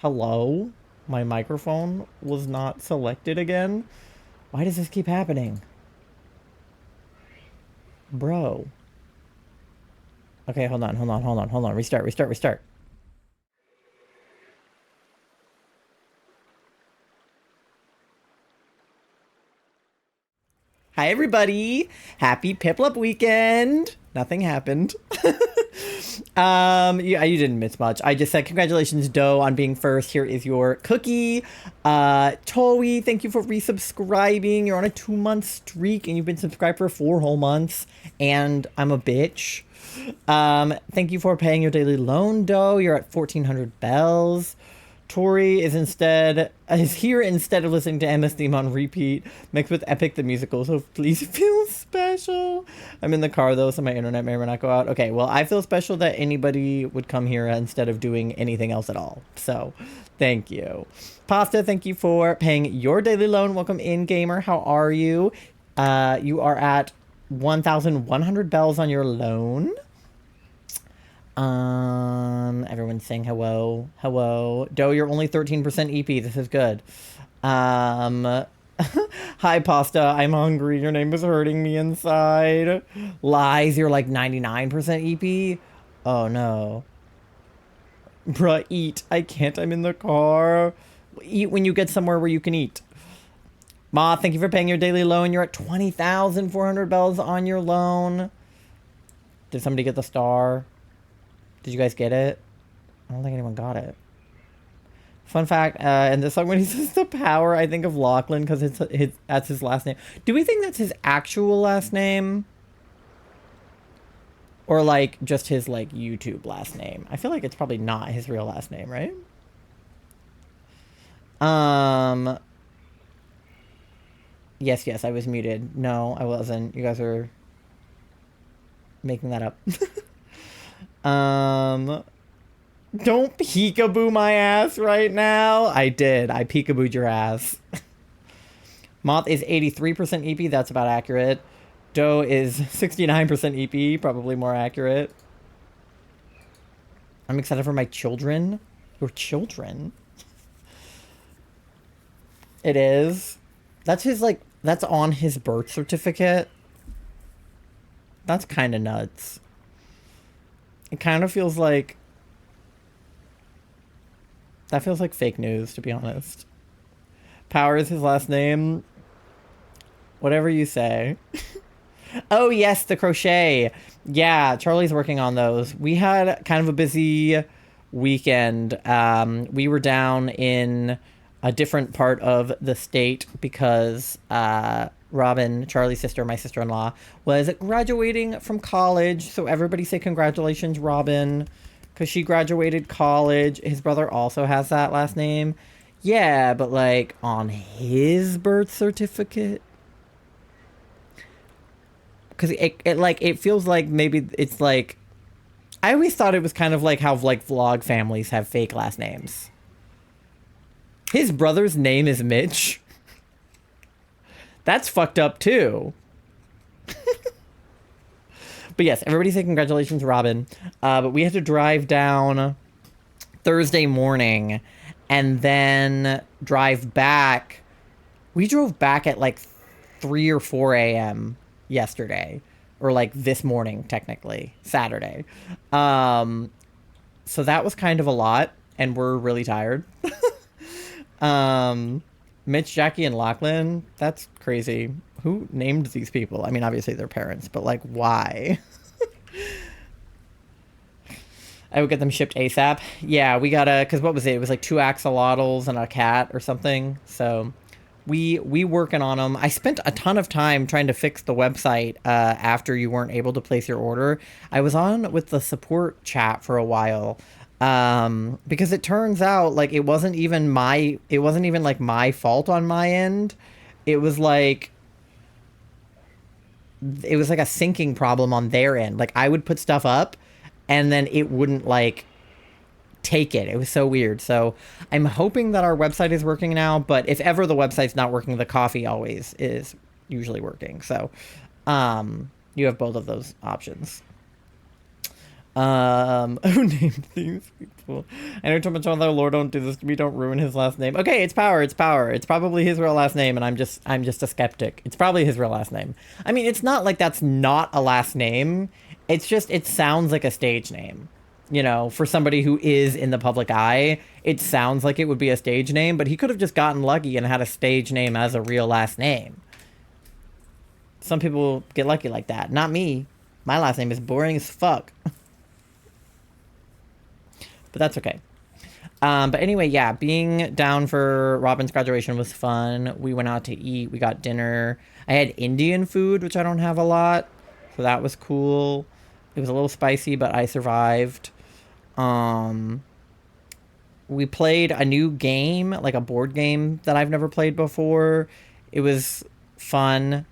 Hello? My microphone was not selected again? Why does this keep happening? Bro. Okay, hold on. Restart. Hi, everybody. Happy PIPLUP weekend. Nothing happened. Yeah, you didn't miss much. I just said congratulations, Doe, on being first. Here is your cookie. Toei, thank you for resubscribing. You're on a 2-month streak and you've been subscribed for 4 whole months. And I'm a bitch. Thank you for paying your daily loan, Doe. You're at 1,400 bells. Tori is here instead of listening to MS theme on repeat, mixed with Epic the musical. So please feel special. I'm in the car though, so my internet may or may not go out. Okay, well I feel special that anybody would come here instead of doing anything else at all. So, thank you. Pasta, thank you for paying your daily loan. Welcome in, gamer. How are you? You are at 1,100 bells on your loan. Everyone's saying hello. Hello. Doe, you're only 13% EP. This is good. Hi, Pasta. I'm hungry. Your name is hurting me inside. Lies, you're like 99% EP. Oh, no. Bruh, eat. I can't. I'm in the car. Eat when you get somewhere where you can eat. Ma, thank you for paying your daily loan. You're at 20,400 bells on your loan. Did somebody get the star? Did you guys get it? I don't think anyone got it. Fun fact, in this song when he says the power, I think of Lachlan because that's his last name. Do we think that's his actual last name? Or like just his like YouTube last name? I feel like it's probably not his real last name, right? Yes, I was muted. No, I wasn't. You guys are making that up. Don't peekaboo my ass right now. I did. I peekabooed your ass. Moth is 83% EP. That's about accurate. Doe is 69% EP. Probably more accurate. I'm excited for my children. Your children? It is. That's his, like, that's on his birth certificate. That's kind of nuts. It kind of feels like... That feels like fake news, to be honest. Power is his last name. Whatever you say. Oh, yes, the crochet. Yeah, Charlie's working on those. We had kind of a busy weekend. We were down in a different part of the state because Robin, Charlie's sister, my sister-in-law, was graduating from college. So everybody say congratulations, Robin, because she graduated college. His brother also has that last name. Yeah, but like on his birth certificate. Because it feels like maybe it's like, I always thought it was kind of like how like vlog families have fake last names. His brother's name is Mitch. That's fucked up too. But yes, everybody say congratulations, Robin. But we had to drive down Thursday morning and then drive back. We drove back at like 3 or 4 a.m. yesterday. Or like this morning, technically. Saturday. So that was kind of a lot. And we're really tired. Mitch, Jackie, and Lachlan. That's crazy. Who named these people? I mean, obviously their parents, but like, why? I would get them shipped ASAP. Yeah, we gotta, because what was it? It was like 2 axolotls and a cat or something. So we working on them. I spent a ton of time trying to fix the website after you weren't able to place your order. I was on with the support chat for a while. Because it turns out like it wasn't even like my fault on my end. It was like a syncing problem on their end. Like I would put stuff up and then it wouldn't like take it. It was so weird. So I'm hoping that our website is working now, but if ever the website's not working, the coffee always is usually working. So, you have both of those options. Who named these people? I know too much about their lore. Don't do this to me. Don't ruin his last name. Okay, it's Power. It's Power. It's probably his real last name, and I'm just a skeptic. It's probably his real last name. I mean, it's not like that's not a last name. It's just it sounds like a stage name. You know, for somebody who is in the public eye, it sounds like it would be a stage name, but he could have just gotten lucky and had a stage name as a real last name. Some people get lucky like that. Not me. My last name is boring as fuck. But that's okay. But anyway, yeah, being down for Robin's graduation was fun. We went out to eat. We got dinner. I had Indian food, which I don't have a lot. So that was cool. It was a little spicy, but I survived. We played a new game, like a board game that I've never played before. It was fun.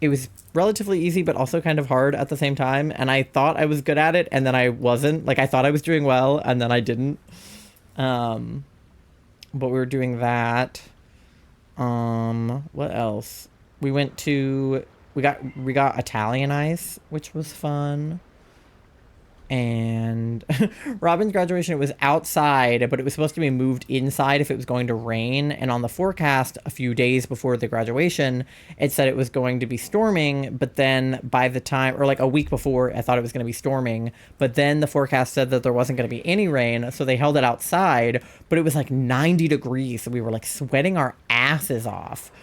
It was relatively easy, but also kind of hard at the same time. And I thought I was good at it, and then I wasn't. Like, I thought I was doing well, and then I didn't. But we were doing that. What else? We got Italian ice, which was fun. And Robin's graduation, it was outside, but it was supposed to be moved inside if it was going to rain. And on the forecast a few days before the graduation, it said it was going to be storming. But then by the time, or like a week before, I thought it was going to be storming. But then the forecast said that there wasn't going to be any rain. So they held it outside, but it was like 90 degrees. So we were like sweating our asses off.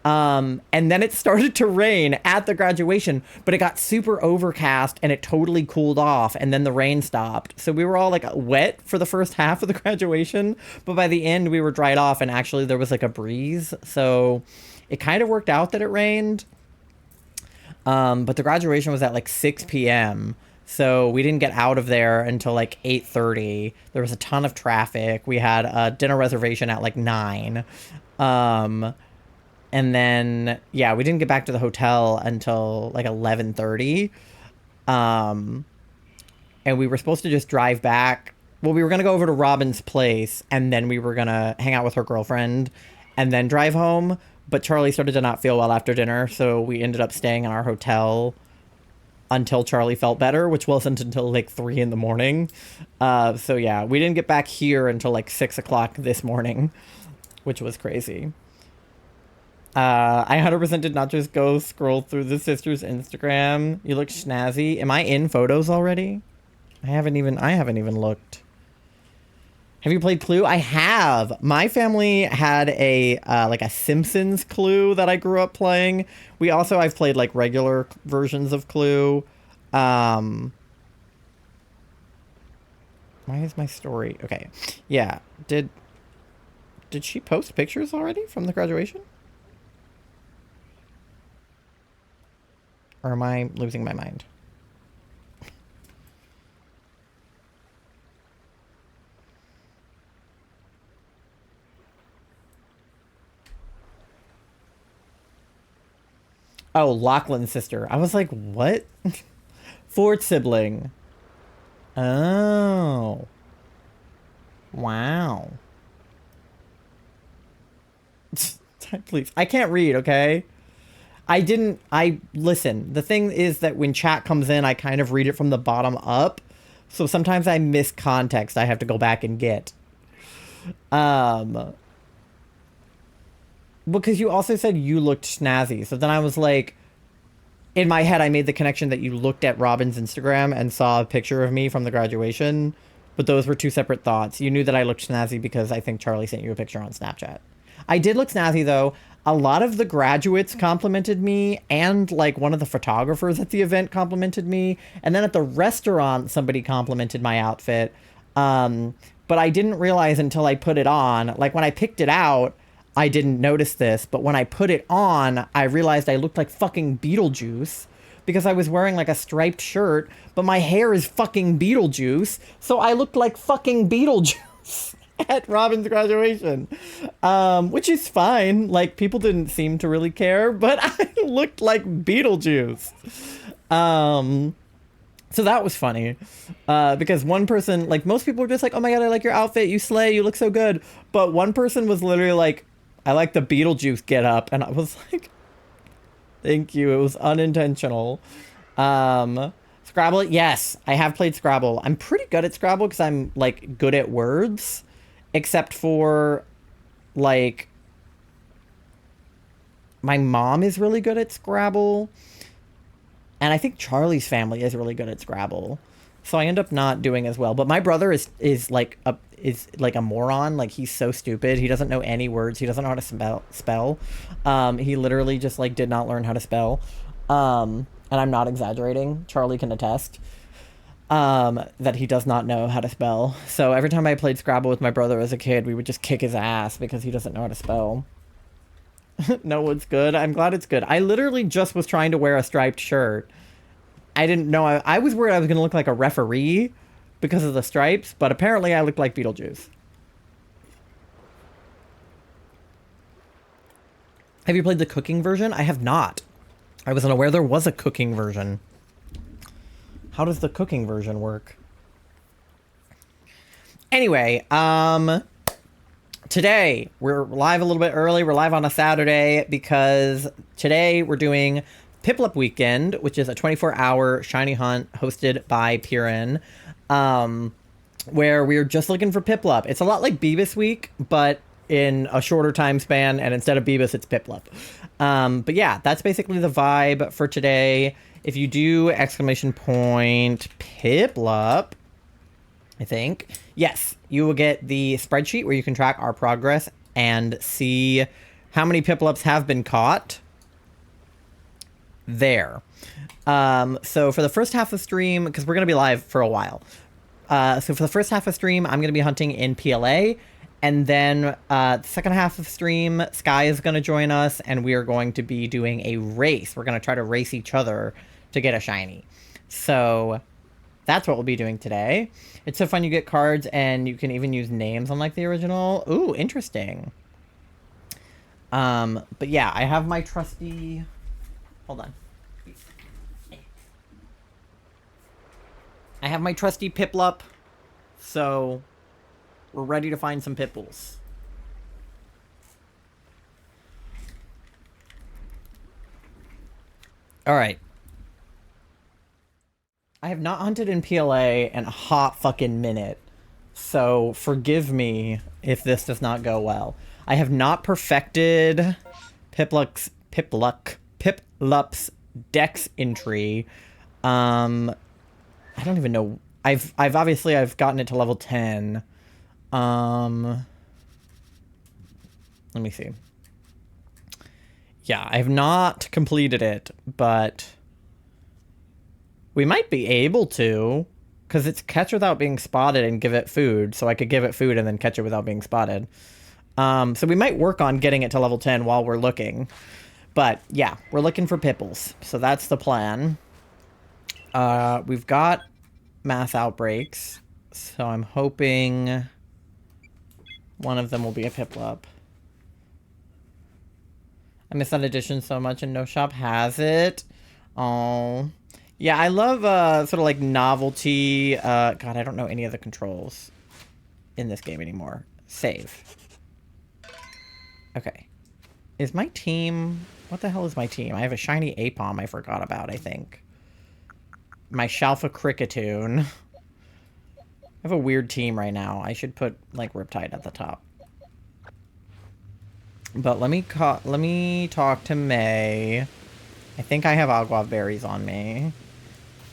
And then it started to rain at the graduation, but it got super overcast and it totally cooled off, and then the rain stopped. So we were all like wet for the first half of the graduation, but by the end we were dried off, and actually there was like a breeze. So it kind of worked out that it rained. But the graduation was at like 6 p.m. So we didn't get out of there until like 8:30. There was a ton of traffic. We had a dinner reservation at like 9. And then, yeah, we didn't get back to the hotel until like 11:30. And we were supposed to just drive back. Well, we were going to go over to Robin's place, and then we were going to hang out with her girlfriend and then drive home. But Charlie started to not feel well after dinner, so we ended up staying in our hotel until Charlie felt better, which wasn't until like 3 in the morning. So yeah, we didn't get back here until like 6 o'clock this morning, which was crazy. I 100% did not just go scroll through the sister's Instagram. You look snazzy. Am I in photos already? I haven't even looked. Have you played Clue? I have. My family had a like a Simpsons Clue that I grew up playing. I've played like regular versions of Clue. Why is my story? Okay. Yeah. Did she post pictures already from the graduation? Or am I losing my mind? Oh, Lachlan's sister. I was like, what? Fourth sibling. Oh. Wow. Please. I can't read, okay? Listen, the thing is that when chat comes in, I kind of read it from the bottom up. So sometimes I miss context I have to go back and get. Because you also said you looked snazzy. So then I was like, in my head, I made the connection that you looked at Robin's Instagram and saw a picture of me from the graduation. But those were two separate thoughts. You knew that I looked snazzy because I think Charlie sent you a picture on Snapchat. I did look snazzy, though. A lot of the graduates complimented me, and like one of the photographers at the event complimented me. And then at the restaurant, somebody complimented my outfit. But I didn't realize until I put it on. Like when I picked it out, I didn't notice this. But when I put it on, I realized I looked like fucking Beetlejuice because I was wearing like a striped shirt, but my hair is fucking Beetlejuice. So I looked like fucking Beetlejuice at Robin's graduation, which is fine. Like, people didn't seem to really care, but I looked like Beetlejuice. So that was funny, because one person, like, most people were just like, oh my god, I like your outfit, you slay, you look so good. But one person was literally like, I like the Beetlejuice get up, and I was like, thank you, it was unintentional. So Scrabble, yes, I have played Scrabble. I'm pretty good at Scrabble because I'm like good at words, except for like my mom is really good at Scrabble, and I think Charlie's family is really good at Scrabble. So I end up not doing as well. But my brother is like a moron. Like he's so stupid. He doesn't know any words. He doesn't know how to spell. He literally just like did not learn how to spell. And I'm not exaggerating. Charlie can attest that he does not know how to spell. So every time I played Scrabble with my brother as a kid, we would just kick his ass because he doesn't know how to spell. No, it's good. I'm glad it's good. I literally just was trying to wear a striped shirt. I didn't know. I was worried I was going to look like a referee because of the stripes, but apparently I looked like Beetlejuice. Have you played the cooking version? I have not. I was unaware there was a cooking version. How does the cooking version work? Anyway, today we're live a little bit early. We're live on a Saturday because today we're doing PIPLUP Weekend, which is a 24-hour shiny hunt hosted by Piran, where we're just looking for PIPLUP. It's a lot like Beavis Week, but in a shorter time span, and instead of Beavis, it's PIPLUP. But yeah, that's basically the vibe for today. If you do ! PIPLUP, I think, yes, you will get the spreadsheet where you can track our progress and see how many PIPLUPs have been caught. There. So for the first half of stream, because we're going to be live for a while. So for the first half of stream, I'm going to be hunting in PLA. And then the second half of stream, Sky is going to join us, and we are going to be doing a race. We're going to try to race each other to get a shiny. So that's what we'll be doing today. It's so fun. You get cards, and you can even use names unlike the original. Ooh, interesting. But yeah, I have my trusty... Hold on. I have my trusty PIPLUP, so we're ready to find some Piplups. Alright. I have not hunted in PLA in a hot fucking minute, so forgive me if this does not go well. I have not perfected PIPLUP's dex entry. I don't even know. I've obviously gotten it to level 10. Let me see. Yeah, I have not completed it, but we might be able to, because it's catch without being spotted and give it food, so I could give it food and then catch it without being spotted. So we might work on getting it to level 10 while we're looking. But yeah, we're looking for Pipples, so that's the plan. We've got mass outbreaks, so I'm hoping one of them will be a PIPLUP. I miss that edition so much, and no shop has it. Oh, yeah, I love sort of like novelty. God, I don't know any of the controls in this game anymore. Save. Okay. Is my team... What the hell is my team? I have a shiny Apom I forgot about, I think. My Shalfa Cricketoon. I have a weird team right now. I should put, like, Riptide at the top. But let me talk to May. I think I have Aguav berries on me.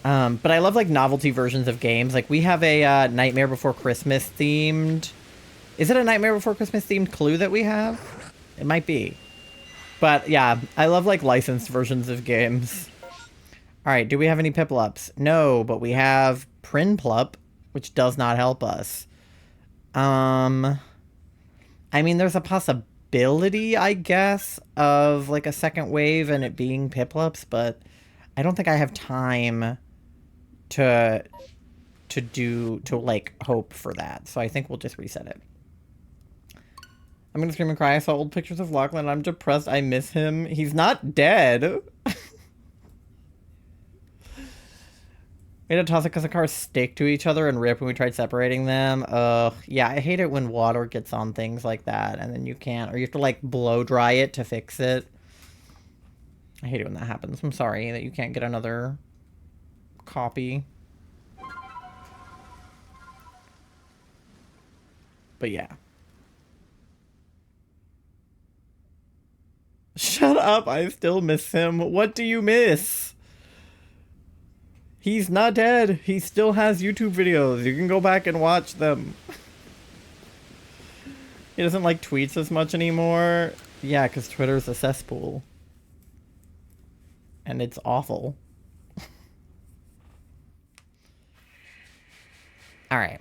But I love, like, novelty versions of games. Like, we have a Nightmare Before Christmas themed... Is it a Nightmare Before Christmas themed Clue that we have? It might be. But, yeah, I love, like, licensed versions of games. Alright, do we have any Piplups? No, but we have Prinplup, which does not help us. I mean, there's a possibility, I guess, of, like, a second wave and it being Piplups, but I don't think I have time to like, hope for that. So I think we'll just reset it. I'm gonna scream and cry. I saw old pictures of Lachlan. I'm depressed. I miss him. He's not dead. We had to toss it because the cars stick to each other and rip when we tried separating them. Yeah, I hate it when water gets on things like that and then you can't, or you have to like blow dry it to fix it. I hate it when that happens. I'm sorry that you can't get another copy. But yeah. Shut up, I still miss him. What do you miss? He's not dead. He still has YouTube videos. You can go back and watch them. He doesn't like tweets as much anymore. Yeah, because Twitter's a cesspool. And it's awful. Alright.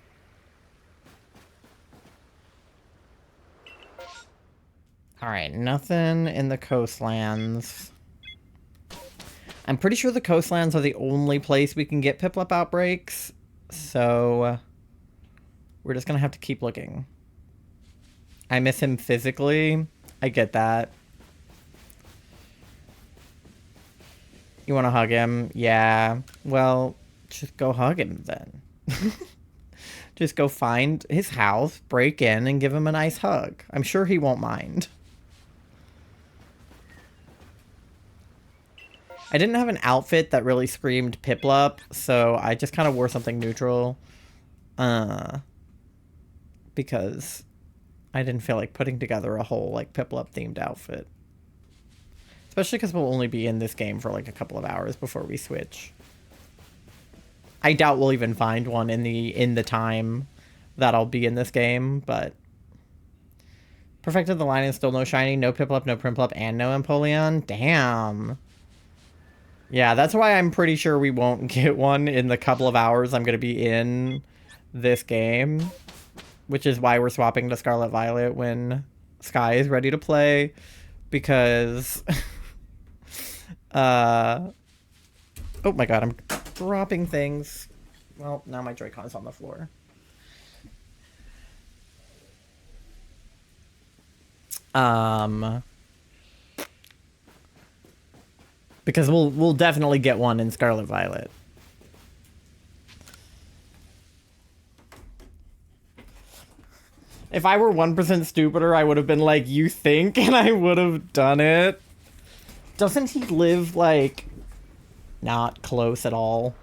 Alright, nothing in the coastlands. I'm pretty sure the coastlands are the only place we can get PIPLUP outbreaks. So we're just gonna have to keep looking. I miss him physically. I get that. You want to hug him? Yeah. Well, just go hug him then. Just go find his house, break in, and give him a nice hug. I'm sure he won't mind. I didn't have an outfit that really screamed PIPLUP, so I just kind of wore something neutral. Because I didn't feel like putting together a whole, like, PIPLUP themed outfit. Especially because we'll only be in this game for, like, a couple of hours before we switch. I doubt we'll even find one in the time that I'll be in this game, but... Perfected the line and still no shiny, no PIPLUP, no Primplup, and no Empoleon? Damn. Yeah, that's why I'm pretty sure we won't get one in the couple of hours I'm going to be in this game. Which is why we're swapping to Scarlet Violet when Sky is ready to play. Because... oh my god, I'm dropping things. Well, now my Joy-Con's on the floor. Because we'll definitely get one in Scarlet Violet. If I were 1% stupider, I would have been like, you think? And I would have done it. Doesn't he live, like, not close at all?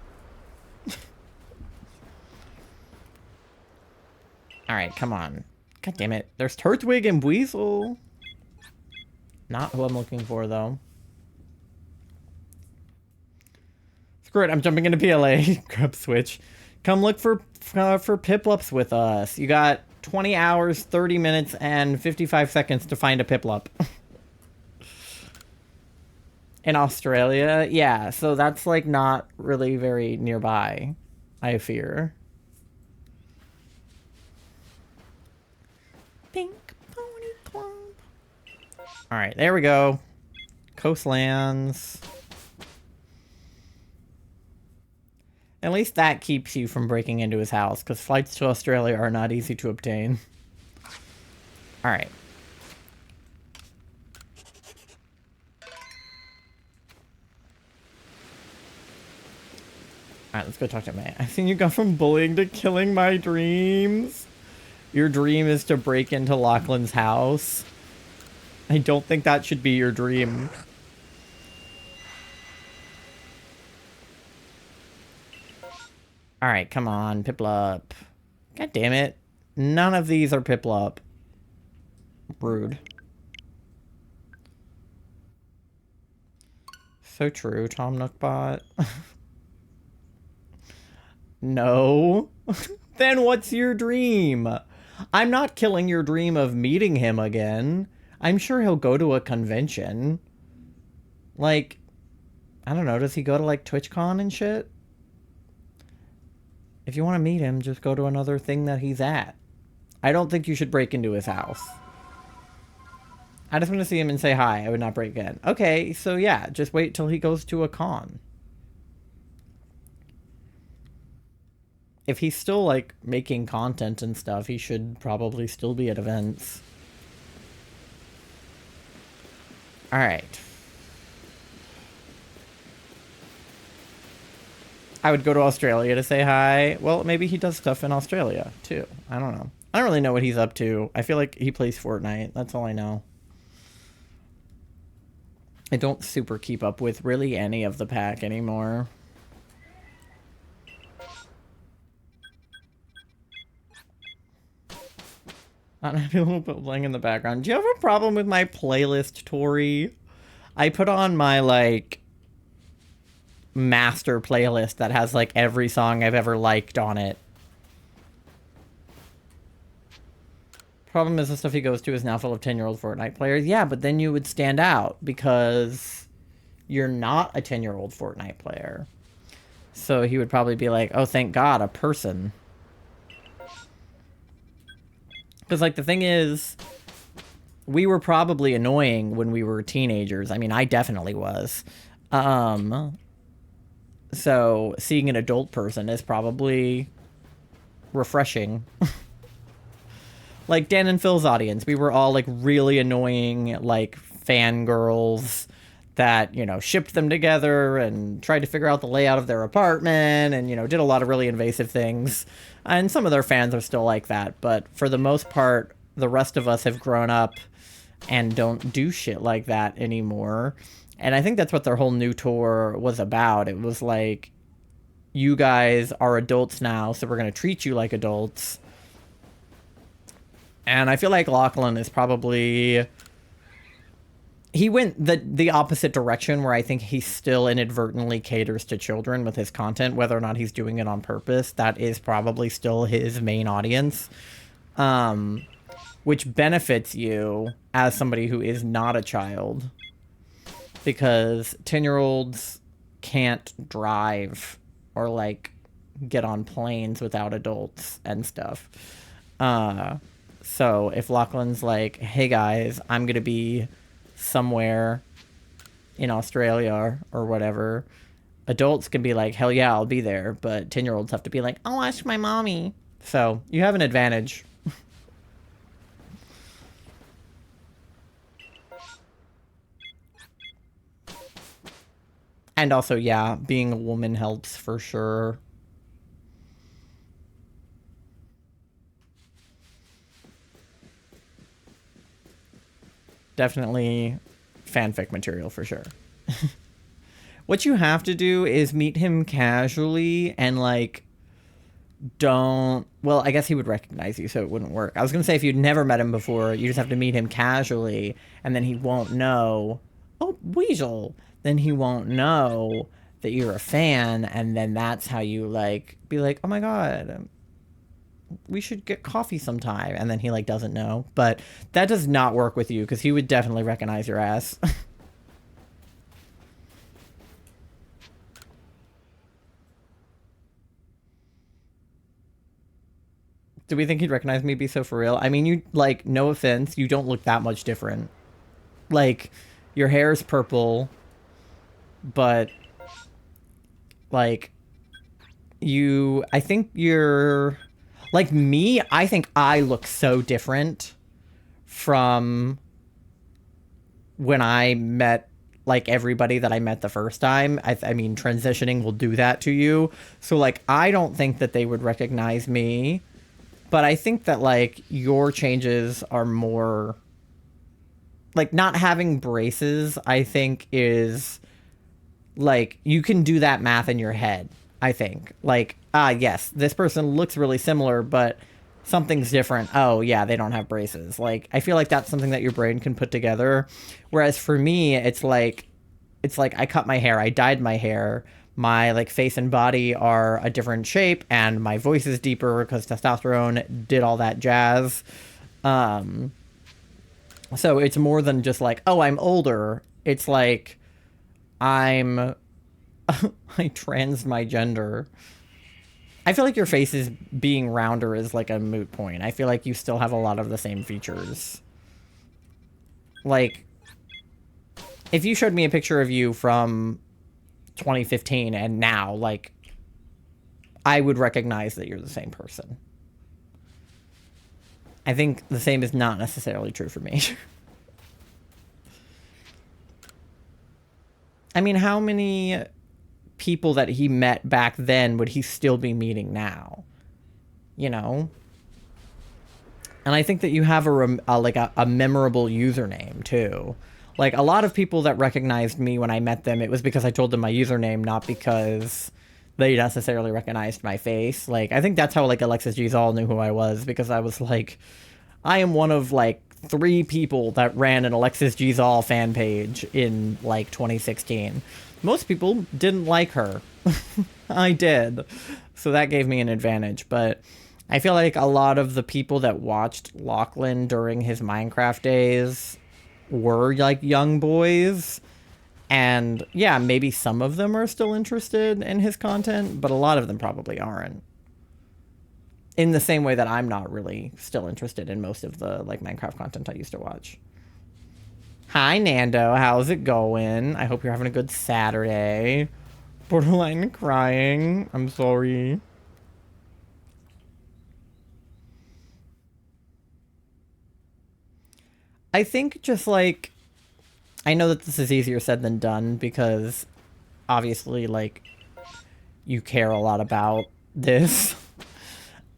Alright, come on. God damn it. There's Turtwig and Weasel. Not who I'm looking for, though. Screw it, I'm jumping into PLA. Grub switch. Come look for PIPLUPs with us. You got 20 hours, 30 minutes, and 55 seconds to find a PIPLUP. In Australia? Yeah, so that's, like, not really very nearby, I fear. Pink pony clump. Alright, there we go. Coastlands. At least that keeps you from breaking into his house, because flights to Australia are not easy to obtain. Alright. Alright, let's go talk to May. I've seen you go from bullying to killing my dreams. Your dream is to break into Lachlan's house. I don't think that should be your dream. Alright, come on, PIPLUP. God damn it. None of these are PIPLUP. Rude. So true, Tom Nookbot. No. Then what's your dream? I'm not killing your dream of meeting him again. I'm sure he'll go to a convention. Like, I don't know, does he go to, like, TwitchCon and shit? If you want to meet him, just go to another thing that he's at. I don't think you should break into his house. I just want to see him and say hi. I would not break in. Okay, so yeah, just wait till he goes to a con. If he's still, like, making content and stuff, he should probably still be at events. Alright. I would go to Australia to say hi. Well, maybe he does stuff in Australia, too. I don't know. I don't really know what he's up to. I feel like he plays Fortnite. That's all I know. I don't super keep up with really any of the pack anymore. Unhappy little bit playing in the background. Do you have a problem with my playlist, Tori? I put on my, like, master playlist that has, like, every song I've ever liked on it. Problem is the stuff he goes to is now full of 10-year-old Fortnite players. Yeah, but then you would stand out because you're not a 10-year-old Fortnite player. So he would probably be like, oh, thank God, a person. Because, like, the thing is, we were probably annoying when we were teenagers. I mean, I definitely was. So seeing an adult person is probably refreshing. Like, Dan and Phil's audience, we were all, like, really annoying, like, fangirls that, you know, shipped them together and tried to figure out the layout of their apartment and, you know, did a lot of really invasive things. And some of their fans are still like that, but for the most part, the rest of us have grown up and don't do shit like that anymore. And I think that's what their whole new tour was about. It was like, you guys are adults now, so we're going to treat you like adults. And I feel like Lachlan is probably... He went the opposite direction, where I think he still inadvertently caters to children with his content, whether or not he's doing it on purpose. That is probably still his main audience. Which benefits you as somebody who is not a child. Because 10-year-olds can't drive or, like, get on planes without adults and stuff. So if Lachlan's like, hey guys, I'm going to be somewhere in Australia or whatever, adults can be like, hell yeah, I'll be there. But 10-year-olds have to be like, I'll watch my mommy. So you have an advantage. And also, yeah, being a woman helps for sure. Definitely fanfic material for sure. What you have to do is meet him casually and, like, don't... Well, I guess he would recognize you, so it wouldn't work. I was going to say, if you'd never met him before, you just have to meet him casually, and then he won't know... Oh, Weasel! Then he won't know that you're a fan, and then that's how you, like, be like, oh my god, we should get coffee sometime. And then he, like, doesn't know. But that does not work with you, because he would definitely recognize your ass. Do we think he'd recognize me? Be so for real? I mean, you, like, no offense, you don't look that much different. Like, your hair's purple, but, like, you... I think you're... Like me, I think I look so different from when I met, like, everybody that I met the first time. I mean, transitioning will do that to you. So, like, I don't think that they would recognize me. But I think that, like, your changes are more... Like, not having braces, I think, is... Like, you can do that math in your head, I think. Like, yes, this person looks really similar, but something's different. Oh, yeah, they don't have braces. Like, I feel like that's something that your brain can put together. Whereas for me, it's like I cut my hair, I dyed my hair, my, like, face and body are a different shape, and my voice is deeper because testosterone did all that jazz. So it's more than just like, oh, I'm older. It's like, I trans my gender. I feel like your face is being rounder is like a moot point. I feel like you still have a lot of the same features. Like, if you showed me a picture of you from 2015 and now, like, I would recognize that you're the same person. I think the same is not necessarily true for me. I mean, how many people that he met back then would he still be meeting now? You know? And I think that you have a memorable username, too. Like, a lot of people that recognized me when I met them, it was because I told them my username, not because they necessarily recognized my face. Like, I think that's how, like, Alexis G's all knew who I was, because I was like, I am one of like 3 people that ran an Alexis Giselle fan page in like 2016. Most people didn't like her. I did. So that gave me an advantage. But I feel like a lot of the people that watched Lachlan during his Minecraft days were like young boys. And yeah, maybe some of them are still interested in his content, but a lot of them probably aren't. In the same way that I'm not really still interested in most of the like Minecraft content I used to watch. Hi Nando, how's it going? I hope you're having a good Saturday. Borderline crying. I'm sorry. I think just like I know that this is easier said than done because obviously like you care a lot about this.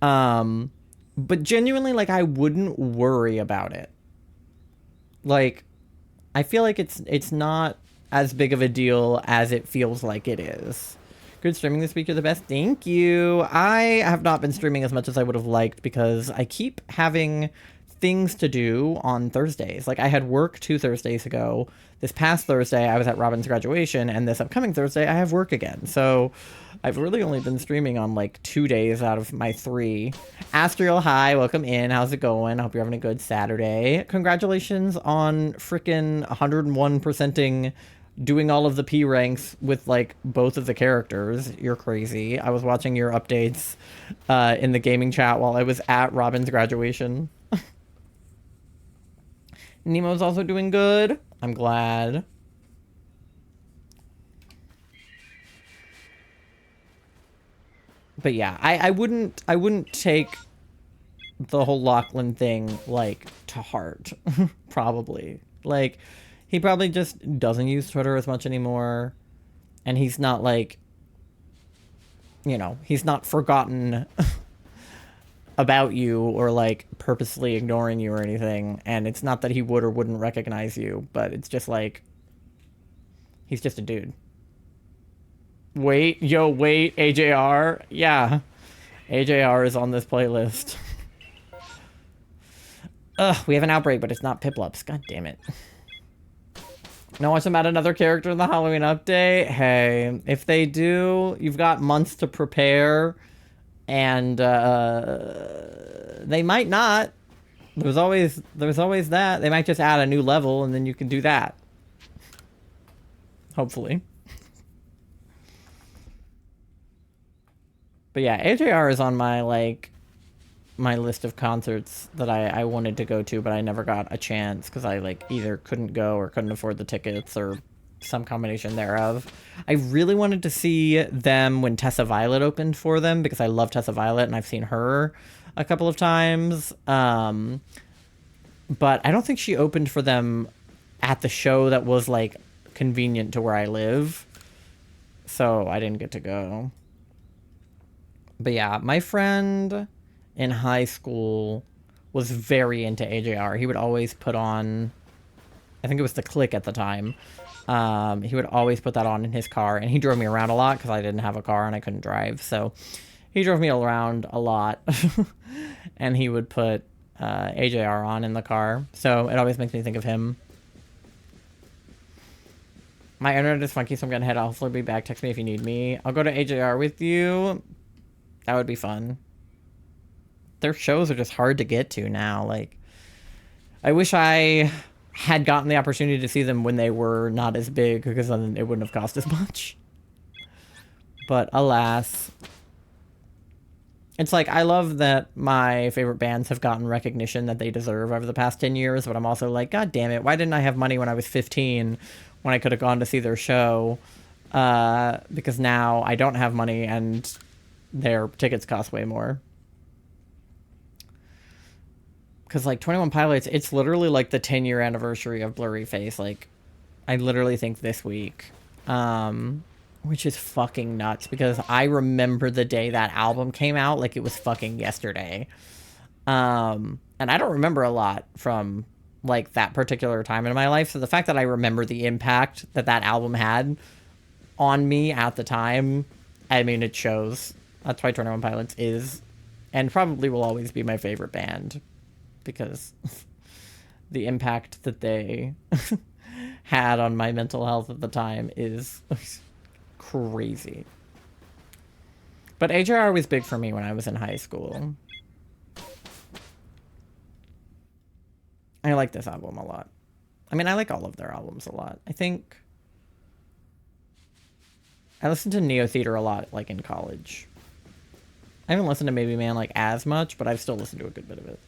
But genuinely like I wouldn't worry about it. Like I feel like it's not as big of a deal as it feels like it is. Good streaming this week, you're the best. Thank you. I have not been streaming as much as I would have liked because I keep having things to do on Thursdays. Like I had work 2 Thursdays ago. This past Thursday I was at Robin's graduation, and this upcoming Thursday I have work again. So I've really only been streaming on like 2 days out of my 3. Astriel, hi, welcome in. How's it going? I hope you're having a good Saturday. Congratulations on freaking 101%ing doing all of the P ranks with like both of the characters. You're crazy. I was watching your updates in the gaming chat while I was at Robin's graduation. Nemo's also doing good. I'm glad. But yeah, I wouldn't take the whole Lachlan thing like to heart. Probably. Like he probably just doesn't use Twitter as much anymore, and he's not like, you know, he's not forgotten about you or like purposely ignoring you or anything. And it's not that he would or wouldn't recognize you, but it's just like he's just a dude. Wait, AJR? Yeah. AJR is on this playlist. Ugh, we have an outbreak, but it's not Piplups. God damn it. Now watch them add another character in the Halloween update. Hey, if they do, you've got months to prepare, and they might not. There's always that. They might just add a new level, and then you can do that. Hopefully. But yeah, AJR is on my like my list of concerts that I wanted to go to, but I never got a chance because I like either couldn't go or couldn't afford the tickets or some combination thereof. I really wanted to see them when Tessa Violet opened for them because I love Tessa Violet and I've seen her a couple of times. But I don't think she opened for them at the show that was like convenient to where I live. So I didn't get to go. But yeah, my friend in high school was very into AJR. He would always put on, I think it was The Click at the time. He would always put that on in his car, and he drove me around a lot because I didn't have a car and I couldn't drive. So he drove me around a lot, and he would put AJR on in the car. So it always makes me think of him. My internet is funky, so I'm gonna head. I'll hopefully be back. Text me if you need me. I'll go to AJR with you. That would be fun. Their shows are just hard to get to now. Like, I wish I had gotten the opportunity to see them when they were not as big, because then it wouldn't have cost as much. But alas. It's like, I love that my favorite bands have gotten recognition that they deserve over the past 10 years, but I'm also like, God damn it, why didn't I have money when I was 15 when I could have gone to see their show? Because now I don't have money and their tickets cost way more. Because, like, 21 Pilots, it's literally, like, the 10-year anniversary of Blurry Face. Like, I literally think this week. Which is fucking nuts, because I remember the day that album came out like it was fucking yesterday. And I don't remember a lot from, like, that particular time in my life. So the fact that I remember the impact that that album had on me at the time, I mean, it shows. That's why 21 Pilots is, and probably will always be, my favorite band. because the impact that they had on my mental health at the time is crazy. But AJR was big for me when I was in high school. I like this album a lot. I mean, I like all of their albums a lot. I think I listened to Neo Theater a lot, like, in college. I haven't listened to Maybe Man, like, as much, but I've still listened to a good bit of it.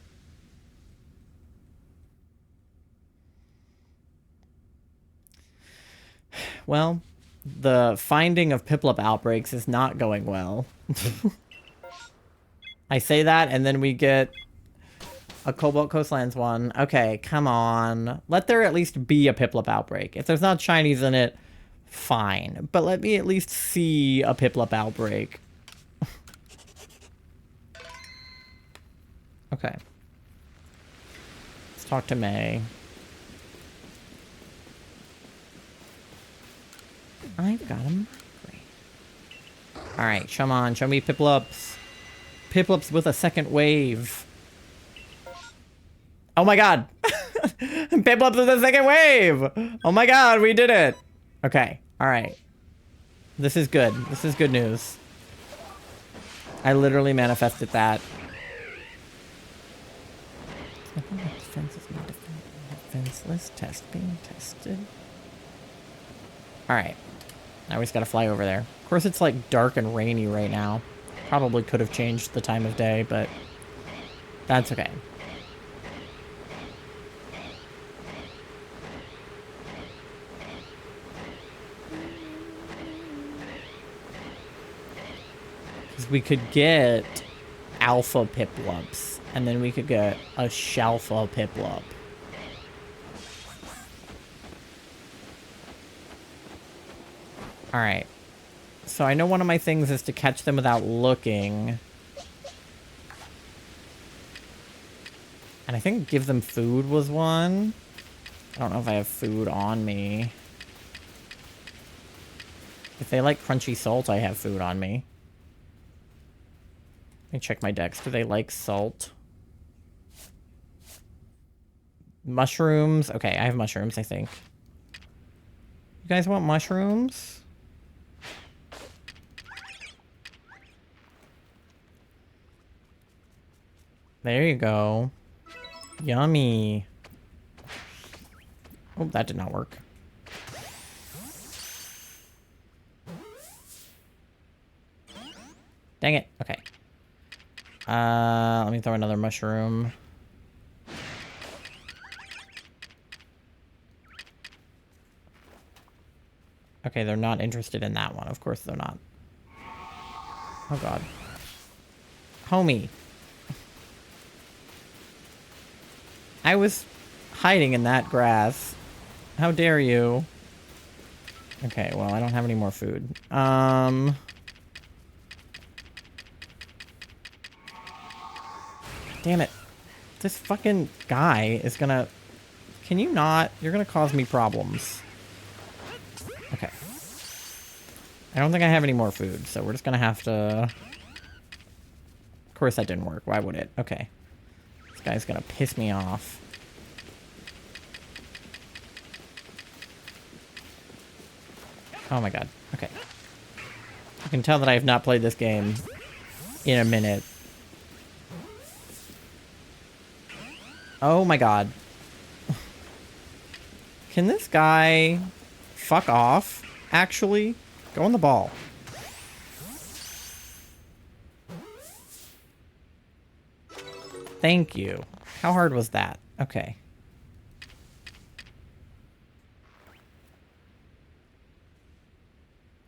Well, the finding of PIPLUP outbreaks is not going well. I say that, and then we get a Cobalt Coastlands one. Okay, come on. Let there at least be a PIPLUP outbreak. If there's not shinies in it, fine. But let me at least see a PIPLUP outbreak. Okay. Let's talk to May. I've got a migraine. Alright, come on. Show me Piplups. Piplups with a second wave. Oh my god! Piplups with a second wave! Oh my god, we did it! Okay, alright. This is good. This is good news. I literally manifested that. Defense is not defenseless. Test being tested. Alright. Now we just gotta fly over there. Of course, it's like dark and rainy right now. Probably could have changed the time of day, but that's okay. Because we could get alpha Piplups, and then we could get a Shalfa Piplup. Alright. So I know one of my things is to catch them without looking. And I think give them food was one. I don't know if I have food on me. If they like crunchy salt, I have food on me. Let me check my decks. Do they like salt? Mushrooms? Okay, I have mushrooms, I think. You guys want mushrooms? There you go. Yummy. Oh, that did not work. Dang it. Okay. Let me throw another mushroom. Okay, they're not interested in that one. Of course they're not. Oh god. Homie. I was hiding in that grass. How dare you? Okay, well, I don't have any more food. Damn it. This fucking guy is gonna... Can you not? You're gonna cause me problems. Okay. I don't think I have any more food, so we're just gonna have to... Of course that didn't work. Why would it? Okay. This guy's gonna piss me off. Oh my god. Okay. You can tell that I have not played this game in a minute. Oh my god. Can this guy fuck off, actually? Go on the ball. Thank you. How hard was that? Okay.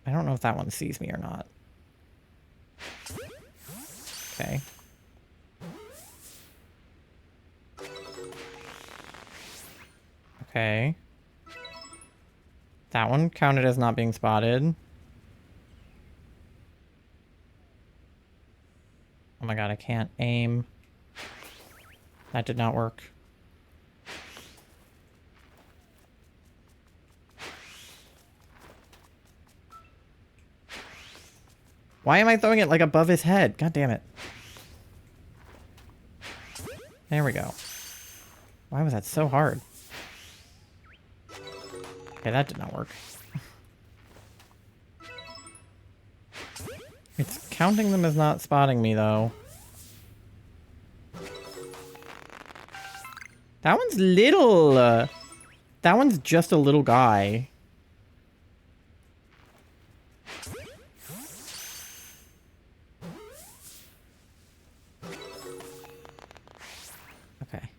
I don't know if that one sees me or not. Okay. Okay. That one counted as not being spotted. Oh my god, I can't aim. That did not work. Why am I throwing it like above his head? God damn it. There we go. Why was that so hard? Okay, that did not work. It's counting them as not spotting me, though. That one's little. That one's just a little guy. Okay.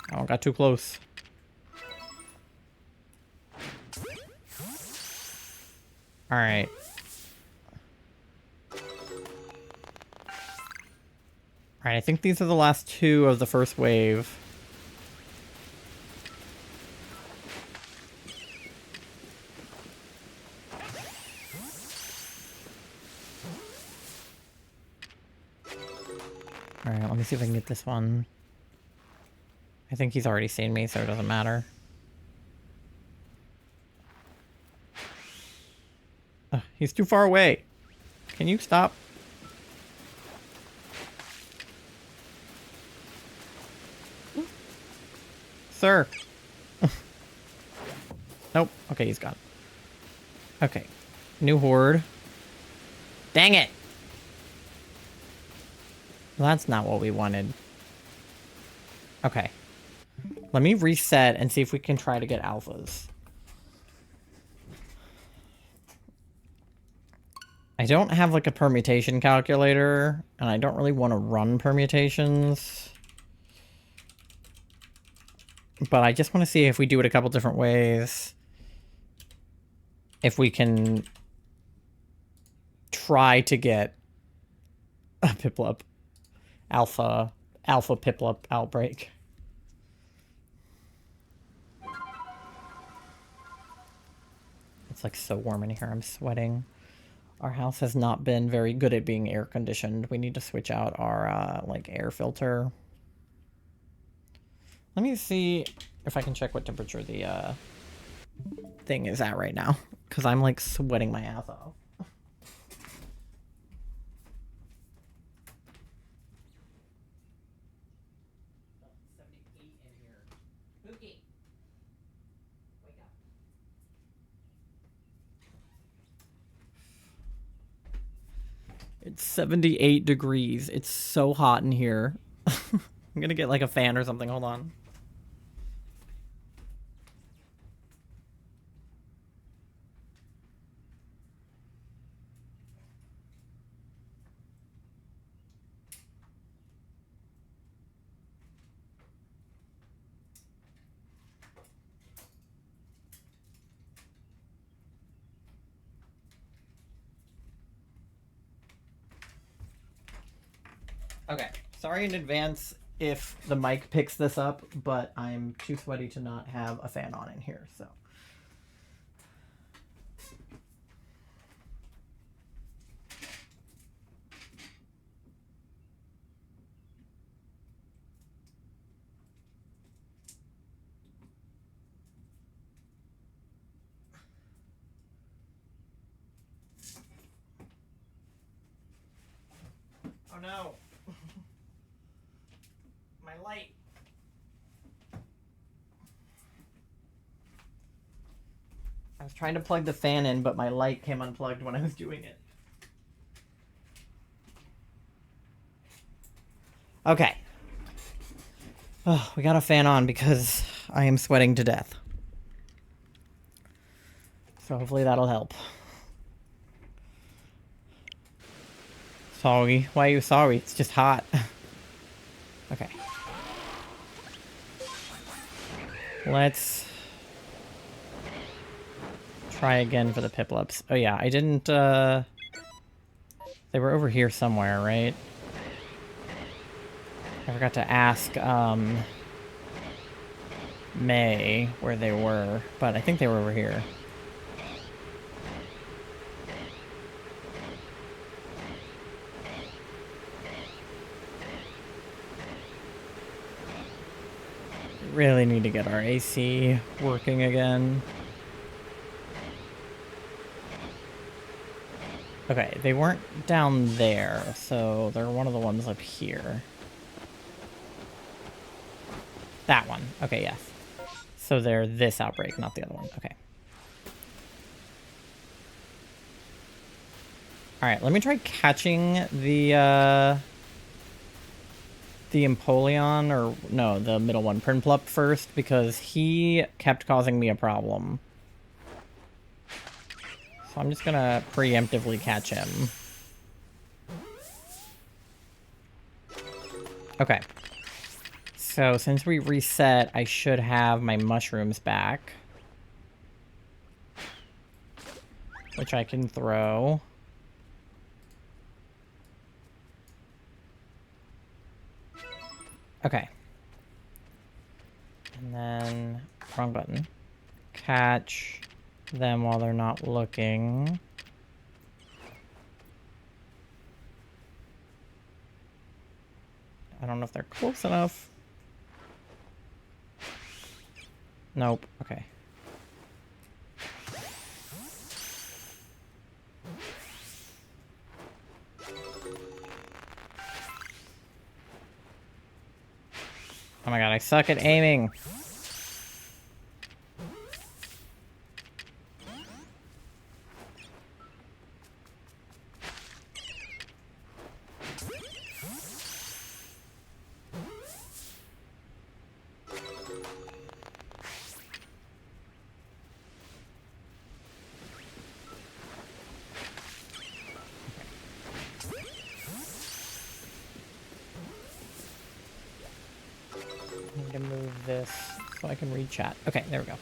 That one got too close. Alright. Alright, I think these are the last two of the first wave. Alright, let me see if I can get this one. I think he's already seen me, so it doesn't matter. He's too far away. Can you stop? Sir. Nope. Okay, he's gone. Okay. New horde. Dang it! Well, that's not what we wanted. Okay. Let me reset and see if we can try to get alphas. I don't have like a permutation calculator, and I don't really want to run permutations. But I just want to see if we do it a couple different ways. If we can try to get a PIPLUP. Alpha PIPLUP outbreak. It's like so warm in here, I'm sweating. Our house has not been very good at being air conditioned. We need to switch out our like air filter. Let me see if I can check what temperature the thing is at right now, because I'm like sweating my ass off. It's 78 degrees. It's so hot in here. I'm gonna get like a fan or something. Hold on. Okay, sorry in advance if the mic picks this up, but I'm too sweaty to not have a fan on in here, so. Oh no. My light. I was trying to plug the fan in, but my light came unplugged when I was doing it. Okay. Oh, we got a fan on because I am sweating to death. So hopefully that'll help. Sorry. Why are you sorry? It's just hot. Okay. Let's try again for the PIPLUPs. Oh yeah, I didn't, they were over here somewhere, right? I forgot to ask, May where they were, but I think they were over here. Really need to get our AC working again. Okay, they weren't down there, so they're one of the ones up here. That one. Okay, yes. So they're this outbreak, not the other one. Okay. Alright, let me try catching the Empoleon, or no, the middle one, PIPLUP first, because he kept causing me a problem. So I'm just gonna preemptively catch him. Okay. So since we reset, I should have my mushrooms back. Which I can throw. Okay. And then, wrong button. Catch them while they're not looking. I don't know if they're close enough. Nope. Okay. Oh my god, I suck at aiming. I need to move this so I can read chat. Okay, there we go.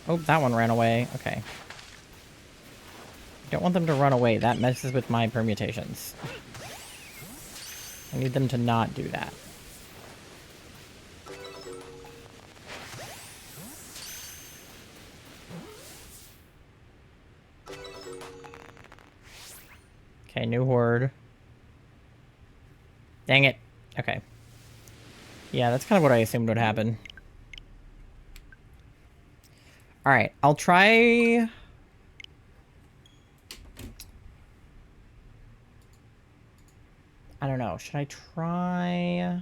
Oh, that one ran away. Okay. Don't want them to run away. That messes with my permutations. I need them to not do that. Okay, new horde. Dang it. Okay. Yeah, that's kind of what I assumed would happen. Alright, I'll try... I don't know. Should I try...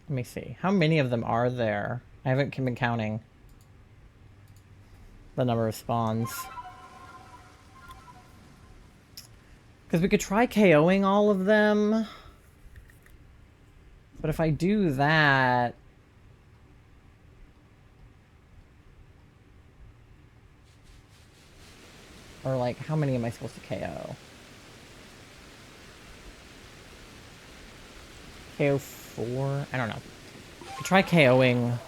Let me see. How many of them are there? I haven't been counting the number of spawns. Because we could try KOing all of them. But if I do that... Or, like, how many am I supposed to KO? KO 4? I don't know. Try KOing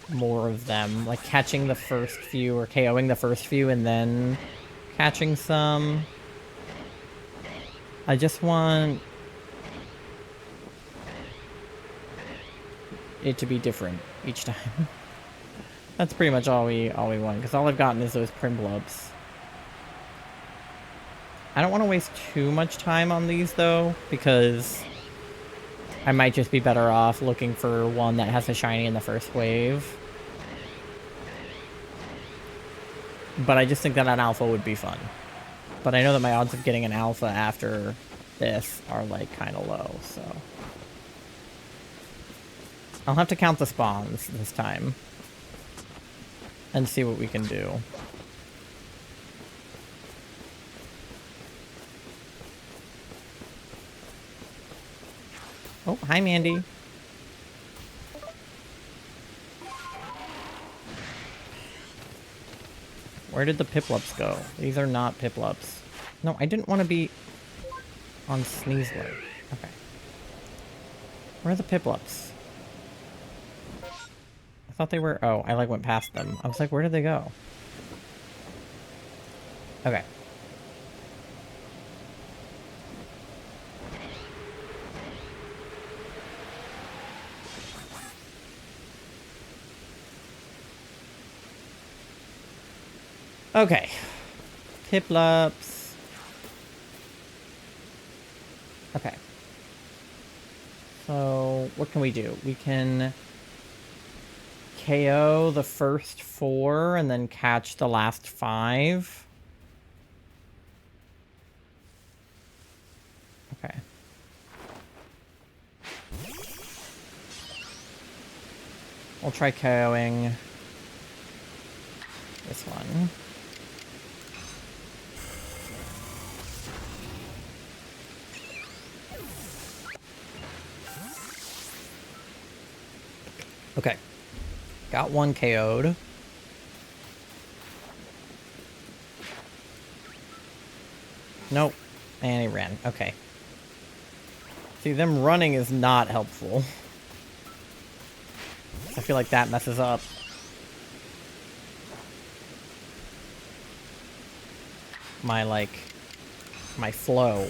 more of them. Like, catching the first few, or KOing the first few, and then catching some. I just want it to be different each time. That's pretty much all we want, because all I've gotten is those PIPLUPs. I don't want to waste too much time on these, though, because I might just be better off looking for one that has a shiny in the first wave. But I just think that an alpha would be fun. But I know that my odds of getting an alpha after this are, like, kind of low, so... I'll have to count the spawns this time. And see what we can do. Oh, hi, Mandy. Where did the PIPLUPs go? These are not PIPLUPs. No, I didn't want to be on Sneasler. Okay. Where are the PIPLUPs? I thought they were... Oh, I, like, went past them. I was like, where did they go? Okay. Okay. Piplups. Okay. So, what can we do? We can KO the first 4 and then catch the last 5. Okay. We'll try KOing this one. Okay. Got one KO'd. Nope. And he ran. Okay. See, them running is not helpful. I feel like that messes up my, like, my flow.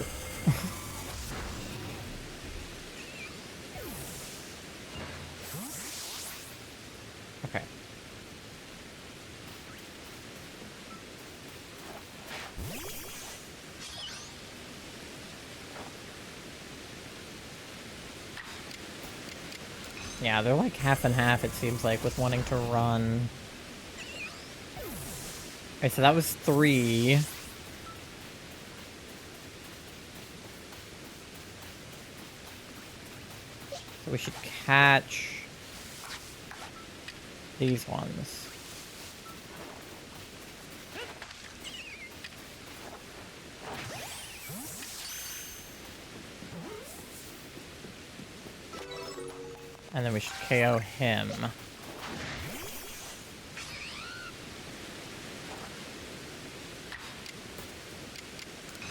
Okay. Yeah, they're like half and half, it seems like, with wanting to run. Okay, so that was 3. So we should catch these ones. And then we should KO him.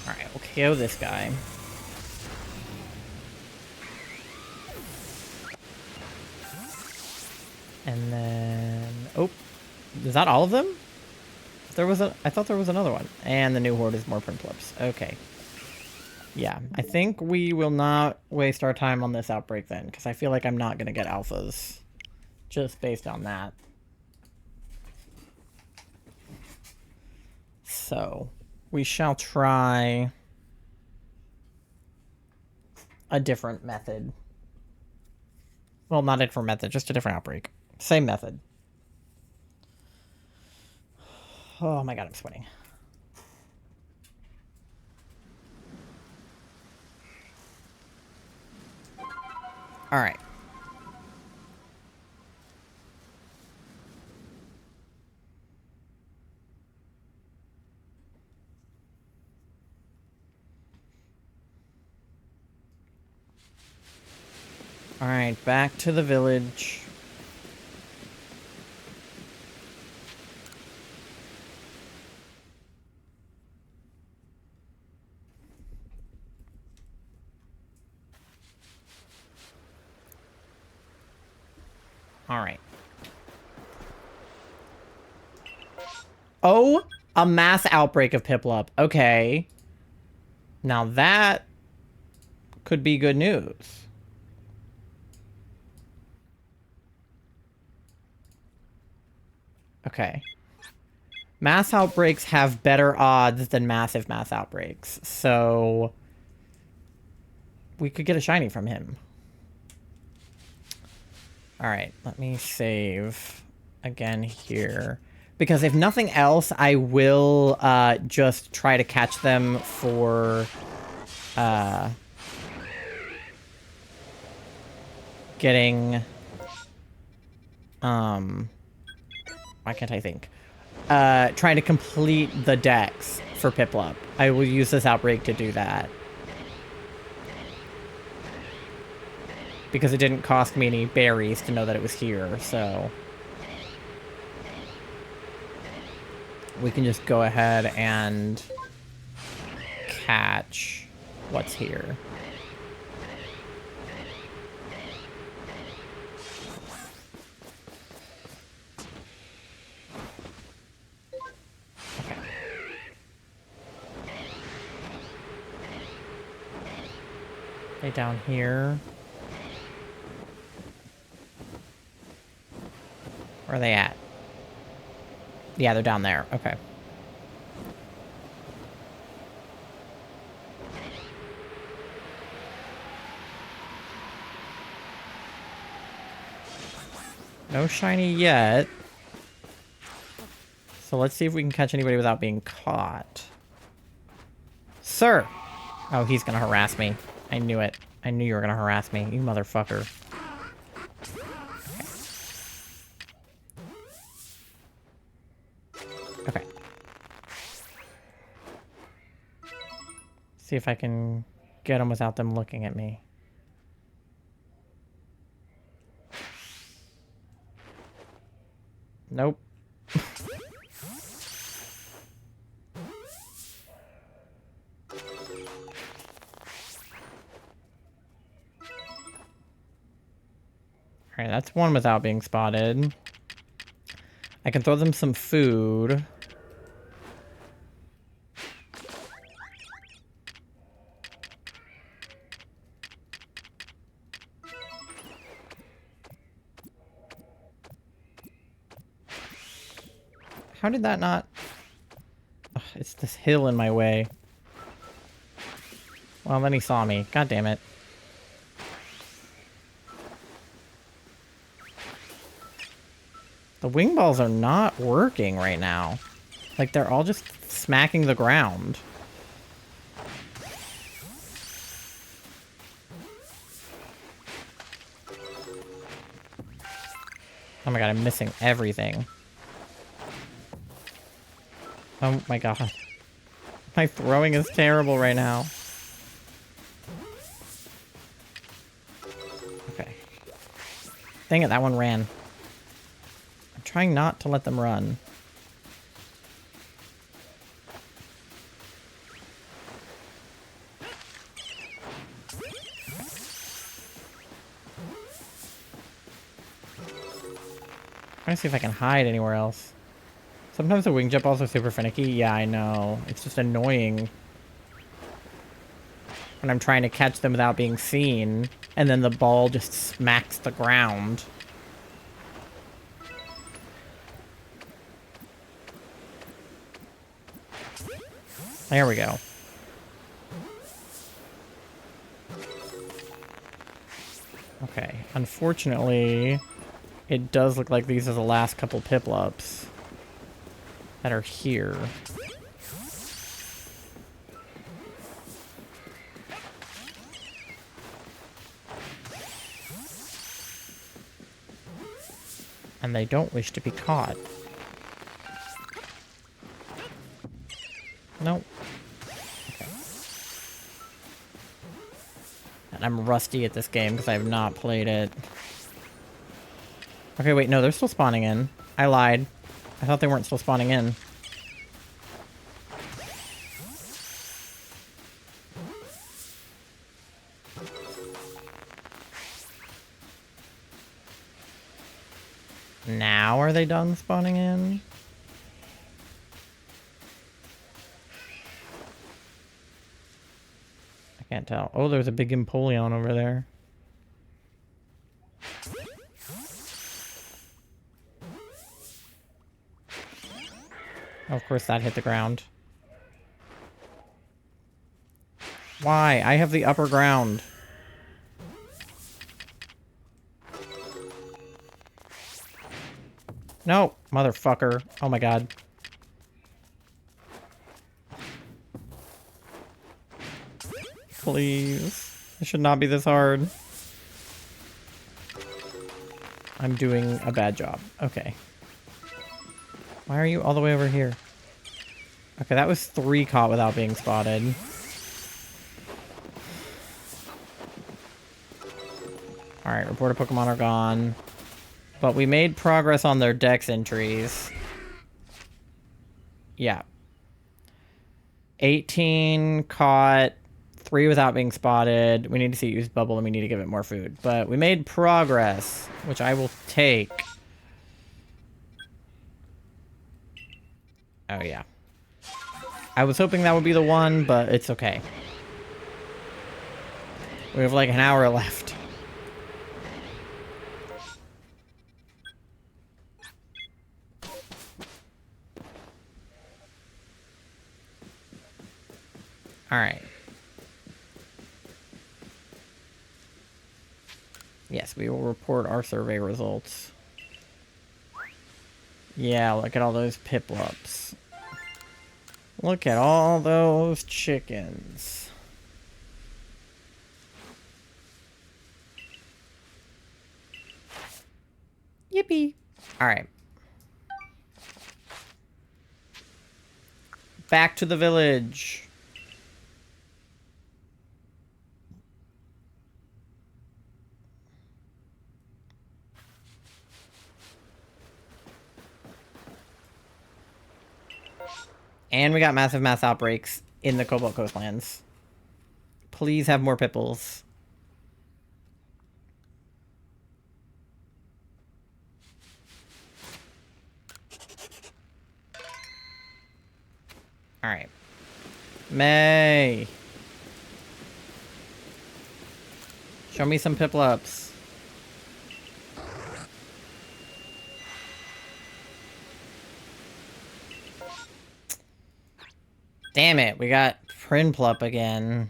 Alright, we'll KO this guy. And then... Oh! Is that all of them? I thought there was another one. And the new horde is more Piplups. Okay. Yeah, I think we will not waste our time on this outbreak then, because I feel like I'm not going to get alphas. Just based on that. So, we shall try a different method. Well, not a different method, just a different outbreak. Same method. Oh my god, I'm sweating. Alright. Alright, back to the village. Alright. Oh, a mass outbreak of Piplup. Okay. Now that could be good news. Okay. Mass outbreaks have better odds than massive mass outbreaks, so we could get a shiny from him. Alright, let me save again here. Because if nothing else, I will just try to catch them for getting... Why can't I think? Trying to complete the decks for Piplup. I will use this outbreak to do that. Because it didn't cost me any berries to know that it was here, so... we can just go ahead and catch what's here. Okay. They down here. Where are they at? Yeah, they're down there. Okay. No shiny yet. So let's see if we can catch anybody without being caught. Sir! Oh, he's gonna harass me. I knew it. I knew you were gonna harass me, you motherfucker. Okay. See if I can get them without them looking at me. Nope. Alright, that's one without being spotted. I can throw them some food. How did that not... Ugh, it's this hill in my way. Well, then he saw me. God damn it. The wing balls are not working right now. Like, they're all just smacking the ground. Oh my god, I'm missing everything. Oh my god. My throwing is terrible right now. Okay. Dang it, that one ran. I'm trying not to let them run. Trying to see if I can hide anywhere else. Sometimes the wing jump balls are super finicky. Yeah, I know. It's just annoying when I'm trying to catch them without being seen, and then the ball just smacks the ground. There we go. Okay, unfortunately, it does look like these are the last couple Piplups that are here. And they don't wish to be caught. Nope. Okay. And I'm rusty at this game because I have not played it. Okay, wait, no, they're still spawning in. I lied. I thought they weren't still spawning in. Now are they done spawning in? I can't tell. Oh, there's a big Empoleon over there. Oh, of course that hit the ground. Why? I have the upper ground. No, motherfucker. Oh my god. Please. It should not be this hard. I'm doing a bad job. Okay. Why are you all the way over here? Okay, that was 3 caught without being spotted. Alright, reported Pokemon are gone. But we made progress on their dex entries. Yeah. 18 caught, 3 without being spotted. We need to see it use bubble and we need to give it more food. But we made progress, which I will take. Oh, yeah. I was hoping that would be the one, but it's okay. We have like an hour left. Alright. Yes, we will report our survey results. Yeah, look at all those PIPLUPs. Look at all those chickens. Yippee. Alright. Back to the village. And we got massive mass outbreaks in the Cobalt Coastlands. Please have more pipples. Alright. May. Show me some PIPLUPs. Damn it, we got PIPLUP again.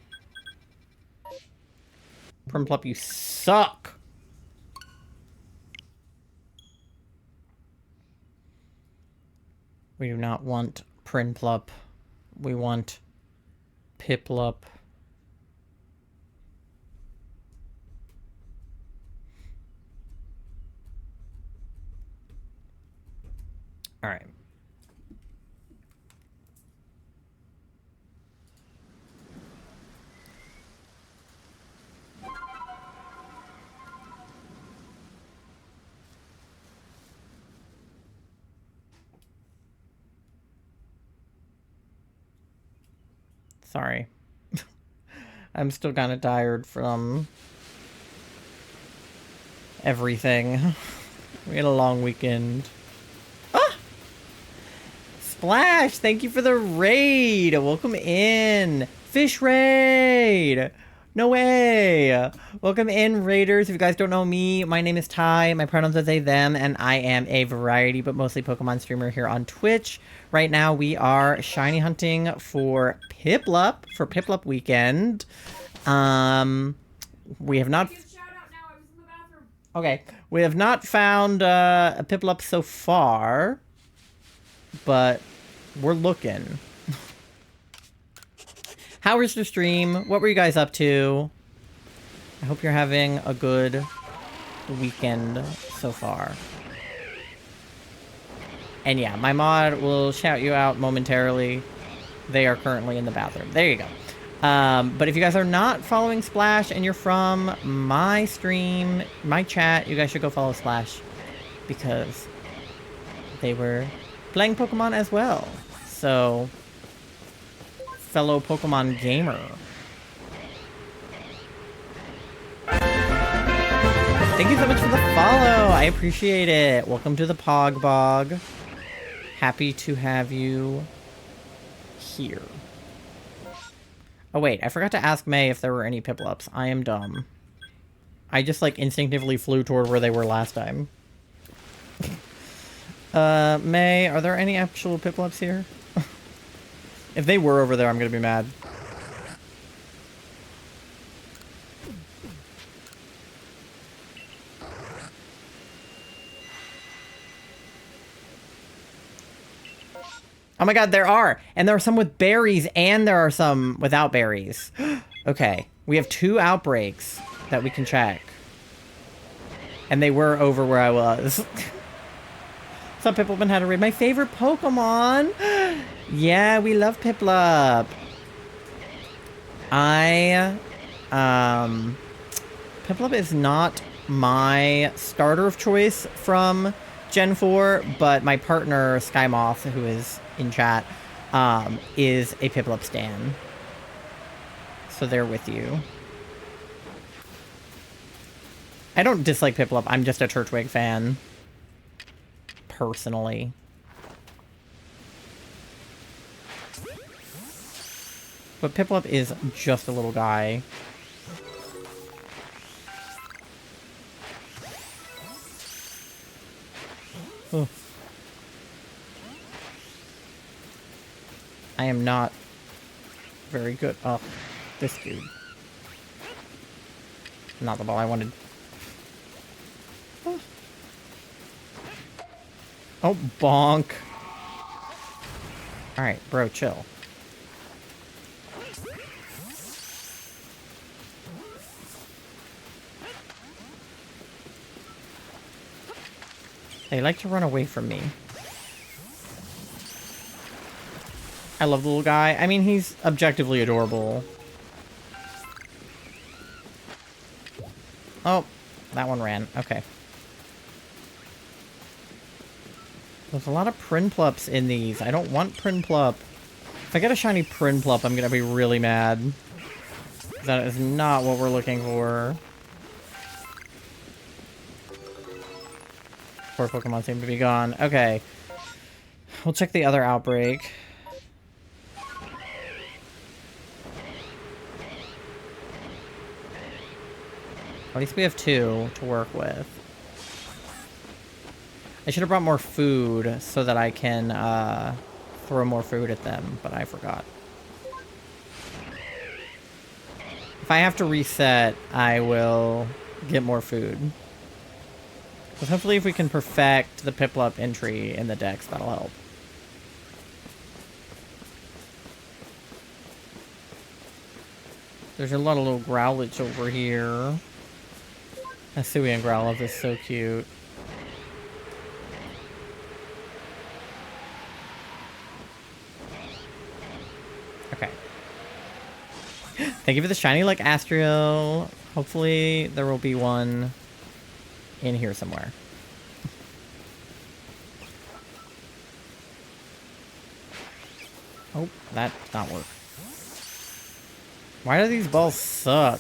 PIPLUP, you suck! We do not want PIPLUP. We want PIPLUP. Alright. Sorry. I'm still kind of tired from everything. We had a long weekend. Ah! Splash! Thank you for the raid! Welcome in! Fish raid! No way! Welcome in, raiders. If you guys don't know me, my name is Ty. My pronouns are they, them, and I am a variety, but mostly Pokemon streamer here on Twitch. Right now, we are shiny hunting for PIPLUP, for PIPLUP weekend. We have not... Okay. We have not found a PIPLUP so far, but we're looking. How was the stream? What were you guys up to? I hope you're having a good weekend so far. And yeah, my mod will shout you out momentarily. They are currently in the bathroom. There you go. But if you guys are not following Splash and you're from my stream, my chat, you guys should go follow Splash. Because they were playing Pokemon as well. So... fellow Pokemon gamer. Thank you so much for the follow. I appreciate it. Welcome to the Pog Bog. Happy to have you here. Oh wait, I forgot to ask May if there were any PIPLUPs. I am dumb. I just like instinctively flew toward where they were last time. May, are there any actual PIPLUPs here? If they were over there, I'm gonna be mad. Oh my god, there are! And there are some with berries, and there are some without berries. Okay, we have 2 outbreaks that we can check. And they were over where I was. Some people have been had to read my favorite Pokemon! Yeah, we love PIPLUP. PIPLUP is not my starter of choice from Gen 4, but my partner, Skymoth, who is in chat, is a PIPLUP stan. So they're with you. I don't dislike PIPLUP, I'm just a Turtwig fan. Personally. But PIPLUP is just a little guy. Oh. I am not very good. Oh, this dude. Not the ball I wanted. Oh. Oh, bonk. Alright, bro, chill. They like to run away from me. I love the little guy. I mean, he's objectively adorable. Oh, that one ran. Okay. There's a lot of PIPLUPs in these. I don't want PIPLUP. If I get a shiny PIPLUP, I'm gonna be really mad. That is not what we're looking for. Poor Pokemon seem to be gone. Okay. We'll check the other outbreak. At least we have 2 to work with. I should have brought more food so that I can throw more food at them, but I forgot. If I have to reset, I will get more food. But hopefully if we can perfect the PIPLUP entry in the Dex, that'll help. There's a lot of little Growlithe over here. Hisuian Growlithe is so cute. Okay. Thank you for the shiny like Astrio. Hopefully there will be one in here somewhere. Oh, that did not work. Why do these balls suck?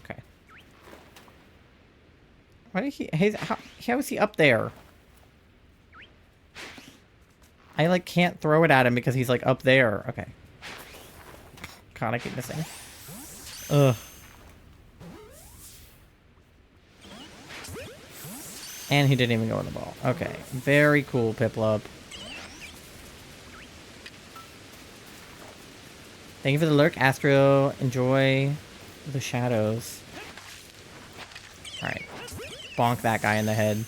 Okay. Why did how is he up there? I like can't throw it at him because he's like up there. Okay. God, I keep missing. Ugh. And he didn't even go in the ball. Okay. Very cool, PIPLUP. Thank you for the lurk, Astro. Enjoy the shadows. Alright. Bonk that guy in the head.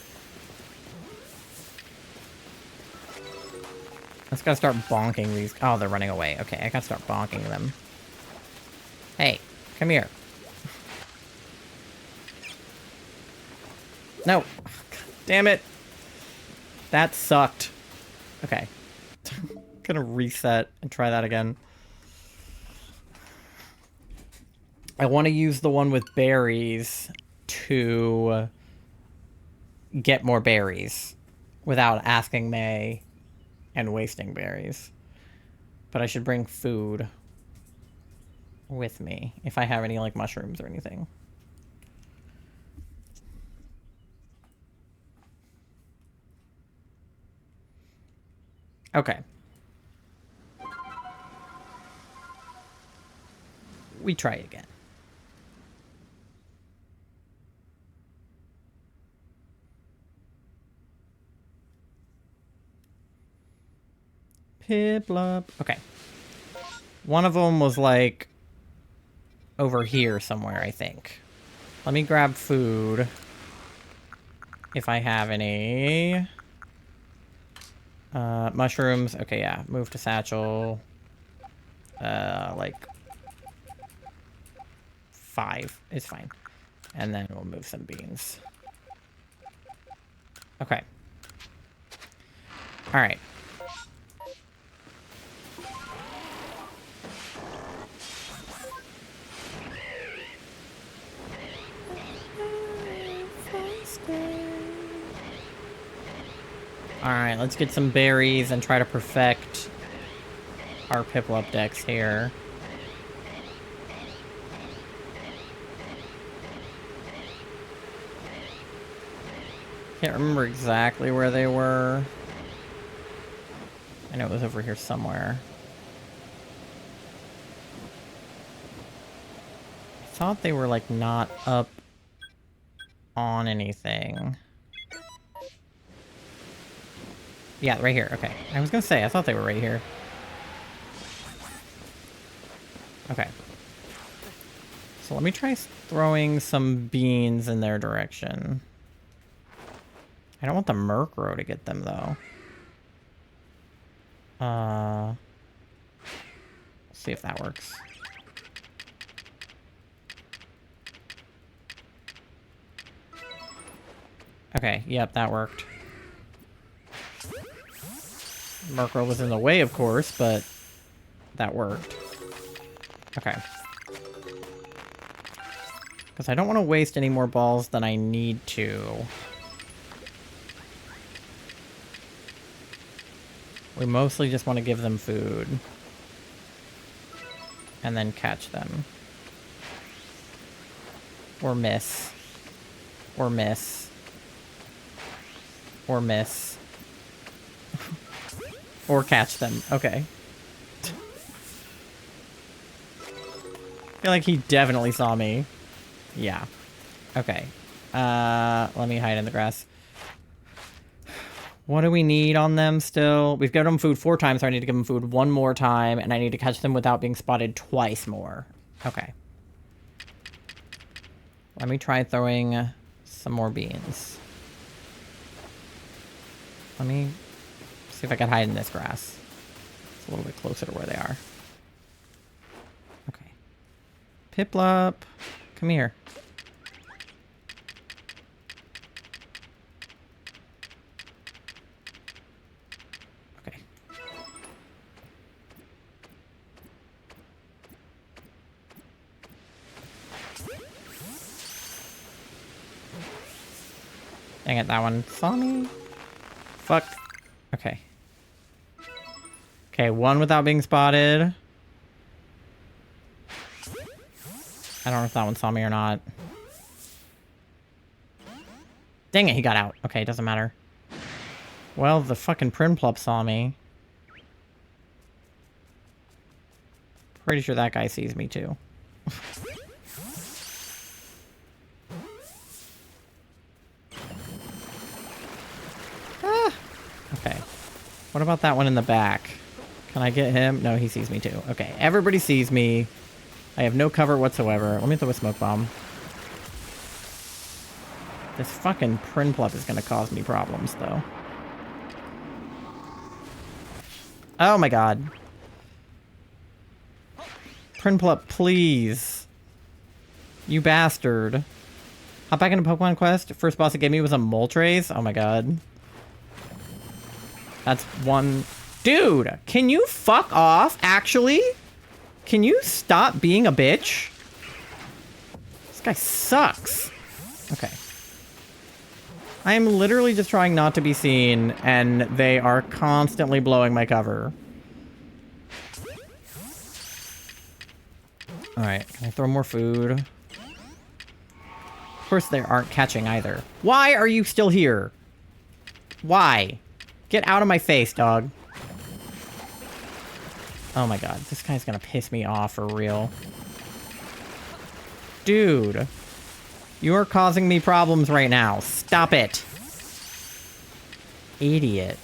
Let's gotta start bonking these. Oh, they're running away. Okay, I gotta start bonking them. Hey, come here. No. God damn it. That sucked. Okay. Gonna reset and try that again. I want to use the one with berries to get more berries without asking May and wasting berries. But I should bring food with me if I have any like mushrooms or anything. Okay. We try again. PIPLUP. Okay. One of them was like over here somewhere, I think. Let me grab food. If I have any. Mushrooms. Okay, yeah. Move to satchel. Like 5 is fine. And then we'll move some beans. Okay. Alright. Alright, let's get some berries and try to perfect our PIPLUP decks here. Can't remember exactly where they were. I know it was over here somewhere. I thought they were like not up on anything. Yeah, right here. Okay. I was gonna say, I thought they were right here. Okay. So let me try throwing some beans in their direction. I don't want the Murkrow to get them, though. Let's see if that works. Okay, yep, that worked. Murkrow was in the way, of course, but that worked. Okay. Because I don't want to waste any more balls than I need to. We mostly just want to give them food. And then catch them. Or miss. Or miss. Or miss. Or catch them. Okay. I feel like he definitely saw me. Yeah. Okay. Let me hide in the grass. What do we need on them still? We've given them food 4 times, so I need to give them food 1 more time, and I need to catch them without being spotted twice more. Okay. Let me try throwing some more beans. Let me see if I can hide in this grass. It's a little bit closer to where they are. Okay. PIPLUP, come here. Okay. Dang it, that one saw me. Fuck. Okay. Okay, 1 without being spotted. I don't know if that one saw me or not. Dang it, he got out. Okay, doesn't matter. Well, the fucking PIPLUP saw me. Pretty sure that guy sees me too. Ah! Okay. What about that one in the back? Can I get him? No, he sees me too. Okay, everybody sees me. I have no cover whatsoever. Let me throw a smoke bomb. This fucking PIPLUP is gonna cause me problems, though. Oh my god. PIPLUP, please. You bastard. Hop back into Pokemon Quest. First boss it gave me was a Moltres. Oh my god. That's one... Dude, can you fuck off, actually? Can you stop being a bitch? This guy sucks. Okay. I am literally just trying not to be seen, and they are constantly blowing my cover. Alright, can I throw more food? Of course they aren't catching either. Why are you still here? Why? Get out of my face, dog. Oh my god, this guy's gonna piss me off for real. Dude. You are causing me problems right now. Stop it. Idiot.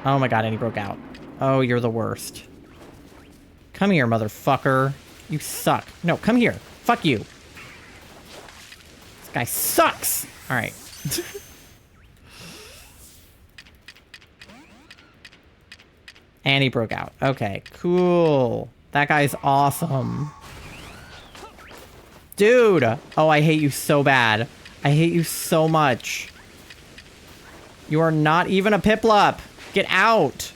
Oh my god, and he broke out. Oh, you're the worst. Come here, motherfucker. You suck. No, come here. Fuck you. This guy sucks. Alright. And he broke out. Okay, cool. That guy's awesome. Dude! Oh, I hate you so bad. I hate you so much. You are not even a PIPLUP. Get out.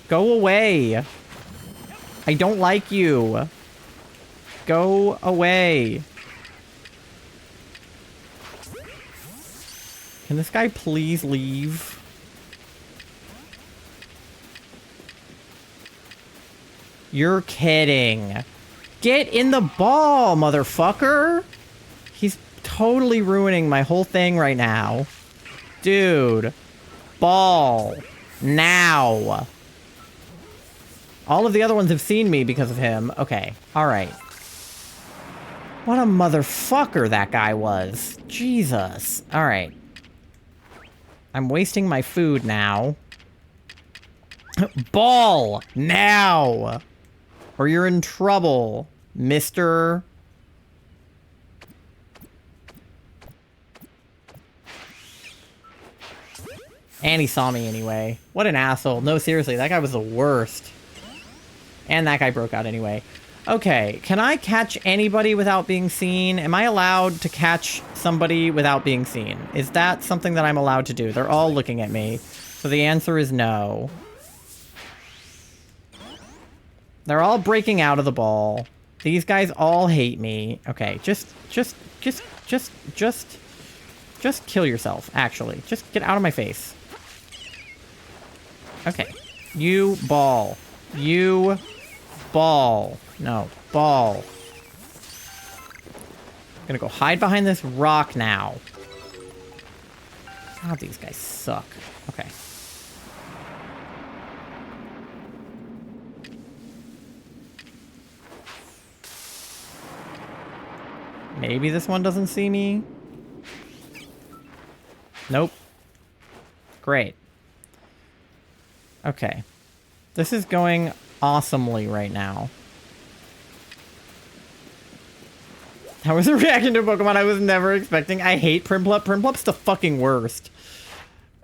Go away. I don't like you. Go away. Can this guy please leave? You're kidding. Get in the ball, motherfucker. He's totally ruining my whole thing right now. Dude. Ball. Now. All of the other ones have seen me because of him. Okay. Alright. What a motherfucker that guy was. Jesus. Alright. I'm wasting my food now. Ball! Now! Or you're in trouble, mister. And he saw me anyway. What an asshole. No, seriously, that guy was the worst. And that guy broke out anyway. Okay, can I catch anybody without being seen? Am I allowed to catch somebody without being seen? Is that something that I'm allowed to do? They're all looking at me. So the answer is no. They're all breaking out of the ball. These guys all hate me. Okay, just kill yourself, actually. Just get out of my face. Okay. You ball. You ball. No, ball. I'm gonna go hide behind this rock now. God, these guys suck. Okay. Maybe this one doesn't see me. Nope. Great. Okay. This is going awesomely right now. That was a reaction to a Pokemon I was never expecting. I hate PIPLUP. PIPLUP's the fucking worst.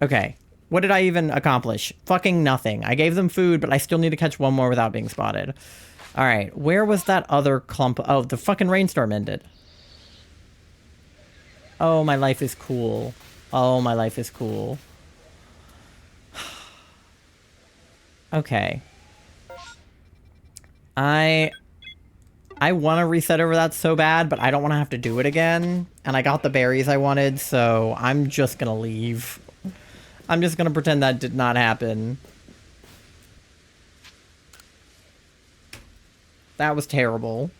Okay. What did I even accomplish? Fucking nothing. I gave them food, but I still need to catch one more without being spotted. Alright. Where was that other clump? Oh, the fucking rainstorm ended. Oh, my life is cool. Oh, my life is cool. Okay. I want to reset over that so bad, but I don't want to have to do it again. And I got the berries I wanted, so I'm just gonna leave. I'm just gonna pretend that did not happen. That was terrible.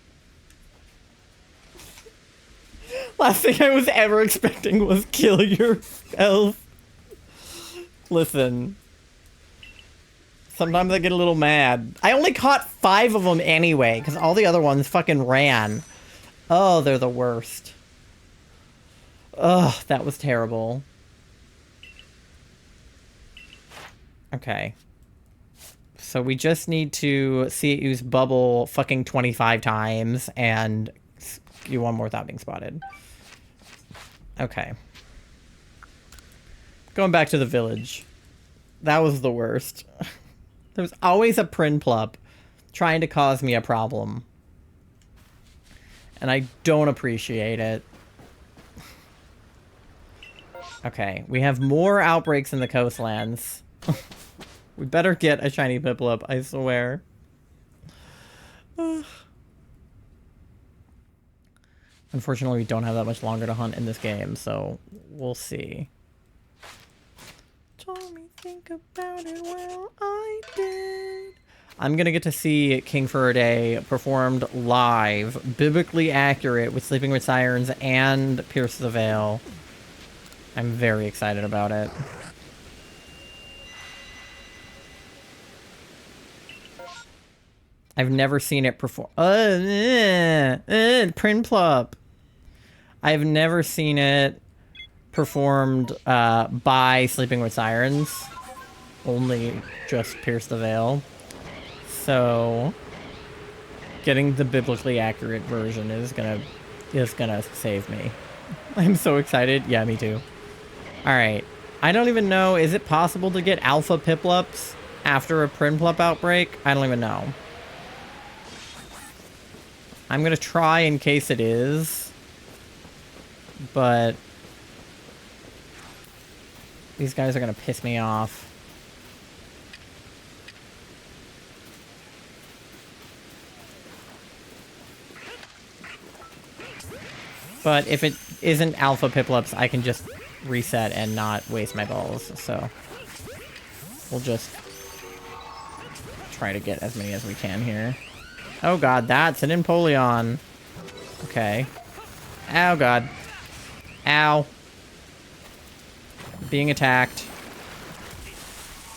Last thing I was ever expecting was kill yourself. Listen. Sometimes I get a little mad. I only caught 5 of them anyway, because all the other ones fucking ran. Oh, they're the worst. Ugh, that was terrible. Okay. So we just need to see it use bubble fucking 25 times and do one more without being spotted. Okay. Going back to the village. That was the worst. There's always a PIPLUP trying to cause me a problem. And I don't appreciate it. Okay, we have more outbreaks in the coastlands. We better get a shiny PIPLUP, I swear. Unfortunately, we don't have that much longer to hunt in this game, so we'll see. Told me think about it while I did. I'm gonna get to see King for a Day performed live, biblically accurate with Sleeping with Sirens and Pierce the Veil. I'm very excited about it. I've never seen it perform. PIPLUP. I've never seen it performed by Sleeping with Sirens. Only just Pierce the Veil. So getting the biblically accurate version is gonna save me. I'm so excited. Yeah, me too. Alright. I don't even know, is it possible to get alpha PIPLUPs after a PIPLUP outbreak? I don't even know. I'm gonna try in case it is. But these guys are gonna piss me off. But if it isn't alpha PIPLUPs, I can just reset and not waste my balls. So we'll just try to get as many as we can here. Oh god, that's an Empoleon. Okay. Oh god. Ow. Being attacked.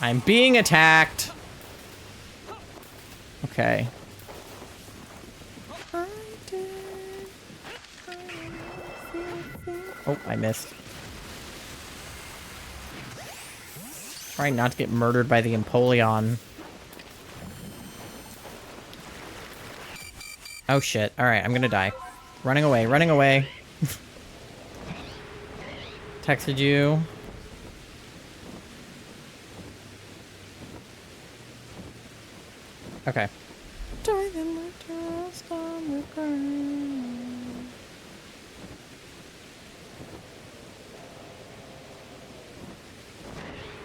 I'm being attacked. Okay. Oh, I missed. Trying not to get murdered by the Empoleon. Oh shit. Alright, I'm gonna die. Running away, running away. Texted you. Okay.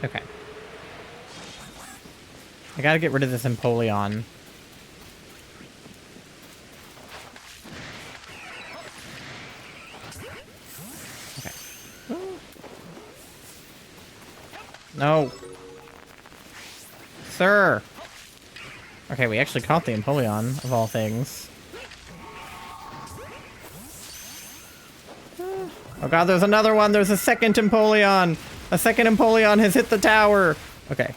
Okay. I gotta get rid of this Empoleon. Okay. No. Sir! Okay, we actually caught the Empoleon, of all things. Oh god, there's another one! There's a second Empoleon! A second Empoleon has hit the tower! Okay.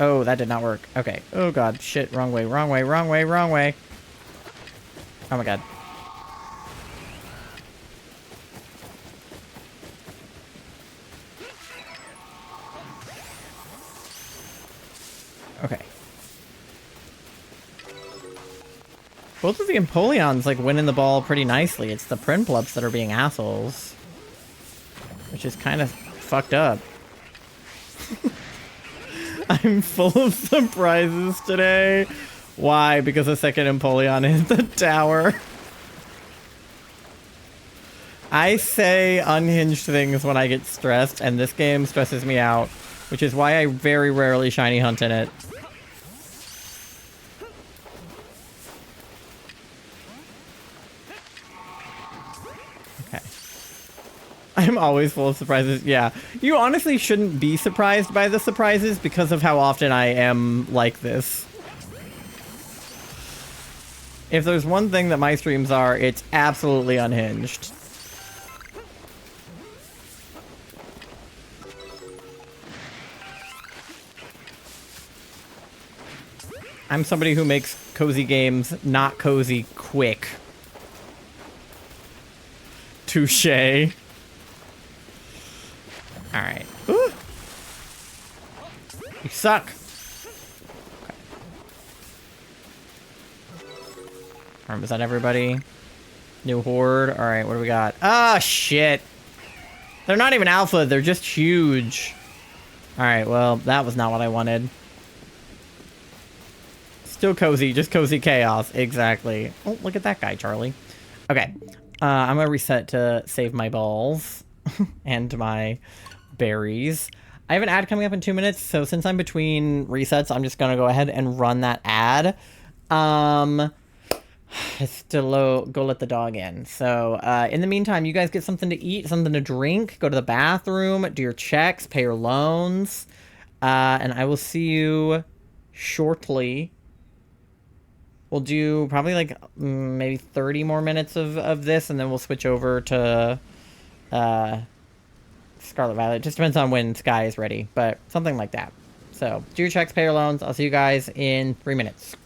Oh, that did not work. Okay. Oh god, shit, wrong way, wrong way, wrong way, wrong way. Oh my god. Okay. Both of the Empoleons, like, winning the ball pretty nicely. It's the PIPLUPs that are being assholes. Which is kind of fucked up. I'm full of surprises today. Why? Because a second Empoleon hit the tower. I say unhinged things when I get stressed, and this game stresses me out. Which is why I very rarely shiny hunt in it. I'm always full of surprises. Yeah. You honestly shouldn't be surprised by the surprises because of how often I am like this. If there's one thing that my streams are, it's absolutely unhinged. I'm somebody who makes cozy games not cozy quick. Touché. Alright. You suck. Okay. Alright, is that everybody? New horde. Alright, what do we got? Ah, shit. They're not even alpha. They're just huge. Alright, well, that was not what I wanted. Still cozy. Just cozy chaos. Exactly. Oh, look at that guy, Charlie. Okay. I'm gonna reset to save my balls. And my berries. I have an ad coming up in 2 minutes, so since I'm between resets, I'm just gonna go ahead and run that ad. It's to go let the dog in. So, in the meantime, you guys get something to eat, something to drink, go to the bathroom, do your checks, pay your loans, and I will see you shortly. We'll do probably like maybe 30 more minutes of this, and then we'll switch over to Scarlet Violet. Just depends on when Sky is ready, but something like that. So, do your checks, pay your loans. I'll see you guys in 3 minutes.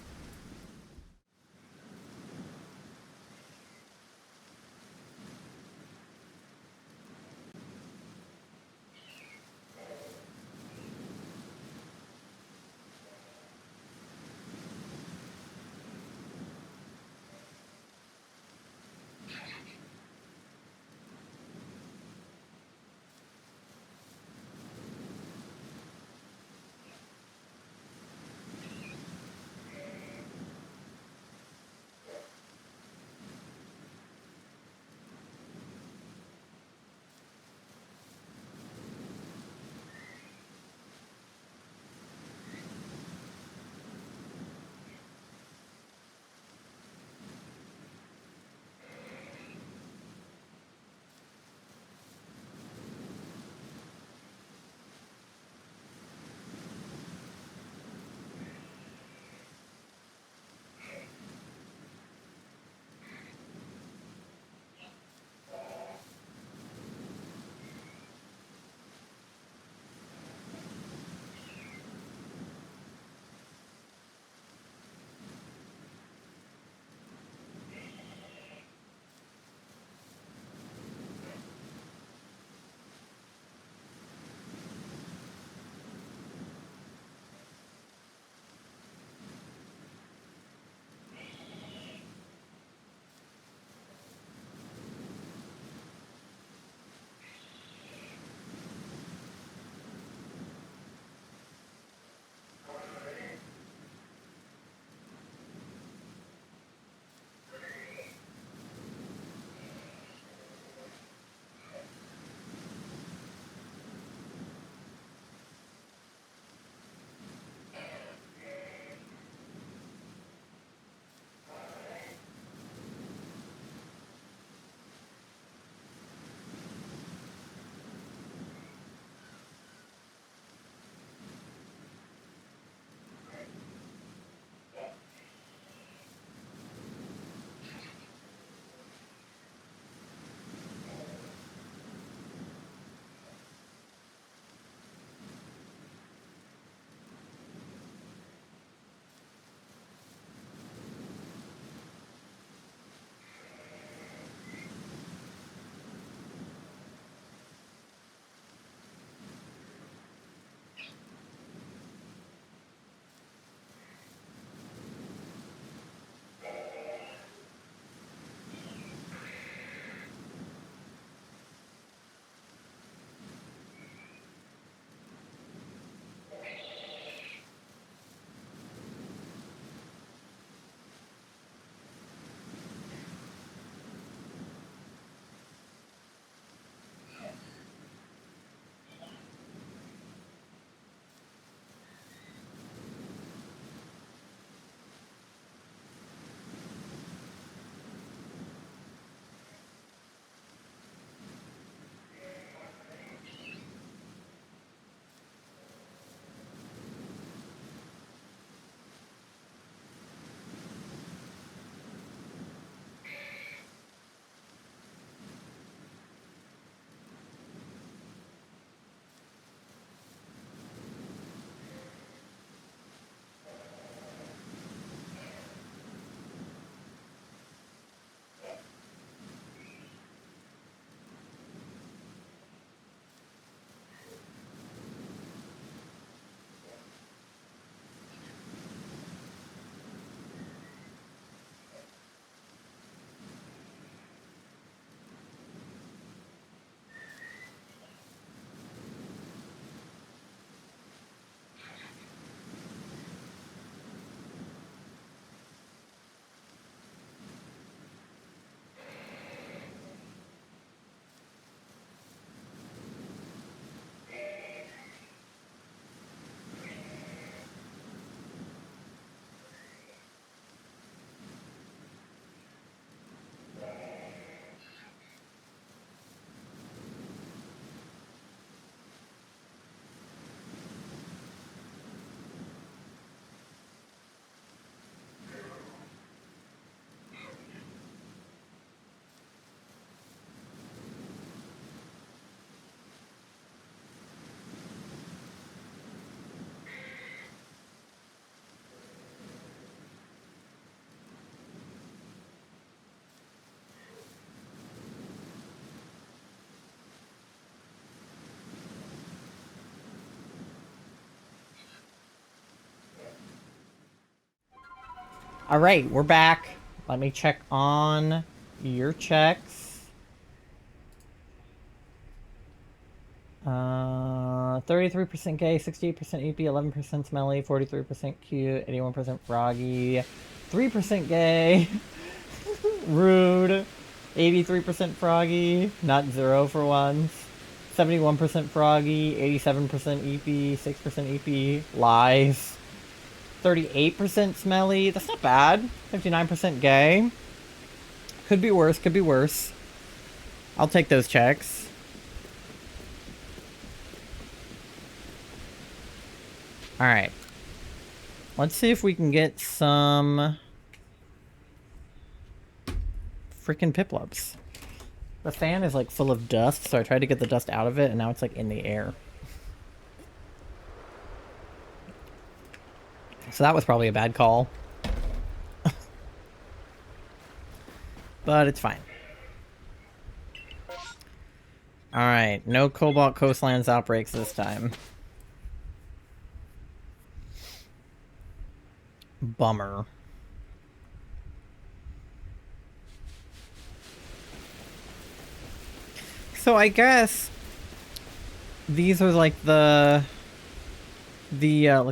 All right, we're back. Let me check on your checks. 33% gay, 68% EP, 11% smelly, 43% cute, 81% froggy, 3% gay, rude, 83% froggy, not zero for once, 71% froggy, 87% EP, 6% EP, lies, 38% smelly, that's not bad, 59% gay, could be worse, could be worse. I'll take those checks. Alright. Let's see if we can get some freaking PIPLUPs. The fan is like full of dust, so I tried to get the dust out of it, and now it's like in the air. So that was probably a bad call. But it's fine. Alright, no Cobalt Coastlands outbreaks this time. Bummer. So I guess these are like the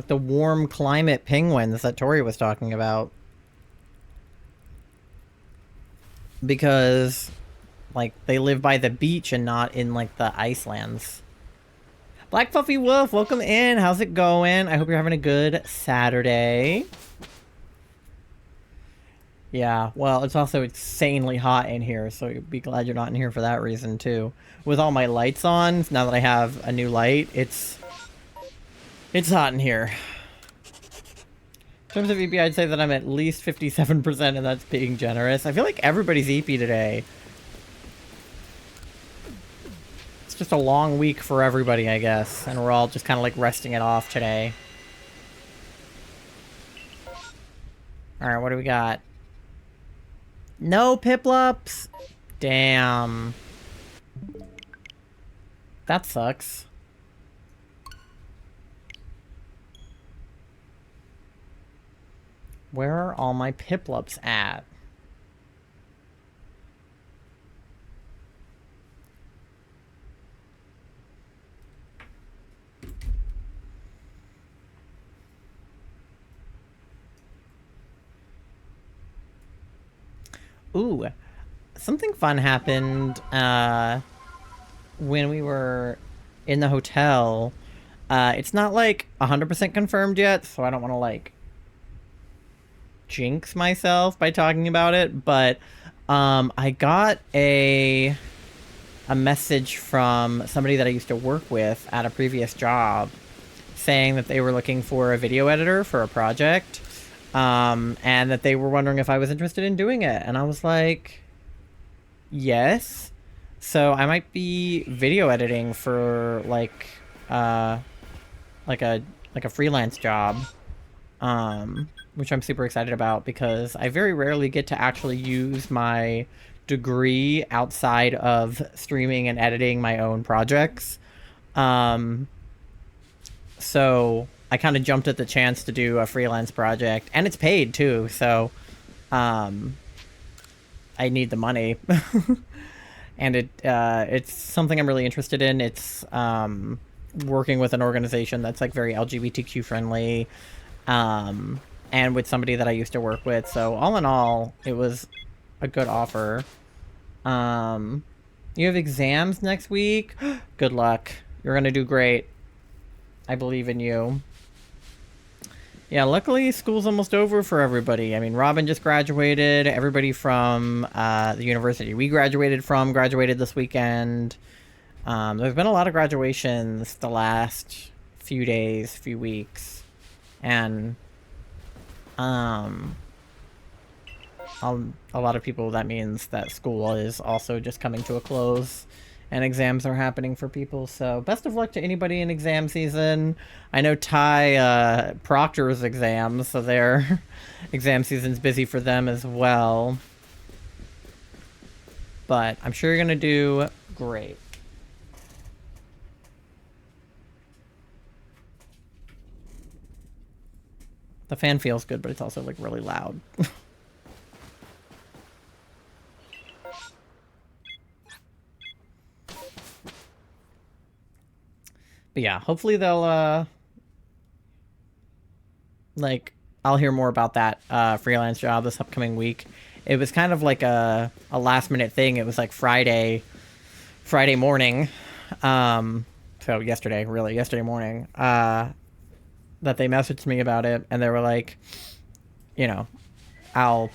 warm climate penguins that Tori was talking about. Because like they live by the beach and not in like the icelands. Black Fluffy Wolf, welcome in. How's it going? I hope you're having a good Saturday. Yeah, well, it's also insanely hot in here, so you'll be glad you're not in here for that reason, too. With all my lights on, now that I have a new light, it's hot in here. In terms of EP, I'd say that I'm at least 57%, and that's being generous. I feel like everybody's EP today. It's just a long week for everybody, I guess, and we're all just kind of like resting it off today. Alright, what do we got? No PIPLUPs! Damn. That sucks. Where are all my PIPLUPs at? Ooh, something fun happened when we were in the hotel. It's not like 100% confirmed yet, so I don't want to like jinx myself by talking about it, but I got a message from somebody that I used to work with at a previous job saying that they were looking for a video editor for a project. And that they were wondering if I was interested in doing it. And I was like, yes. So I might be video editing for like a freelance job. Which I'm super excited about because I very rarely get to actually use my degree outside of streaming and editing my own projects. So I kind of jumped at the chance to do a freelance project, and it's paid too, so I need the money. And it's something I'm really interested in. It's working with an organization that's like very LGBTQ friendly, and with somebody that I used to work with. So all in all, it was a good offer. You have exams next week? Good luck. You're gonna do great. I believe in you. Yeah, luckily school's almost over for everybody. I mean, Robin just graduated. Everybody from the university we graduated from graduated this weekend. There's been a lot of graduations the last few days, few weeks. And a lot of people, that means that school is also just coming to a close. And exams are happening for people, so best of luck to anybody in exam season. I know Ty proctors exams, so their exam season's busy for them as well. But I'm sure you're gonna do great. The fan feels good, but it's also like really loud. But yeah, hopefully they'll like I'll hear more about that freelance job this upcoming week. It was kind of like a last minute thing. It was like Friday morning. So yesterday morning. That they messaged me about it, and they were like, you know, I'll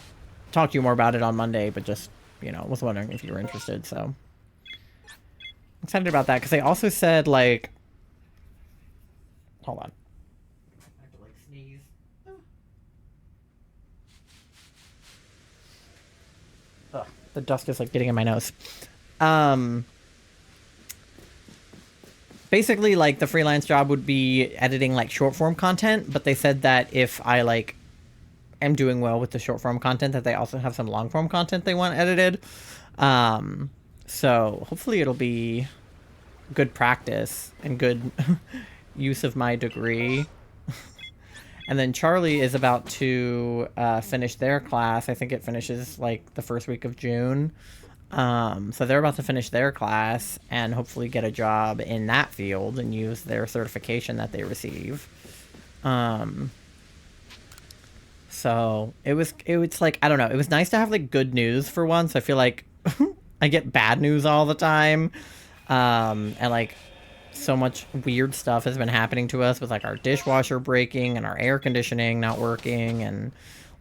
talk to you more about it on Monday, but just, was wondering if you were interested, so. I'm excited about that, because they also said, like, hold on. I have to, like, sneeze. Ugh, the dust is, like, getting in my nose. Basically, like, the freelance job would be editing, like, short-form content, but they said that if I, like, am doing well with the short-form content, that they also have some long-form content they want edited. So, hopefully it'll be good practice and good use of my degree. And then Charlie is about to finish their class. I think it finishes, like, the first week of June. So they're about to finish their class and hopefully get a job in that field and use their certification that they receive. So it was like, I don't know, it was nice to have like good news for once. I feel like I get bad news all the time. And like so much weird stuff has been happening to us with like our dishwasher breaking and our air conditioning not working and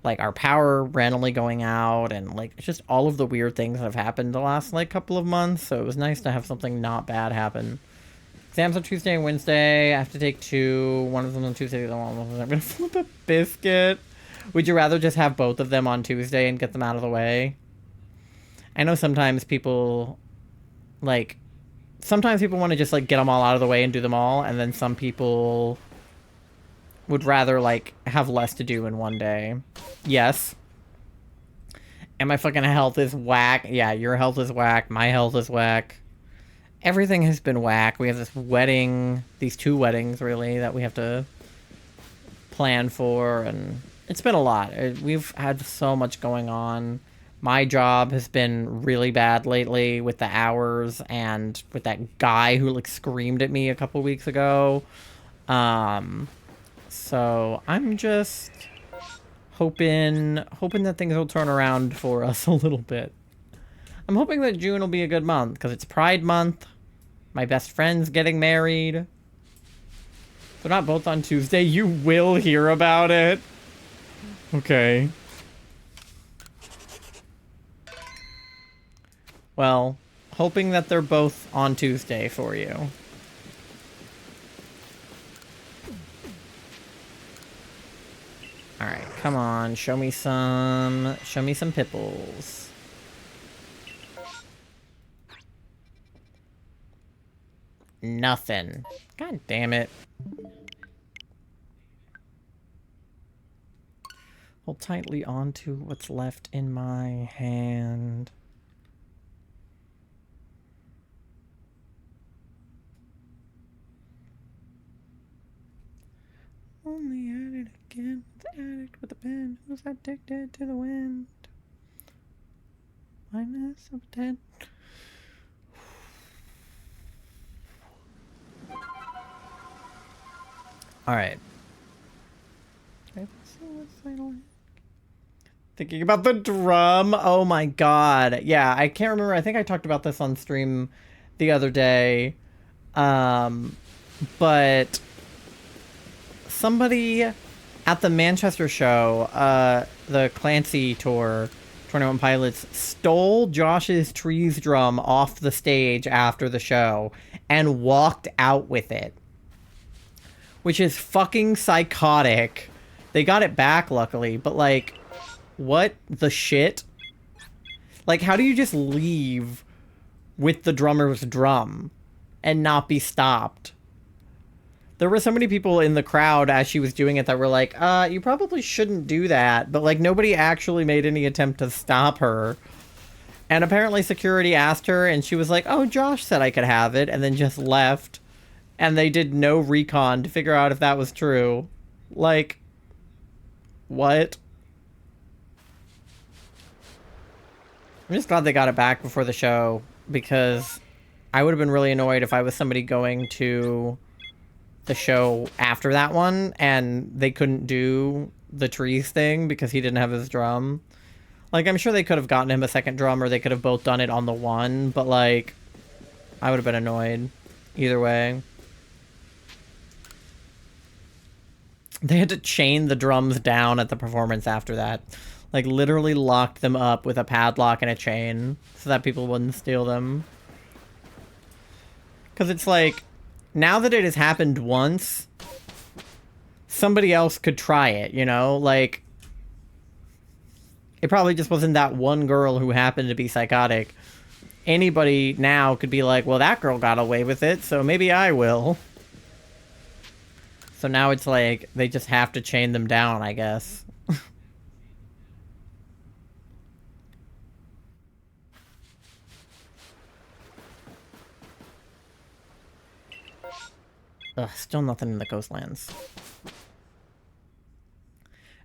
like our power randomly going out and like just all of the weird things that have happened the last like couple of months. So it was nice to have something not bad happen. Exams on Tuesday and Wednesday. I have to take 2. One of them on Tuesday. The one I'm gonna flip a biscuit. Would you rather just have both of them on Tuesday and get them out of the way? I know sometimes people want to just like get them all out of the way and do them all, and then some people would rather, like, have less to do in one day. Yes. And my fucking health is whack. Yeah, your health is whack. My health is whack. Everything has been whack. We have this wedding, these 2 weddings, really, that we have to plan for, and it's been a lot. We've had so much going on. My job has been really bad lately with the hours and with that guy who, like, screamed at me a couple weeks ago. So I'm just hoping that things will turn around for us a little bit. I'm hoping that June will be a good month because it's Pride Month. My best friend's getting married. They're not both on Tuesday. You will hear about it. Okay. Well, hoping that they're both on Tuesday for you. Alright, come on, show me some pipples. Nothing. God damn it. Hold tightly onto what's left in my hand. Only at it again, the addict with a pen, who's addicted to the wind. Minus of 10. Alright. Thinking about the drum. Oh my god. Yeah, I can't remember. I think I talked about this on stream the other day. But somebody at the Manchester show, the Clancy tour, 21 Pilots, stole Josh's Trees drum off the stage after the show and walked out with it. Which is fucking psychotic. They got it back, luckily, but like, what the shit? Like, how do you just leave with the drummer's drum and not be stopped? There were so many people in the crowd as she was doing it that were like, you probably shouldn't do that. But, like, nobody actually made any attempt to stop her. And apparently security asked her, and she was like, oh, Josh said I could have it, and then just left. And they did no recon to figure out if that was true. Like, What? I'm just glad they got it back before the show, because I would have been really annoyed if I was somebody going to the show after that one and they couldn't do the trees thing because he didn't have his drum. Like, I'm sure they could have gotten him a second drum, or they could have both done it on the one, but, like, I would have been annoyed either way. They had to chain the drums down at the performance after that. Like, literally locked them up with a padlock and a chain so that people wouldn't steal them. Because it's like, now that it has happened once, somebody else could try it, you know? Like, it probably just wasn't that one girl who happened to be psychotic. Anybody now could be like, well, that girl got away with it, so maybe I will. So now it's like, they just have to chain them down, I guess. Ugh, still nothing in the coastlands.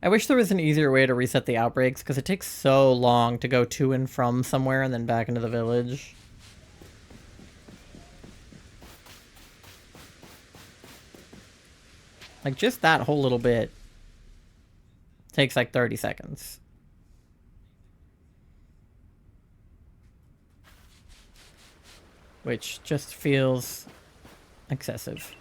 I wish there was an easier way to reset the outbreaks, because it takes so long to go to and from somewhere and then back into the village. Like, just that whole little bit takes like 30 seconds. Which just feels excessive.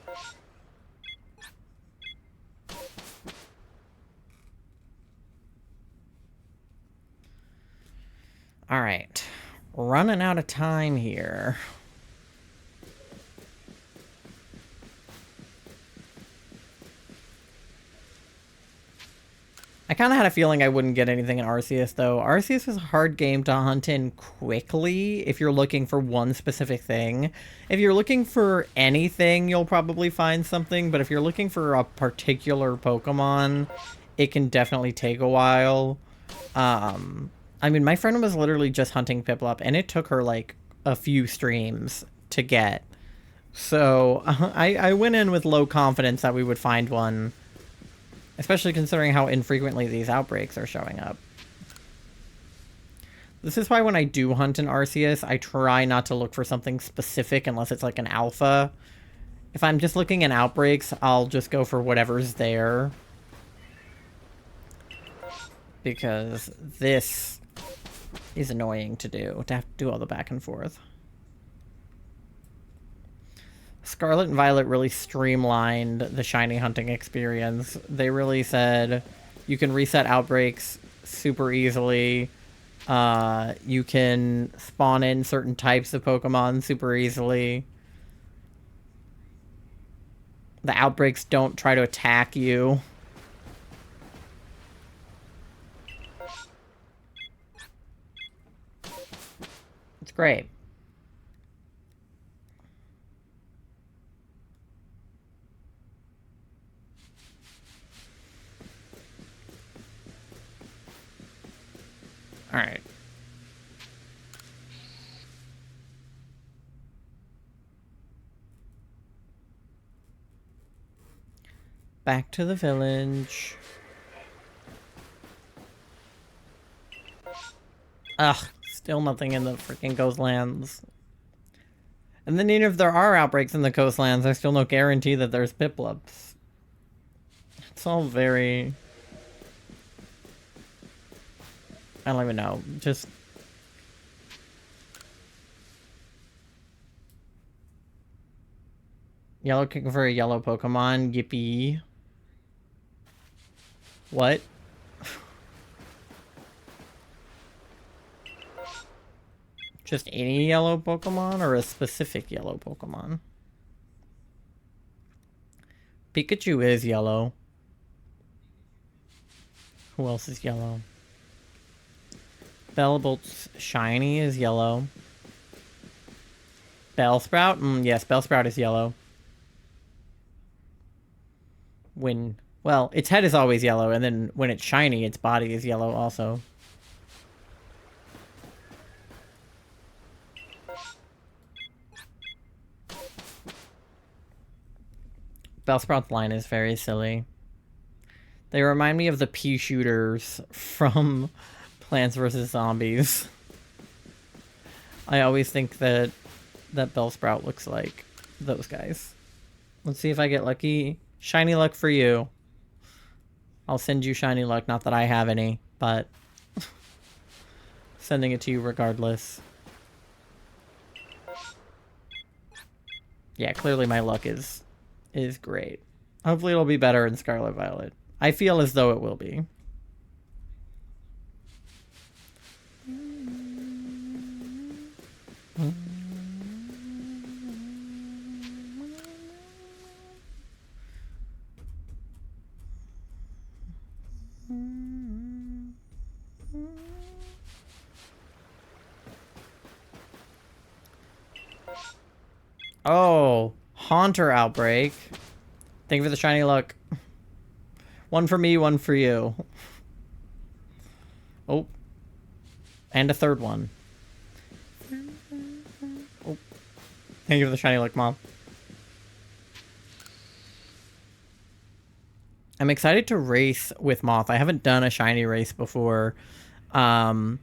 Alright. Running out of time here. I kind of had a feeling I wouldn't get anything in Arceus, though. Arceus is a hard game to hunt in quickly if you're looking for one specific thing. If you're looking for anything, you'll probably find something, but if you're looking for a particular Pokemon, it can definitely take a while. I mean, my friend was literally just hunting Piplup, and it took her, like, a few streams to get. So, I went in with low confidence that we would find one. Especially considering how infrequently these outbreaks are showing up. This is why when I do hunt in Arceus, I try not to look for something specific unless it's like an alpha. If I'm just looking in outbreaks, I'll just go for whatever's there. Because this is annoying to do, to have to do all the back and forth. Scarlet and Violet really streamlined the shiny hunting experience. They really said you can reset outbreaks super easily. You can spawn in certain types of Pokemon super easily. The outbreaks don't try to attack you. It's great. All right. Back to the village. Ugh, still nothing in the freaking coastlands. And then even if there are outbreaks in the coastlands, there's still no guarantee that there's Piplups. It's all very... I don't even know. Just... Yellow looking for a yellow Pokemon. Yippee. What? Just any yellow Pokemon or a specific yellow Pokemon? Pikachu is yellow. Who else is yellow? Bellbolt's shiny is yellow. Bellsprout? Yes, Bellsprout is yellow. Well, its head is always yellow, and then when it's shiny, its body is yellow also. Bellsprout's line is very silly. They remind me of the pea shooters from Plants vs. Zombies. I always think that Bellsprout looks like those guys. Let's see if I get lucky. Shiny luck for you. I'll send you shiny luck. Not that I have any, but sending it to you regardless. Yeah, clearly my luck is great. Hopefully it'll be better in Scarlet Violet. I feel as though it will be. Oh, Haunter Outbreak. Thank you for the shiny luck. One for me, one for you. Oh. And a third one. Oh. Thank you for the shiny luck, Mom. I'm excited to race with Moth. I haven't done a shiny race before. And,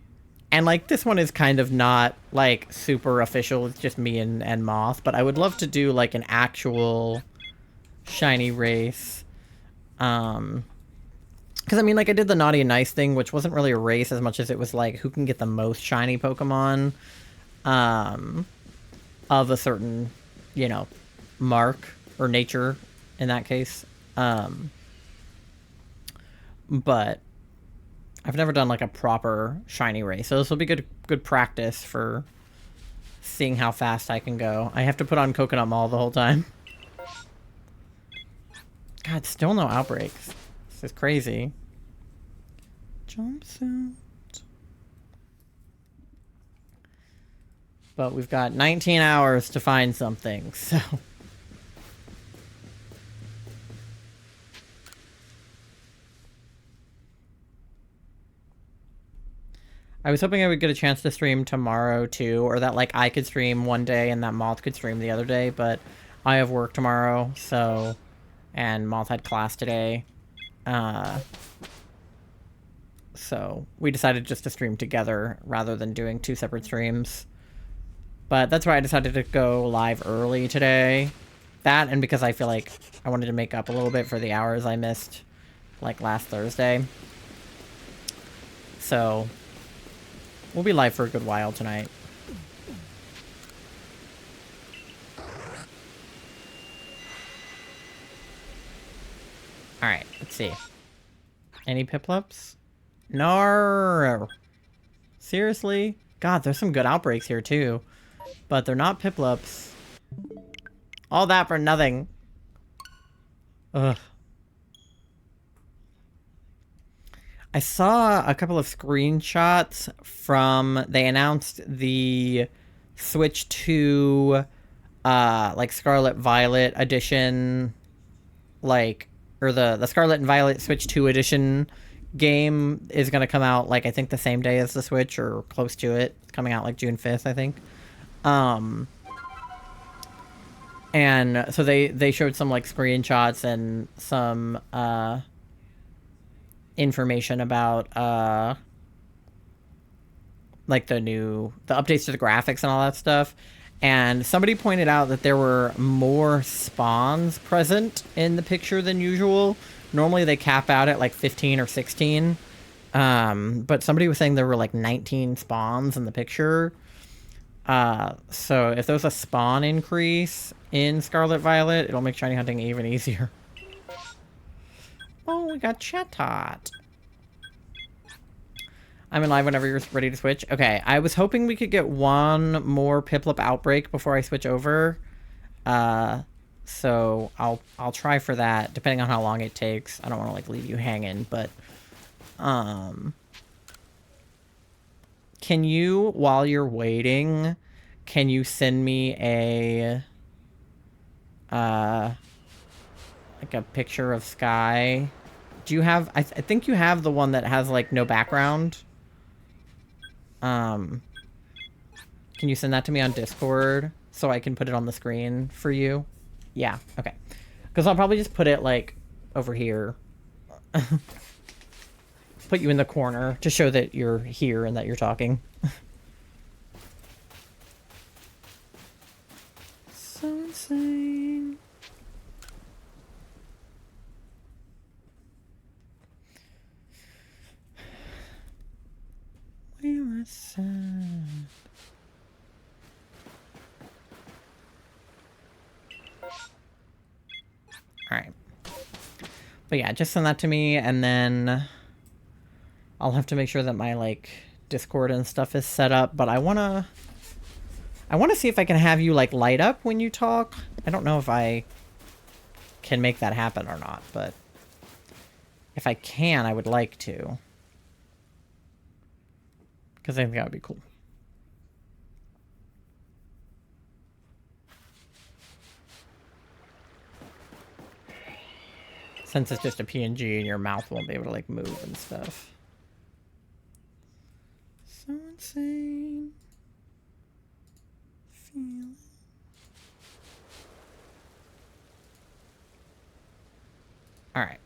like, this one is kind of not, like, super official. It's just me and Moth. But I would love to do, like, an actual shiny race. Because, I mean, like, I did the Naughty and Nice thing, which wasn't really a race as much as it was, like, who can get the most shiny Pokemon of a certain, you know, mark or nature in that case. But I've never done like a proper shiny race, so this will be good practice for seeing how fast I can go. I have to put on Coconut Mall the whole time. God, still no outbreaks. This is crazy. Jumpsuit. But we've got 19 hours to find something, so... I was hoping I would get a chance to stream tomorrow, too, or that, like, I could stream one day and that Moth could stream the other day, but I have work tomorrow, so... And Moth had class today. So we decided just to stream together rather than doing two separate streams. But that's why I decided to go live early today. That, and because I feel like I wanted to make up a little bit for the hours I missed, like, last Thursday. So... we'll be live for a good while tonight. Alright, let's see. Any Piplups? No. Seriously? God, there's some good outbreaks here too. But they're not Piplups. All that for nothing. Ugh. I saw a couple of screenshots from... they announced the Switch 2, like, Scarlet Violet edition, like... or the Scarlet and Violet Switch 2 edition game is going to come out, like, I think the same day as the Switch, or close to it. It's coming out, like, June 5th, I think. And so they showed some, like, screenshots and some, information about, like, the updates to the graphics and all that stuff. And somebody pointed out that there were more spawns present in the picture than usual. Normally they cap out at like 15 or 16. But somebody was saying there were like 19 spawns in the picture. So if there's a spawn increase in Scarlet Violet, it'll make shiny hunting even easier. Oh, we got Chatot. I'm in live whenever you're ready to switch. Okay, I was hoping we could get one more Piplup outbreak before I switch over. So I'll try for that, depending on how long it takes. I don't want to, like, leave you hanging, but... Can you, while you're waiting, can you send me a... like a picture of Sky? Do you have... I think you have the one that has, like, no background. Can you send that to me on Discord so I can put it on the screen for you? Yeah, okay. Because I'll probably just put it, like, over here Put you in the corner to show that you're here and that you're talking. So insane. We were sad. Alright. But yeah, just send that to me, and then I'll have to make sure that my, like, Discord and stuff is set up, but I wanna see if I can have you, like, light up when you talk. I don't know if I can make that happen or not, but if I can, I would like to. Because I think that would be cool. Since it's just a PNG and your mouth won't be able to, like, move and stuff. So insane. Feel. Alright.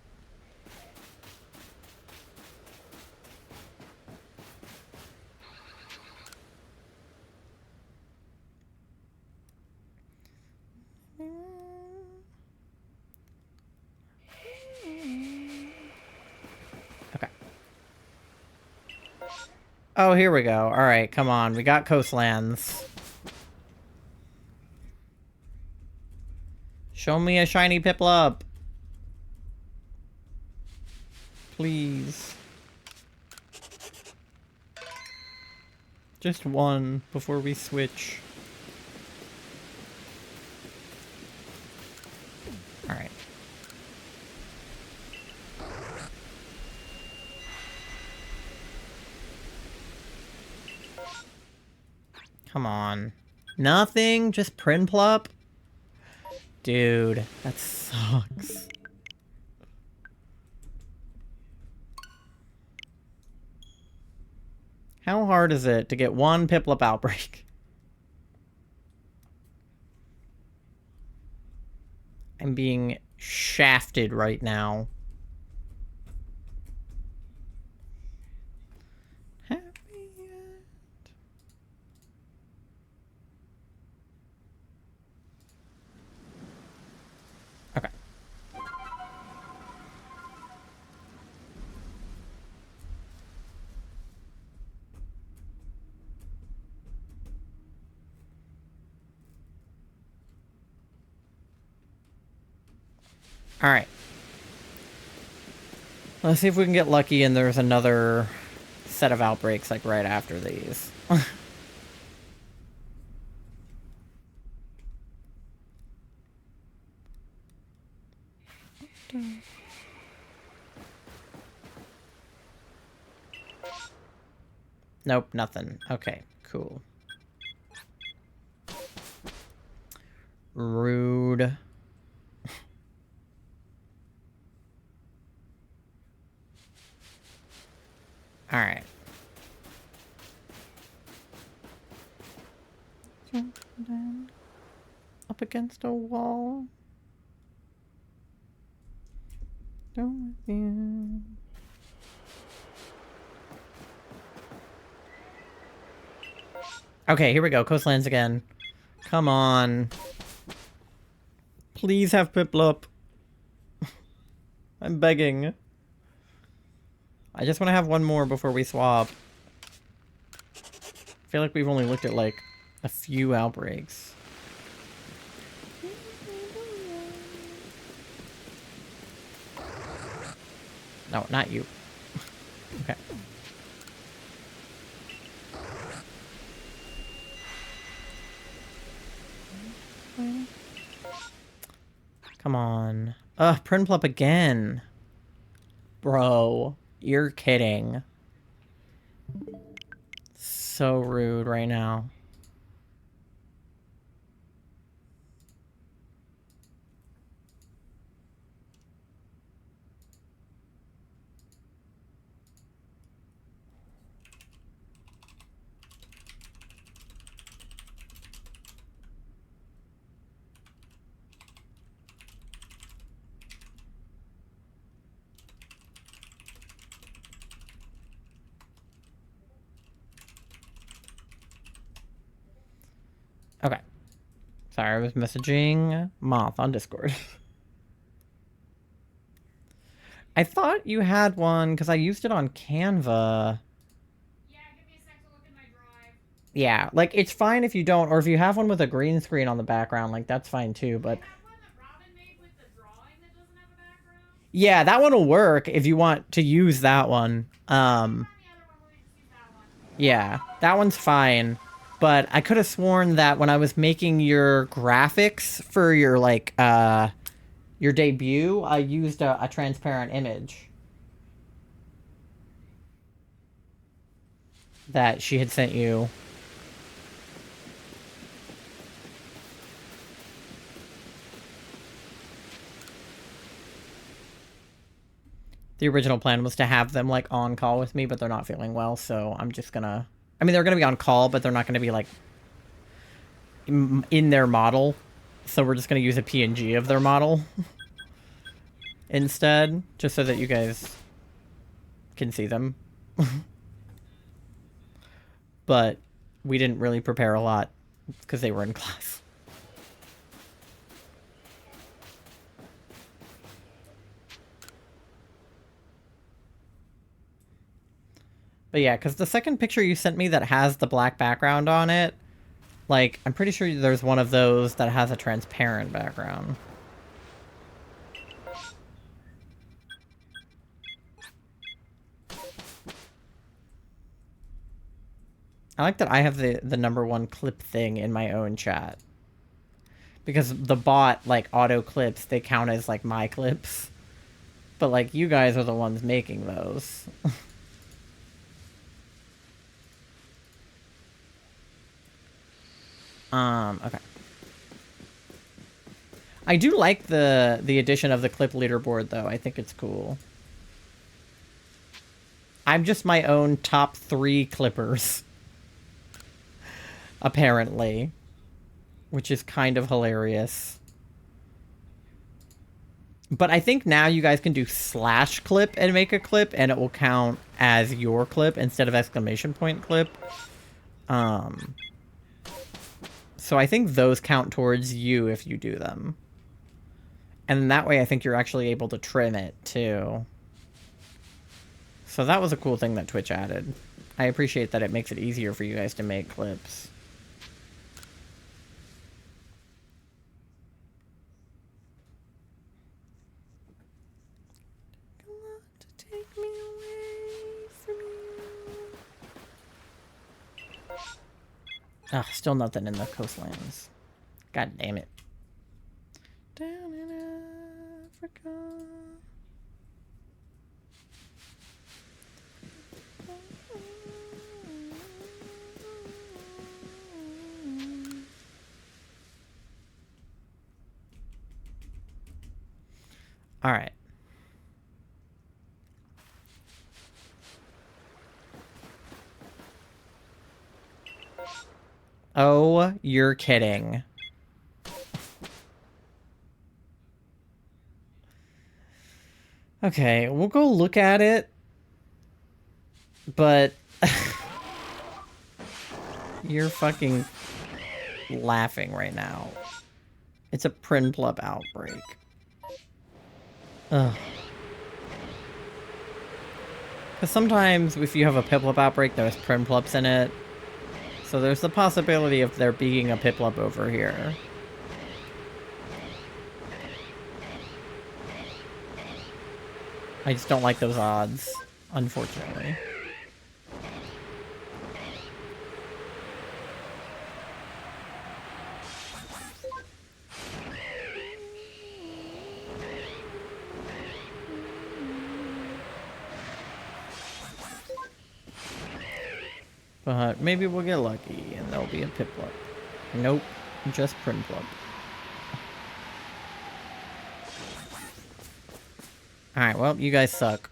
Okay. Oh, here we go. Alright, come on. We got coastlands. Show me a shiny Piplup. Please. Just one before we switch. Alright. Come on. Nothing? Just PIPLUP? Dude, that sucks. How hard is it to get one PIPLUP outbreak? I'm being shafted right now. Happy yet? Okay. Alright. Let's see if we can get lucky and there's another set of outbreaks, like, right after these. Nope, nothing. Okay, cool. Rude. Alright. Jump down. Up against a wall. Go with you. Okay, here we go. Coastlands again. Come on. Please have PIPLUP. I'm begging. I just want to have one more before we swap. I feel like we've only looked at, like, a few outbreaks. No, not you. Okay. Come on. Ugh, PIPLUP again. Bro, you're kidding. So rude right now. Sorry, I was messaging Moth on Discord. I thought you had one because I used it on Canva. Yeah, give me a sec to look in my drive. Yeah, like, it's fine if you don't, or if you have one with a green screen on the background, like, that's fine too, but... I have one that Robin made with the drawing that doesn't have a background. Yeah, that one will work if you want to use that one. Run the other one, we'll just use that one. Yeah, that one's fine. But I could have sworn that when I was making your graphics for your, like, your debut, I used a transparent image that she had sent you. The original plan was to have them, like, on call with me, but they're not feeling well, so I'm just gonna... I mean, they're gonna be on call, but they're not gonna be, like, in their model. So we're just gonna use a PNG of their model instead, just so that you guys can see them. But we didn't really prepare a lot because they were in class. But yeah, because the second picture you sent me that has the black background on it, like, I'm pretty sure there's one of those that has a transparent background. I like that I have the #1 clip thing in my own chat. Because the bot, like, auto clips, they count as, like, my clips. But, like, you guys are the ones making those. Okay. I do like the addition of the clip leaderboard, though. I think it's cool. I'm just my own top 3 clippers. Apparently. Which is kind of hilarious. But I think now you guys can do /clip and make a clip, and it will count as your clip instead of !clip. So I think those count towards you if you do them. And that way I think you're actually able to trim it, too. So that was a cool thing that Twitch added. I appreciate that it makes it easier for you guys to make clips. Ah, still nothing in the coastlands. God damn it. Down in Africa. All right. Oh, you're kidding. Okay, we'll go look at it. But... you're fucking laughing right now. It's a PIPLUP outbreak. Ugh. Because sometimes if you have a PIPLUP outbreak, there's PIPLUPs in it. So there's the possibility of there being a PIPLUP over here. I just don't like those odds, unfortunately. But maybe we'll get lucky and there'll be a PIPLUP. Nope, just PIPLUP. Alright, well, you guys suck.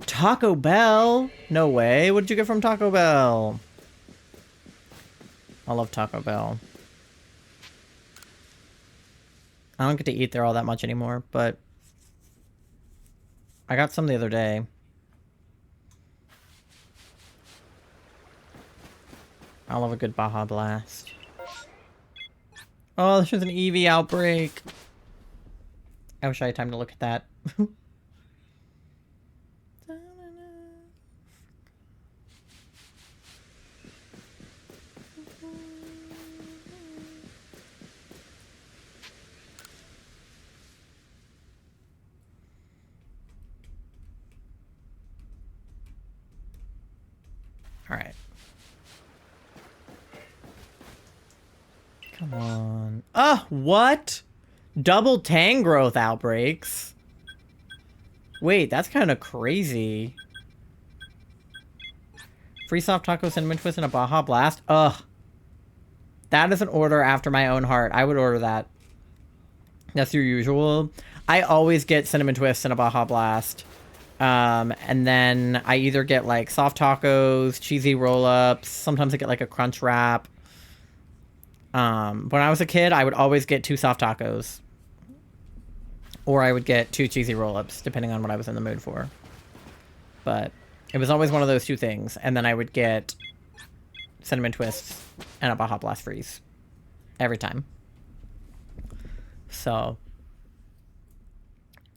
Taco Bell? No way. What did you get from Taco Bell? I love Taco Bell. I don't get to eat there all that much anymore, but I got some the other day. I love a good Baja Blast. Oh, this was an EV outbreak. I wish I had time to look at that. Alright. Come on. Oh, what? Double Tangrowth outbreaks? Wait, that's kind of crazy. Free soft taco, cinnamon twist, and a Baja Blast? Ugh. That is an order after my own heart. I would order that. That's your usual. I always get cinnamon twist and a Baja Blast. And then I either get like soft tacos, cheesy roll-ups. Sometimes I get like a crunch wrap. When I was a kid, I would always get 2 soft tacos. Or I would get 2 cheesy roll-ups, depending on what I was in the mood for. But it was always one of those 2 things. And then I would get cinnamon twists and a Baja Blast freeze. Every time. So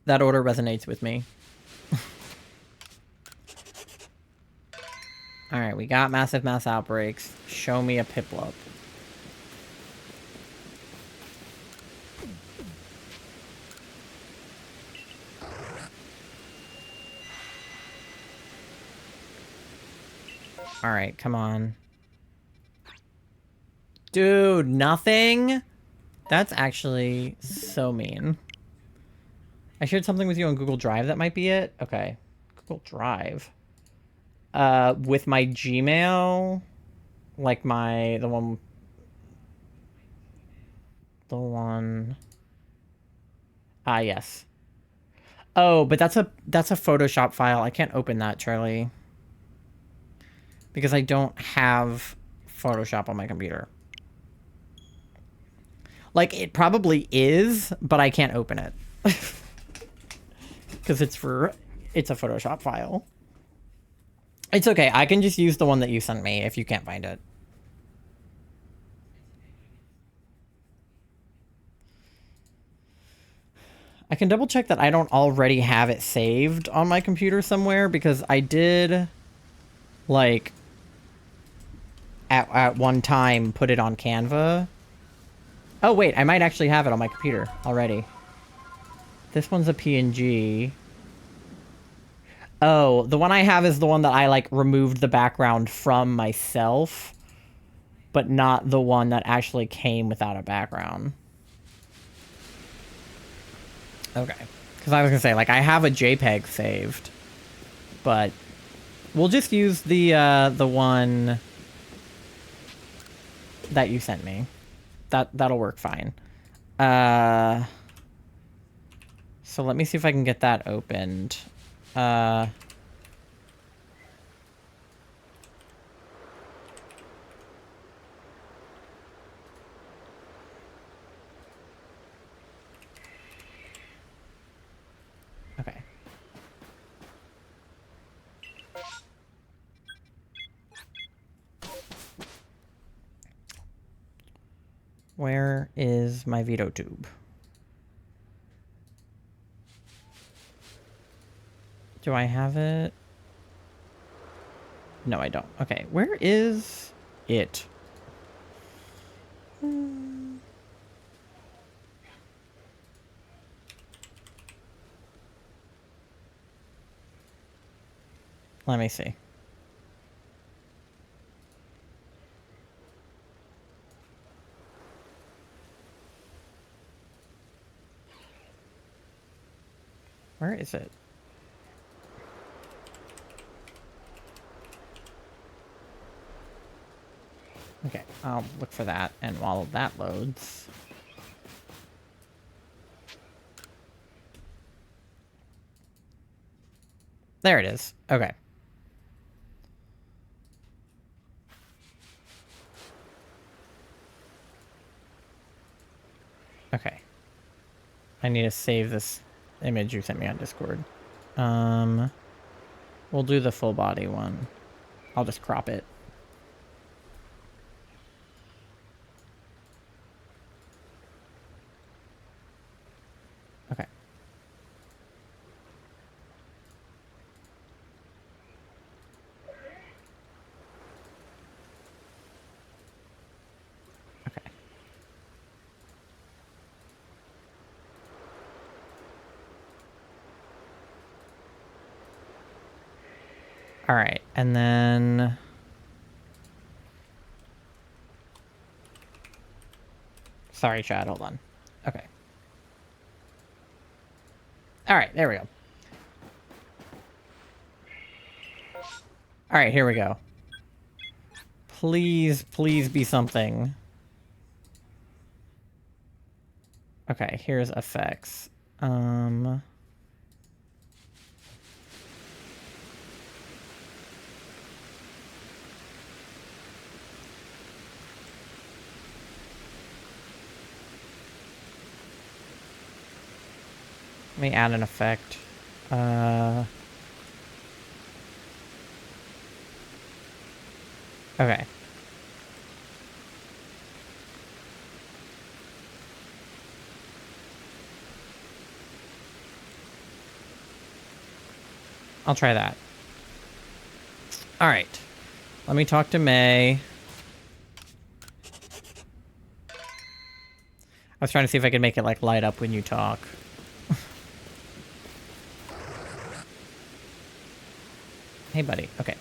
that order resonates with me. Alright, we got massive mass outbreaks. Show me a PIPLUP. Alright, come on. Dude, nothing? That's actually so mean. I shared something with you on Google Drive. That might be it? Okay. Google Drive. With my Gmail. Like the one... Ah, yes. Oh, but that's a Photoshop file. I can't open that, Charlie. Because I don't have Photoshop on my computer. Like, it probably is, but I can't open it. Because it's a Photoshop file. It's okay. I can just use the one that you sent me if you can't find it. I can double check that I don't already have it saved on my computer somewhere, because I did, like, at one time put it on Canva. Oh, wait, I might actually have it on my computer already. This one's a PNG. Oh, the one I have is the one that I, like, removed the background from myself, but not the one that actually came without a background. Okay. Because I was gonna say, like, I have a JPEG saved, but we'll just use the one that you sent me. That'll work fine. So let me see if I can get that opened. Okay. Where is my veto tube? Do I have it? No, I don't. Okay, where is it? Let me see. Where is it? Okay, I'll look for that, and while that loads... There it is. Okay. Okay. I need to save this image you sent me on Discord. We'll do the full body one. I'll just crop it. All right, and then... Sorry, Chad, hold on. Okay. All right, there we go. All right, here we go. Please, please be something. Okay, here's effects. Let me add an effect. Okay. I'll try that. All right. Let me talk to May. I was trying to see if I could make it, like, light up when you talk. Hey, buddy. Okay.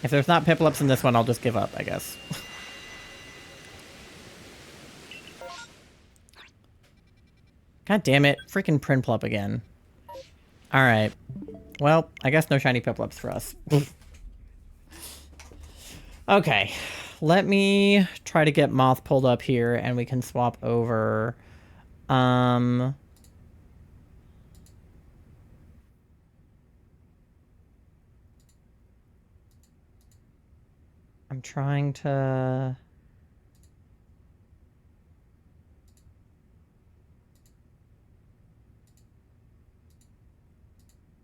If there's not PIPLUPs in this one, I'll just give up, I guess. God damn it. Freaking PRINPLUP again. Alright. Well, I guess no shiny PIPLUPs for us. Okay. Let me try to get Moth pulled up here, and we can swap over. I'm trying to...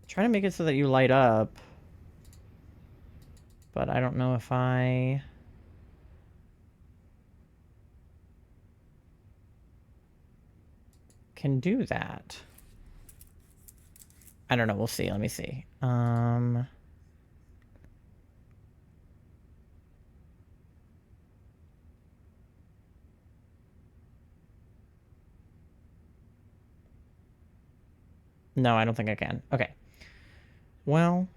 Trying to make it so that you light up. But I don't know if I... can do that. I don't know. We'll see. Let me see. No, I don't think I can. Okay. Well...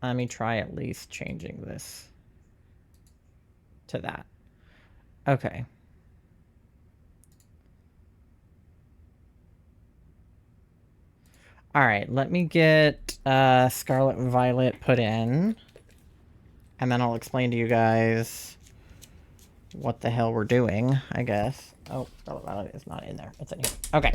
let me try at least changing this to that. Okay. All right, let me get Scarlet and Violet put in. And then I'll explain to you guys what the hell we're doing, I guess. Oh, Scarlet Violet is not in there. It's in here. Okay.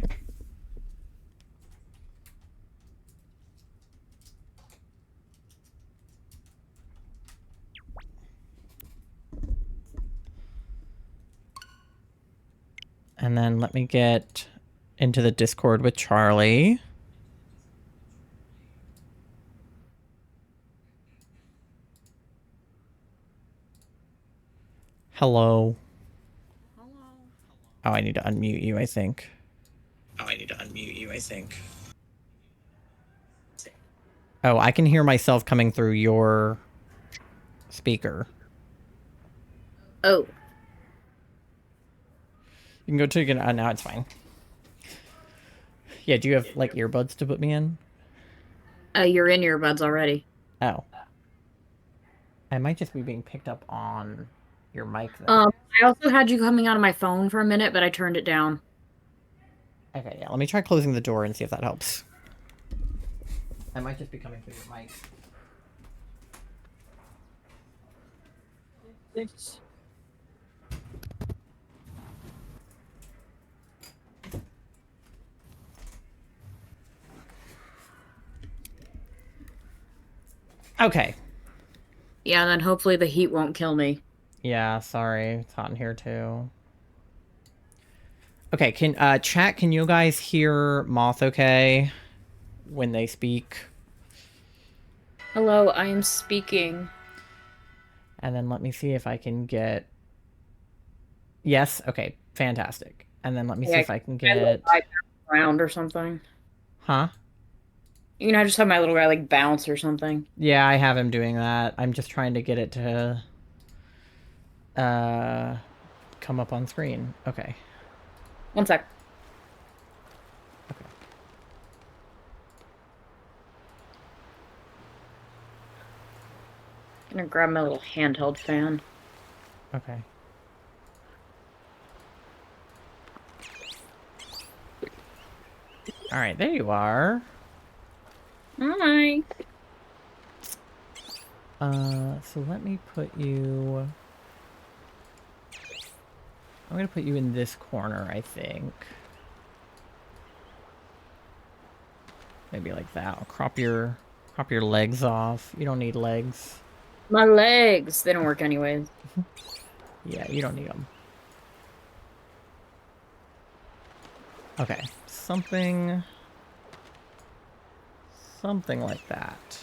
And then let me get into the Discord with Charlie. Hello. Hello. Oh, I need to unmute you, I think. Oh, I can hear myself coming through your speaker. Oh. You can go to... now it's fine. Yeah, do you have, like, earbuds to put me in? You're in earbuds already. Oh. I might just be being picked up on your mic, then. I also had you coming out of my phone for a minute, but I turned it down. Okay, yeah, let me try closing the door and see if that helps. I might just be coming through your mic. Thanks. Okay. Yeah, and then hopefully the heat won't kill me. Yeah, sorry. It's hot in here, too. Okay, chat, can you guys hear Moth okay when they speak? Hello, I am speaking. And then let me see if I can get... yes? Okay, fantastic. And then let me see if I can get... around or something. huh? You know, I just have my little guy, like, bounce or something. Yeah, I have him doing that. I'm just trying to get it to... come up on screen. Okay. 1 sec. Okay. Gonna grab my little handheld fan. Okay. All right, there you are. Hi. So let me put you... I'm gonna put you in this corner, I think. Maybe like that. I'll crop your legs off. You don't need legs. My legs. They don't work anyways. Yeah, you don't need them. Okay, something like that.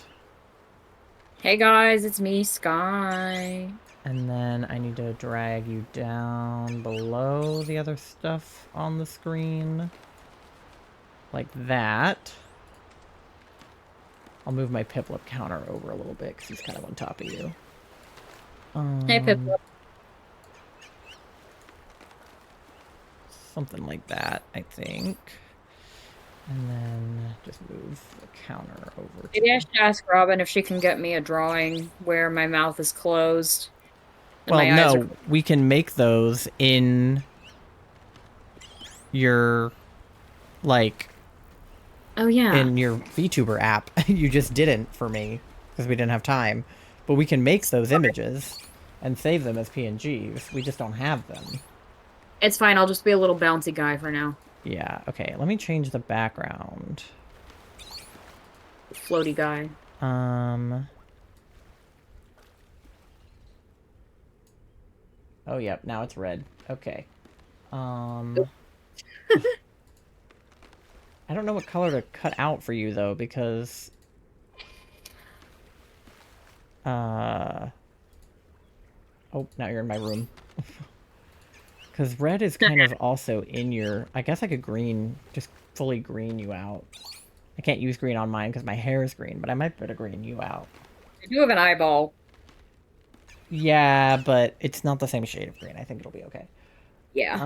Hey guys, it's me, Sky. And then I need to drag you down below the other stuff on the screen. Like that. I'll move my PIPLUP counter over a little bit because he's kind of on top of you. Hey, PIPLUP. Something like that, I think. And then just move the counter over to... Maybe I should ask Robin if she can get me a drawing where my mouth is closed. And Well, my eyes no, we can make those in your, like... Oh, yeah. in your VTuber app. You just didn't for me because we didn't have time. But we can make those images and save them as PNGs. We just don't have them. It's fine. I'll just be a little bouncy guy for now. Yeah, okay. Let me change the background. Floaty guy. Oh, yep. Now it's red. Okay. I don't know what color to cut out for you, though, because... Oh, now you're in my room. Because red is kind of also in your... I guess I could just fully green you out. I can't use green on mine because my hair is green, but I might better green you out. I do have an eyeball. Yeah, but it's not the same shade of green. I think it'll be okay. Yeah.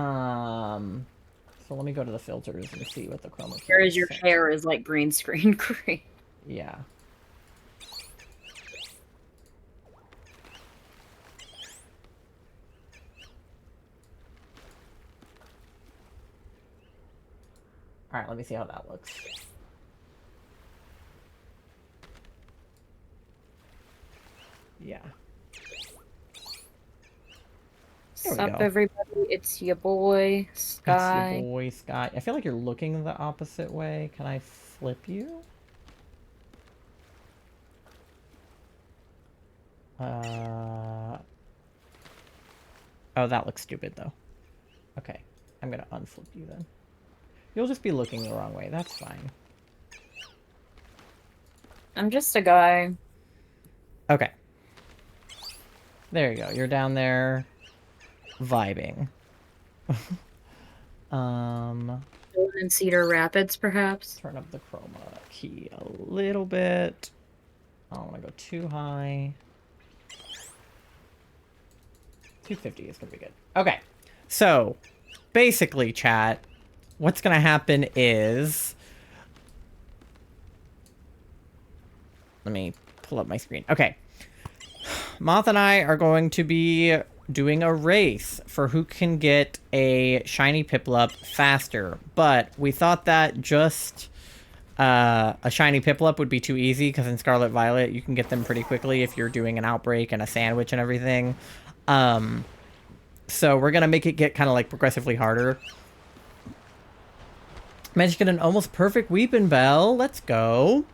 So let me go to the filters and see what the chroma key Whereas your hair is like green screen green. Yeah. All right, let me see how that looks. Yeah. Sup, everybody? It's your boy, Sky. It's your boy, Sky. I feel like you're looking the opposite way. Can I flip you? Oh, that looks stupid, though. Okay. I'm gonna unflip you, then. You'll just be looking the wrong way. That's fine. I'm just a guy. Okay. There you go. You're down there vibing. In Cedar Rapids, perhaps? Turn up the chroma key a little bit. I don't want to go too high. 250 is going to be good. Okay. So, basically, chat, what's going to happen is... Let me pull up my screen. Okay. Moth and I are going to be doing a race for who can get a shiny Piplup faster. But we thought that just a shiny Piplup would be too easy because in Scarlet Violet you can get them pretty quickly if you're doing an outbreak and a sandwich and everything. So we're going to make it get kind of like progressively harder. Managed to get an almost perfect Weepin' Bell. Let's go.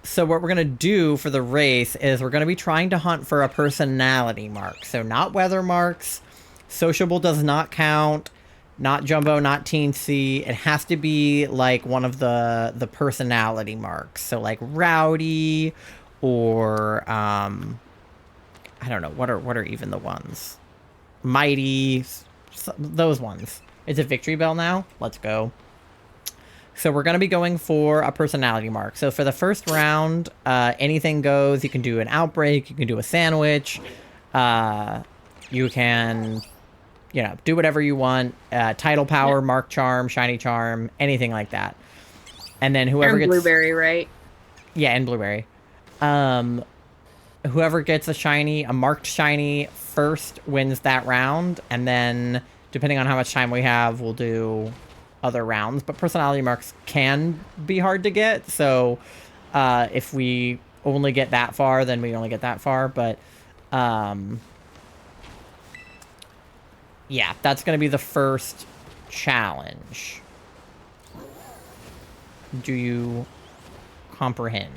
So what we're going to do for the race is we're going to be trying to hunt for a personality mark. So not weather marks. Sociable does not count. Not Jumbo, not Teensy. It has to be like one of the personality marks. So like Rowdy or I don't know. What are even the ones? Mighty. Those ones. It's a victory bell now. Let's go. So we're going to be going for a personality mark. So for the first round, anything goes. You can do an outbreak. You can do a sandwich. you can, do whatever you want. Title power, mark charm, shiny charm, anything like that. And then whoever And gets blueberry, right? Yeah, and blueberry. Whoever gets a marked shiny first wins that round, and then depending on how much time we have, we'll do other rounds. But personality marks can be hard to get, so if we only get that far, then we only get that far. But yeah, that's going to be the first challenge. Do you comprehend?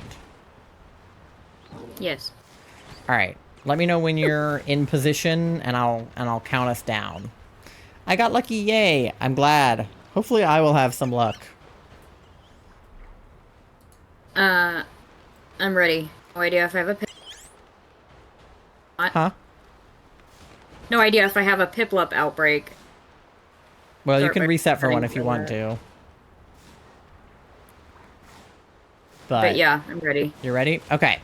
Yes. All right. Let me know when you're in position, and I'll count us down. I got lucky, yay! I'm glad. Hopefully, I will have some luck. I'm ready. No idea if I have a Huh? No idea if I have a PIPLUP outbreak. Well, you Start can by reset for one starting if you from want there. to. But yeah, I'm ready. You ready? Okay.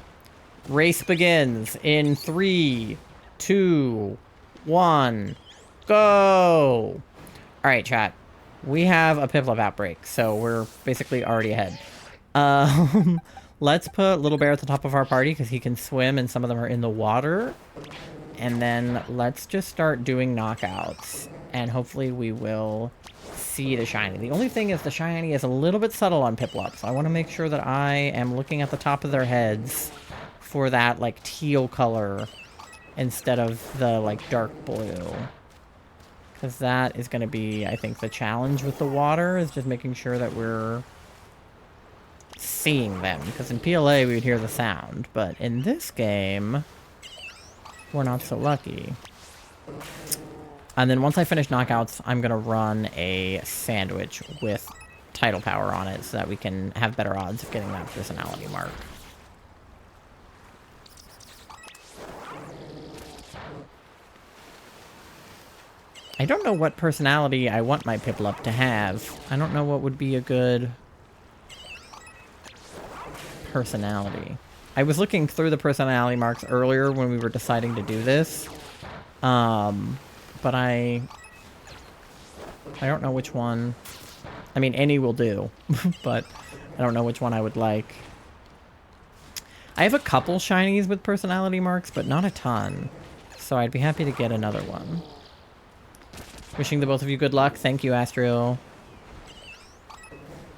Race begins in 3, 2, 1, go! Alright, chat. We have a PIPLUP outbreak, so we're basically already ahead. Let's put Little Bear at the top of our party, because he can swim and some of them are in the water. And then let's just start doing knockouts. And hopefully we will see the shiny. The only thing is the shiny is a little bit subtle on PIPLUP, so I want to make sure that I am looking at the top of their heads for that, like, teal color instead of the, like, dark blue. Because that is going to be, I think, the challenge with the water, is just making sure that we're seeing them. Because in PLA, we would hear the sound. But in this game, we're not so lucky. And then once I finish knockouts, I'm going to run a sandwich with title power on it so that we can have better odds of getting that personality mark. I don't know what personality I want my PIPLUP to have. I don't know what would be a good personality. I was looking through the personality marks earlier when we were deciding to do this. But I don't know which one. I mean, any will do, but I don't know which one I would like. I have a couple shinies with personality marks, but not a ton. So I'd be happy to get another one. Wishing the both of you good luck. Thank you, Astro.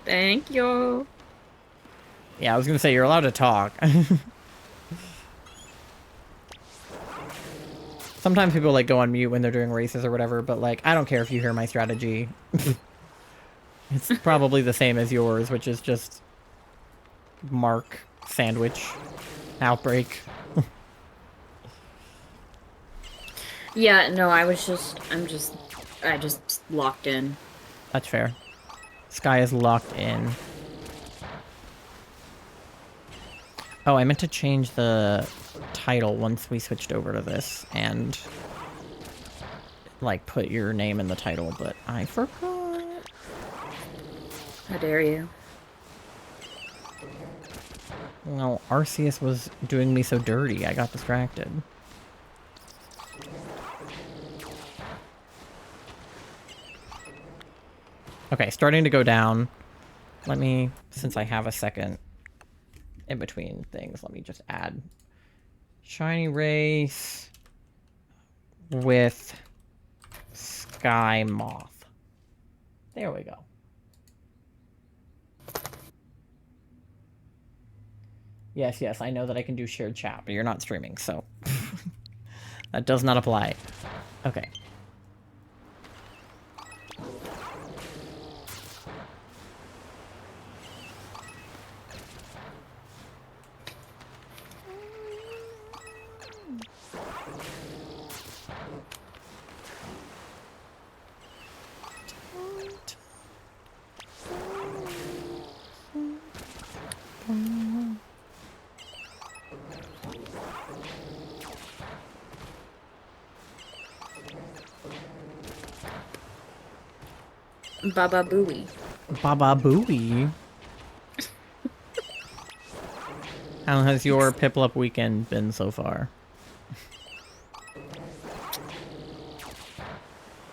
Thank you. Yeah, I was gonna say, you're allowed to talk. Sometimes people, like, go on mute when they're doing races or whatever, but, like, I don't care if you hear my strategy. It's probably the same as yours, which is just mark, sandwich, outbreak. Yeah, no, I just locked in. That's fair. Sky is locked in. Oh, I meant to change the title once we switched over to this and, like, put your name in the title, but I forgot. How dare you? Well, Arceus was doing me so dirty, I got distracted. Okay, starting to go down. Let me, since I have a second in between things, let me just add shiny race with Sky Moth. There we go. Yes, I know that I can do shared chat, but you're not streaming, so that does not apply. Okay. Baba Booey. Baba Booey. How has your PIPLUP weekend been so far?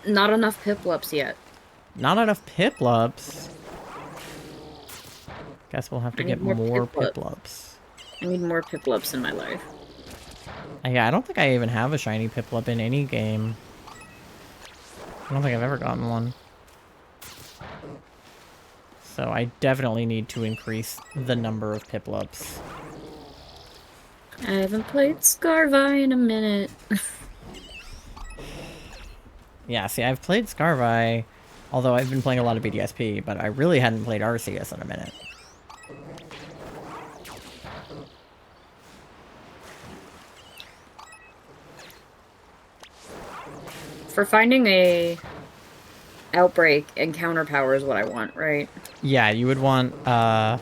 Not enough Piplups yet. Not enough Piplups. Guess we'll have to I get need more more Piplup. Piplups. I need more Piplups in my life. Yeah, I don't think I even have a shiny Piplup in any game. I don't think I've ever gotten one. So I definitely need to increase the number of Piplups. I haven't played Scarvi in a minute. Yeah, see, I've played Scarvi, although I've been playing a lot of BDSP, but I really hadn't played Arceus in a minute. For finding a outbreak and counter power is what I want, right? Yeah, you would want, I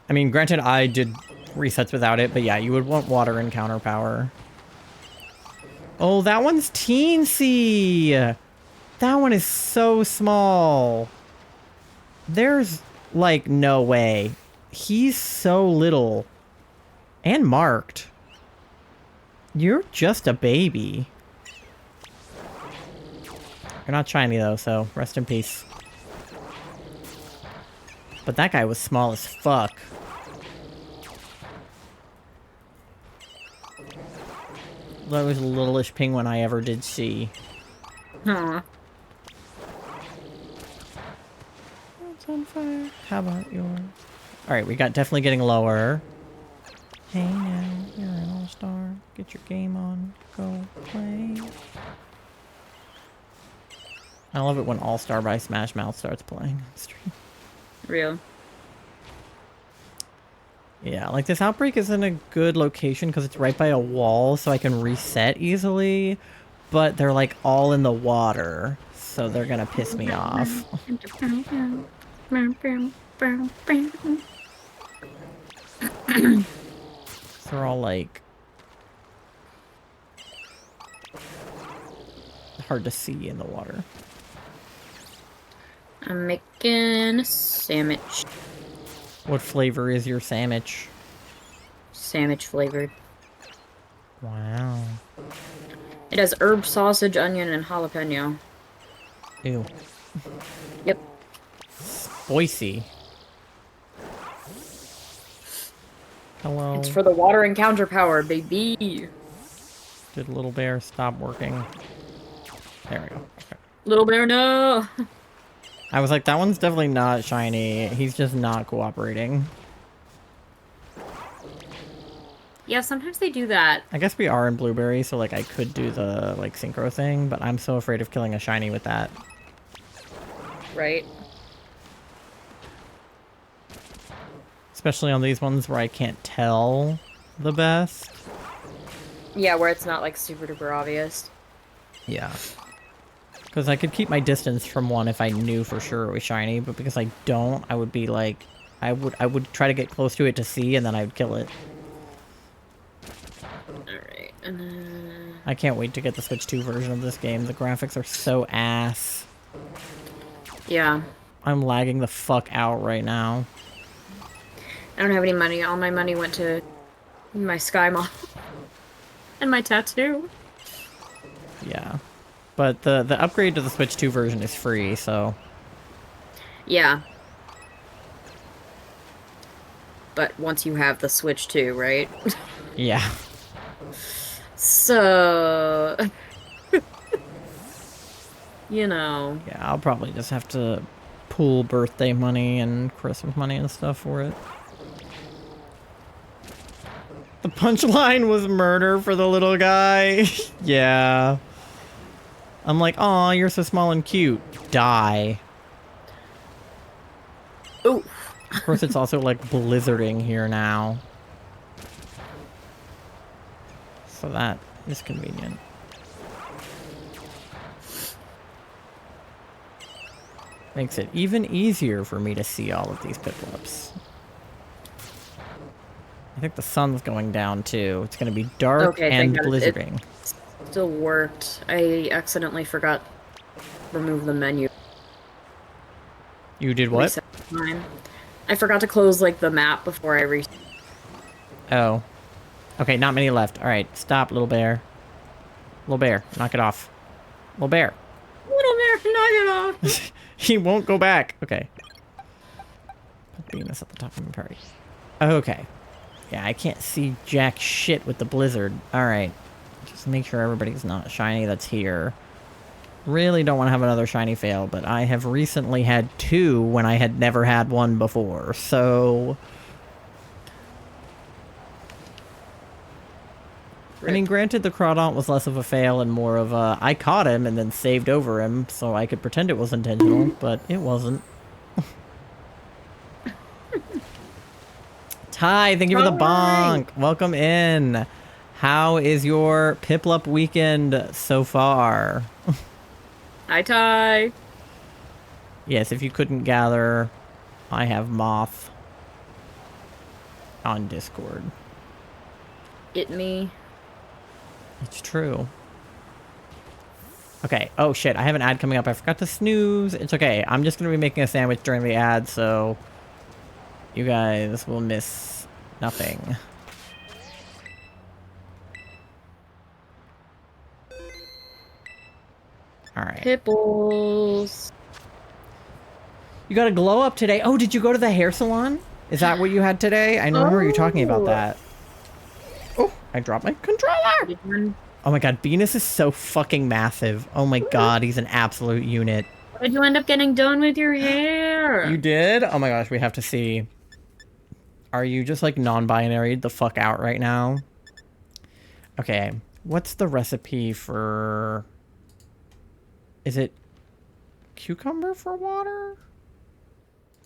mean, granted, I did resets without it, but yeah, you would want water and counter power. Oh, that one's teensy! That one is so small. There's, like, no way. He's so little. And marked. You're just a baby. You're not shiny, though, so rest in peace. But that guy was small as fuck. That was the littlest penguin I ever did see. Aw. It's on fire. How about yours? Alright, we got definitely getting lower. Hey now, you're an all-star. Get your game on. Go play. I love it when All-Star by Smash Mouth starts playing on stream. Real. Yeah, like this outbreak is in a good location because it's right by a wall, so I can reset easily. But they're like all in the water, so they're gonna piss me off. They're all like hard to see in the water. I'm making a sandwich. What flavor is your sandwich? Sandwich flavored. Wow. It has herb, sausage, onion, and jalapeno. Ew. Yep. Spicy. Hello. It's for the water and counter power, baby. Did Little Bear stop working? There we go. Okay. Little bear, no. I was like, that one's definitely not shiny. He's just not cooperating. Yeah, sometimes they do that. I guess we are in Blueberry, so like I could do the like synchro thing, but I'm so afraid of killing a shiny with that. Right. Especially on these ones where I can't tell the best. Yeah, where it's not like super duper obvious. Yeah. Because I could keep my distance from one if I knew for sure it was shiny, but because I don't, I would be like, I would try to get close to it to see, and then I would kill it. Alright. I can't wait to get the Switch 2 version of this game. The graphics are so ass. Yeah. I'm lagging the fuck out right now. I don't have any money. All my money went to my Sky model. And my tattoo. Yeah. But the upgrade to the Switch 2 version is free, so... Yeah. But once you have the Switch 2, right? Yeah. So... you know. Yeah, I'll probably just have to pool birthday money and Christmas money and stuff for it. The punchline was murder for the little guy. Yeah. I'm like, aw, you're so small and cute. Die. Ooh. Of course, it's also like blizzarding here now. So that is convenient. Makes it even easier for me to see all of these Piplups. I think the sun's going down too. It's going to be dark and blizzarding. It still worked. I accidentally forgot to remove the menu. You did what? Reset time. I forgot to close like the map before I reset. Oh. Okay, not many left. Alright, stop, little bear. Little bear, knock it off. Little bear. He won't go back. Okay. Put Venus at the top of my party. Okay. Yeah, I can't see jack shit with the blizzard. Alright. Just make sure everybody's not shiny that's here. Really don't want to have another shiny fail, but I have recently had 2 when I had never had one before, so... I mean, granted, the Crawdaunt was less of a fail and more of a... I caught him and then saved over him, so I could pretend it was intentional, but it wasn't. Ty, thank you for the bonk. Welcome in. How is your PIPLUP weekend so far? Hi, Ty. Yes, if you couldn't gather, I have Moth on Discord. It me. It's true. Okay. Oh, shit. I have an ad coming up. I forgot to snooze. It's okay. I'm just going to be making a sandwich during the ad, so you guys will miss nothing. All right. Pipples. You got a glow up today. Oh, did you go to the hair salon? Is that what you had today? I remember you talking about that. Oh, I dropped my controller. Oh my god, Venus is so fucking massive. Oh my god, he's an absolute unit. How did you end up getting done with your hair? You did? Oh my gosh, we have to see. Are you just like non-binary the fuck out right now? Okay, what's the recipe for... Is it cucumber for water?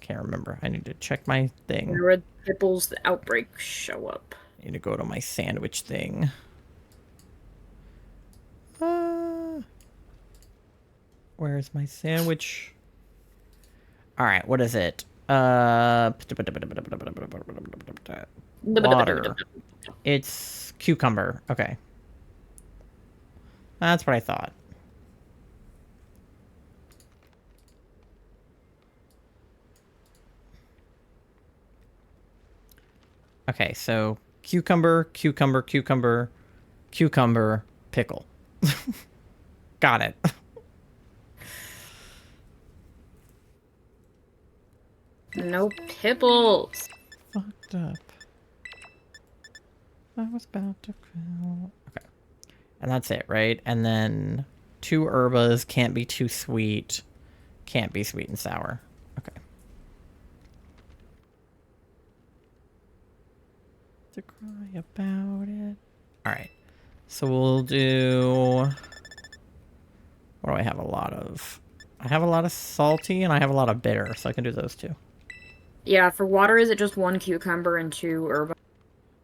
Can't remember. I need to check my thing. Where would Pipples the outbreak show up? I need to go to my sandwich thing. Where's my sandwich? All right, what is it? Water. It's cucumber. Okay. That's what I thought. Okay, so cucumber, cucumber, cucumber, cucumber, pickle. Got it. No Pipples. Fucked up. I was about to kill. Okay. And that's it, right? And then 2 herbas, can't be too sweet. Can't be sweet and sour. Okay. To cry about it. Alright. So we'll do... What do I have a lot of? I have a lot of salty and I have a lot of bitter, so I can do those 2. Yeah, for water, is it just 1 cucumber and 2 herb?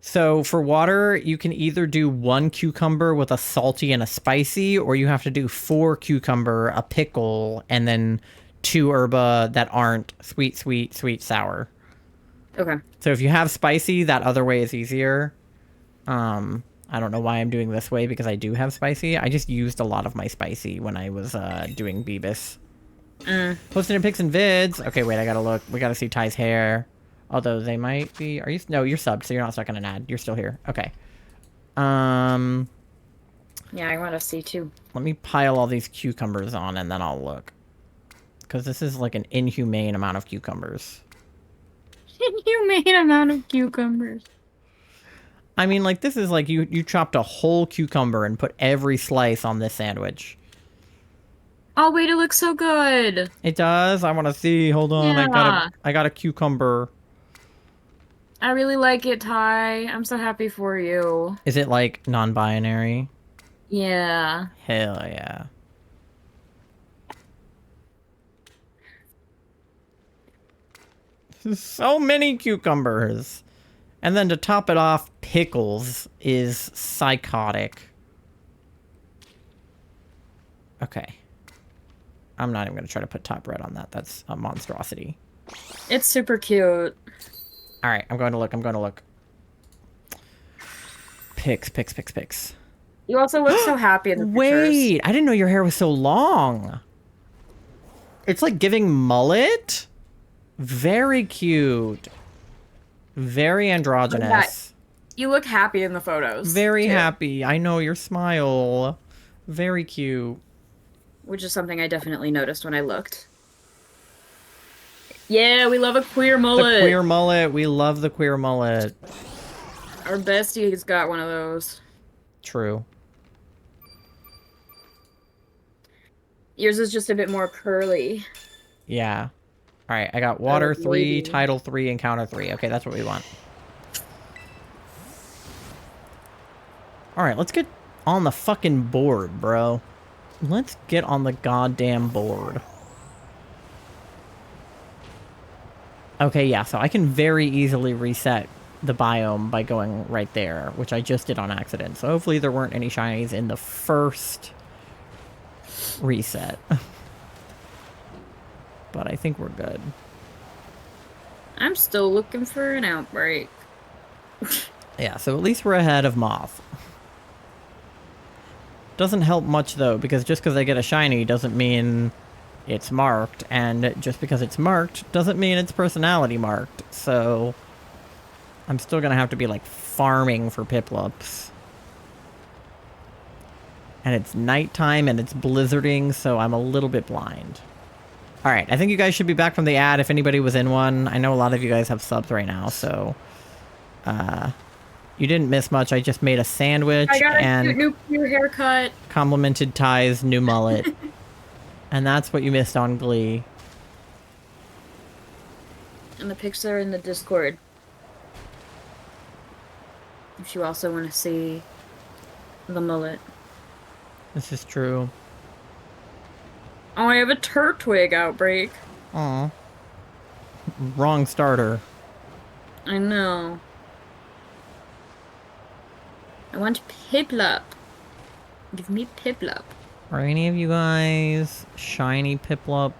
So for water, you can either do 1 cucumber with a salty and a spicy, or you have to do 4 cucumber, a pickle, and then 2 herba that aren't sweet, sweet, sweet, sour. Okay. So if you have spicy, that other way is easier. I don't know why I'm doing this way because I do have spicy. I just used a lot of my spicy when I was doing Beavis. Posted in pics and vids. Okay, wait, I gotta look. We gotta see Ty's hair. Although they might be... Are you... No, you're subbed, so you're not stuck in an ad. You're still here. Okay. Yeah, I want to see too. Let me pile all these cucumbers on and then I'll look. Because this is like an inhumane amount of cucumbers. Inhumane amount of cucumbers. I mean, like, this is like you chopped a whole cucumber and put every slice on this sandwich. Oh, wait, it looks so good. It does? I want to see. Hold on. Yeah. I got a cucumber. I really like it, Ty. I'm so happy for you. Is it like non-binary? Yeah. Hell yeah. So many cucumbers. And then to top it off, pickles is psychotic. Okay. I'm not even going to try to put top red on that. That's a monstrosity. It's super cute. All right, I'm going to look. I'm going to look. Pics, pics, pics, pics. You also look so happy in the pictures. Wait, I didn't know your hair was so long. It's like giving mullet. Very cute. Very androgynous. You look happy in the photos. Very too. happy. I know your smile. Very cute. which is something I definitely noticed when I looked. Yeah, we love a queer The mullet. queer mullet. We love the queer mullet. Our bestie's got one of those. True. Yours is just a bit more curly. Yeah. All right, I got Oh, water 3, wavy. tidal 3, and counter 3. Okay, that's what we want. All right, let's get on the fucking board, bro. Let's get on the goddamn board. Okay, yeah, so I can very easily reset the biome by going right there, which I just did on accident. So hopefully there weren't any shinies in the first reset. But I think we're good. I'm still looking for an outbreak. Yeah, so at least we're ahead of Moth. Doesn't help much, though, because just because I get a shiny doesn't mean it's marked, and just because it's marked doesn't mean it's personality marked, so I'm still gonna have to be, like, farming for Piplups. And it's nighttime, and it's blizzarding, so I'm a little bit blind. Alright, I think you guys should be back from the ad if anybody was in one. I know a lot of you guys have subs right now, so... you didn't miss much. I just made a sandwich I got a and cute new queer haircut. complimented Ty's new mullet. And that's what you missed on Glee. And the pics are in the Discord. If you also want to see the mullet. This is true. Oh, I have a Turtwig outbreak. Aw. Wrong starter. I know. I want PIPLUP. Give me PIPLUP. Are any of you guys shiny Piplup?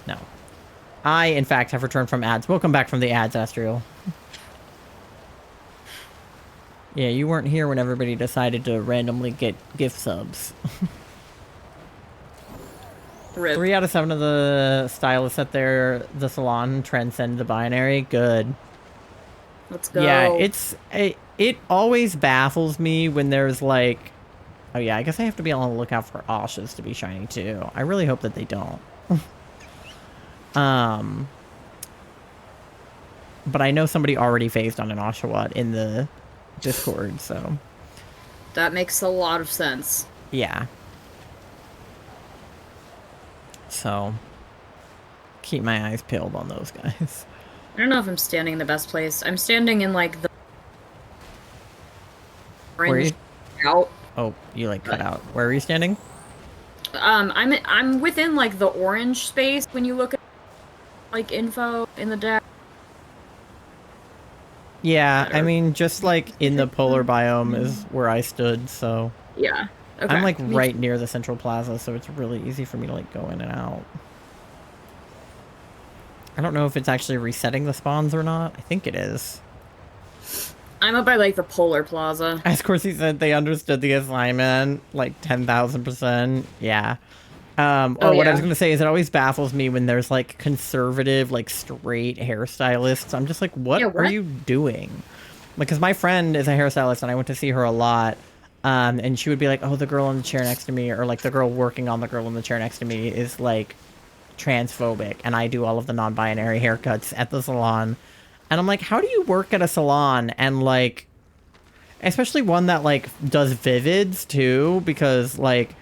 No. I, in fact, have returned from ads. Welcome back from the ads, Astriel. Yeah, you weren't here when everybody decided to randomly get gift subs. Rip. 3 out of 7 of the stylists at the salon transcend the binary. Good. Let's go. Yeah, it always baffles me when there's like... Oh yeah, I guess I have to be on the lookout for Oshas to be shiny too. I really hope that they don't. But I know somebody already phased on an Oshawott in the Discord, so... That makes a lot of sense. Yeah. So... Keep my eyes peeled on those guys. I don't know if I'm standing in the best place. I'm standing in like the Where are you? orange out. Oh, you like cut out. Where are you standing? I'm within like the orange space when you look at like info in the deck. Yeah, I mean, just like in the polar biome is where I stood, so... Yeah. Okay. I'm like right near the central plaza, so it's really easy for me to like go in and out. I don't know if it's actually resetting the spawns or not. I think it is. I'm up by like the Polar Plaza. As Corsi said, they understood the assignment like 10,000%. Yeah. What I was gonna say is it always baffles me when there's like conservative, like straight hairstylists. I'm just like, what are you doing? Because my friend is a hairstylist and I went to see her a lot. And she would be like, oh, the girl in the chair next to me, or like the girl working on the girl in the chair next to me is like transphobic, and I do all of the non-binary haircuts at the salon. And I'm like, how do you work at a salon and like, especially one that like does vivids too, because like,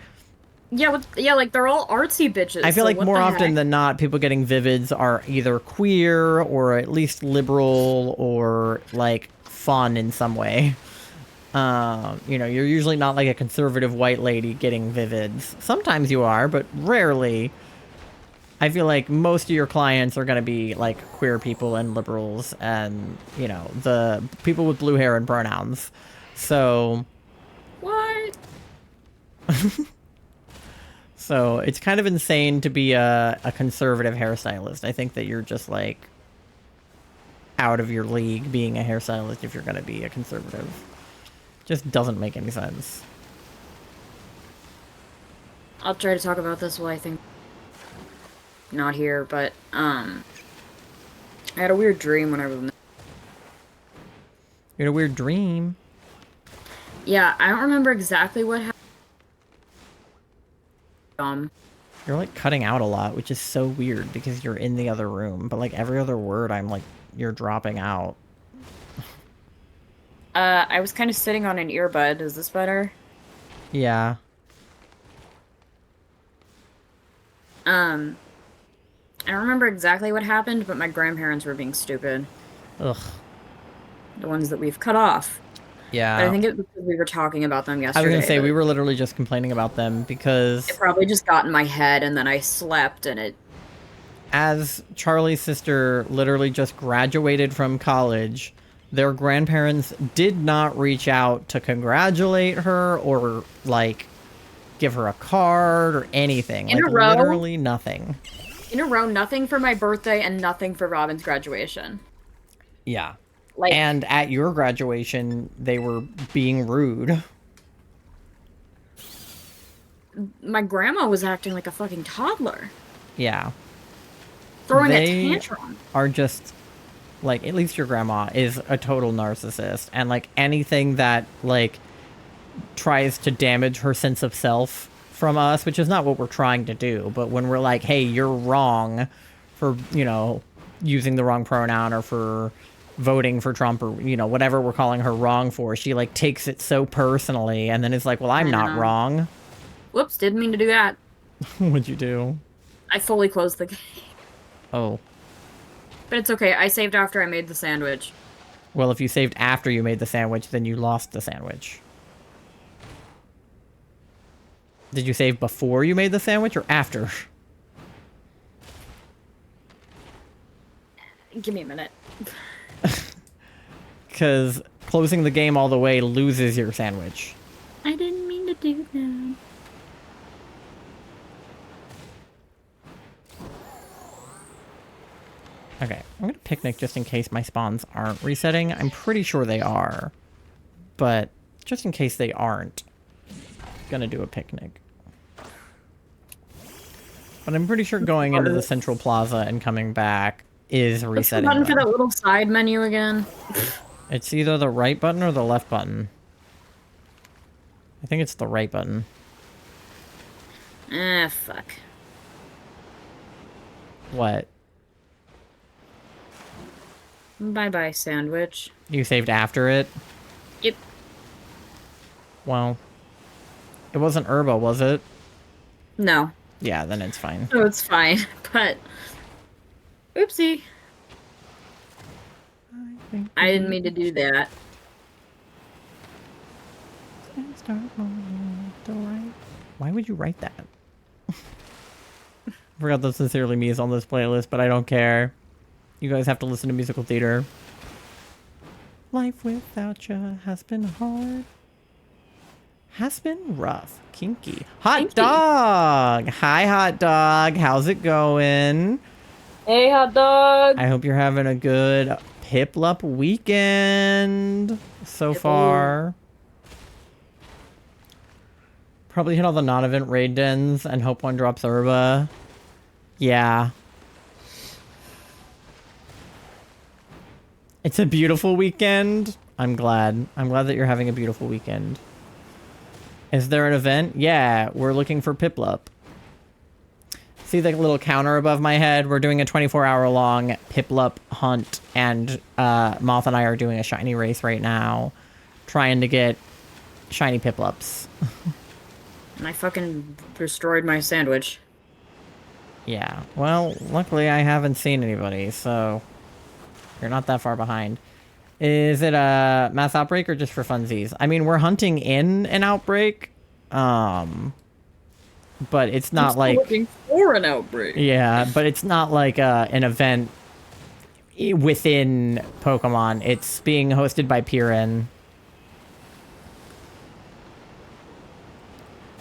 yeah, like they're all artsy bitches. I feel so like more often than not, people getting vivids are either queer or at least liberal or like fun in some way. You know, you're usually not like a conservative white lady getting vivids. Sometimes you are, but rarely. I feel like most of your clients are going to be like queer people and liberals and, you know, the people with blue hair and pronouns. So... What? So it's kind of insane to be a conservative hairstylist. I think that you're just like out of your league being a hairstylist if you're going to be a conservative. Just doesn't make any sense. I'll try to talk about this while I think not here, but I had a weird dream when I was in. You had a weird dream? Yeah, I don't remember exactly what happened. You're like cutting out a lot, which is so weird because you're in the other room. But like every other word, I'm like, you're dropping out. I was kind of sitting on an earbud. Is this better? Yeah. I don't remember exactly what happened, but my grandparents were being stupid. Ugh. The ones that we've cut off. But I Yeah. think it was because we were talking about them I was yesterday. gonna say, But we were literally just complaining about them it because probably just got in my head, and then I slept, and it... as Charlie's sister literally just graduated from college, their grandparents did not reach out to congratulate her or, like, give her a card or anything. In Like, a row? literally nothing. In a row, nothing for my birthday and nothing for Robin's graduation. Yeah. Like, And at your graduation, they were being rude. my grandma was acting like a fucking toddler. Yeah. Throwing They a tantrum. are just, like, at least your grandma is a total narcissist. And, like, anything that, like, tries to damage her sense of self from us, which is not what we're trying to do, but when we're like, hey, you're wrong for, you know, using the wrong pronoun or for voting for Trump or, you know, whatever we're calling her wrong for, she, like, takes it so personally and then is like, well, I'm not wrong. Whoops, didn't mean to do that. What'd you do? I fully closed the game. Oh. But it's okay, I saved after I made the sandwich. Well, if you saved after you made the sandwich, then you lost the sandwich. Did you save before you made the sandwich or after? Give me a minute. Because closing the game all the way loses your sandwich. I didn't mean to do that. Okay, I'm gonna picnic just in case my spawns aren't resetting. I'm pretty sure they are. But just in case they aren't, gonna do a picnic. But I'm pretty sure going into the central plaza and coming back is What's the resetting button for them. that little side menu again? It's either the right button or the left button. I think it's the right button. Ah, fuck. What? Bye-bye, sandwich. You saved after it? Yep. Well, it wasn't Herba, was it? No. Yeah, then it's fine. So it's fine, but... Oopsie. I didn't mean to do that. Why would you write that? I forgot that Sincerely Me is on this playlist, but I don't care. You guys have to listen to musical theater. Life without you has been hard. Has been rough. Kinky. Hot dog! Hi, hot dog. How's it going? Hey, hot dog! I hope you're having a good PIPLUP weekend so far. Probably hit all the non-event raid dens and hope one drops Herba. Yeah. It's a beautiful weekend. I'm glad. I'm glad that you're having a beautiful weekend. Is there an event? Yeah, we're looking for PIPLUP. See the little counter above my head? We're doing a 24-hour long PIPLUP hunt, and Moth and I are doing a shiny race right now, trying to get shiny PIPLUPs. And I fucking destroyed my sandwich. Yeah, well, luckily I haven't seen anybody, so you're not that far behind. Is it a mass outbreak or just for funsies? I mean, we're hunting in an outbreak, but it's not like looking for an outbreak. Yeah, but it's not like an event within Pokemon. It's being hosted by Piran.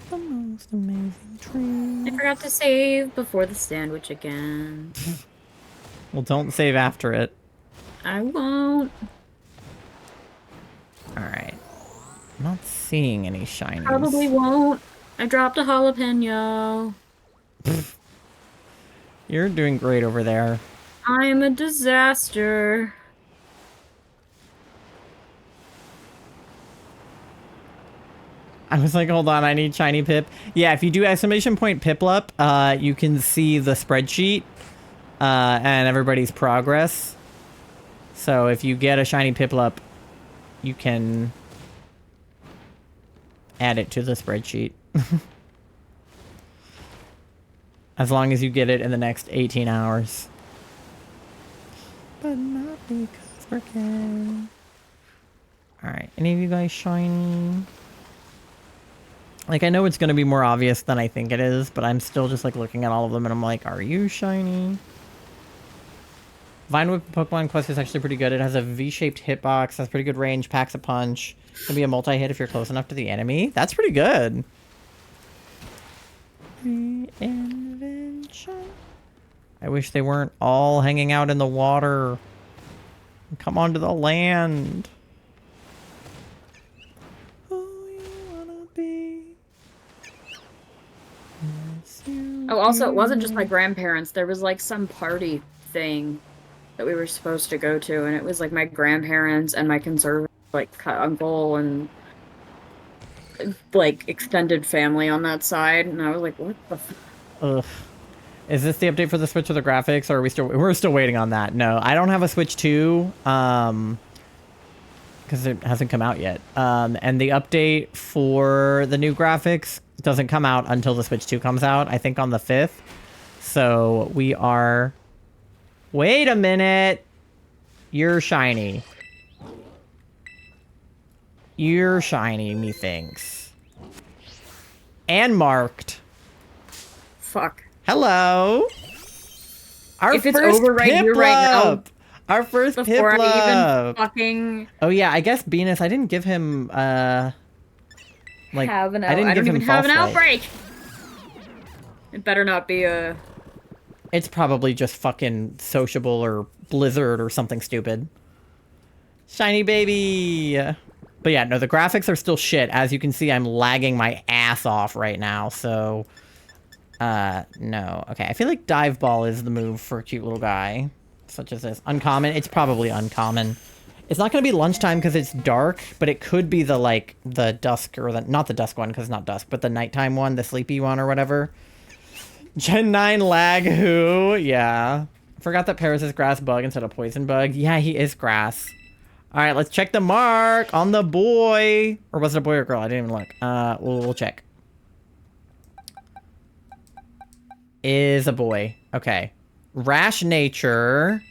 The most amazing tree. I forgot to save before the sandwich again. Well, don't save after it. I won't. Alright. I'm not seeing any shinies. Probably won't. I dropped a jalapeno. You're doing great over there. I am a disaster. I was like, hold on, I need shiny pip. Yeah, if you do exclamation point PIPLUP, you can see the spreadsheet and everybody's progress. So if you get a shiny PIPLUP, you can add it to the spreadsheet. As long as you get it in the next 18 hours. But not because we're good. Alright, any of you guys shiny? Like, I know it's going to be more obvious than I think it is, but I'm still just, like, looking at all of them, and I'm like, are you shiny? Vine Whip Pokemon Quest is actually pretty good. It has a V-shaped hitbox, has pretty good range, packs a punch. Can be a multi-hit if you're close enough to the enemy. That's pretty good. Reinvention. I wish they weren't all hanging out in the water. Come onto the land. Oh, also, it wasn't just my grandparents. There was like some party thing that we were supposed to go to, and it was like my grandparents and my conservative uncle and like extended family on that side, and I was like, what the Ugh. Is this the update for the Switch or the graphics, or are we're still waiting on that? No, I don't have a Switch 2, because it hasn't come out yet. And the update for the new graphics doesn't come out until the Switch 2 comes out, I think on the 5th. So we are... Wait a minute! You're shiny. You're shiny, methinks. And marked. fuck. Hello! Our If it's first over right here, right now, Our first before I PIPLUP! even fucking Oh yeah, I guess Venus, I didn't give him, like, have an I didn't I give don't him even have an false light. outbreak. It better not be a... It's probably just fucking Sociable or Blizzard or something stupid. Shiny baby! But yeah, no, the graphics are still shit. As you can see, I'm lagging my ass off right now, so... no. Okay, I feel like Dive Ball is the move for a cute little guy. Such as this. Uncommon? It's probably uncommon. It's not going to be lunchtime because it's dark, but it could be the, like, the dusk, or the... Not the dusk one, because it's not dusk, but the nighttime one, the sleepy one, or whatever. Gen 9 lag who? Yeah. Forgot that Paris is grass bug instead of poison bug. Yeah, he is grass. Alright, let's check the mark on the boy. Or was it a boy or girl? I didn't even look. We'll check. Is a boy. Okay. Rash nature.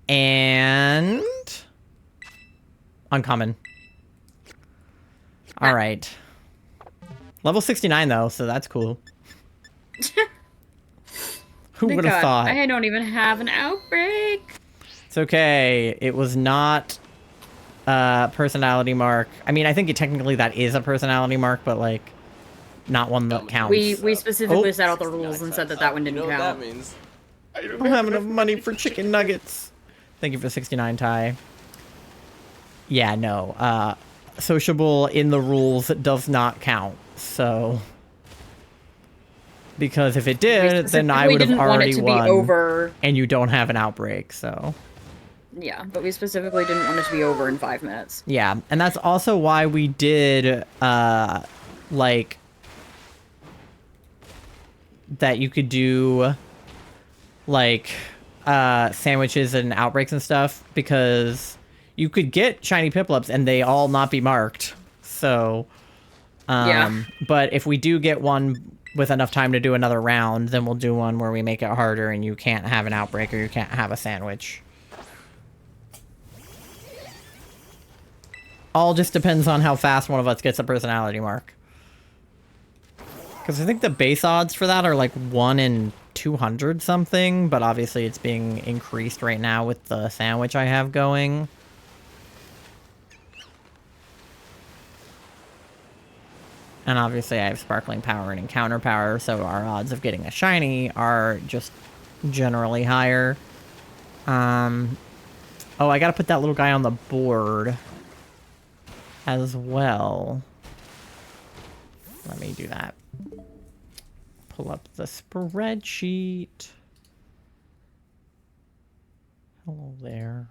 And... uncommon. Alright. Level 69 though, so that's cool. Who would have thought? I don't even have an outbreak. It's okay. It was not personality mark. I mean, I think technically that is a personality mark, but like not one that counts. We specifically set out the rules and said that one didn't count. That means. I don't have enough money for chicken nuggets. Thank you for 69, Ty. Yeah, no. Sociable in the rules does not count. So because if it did, then I would have already won. Over. And you don't have an outbreak, so. Yeah, but we specifically didn't want it to be over in 5 minutes. Yeah, and that's also why we did, like, that you could do, like, sandwiches and outbreaks and stuff, because you could get shiny PIPLUPs and they all not be marked. So, yeah. But if we do get one with enough time to do another round, then we'll do one where we make it harder and you can't have an outbreak or you can't have a sandwich. All just depends on how fast one of us gets a personality mark. Because I think the base odds for that are like 1 in 200 something, but obviously it's being increased right now with the sandwich I have going. And obviously I have Sparkling Power and Encounter Power, so our odds of getting a shiny are just generally higher. Oh, I gotta put that little guy on the board as well. Let me do that. Pull up the spreadsheet. Hello there.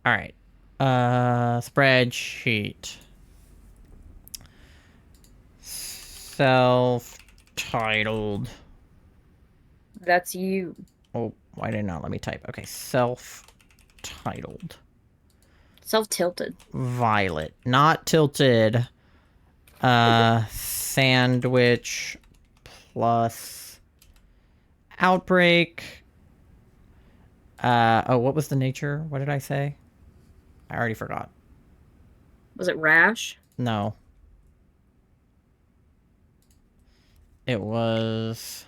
All right. Spreadsheet. Self-titled. That's you. Oh, why did it not let me type? Okay, self-titled. Self-tilted. Violet. Not tilted. Sandwich plus outbreak. Oh, what was the nature? What did I say? I already forgot. Was it rash? No. It was...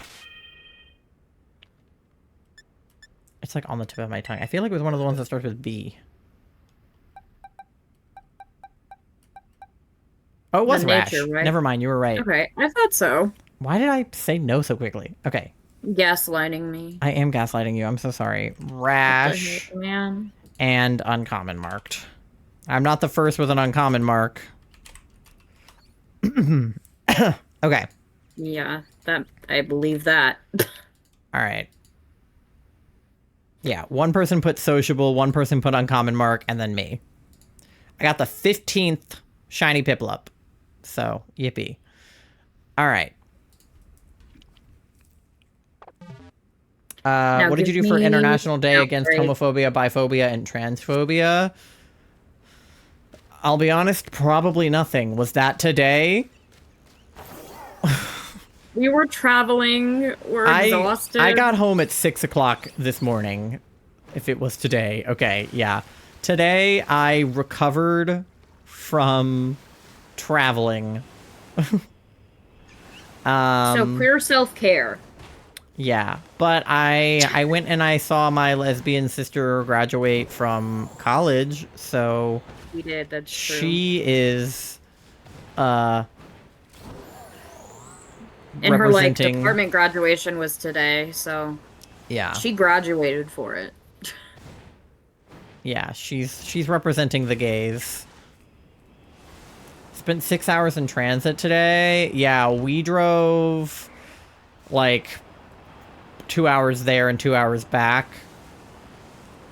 It's like on the tip of my tongue. I feel like it was one of the ones that starts with B. Oh, it was The rash. nature, right? Never mind, you were right. Okay, I thought so. Why did I say no so quickly? Okay. Gaslighting me. I am gaslighting you. I'm so sorry. What the Rash heck, man? and uncommon marked. I'm not the first with an uncommon mark. Okay. Yeah, that I believe that. All right. Yeah, one person put sociable, one person put uncommon mark, and then me. I got the 15th shiny PIPLUP. So, yippee. All right. Now What did you give do for me International Day against outbreak. homophobia, biphobia, and transphobia? I'll be honest, probably nothing. Was that today? We were traveling. We're exhausted. I got home at 6 o'clock this morning. If it was today. Okay, yeah. Today, I recovered from traveling. So queer self-care. Yeah, but I went and I saw my lesbian sister graduate from college, so We did. That's true. she is And her representing... department graduation was today, so Yeah. she graduated for it. Yeah, she's representing the gays. Spent 6 hours in transit today. Yeah, we drove like 2 hours there and 2 hours back.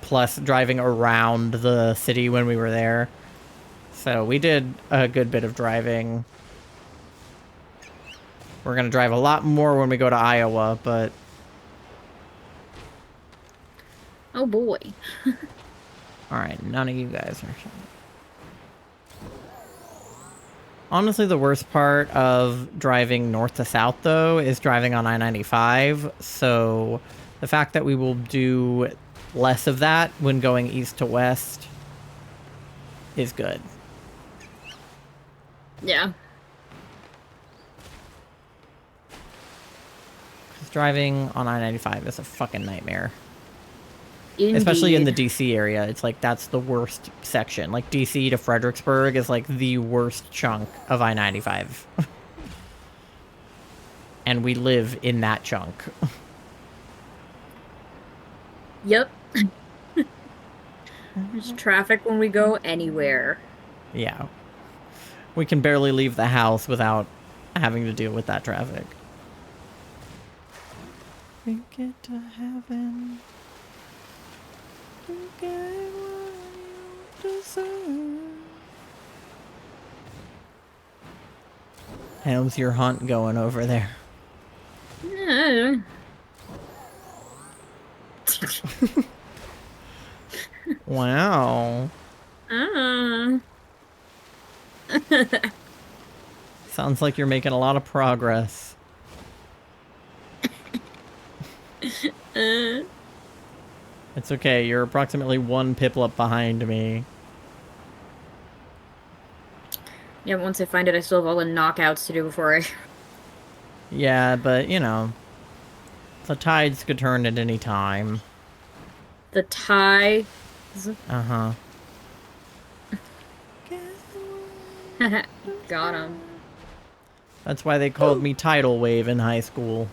Plus driving around the city when we were there. So we did a good bit of driving. We're gonna drive a lot more when we go to Iowa, but... Oh boy. Alright, none of you guys are... Honestly, the worst part of driving north to south, though, is driving on I-95. So the fact that we will do less of that when going east to west is good. Yeah. Because driving on I-95 is a fucking nightmare. Indeed. Especially in the DC area. It's like, that's the worst section. Like, DC to Fredericksburg is like the worst chunk of I-95. And we live in that chunk. Yep. There's traffic when we go anywhere. Yeah. We can barely leave the house without having to deal with that traffic. We get to heaven. You get what you deserve. How's your hunt going over there? Yeah. Wow. Uh. Sounds like you're making a lot of progress. It's okay, you're approximately one PIPLUP behind me. Yeah, but once I find it, I still have all the knockouts to do before I... Yeah, but, you know, the tides could turn at any time. The tie... Uh-huh. Got him. That's why they called me Tidal Wave in high school.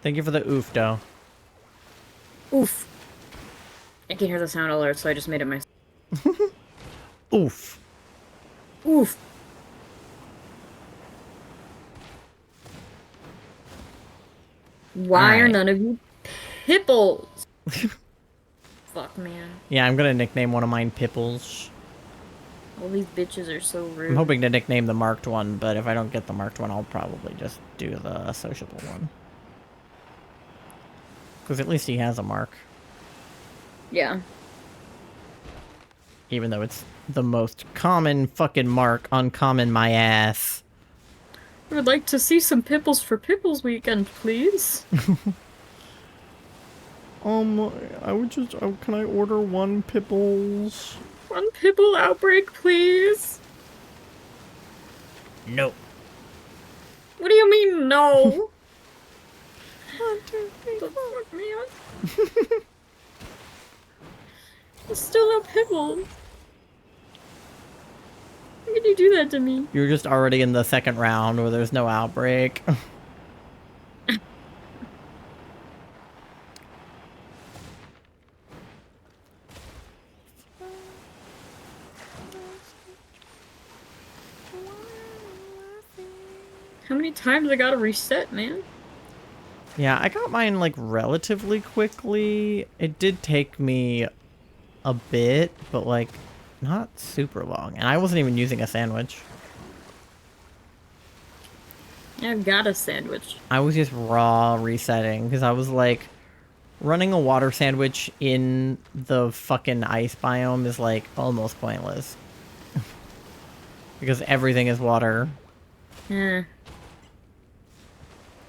Thank you for the oof, dough. Oof. I can hear the sound alert, so I just made it myself. Oof. Oof. Why are Alright. none of you pipples? Fuck, man. Yeah, I'm gonna nickname one of mine Pipples. All these bitches are so rude. I'm hoping to nickname the marked one, but if I don't get the marked one, I'll probably just do the sociable one. Because at least he has a mark. Yeah. Even though it's the most common fucking mark, uncommon my ass. I would like to see some Pipples for Pipples weekend, please. I would just, can I order one Pipples? One Pipple outbreak, please. No. What do you mean, no? 1, 2, 3, The 4. fuck, man? It's still not Pipple. How could you do that to me? You're just already in the second round where there's no outbreak. How many times I gotta reset, man? Yeah, I got mine like relatively quickly. It did take me a bit, but like not super long. And I wasn't even using a sandwich. I've got a sandwich. I was just raw resetting because I was like, running a water sandwich in the fucking ice biome is like almost pointless. Because everything is water. Eh.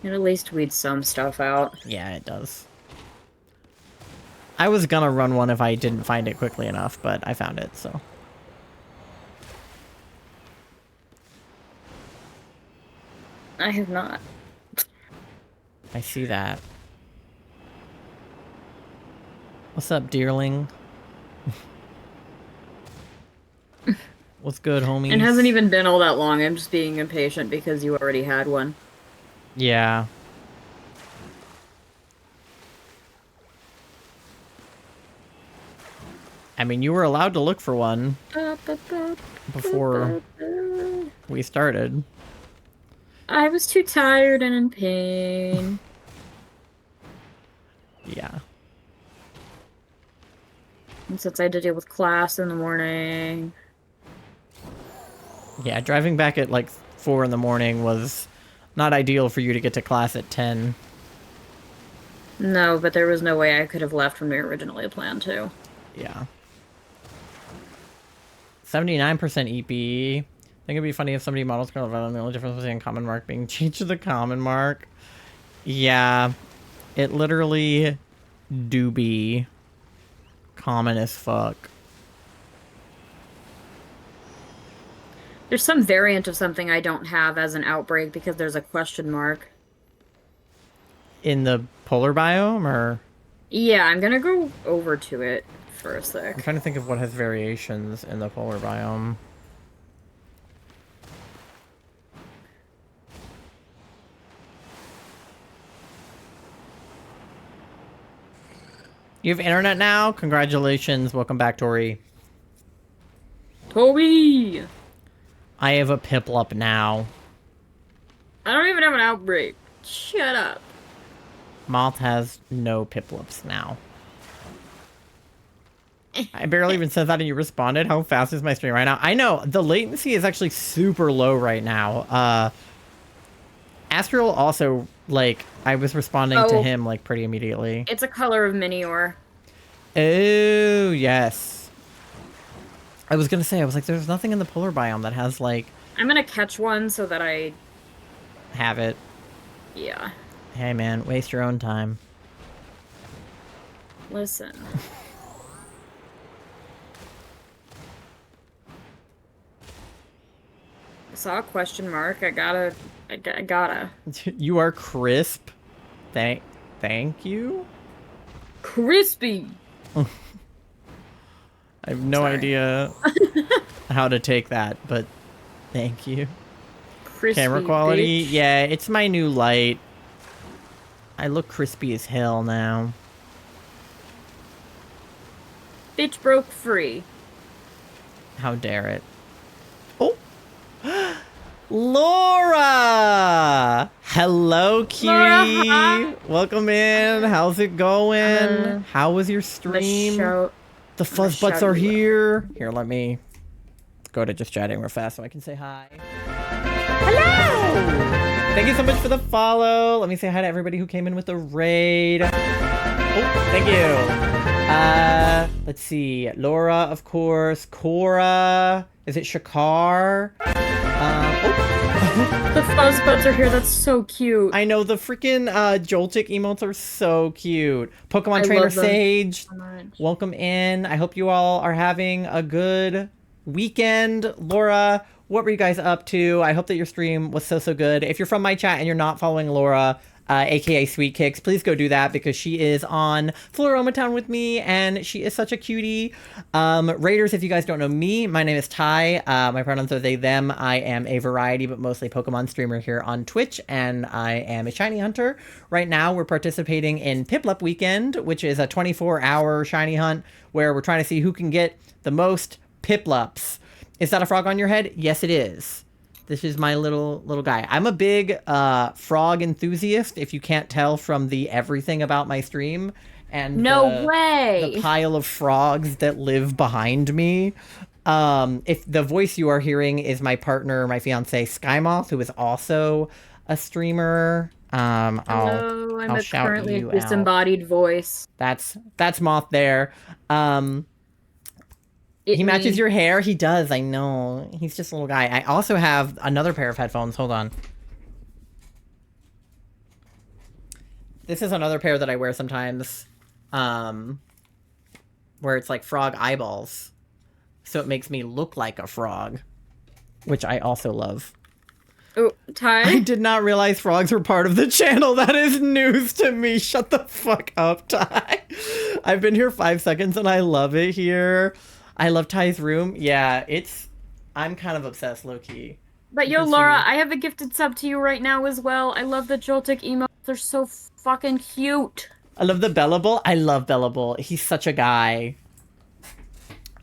It at least weeds some stuff out. Yeah, it does. I was gonna run one if I didn't find it quickly enough, but I found it, so. I have not. I see that. What's up, dearling? What's good, homies? It hasn't even been all that long. I'm just being impatient because you already had one. Yeah. I mean, you were allowed to look for one before we started. I was too tired and in pain. Yeah. And since I had to deal with class in the morning. Yeah, driving back at like 4 in the morning was not ideal for you to get to class at 10. No, but there was no way I could have left when we originally planned to. Yeah. 79% EP. I think it'd be funny if somebody models Colonel Velen. The only difference was the uncommon mark being changed to the common mark. Yeah. It literally do be common as fuck. There's some variant of something I don't have as an outbreak because there's a question mark. In the polar biome, or? Yeah, I'm gonna go over to it for a sec. I'm trying to think of what has variations in the polar biome. You have internet now? Congratulations. Welcome back, Tori. Toby! I have a PIPLUP now. I don't even have an outbreak. Shut up. Moth has no PIPLUPs now. I barely even said that and you responded. How fast is my stream right now? I know. The latency is actually super low right now. Astral also, like, I was responding to him, like, pretty immediately. It's a color of Minior. Oh, yes. I was gonna say, I was like, there's nothing in the polar biome that has, like... I'm gonna catch one so that I... have it. Yeah. Hey, man, waste your own time. Listen. I saw a question mark. I gotta... You are crisp. Thank you? Crispy! I have no idea how to take that, but thank you. Crispy Camera quality? bitch. Yeah, it's my new light. I look crispy as hell now. Bitch broke free. How dare it. Oh! Laura! Hello, cutie! Laura, Welcome in. How's it going? How was your stream? The fuzz butts are here. Here, let me go to just chatting real fast so I can say hi. Hello! Thank you so much for the follow. Let me say hi to everybody who came in with the raid. Oh, thank you. Let's see. Laura, of course. Cora. Is it Shakar? The fuzzbuds are here. That's so cute. I know, the freaking Joltik emotes are so cute. Pokemon I Trainer love them Sage, so much. welcome in. I hope you all are having a good weekend. Laura, what were you guys up to? I hope that your stream was so good. If you're from my chat and you're not following Laura, aka Sweet Kicks, please go do that because she is on Floroma Town with me and she is such a cutie. Raiders, if you guys don't know me, my name is Ty. My pronouns are they, them. I am a variety but mostly Pokemon streamer here on Twitch, and I am a shiny hunter. Right now we're participating in PIPLUP weekend, which is a 24-hour shiny hunt where we're trying to see who can get the most PIPLUPs. Is that a frog on your head? Yes, it is. This is my little guy. I'm a big frog enthusiast, if you can't tell from the everything about my stream and No way. the pile of frogs that live behind me. If the voice you are hearing is my partner, my fiance Skymoth, who is also a streamer. Hello, I'll shout currently you a disembodied voice. That's Moth there. He matches your hair. He does. I know. He's just a little guy. I also have another pair of headphones. Hold on. This is another pair that I wear sometimes. Where it's like frog eyeballs. So it makes me look like a frog. Which I also love. Oh, Ty? I did not realize frogs were part of the channel. That is news to me. Shut the fuck up, Ty. I've been here 5 seconds and I love it here. I love Ty's room. Yeah, I'm kind of obsessed, low-key. But yo, Laura, I have a gifted sub to you right now as well. I love the Joltik emotes. They're so fucking cute. I love the Bellable. I love Bellable. He's such a guy.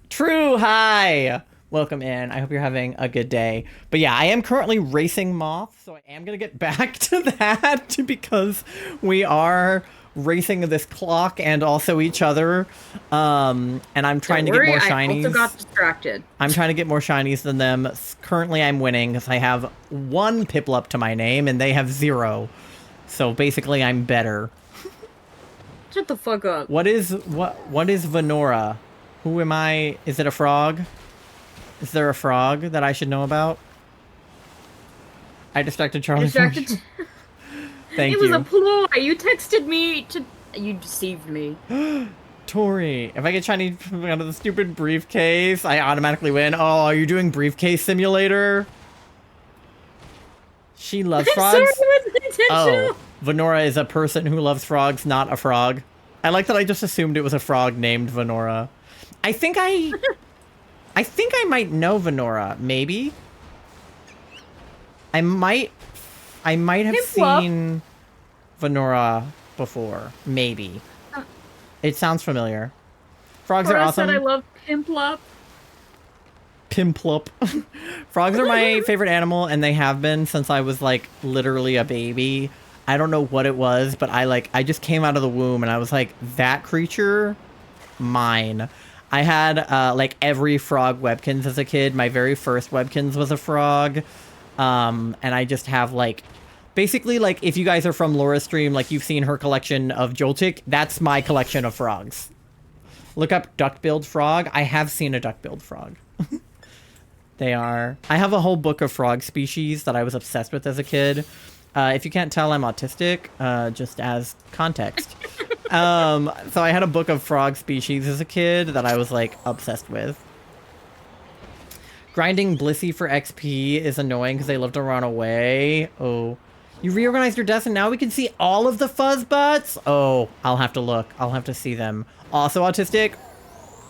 True, hi! Welcome in. I hope you're having a good day. But yeah, I am currently racing Moth, so I am going to get back to that because we are racing this clock and also each other. And I'm trying to get more shinies. I also got distracted. I'm trying to get more shinies than them. Currently, I'm winning because I have 1 Piplup to my name and they have 0. So basically, I'm better. Shut the fuck up. What is Venora? Who am I? Is it a frog? Is there a frog that I should know about? I distracted Charlie. Thank you. It was a ploy. You texted me to... You deceived me. Tori, if I get shiny out of the stupid briefcase, I automatically win. Oh, are you doing briefcase simulator? She loves frogs? Sorry, it wasn't intentional. Oh, Venora is a person who loves frogs, not a frog. I like that I just assumed it was a frog named Venora. I think I might know Venora, maybe. I might have seen Venora before, maybe. It sounds familiar. Frogs are awesome. Said I love PIPLUP. PIPLUP. Frogs are my favorite animal, and they have been since I was like literally a baby. I don't know what it was, but I just came out of the womb and I was like, that creature, mine. I had like every frog Webkins as a kid. My very first Webkins was a frog. And I just have like, basically like if you guys are from Laura's stream, like you've seen her collection of Joltik, that's my collection of frogs. Look up duck-billed frog. I have seen a duck-billed frog. I have a whole book of frog species that I was obsessed with as a kid. If you can't tell, I'm autistic, just as context. So I had a book of frog species as a kid that I was like obsessed with. Grinding Blissey for XP is annoying because they love to run away. Oh, you reorganized your desk and now we can see all of the fuzzbutts? Oh, I'll have to look. I'll have to see them. Also autistic.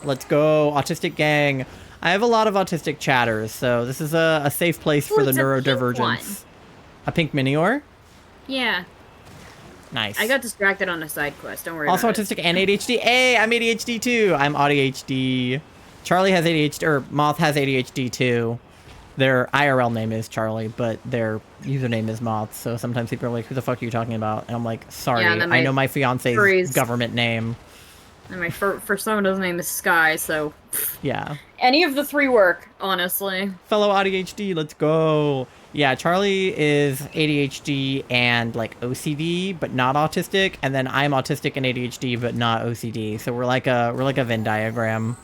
Let's go, autistic gang. I have a lot of autistic chatters, so this is a safe place for the neurodivergence. A pink Minior? Yeah. Nice. I got distracted on a side quest. Don't worry also about autistic and ADHD. Hey, I'm ADHD too. I'm ADHD. Charlie has ADHD, or Moth has ADHD too. Their IRL name is Charlie, but their username is Moth. So sometimes people are like, who the fuck are you talking about? And I'm like, sorry, Yeah, and then I know my fiance's government name. And my persona's name is Sky, so Yeah. any of the three work, honestly. Fellow ADHD, let's go. Yeah, Charlie is ADHD and like OCD, but not autistic, and then I'm autistic and ADHD, but not OCD. So we're like a Venn diagram.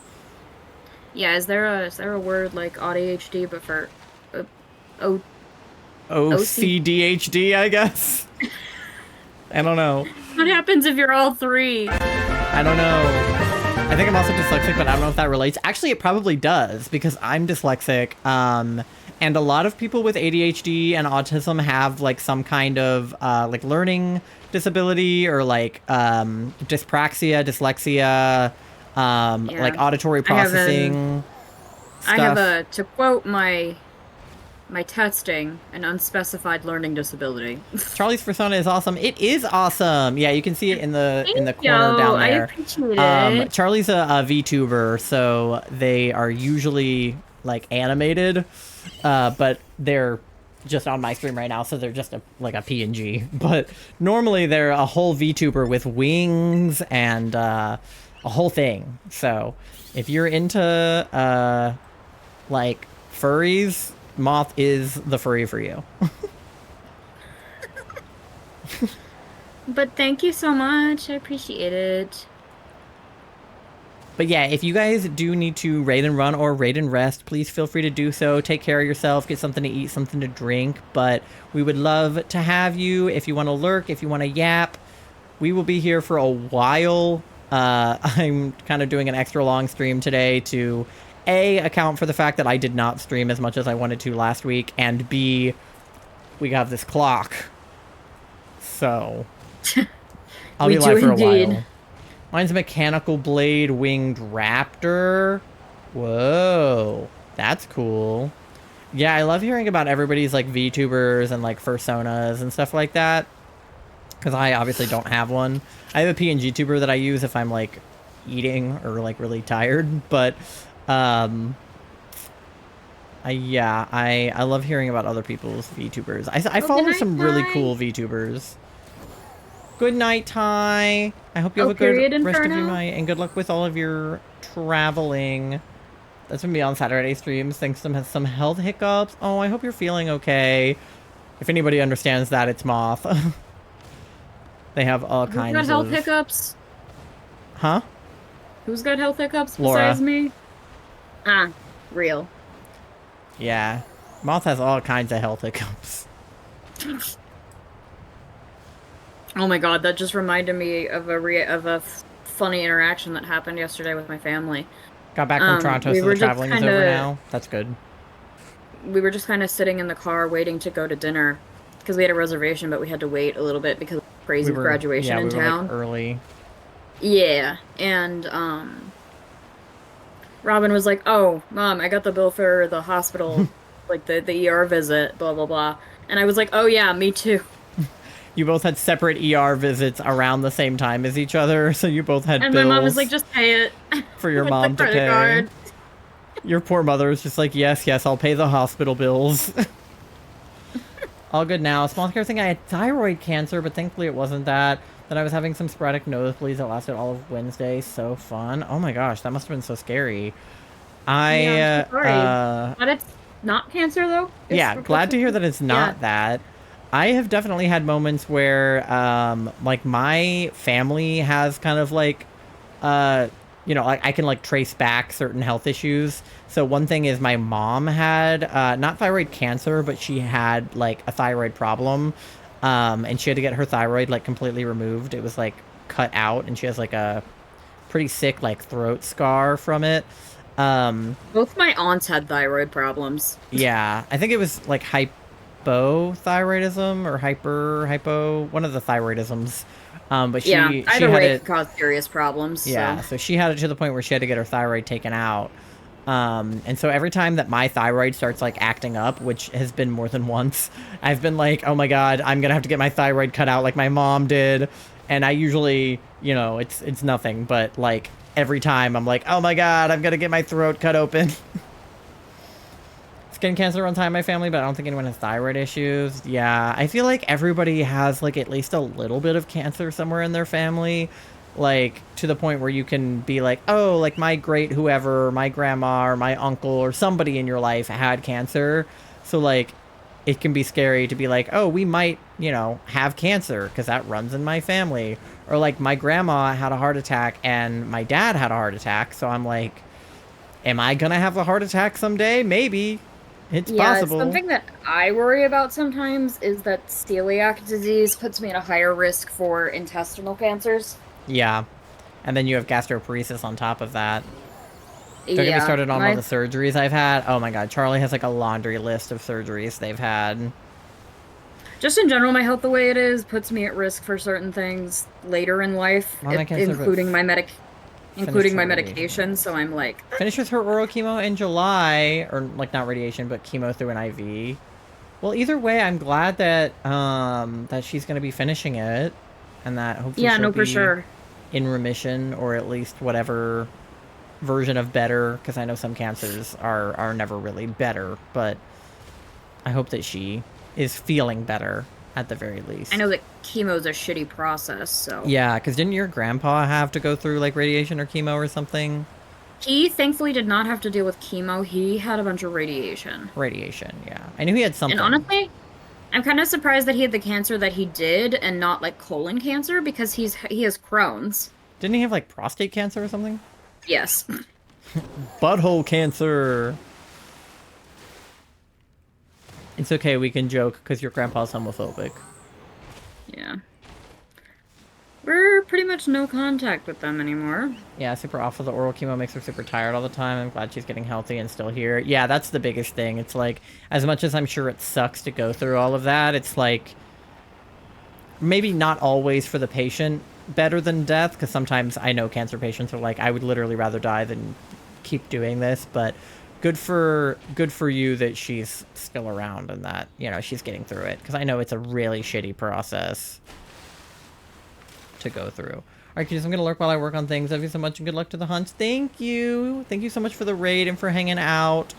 Yeah, is there a word like ADHD but for O OCDHD, I guess. I don't know. What happens if you're all three? I don't know. I think I'm also dyslexic, but I don't know if that relates. Actually, it probably does because I'm dyslexic. And a lot of people with ADHD and autism have like some kind of like learning disability or like dyspraxia, dyslexia, like auditory processing I have stuff. to quote my testing, an unspecified learning disability. Charlie's persona is awesome. It is awesome. Yeah, you can see it in the Thank corner you. down I there. appreciate it. Charlie's a VTuber, so they are usually like animated, but they're just on my stream right now, so they're just like a PNG. But normally they're a whole VTuber with wings and a whole thing. So if you're into like furries, Moth is the furry for you. But thank you so much. I appreciate it. But yeah, if you guys do need to raid and run or raid and rest, please feel free to do so. Take care of yourself, get something to eat, something to drink. But we would love to have you if you want to lurk, if you want to yap. We will be here for a while. I'm kind of doing an extra long stream today to A, account for the fact that I did not stream as much as I wanted to last week, and B, we have this clock. So I'll be live for a while. Mine's a mechanical blade winged raptor. Whoa, that's cool. Yeah, I love hearing about everybody's like VTubers and like personas and stuff like that. Because I obviously don't have one. I have a PNG tuber that I use if I'm like eating or like really tired. But I love hearing about other people's VTubers. I follow some really cool VTubers. Good night, Ty. I hope you have a good rest of your night, and good luck with all of your traveling. That's gonna be on Saturday streams. Thanks to some health hiccups. Oh, I hope you're feeling okay. If anybody understands that, it's Moth. They have all kinds of... Who's got health hiccups? Huh? Who's got health hiccups Laura. besides me? Ah, real. Yeah. Moth has all kinds of health hiccups. Oh my god, that just reminded me of a funny interaction that happened yesterday with my family. Got back from Toronto, so the traveling is over now. That's good. We were just kind of sitting in the car waiting to go to dinner because we had a reservation, but we had to wait a little bit because of crazy graduation in town. Like early. Yeah, and Robin was like, "Oh, Mom, I got the bill for the hospital, like the ER visit, blah blah blah." And I was like, "Oh yeah, me too." You both had separate ER visits around the same time as each other, so you both had bills. And my mom was like, "Just pay it." For your mom to pay. Card. Your poor mother was just like, yes, I'll pay the hospital bills. All good now. Small scare thing, I had thyroid cancer, but thankfully it wasn't that. Then I was having some sporadic nosebleeds that lasted all of Wednesday. So fun. Oh my gosh, that must have been so scary. I'm so sorry. But it's not cancer, though? Yeah, glad to hear that it's not that. I have definitely had moments where, like, my family has kind of, like, you know, I can, like, trace back certain health issues. So one thing is my mom had, not thyroid cancer, but she had, like, a thyroid problem. And she had to get her thyroid, like, completely removed. It was, like, cut out, and she has, like, a pretty sick, like, throat scar from it. Both my aunts had thyroid problems. Yeah, I think it was, like, hypothyroidism or hypo, one of the thyroidisms. But she either had way it could cause serious problems. Yeah, so she had it to the point where she had to get her thyroid taken out. And so every time that my thyroid starts like acting up, which has been more than once, I've been like, oh my god, I'm gonna have to get my thyroid cut out like my mom did. And I usually, you know, it's nothing, but like every time I'm like, oh my god, I'm gonna get my throat cut open. Skin cancer runs high in my family, but I don't think anyone has thyroid issues. Yeah, I feel like everybody has like at least a little bit of cancer somewhere in their family. like to the point where you can be like, oh, like my great whoever, my grandma or my uncle or somebody in your life had cancer. So like it can be scary to be like, oh, we might, have cancer because that runs in my family. Or like my grandma had a heart attack and my dad had a heart attack. So I'm like, am I going to have a heart attack someday? Maybe. It's Yeah, it's possible. something that I worry about sometimes is that celiac disease puts me at a higher risk for intestinal cancers. Yeah. And then you have gastroparesis on top of that. Don't get me Yeah, started on all my the surgeries I've had. Oh my god, Charlie has like a laundry list of surgeries they've had. just in general, my health the way it is puts me at risk for certain things later in life, Mom, I cancer, but finished including her my radiation. medication. So I'm like, Finished with her oral chemo in July, or like not radiation, but chemo through an IV. Well, either way, I'm glad that that she's gonna be finishing it, and that hopefully yeah, she'll no, for be sure. in remission, or at least whatever version of better. Because I know some cancers are never really better, but I hope that she is feeling better at the very I least. know that chemo's a shitty process, so Yeah, because didn't your grandpa have to go through like radiation or chemo or something? he thankfully did not have to deal with chemo. He had a bunch of radiation. Radiation, yeah. I knew he had And something. honestly, I'm kind of surprised that he had the cancer that he did and not like colon cancer because he has Crohn's. Didn't he have like prostate cancer or something? Yes. Butthole cancer. It's okay, we can joke because your grandpa's homophobic. Yeah. We're pretty much no contact with them anymore. Yeah, super awful. The oral chemo makes her super tired all the time. I'm glad she's getting healthy and still here. Yeah, that's the biggest thing. It's like, as much as I'm sure it sucks to go through all of that, it's like, maybe not always for the patient better than death, because sometimes I know cancer patients are like, I would literally rather die than keep doing this, but good for you that she's still around and that, she's getting through it, because I know it's a really shitty process to go through. All right, kids, I'm gonna lurk while I work on things. Love you so much and good luck to the hunts. Thank you so much for the raid and for hanging out.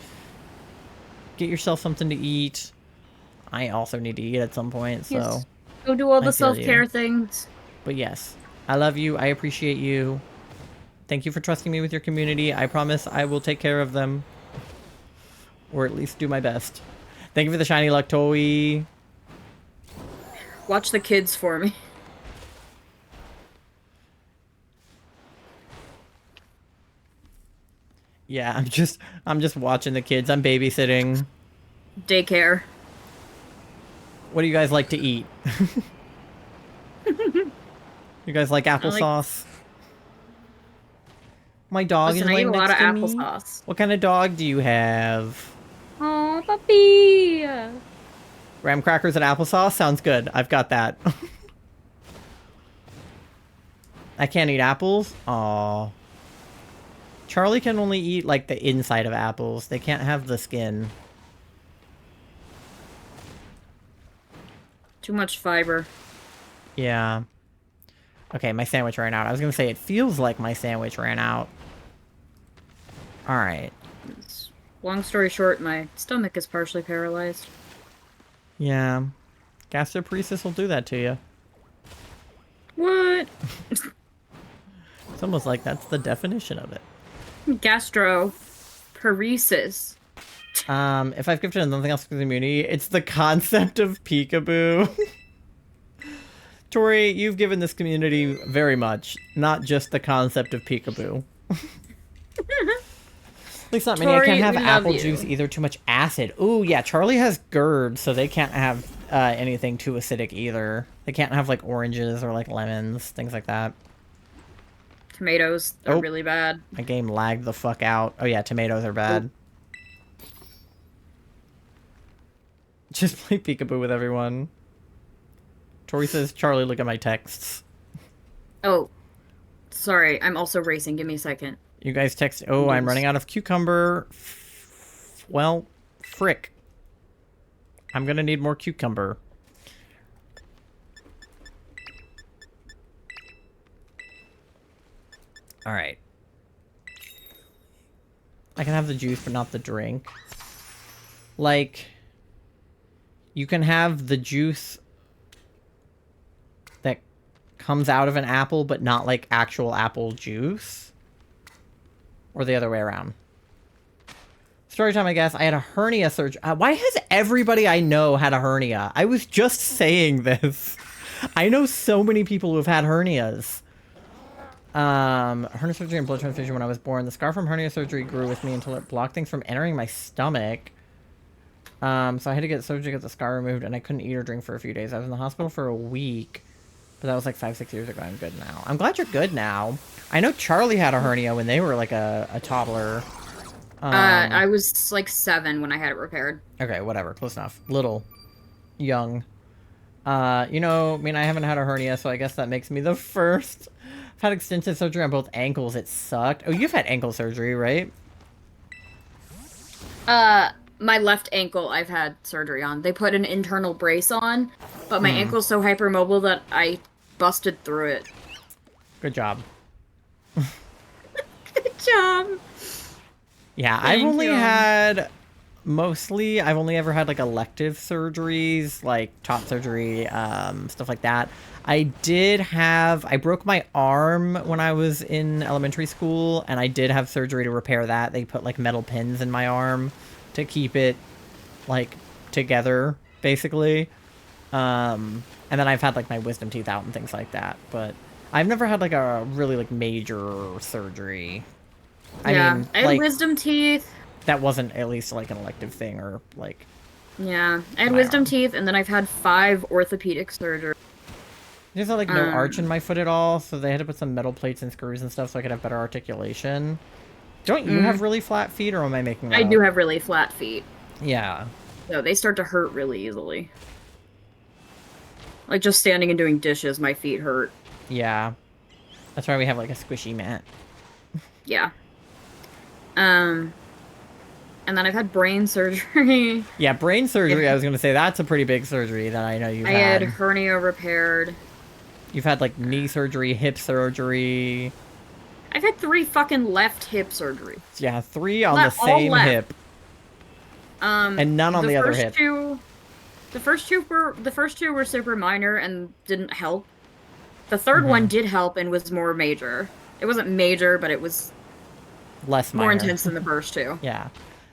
Get yourself something to eat. I also need to eat at some point, so Yes. Go do all I the feel you. self-care things. But yes, I love you. I appreciate you. Thank you for trusting me with your community. I promise I will take care of them. Or at least do my best. Thank you for the shiny luck toy. Watch the kids for me. Yeah, I'm just watching the kids. I'm babysitting. Daycare. What do you guys like to eat? You guys like applesauce? My dog Listen, is I eat laying a lot next of to me. applesauce. What kind of dog do you have? Oh, puppy! Graham crackers and applesauce? Sounds good. I've got that. I can't eat apples? Aw. Charlie can only eat, like, the inside of apples. They can't have the skin. Too much fiber. Yeah. Okay, my sandwich ran out. I was gonna say, it feels like my sandwich ran out. Alright. Long story short, my stomach is partially paralyzed. Yeah. Gastroparesis will do that to you. What? It's almost like that's the definition of it. Gastroparesis. If I've gifted nothing else to the community, it's the concept of peekaboo. Tori, you've given this community very much, not just the concept of peekaboo. At least not many. I Tori, can't have we love apple you. juice either. Too much acid. Ooh, yeah. Charlie has GERD, so they can't have anything too acidic either. They can't have like oranges or like lemons, things like that. Tomatoes are Oh. really bad. My game lagged the fuck out. Oh yeah, tomatoes are bad. Just play peekaboo with everyone. Tori says, Charlie, look at my texts. Oh, sorry. I'm also racing. Give me a second. You guys text, oh, I'm running out of cucumber. Well, frick. I'm gonna need more cucumber. Alright. I can have the juice, but not the drink. Like, you can have the juice that comes out of an apple, but not like actual apple juice. Or the other way around. Story time, I guess. I had a hernia surgery. Why has everybody I know had a hernia? I was just saying this. I know so many people who have had hernias. Hernia surgery and blood transfusion when I was born. The scar from hernia surgery grew with me until it blocked things from entering my stomach. So I had to get surgery to get the scar removed, and I couldn't eat or drink for a few days. I was in the hospital for a week, but that was like 5-6 years ago. I'm good now. I'm glad you're good now. I know Charlie had a hernia when they were like a toddler. I was like 7 when I had it repaired. Okay, whatever. Close enough. Little. Young. You know, I mean, I haven't had a hernia, so I guess that makes me the first. I've had extensive surgery on both ankles. It sucked. Oh, you've had ankle surgery, right? My left ankle I've had surgery on. They put an internal brace on, but my ankle's so hypermobile that I busted through it. Good job. Good job. Yeah, Thank I've only you. had... Mostly, I've only ever had, like, elective surgeries, like top surgery, stuff like that. I broke my arm when I was in elementary school, and I did have surgery to repair that. They put, like, metal pins in my arm to keep it, like, together, basically. And then I've had, like, my wisdom teeth out and things like that. But I've never had, like, a really, like, major surgery. I mean, I had like, wisdom teeth. that wasn't at least, like, an elective thing, or, like... Yeah, I had my wisdom arm. teeth, and then I've had 5 orthopedic surgeries. There's like no arch in my foot at all, so they had to put some metal plates and screws and stuff so I could have better articulation. Don't you have really flat feet, or am I making that I up? do have really flat feet. Yeah. So they start to hurt really easily. Like, just standing and doing dishes, my feet hurt. Yeah. That's why we have, like, a squishy mat. Yeah. And then I've had brain surgery. Yeah, brain surgery, I was going to say, that's a pretty big surgery that I know you've I had hernia repaired. You've had, like, knee surgery, hip surgery. I've had 3 fucking left hip surgeries. Yeah, 3 on the All same left. hip. And none on the other hip. The first two were super minor and didn't help. The third one did help and was more major. It wasn't major, but it was Less minor. more intense than the first 2. Yeah.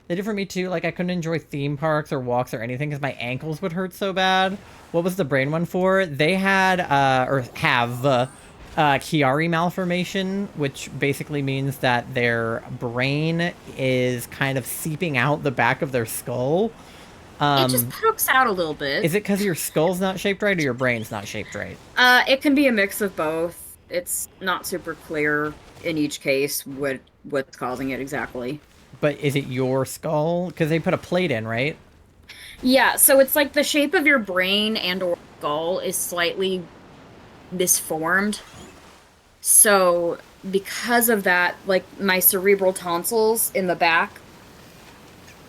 They did for me too. Like, I couldn't enjoy theme parks or walks or anything because my ankles would hurt so bad. What was the brain one for? They had, or have, Chiari malformation, which basically means that their brain is kind of seeping out the back of their skull. It just pokes out a little bit. Is it because your skull's not shaped right or your brain's not shaped right? It can be a mix of both. It's not super clear in each case what's causing it exactly. But is it your skull? Because they put a plate in, right? Yeah, so it's like the shape of your brain and or skull is slightly misformed. So because of that, like my cerebral tonsils in the back,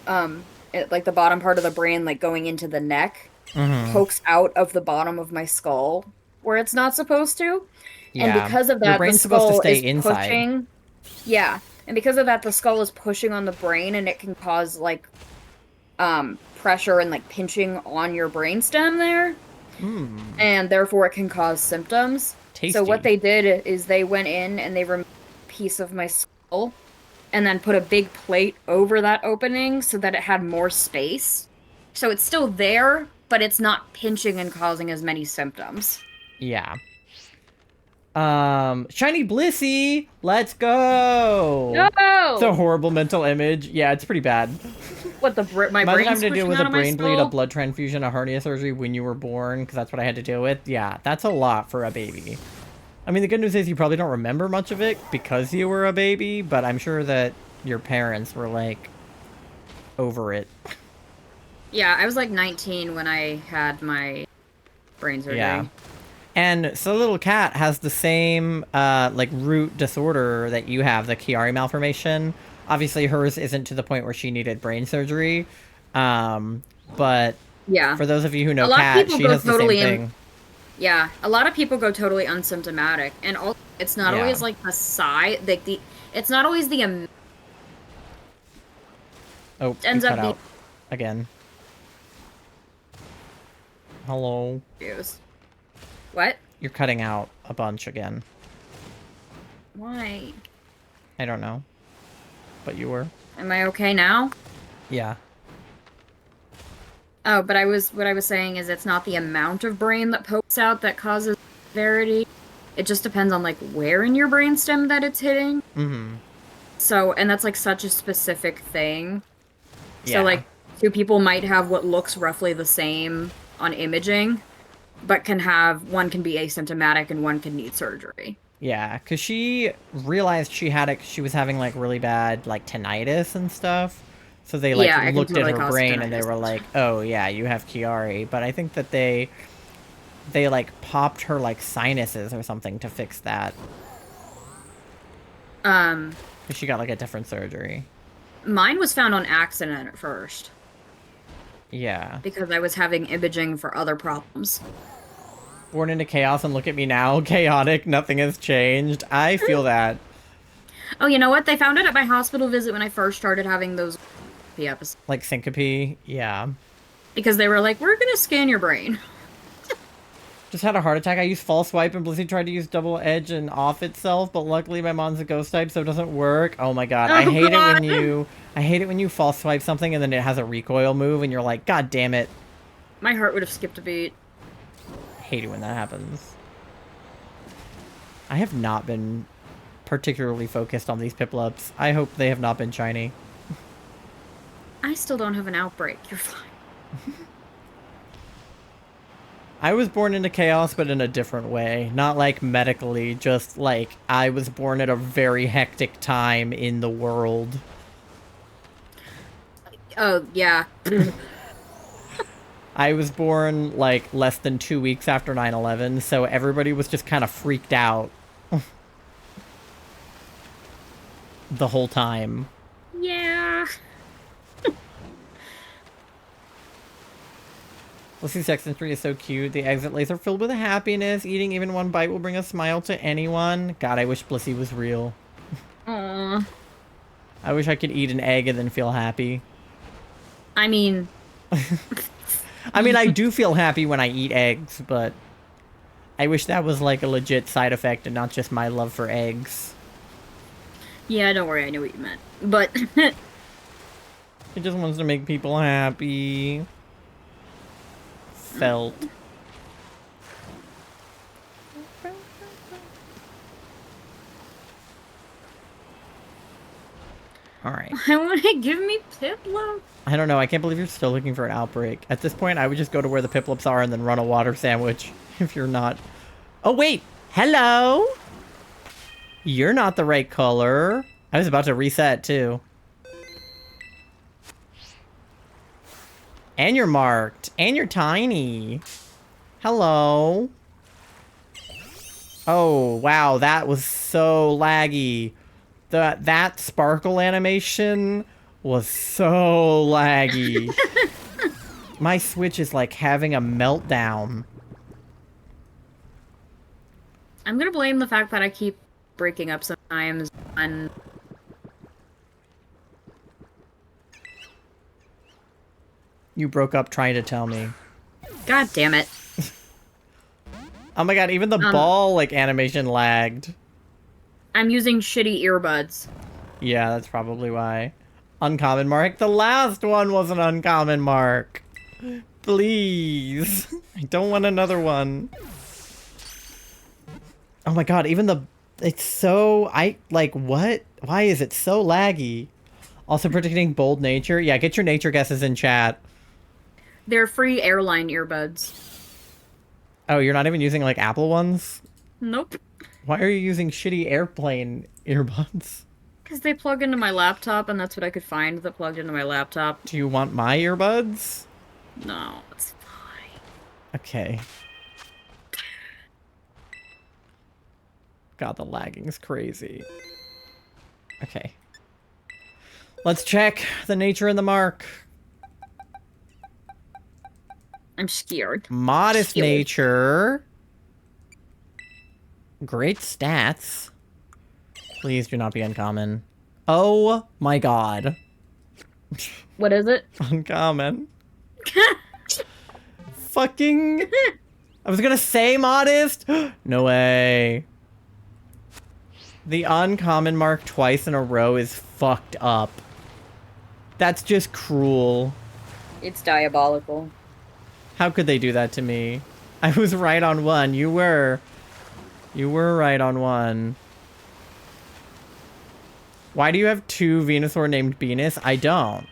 like the bottom part of the brain, like going into the neck, pokes out of the bottom of my skull where it's not supposed to. Yeah. And because of that, Your brain's the skull supposed to stay is inside. pushing. Yeah. And because of that, the skull is pushing on the brain, and it can cause, like, pressure and, like, pinching on your brainstem there. And therefore it can cause symptoms. Tasty. So what they did is they went in and they removed a piece of my skull and then put a big plate over that opening so that it had more space. So it's still there, but it's not pinching and causing as many symptoms. Yeah. Shiny Blissey, let's go. No! It's a horrible mental image. Yeah, it's pretty bad. What, my Imagine brain's having to deal pushing with out a of my brain bleed, a skull? blood transfusion, a hernia surgery when you were born, because that's what I had to deal with. Yeah, that's a lot for a baby. I mean, the good news is you probably don't remember much of it because you were a baby, but I'm sure that your parents were, like, over it. Yeah, I was like 19 when I had my brain surgery. Yeah. And so little cat has the same, like, root disorder that you have, the Chiari malformation. Obviously, hers isn't to the point where she needed brain surgery. But Yeah. for those of you who know A lot of Cat, people she go has the totally same in- thing. Yeah, a lot of people go totally unsymptomatic, and also, it's not Yeah. always like the size, like it's not always the Oh, ends you up cut the- out again. Hello. issues. What? You're cutting out a bunch again. Why? I don't know. But you were. Am I okay now? Yeah. Oh, but what I was saying is it's not the amount of brain that pokes out that causes severity. It just depends on like where in your brainstem that it's hitting. Mm-hmm. So, and that's like such a specific thing. Yeah. So like two people might have what looks roughly the same on imaging, but one can be asymptomatic and one can need surgery. Yeah, because she realized she was having like really bad like tinnitus and stuff. So they like Yeah, it can looked totally at her cause brain and they tinnitus. were like, "Oh yeah, you have Chiari." But I think that they like popped her like sinuses or something to fix that. 'Cause she got like a different surgery. Mine was found on accident at first Yeah. because I was having imaging for other problems. Born into chaos and look at me now, chaotic, nothing has changed. I feel that. Oh, you know what? They found it at my hospital visit when I first started having those episodes. Like syncope, yeah. Because they were like, we're gonna scan your brain. Just had a heart attack. I used false swipe and Blissey tried to use double edge and off itself, but luckily my mom's a ghost type, so it doesn't work. Oh my god. I hate it when you false swipe something and then it has a recoil move and you're like, God damn it. My heart would have skipped a beat. I hate it when that happens. I have not been particularly focused on these PIPLUPs. I hope they have not been shiny. I still don't have an outbreak. You're fine. I was born into chaos, but in a different way. Not like medically, just like I was born at a very hectic time in the world. Oh, yeah. I was born like less than 2 weeks after 9/11, so everybody was just kind of freaked out the whole time. Yeah. Lucy Sexton 3 is so cute. The exit lays are filled with happiness. Eating even one bite will bring a smile to anyone. God, I wish Blissey was real. Aww. I wish I could eat an egg and then feel happy. I mean... I mean, I do feel happy when I eat eggs, but I wish that was like a legit side effect and not just my love for eggs. Yeah, don't worry, I knew what you meant. But... It just wants to make people happy. Felt. Alright. I want to give me PIPLUP. I don't know, I can't believe you're still looking for an outbreak. At this point, I would just go to where the PIPLUPs are and then run a water sandwich, if you're not... Oh, wait! Hello? You're not the right color. I was about to reset, too. And you're marked. And you're tiny. Hello. Oh, wow, that was so laggy. That sparkle animation was so laggy. My Switch is like having a meltdown. I'm gonna blame the fact that I keep breaking up sometimes on... You broke up trying to tell me. God damn it. Oh my god, even the ball, like, animation lagged. I'm using shitty earbuds. Yeah, that's probably why. Uncommon mark. The last one was an uncommon mark. Please. I don't want another one. Oh my god, even the... It's so... what? Why is it so laggy? Also predicting bold nature. Yeah, get your nature guesses in chat. They're free airline earbuds. Oh, you're not even using, like, Apple ones? Nope. Why are you using shitty airplane earbuds? Because they plug into my laptop, and that's what I could find that plugged into my laptop. Do you want my earbuds? No, it's fine. Okay. God, the lagging's crazy. Okay. Let's check the nature and the mark. I'm scared. Modest Scared. nature. Great stats. Please do not be uncommon. Oh my god. What is it? Uncommon. Fucking I was gonna say modest. No way. The uncommon mark twice in a row is fucked up. That's just cruel. It's diabolical. How could they do that to me? I was right on one. You were. You were right on one. Why do you have two Venusaur named Venus? I don't.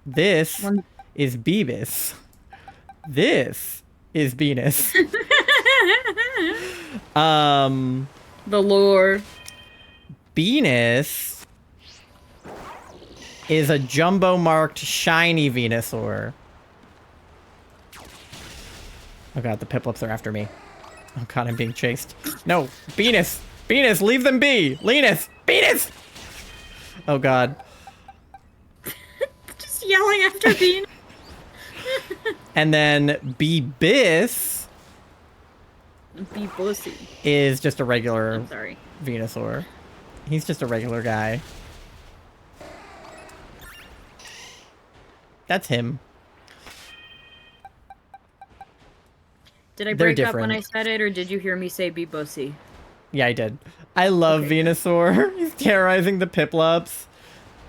This is Beebus. This is Venus. The lore. Venus is a jumbo marked shiny Venusaur. Oh god, the Piplups are after me. Oh god, I'm being chased. No, Venus! Venus, leave them be! Linus! Venus! Oh god. Just yelling after Bean. And then Beebus Be pussy. is just a regular I'm sorry. Venusaur. He's just a regular guy. That's him. Did I They're break up when I different. said it, or did you hear me say be bussy? Yeah, I did. I love Okay. Venusaur. He's terrorizing the Piplups.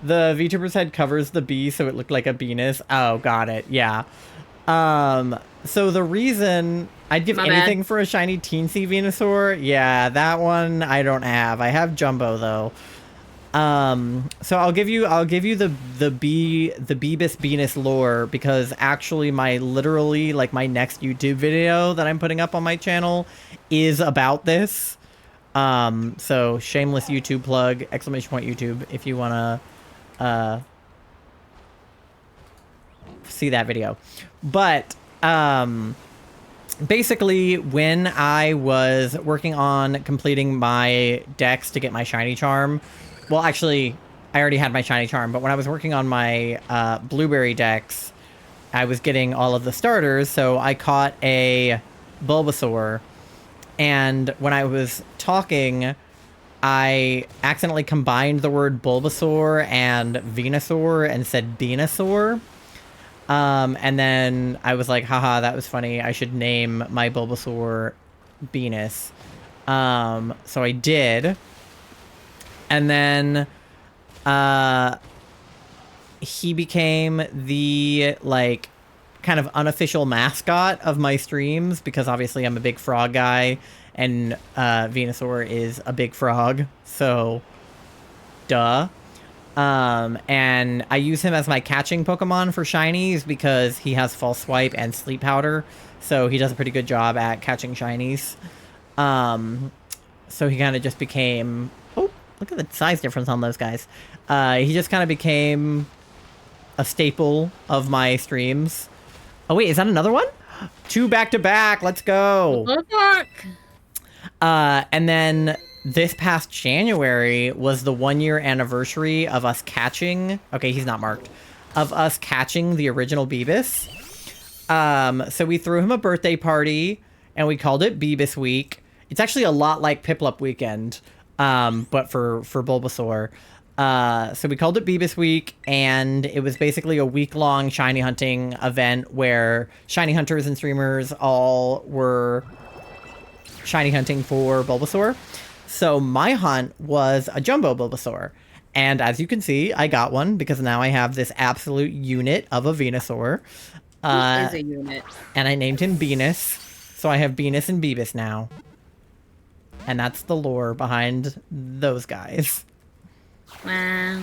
The VTuber's head covers the B, so it looked like a Venus. Oh, got it. Yeah. So the reason I'd give My bad. anything for a shiny teensy Venusaur, yeah, that one I don't have. I have Jumbo though. So I'll give you the Beebus Venus lore, because actually my next YouTube video that I'm putting up on my channel is about this. So shameless YouTube plug, ! YouTube, if you wanna see that video. But basically, when I was working on completing my decks to get my shiny charm, well, actually, I already had my shiny charm, but when I was working on my blueberry decks, I was getting all of the starters, so I caught a Bulbasaur, and when I was talking, I accidentally combined the word Bulbasaur and Venusaur and said Venusaur. And then I was like, haha, that was funny. I should name my Bulbasaur Venus. So I did. And then, he became the, like, kind of unofficial mascot of my streams, because obviously I'm a big frog guy, and, Venusaur is a big frog, so, duh. And I use him as my catching Pokemon for shinies because he has False Swipe and Sleep Powder, so he does a pretty good job at catching shinies. So he kind of just became... Oh, look at the size difference on those guys. He just kind of became a staple of my streams. Oh wait, is that another one? 2 back-to-back, let's go! Good luck. And then this past January was the 1-year anniversary of us catching... Okay, he's not marked. Of us catching the original Beebus. So we threw him a birthday party, and we called it Beebus Week. It's actually a lot like Piplup Weekend, but for Bulbasaur. So we called it Beebus Week, and it was basically a week-long shiny hunting event where shiny hunters and streamers all were shiny hunting for Bulbasaur. So my hunt was a Jumbo Bulbasaur. And as you can see, I got one because now I have this absolute unit of a Venusaur. He is a unit. And I named him Venus. So I have Venus and Beebus now. And that's the lore behind those guys. Wow.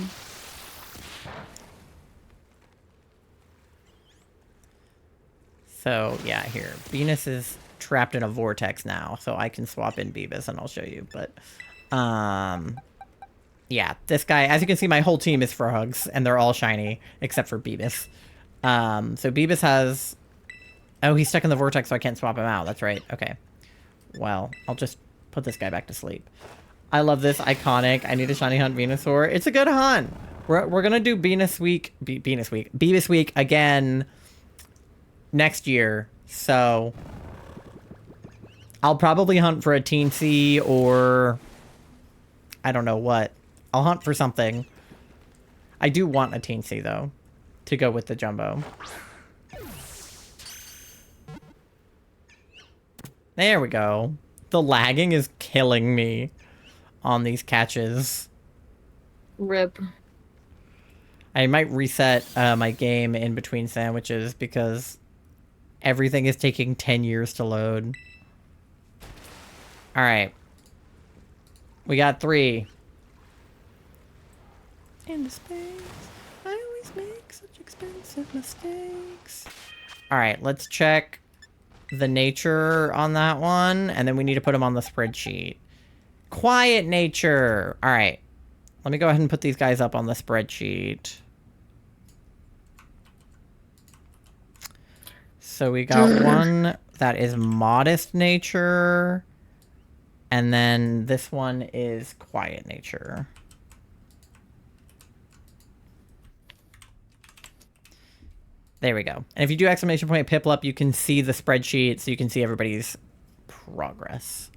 So yeah, here. Venus is trapped in a vortex now, so I can swap in Beebus and I'll show you. But yeah, this guy, as you can see, my whole team is frogs, and they're all shiny except for Beebus. So Beebus has... Oh, he's stuck in the vortex, so I can't swap him out. That's right. Okay. Well, I'll just put this guy back to sleep. I love this. Iconic. I need a shiny hunt Venusaur. It's a good hunt. We're gonna do Beebus Week again next year. So I'll probably hunt for a Teensy, or I don't know what. I'll hunt for something. I do want a Teensy though, to go with the Jumbo. There we go. The lagging is killing me on these catches. Rip. I might reset my game in between sandwiches because everything is taking 10 years to load. Alright. We got 3. Into space, I always make such expensive mistakes. Alright, let's check the nature on that one, and then we need to put them on the spreadsheet. Quiet nature! Alright. Let me go ahead and put these guys up on the spreadsheet. So we got one that is modest nature, and then this one is quiet nature. There we go. And if you do exclamation point PIPLUP, you can see the spreadsheet, so you can see everybody's progress.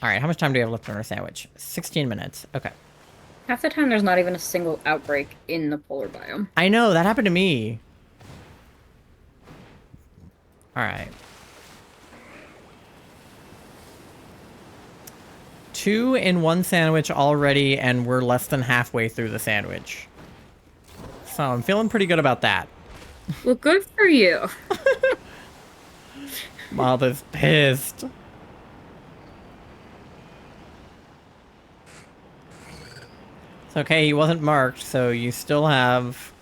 All right, how much time do we have left on our sandwich? 16 minutes. Okay. Half the time there's not even a single outbreak in the polar biome. I know, that happened to me. All right. 2 in 1 sandwich already, and we're less than halfway through the sandwich. So I'm feeling pretty good about that. Well, good for you. Mob is pissed. It's okay, he wasn't marked, so you still have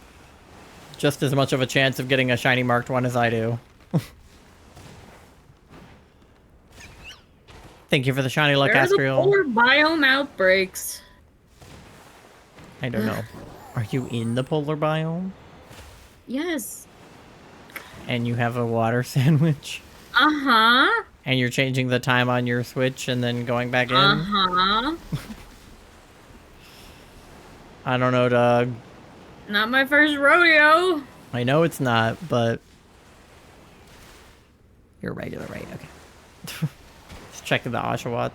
just as much of a chance of getting a shiny marked one as I do. Thank you for the shiny luck, Where are the Astriel. polar biome outbreaks? I don't know. Are you in the polar biome? Yes. And you have a water sandwich? Uh-huh. And you're changing the time on your Switch and then going back in? Uh-huh. I don't know, Doug. Not my first rodeo. I know it's not, but... You're regular, right? Okay. Just checking the Oshawotts.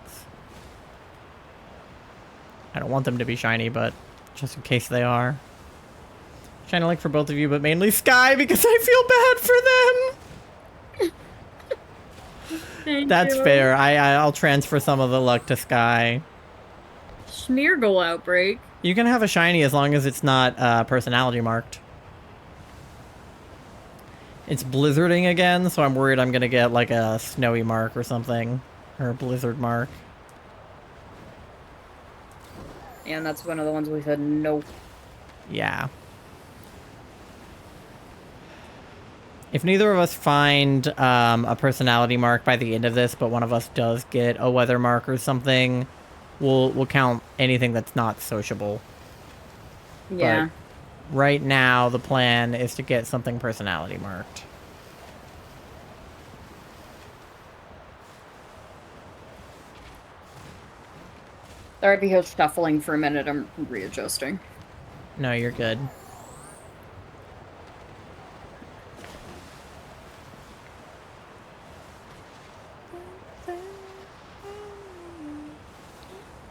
I don't want them to be shiny, but just in case they are. Shiny luck for both of you, but mainly Sky because I feel bad for them! Thank That's you. fair. I'll transfer some of the luck to Sky. Smeargle outbreak. You can have a shiny as long as it's not personality marked. It's blizzarding again, so I'm worried I'm gonna get like a snowy mark or something. Or a blizzard mark. And that's one of the ones we said no. Yeah. If neither of us find a personality mark by the end of this, but one of us does get a weather mark or something, we'll count anything that's not sociable. Yeah. But right now, the plan is to get something personality marked. Sorry if you hear shuffling for a minute, I'm readjusting. No, you're good.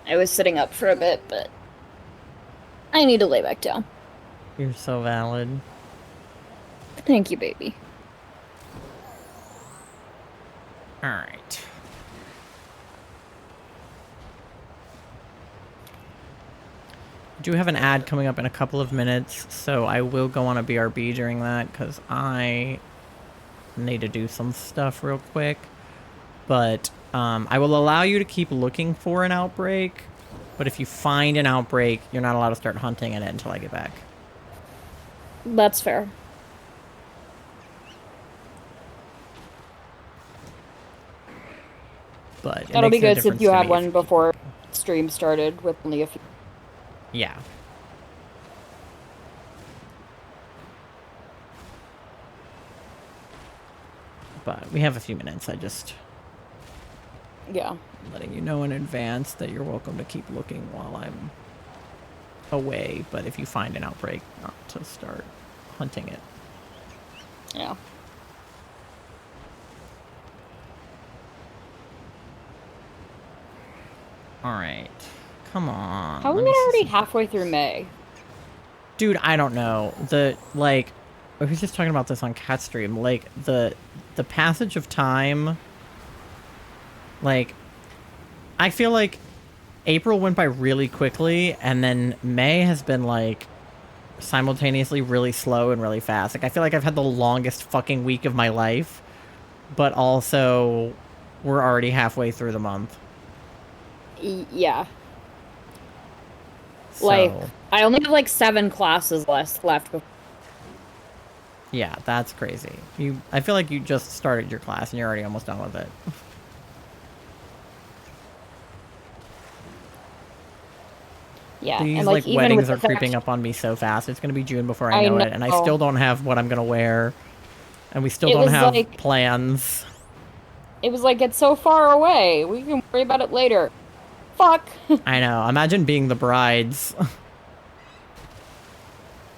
I was sitting up for a bit, but I need to lay back down. You're so valid. Thank you, baby. Alright. I do have an ad coming up in a couple of minutes, so I will go on a BRB during that, because I need to do some stuff real quick. But I will allow you to keep looking for an outbreak, but if you find an outbreak, you're not allowed to start hunting in it until I get back. That's fair. But That'll be makes no good since difference you to had me one if- before stream started with only a few. Yeah. But we have a few minutes. I just Yeah. letting you know in advance that you're welcome to keep looking while I'm away. But if you find an outbreak, not to start hunting it. Yeah. All right. Come on. How are let we me see already some- halfway through May? Dude, I don't know. I was just talking about this on Cat Stream. Like the passage of time. Like, I feel like April went by really quickly, and then May has been like simultaneously really slow and really fast. Like, I feel like I've had the longest fucking week of my life, but also we're already halfway through the month. Yeah. Like, So, I only have like 7 classes left. yeah, that's crazy. I feel like you just started your class and you're already almost done with it. Yeah, and These, like like, even with weddings the are creeping fact, up on me so fast. It's gonna be June before I I know it, and I still know don't have what I'm gonna wear. And we still it don't was have like plans. it's so far away. We can worry about it later. Fuck. I know. Imagine being the brides.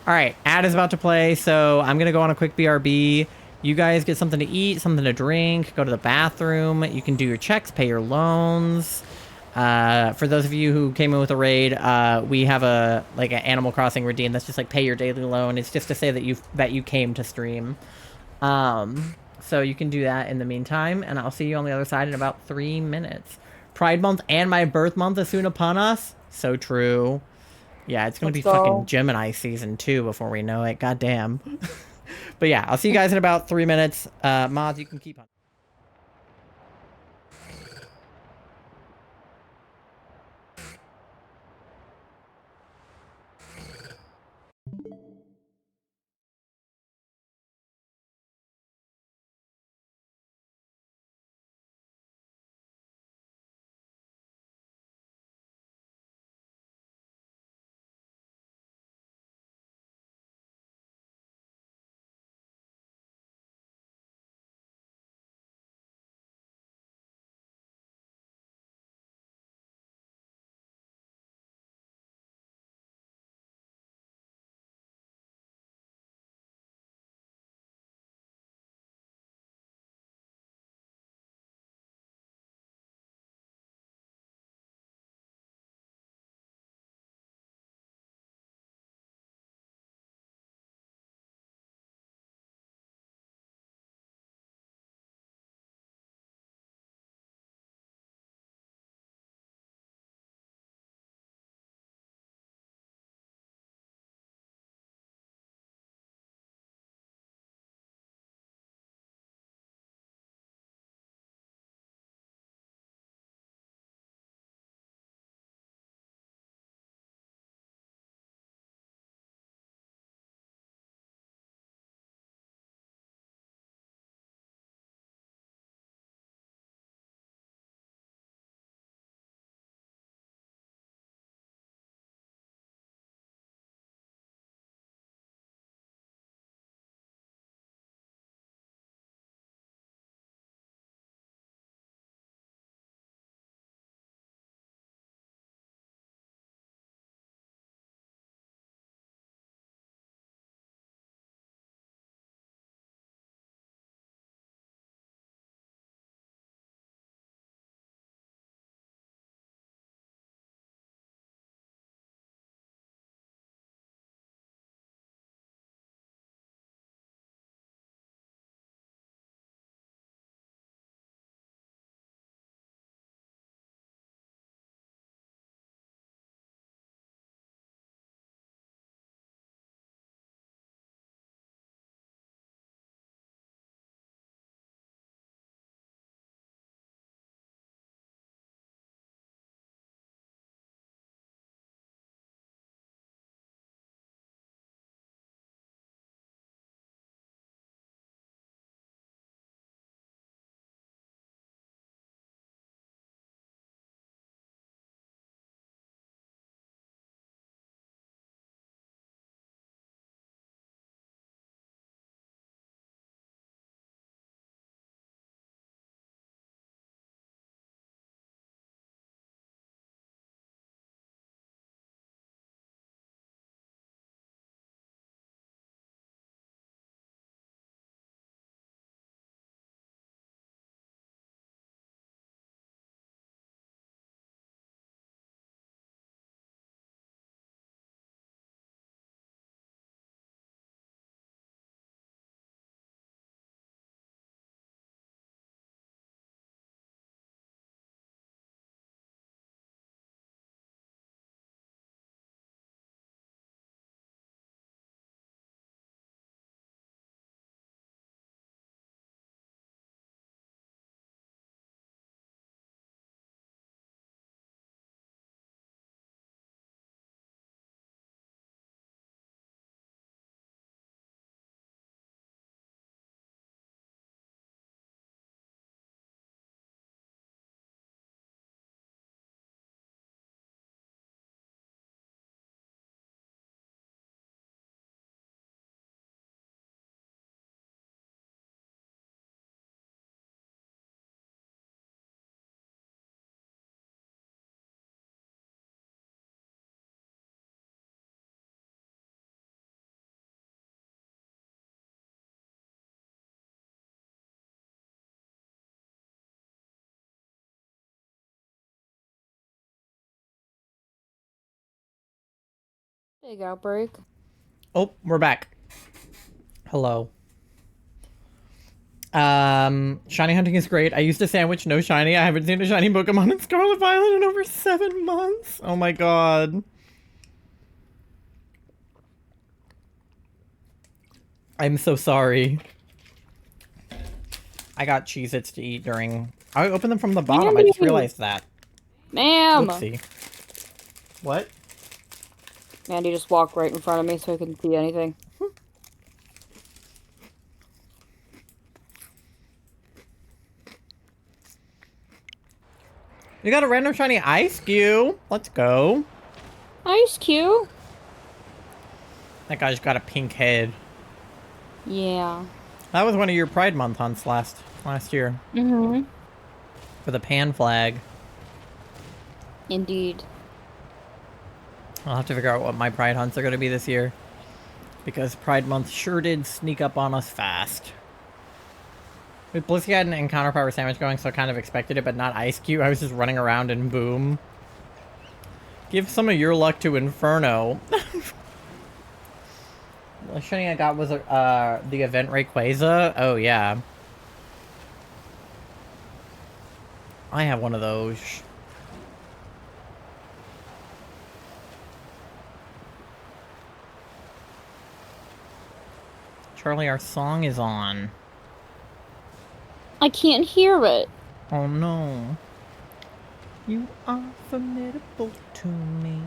Alright, ad is about to play, so I'm gonna go on a quick BRB. You guys get something to eat, something to drink, go to the bathroom. You can do your checks, pay your loans. For those of you who came in with a raid, we have an Animal Crossing redeem that's just like pay your daily loan. It's just to say that you came to stream. So you can do that in the meantime, and I'll see you on the other side in about 3 minutes. Pride Month and my birth month is soon upon us. So true. Yeah, it's gonna Let's be fucking go. Gemini season 2 before we know it. God damn. But yeah, I'll see you guys in about 3 minutes. Mods, you can keep on. Big outbreak. Oh, we're back. Hello. Shiny hunting is great. I used a sandwich, no shiny. I haven't seen a shiny Pokemon in Scarlet Violet in over 7 months. Oh my god. I'm so sorry. I got Cheez-Its to eat during... I opened them from the bottom. I just realized that. Ma'am! Oopsie. What? Mandy just walked right in front of me so I couldn't see anything. You got a random shiny Ice Cube. Let's go. Ice Cube. That guy's got a pink head. Yeah. That was one of your Pride Month hunts last year. Mm-hmm. For the pan flag. Indeed. I'll have to figure out what my Pride hunts are going to be this year. Because Pride Month sure did sneak up on us fast. With Blissey had an encounter power sandwich going, so I kind of expected it, but not Ice Cube. I was just running around and boom. Give some of your luck to Inferno. The shiny I got was the event Rayquaza. Oh, yeah. I have one of those. Charlie, our song is on. I can't hear it. Oh no. You are formidable to me.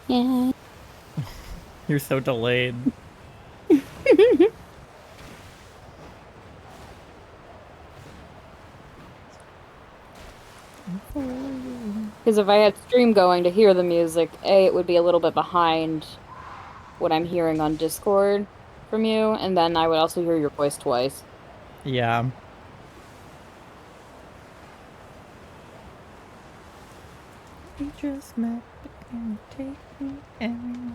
Yeah. You're so delayed. Because if I had stream going to hear the music, A, it would be a little bit behind what I'm hearing on Discord from you, and then I would also hear your voice twice. Yeah. We just met, but can you take me anywhere?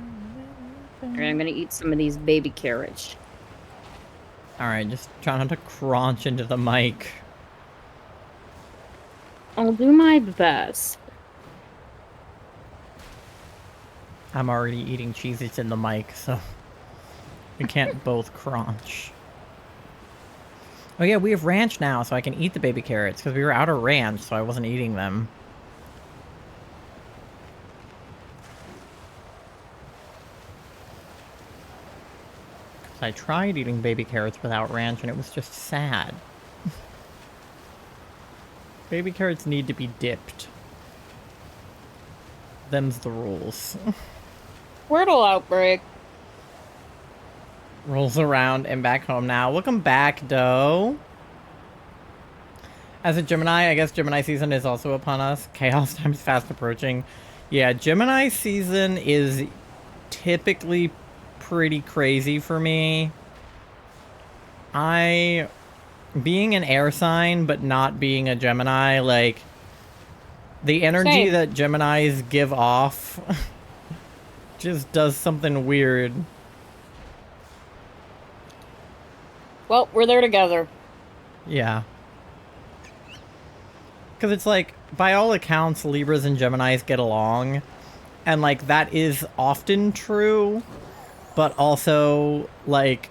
Alright, I'm gonna eat some of these baby carrots. Alright, just try not to crunch into the mic. I'll do my best. I'm already eating Cheez-Its in the mic, so we can't both crunch. Oh yeah, we have ranch now, so I can eat the baby carrots, because we were out of ranch, so I wasn't eating them. I tried eating baby carrots without ranch, and it was just sad. Baby carrots need to be dipped. Them's the rules. Wordle outbreak. Rolls around and back home now. Welcome back, Doe. As a Gemini, I guess Gemini season is also upon us. Chaos time's fast approaching. Yeah, Gemini season is typically pretty crazy for me. Being an air sign, but not being a Gemini, like, the energy Same. that Geminis give off just does something weird. Well, we're there together. Yeah. Because it's like, by all accounts, Libras and Geminis get along. And, like, that is often true. But also, like,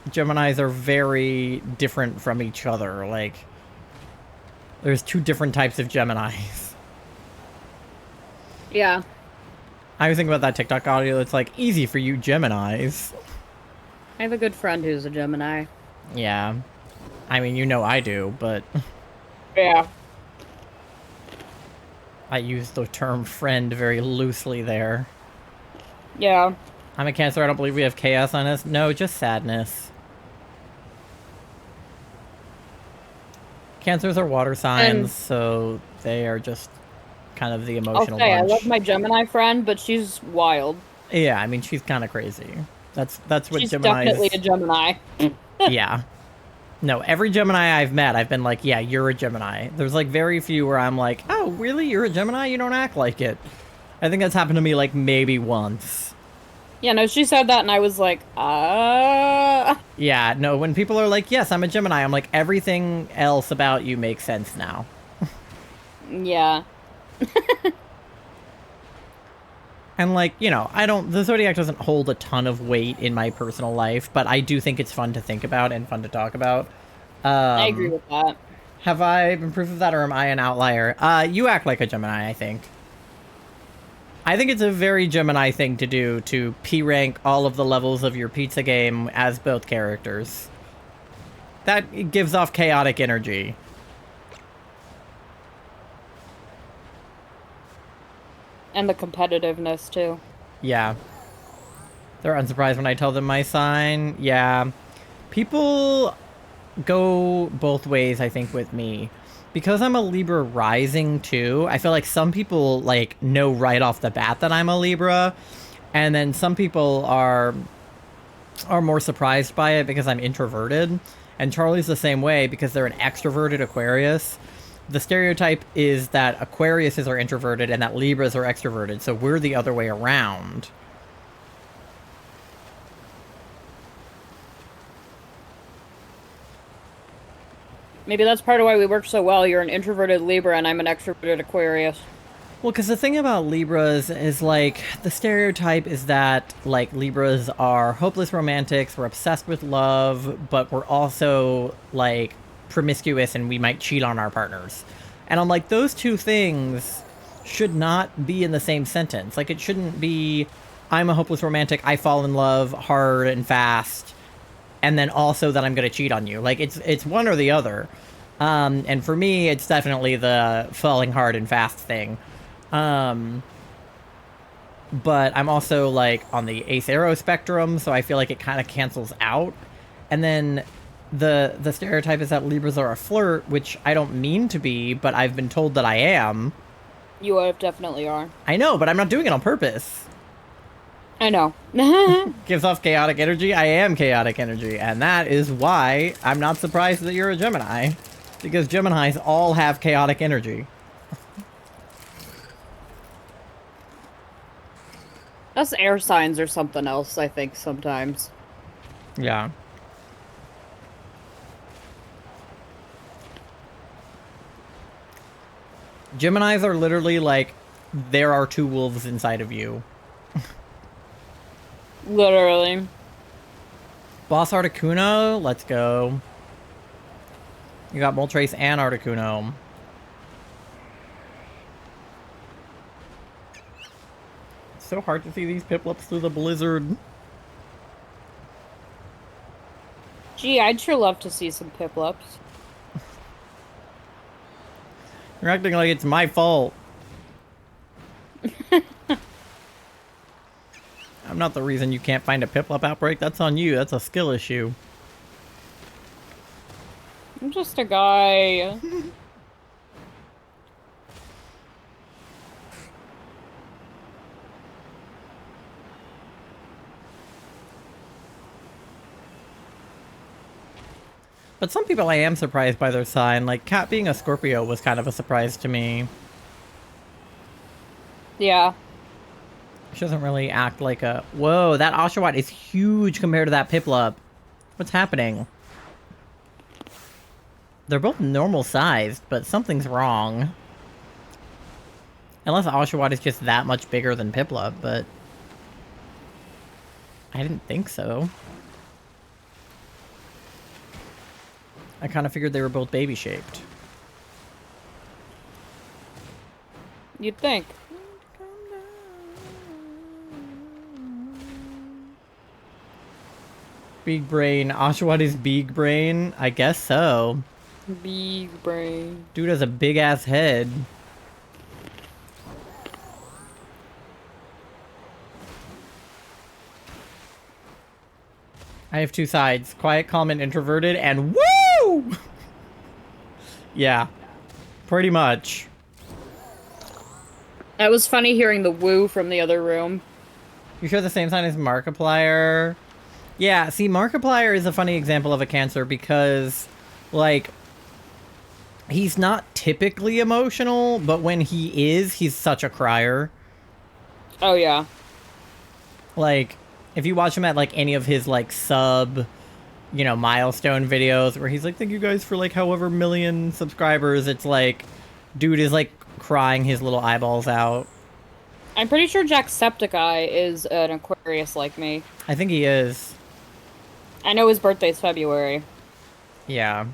Geminis are very different from each other. Like, there's 2 different types of Geminis. Yeah. I was thinking about that TikTok audio. It's like, easy for you Geminis. I have a good friend who's a Gemini. Yeah. I mean, you know I do, but Yeah. I use the term friend very loosely there. Yeah. I'm a Cancer. I don't believe we have chaos on us. No, just sadness. Cancers are water signs, so they are just kind of the I'll emotional say, I bunch. love my Gemini friend, but she's wild. Yeah, I mean, she's kind of crazy. That's what She's Geminis... definitely a Gemini. Yeah. No, every Gemini I've met, I've been like, yeah, you're a Gemini. There's, like, very few where I'm like, oh, really? You're a Gemini? You don't act like it. I think that's happened to me, like, maybe once. Yeah, no, she said that, and I was like, Yeah, no, when people are like, yes, I'm a Gemini, I'm like, everything else about you makes sense now. Yeah. And like, the Zodiac doesn't hold a ton of weight in my personal life, but I do think it's fun to think about and fun to talk about. I agree with that. Have I been proof of that, or am I an outlier? You act like a Gemini, I think. I think it's a very Gemini thing to do, to P-rank all of the levels of your pizza game as both characters. That gives off chaotic energy. And the competitiveness, too. Yeah. They're unsurprised when I tell them my sign. Yeah. People go both ways, I think, with me. Because I'm a Libra rising, too, I feel like some people, like, know right off the bat that I'm a Libra. And then some people are more surprised by it because I'm introverted. And Charlie's the same way because they're an extroverted Aquarius. The stereotype is that Aquariuses are introverted and that Libras are extroverted, so we're the other way around. Maybe that's part of why we work so well. You're an introverted Libra and I'm an extroverted Aquarius. Well, because the thing about Libras is, like, the stereotype is that, like, Libras are hopeless romantics, we're obsessed with love, but we're also, like, promiscuous and we might cheat on our partners. And I'm like, those two things should not be in the same sentence. Like, it shouldn't be, I'm a hopeless romantic, I fall in love hard and fast, and then also that I'm going to cheat on you. Like, it's one or the other. And for me, it's definitely the falling hard and fast thing. But I'm also, like, on the ace arrow spectrum, so I feel like it kind of cancels out. And then the stereotype is that Libras are a flirt, which I don't mean to be, but I've been told that I am. You definitely are. I know, but I'm not doing it on purpose. I know. Gives off chaotic energy. I am chaotic energy, and that is why I'm not surprised that you're a Gemini. Because Geminis all have chaotic energy. Us air signs or something else, I think, sometimes. Yeah. Geminis are literally like, there are two wolves inside of you. Literally. Boss Articuno, let's go. You got Moltres and Articuno. It's so hard to see these Piplups through the blizzard. Gee, I'd sure love to see some Piplups. You're acting like it's my fault. I'm not the reason you can't find a Piplup outbreak. That's on you. That's a skill issue. I'm just a guy. But some people I am surprised by their sign. Like, Kat being a Scorpio was kind of a surprise to me. Yeah. She doesn't really act like a... Whoa, that Oshawott is huge compared to that Piplup. What's happening? They're both normal sized, but something's wrong. Unless Oshawott is just that much bigger than Piplup, but... I didn't think so. I kind of figured they were both baby-shaped. You'd think. Big brain. Oshawott is big brain? I guess so. Big brain. Dude has a big-ass head. I have two sides. Quiet, calm, and introverted, and woo! Yeah. Pretty much. It was funny hearing the woo from the other room. You share the same sign as Markiplier? Yeah, see, Markiplier is a funny example of a Cancer because, like, he's not typically emotional, but when he is, he's such a crier. Oh, yeah. Like, if you watch him at, like, any of his, like, sub, milestone videos where he's like, thank you guys for, like, however million subscribers, it's like, dude is, like, crying his little eyeballs out. I'm pretty sure Jacksepticeye is an Aquarius like me. I think he is. I know his birthday's February. Yeah.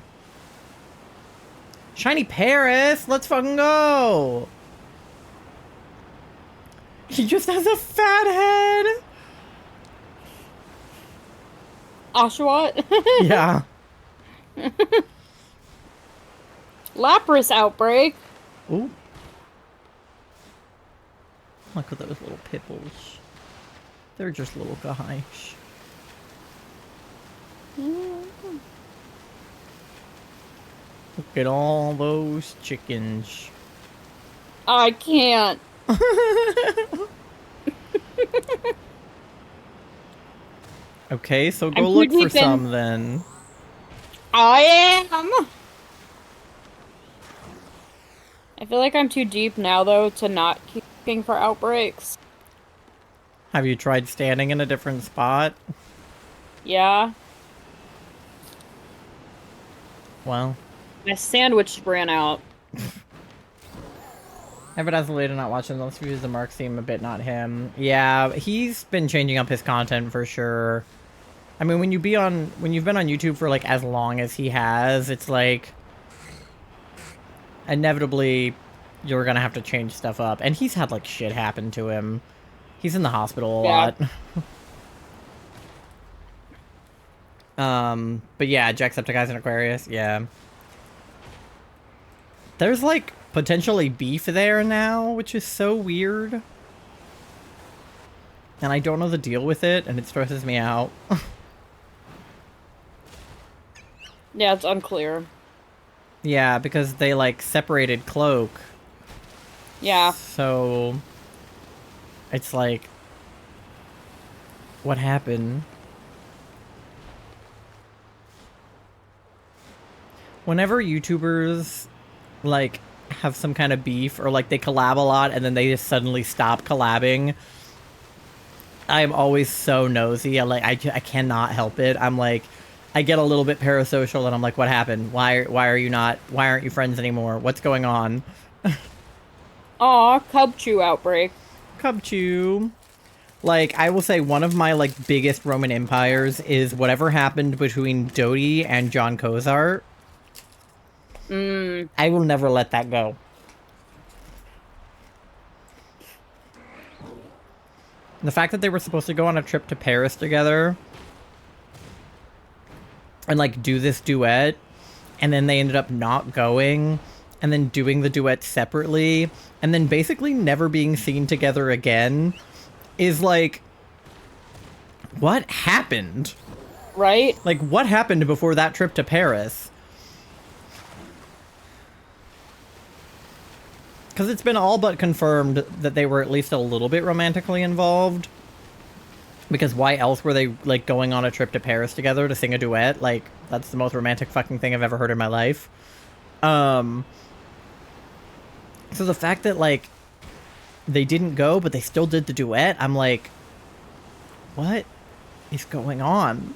Shiny Paris! Let's fucking go! He just has a fat head! Oshawott? Yeah. Lapras outbreak. Ooh. Look at those little pipples. They're just little guys. Look at all those chickens. I can't. Okay, so go I'm look too for deep in. some then. I am. I feel like I'm too deep now, though, to not keep looking for outbreaks. Have you tried standing in a different spot? Yeah. Well, My sandwich ran out. Ever as later not watching those views, the marks seem a bit not him. Yeah, he's been changing up his content for sure. I mean, when you've been on YouTube for like as long as he has, it's like inevitably you're gonna have to change stuff up. And he's had like shit happen to him. He's in the hospital a lot. But yeah, Jacksepticeye's an Aquarius, yeah. There's like potentially beef there now, which is so weird. And I don't know the deal with it, and it stresses me out. Yeah, it's unclear. Yeah, because they like separated Cloak. Yeah. So it's like, what happened? Whenever YouTubers like have some kind of beef or like they collab a lot and then they just suddenly stop collabing, I'm always so nosy. I cannot help it. I'm like, I get a little bit parasocial and I'm like, what happened? Why aren't you friends anymore? What's going on? Aw, Cubchoo outbreak. Cubchoo. Like, I will say one of my like biggest Roman empires is whatever happened between Dodie and John Cozart. I will never let that go. The fact that they were supposed to go on a trip to Paris together and like do this duet, and then they ended up not going, and then doing the duet separately, and then basically never being seen together again, is like, what happened? Right? Like, what happened before that trip to Paris? Because it's been all but confirmed that they were at least a little bit romantically involved. Because why else were they, like, going on a trip to Paris together to sing a duet? Like, that's the most romantic fucking thing I've ever heard in my life. So the fact that, like, they didn't go, but they still did the duet, I'm like, what is going on?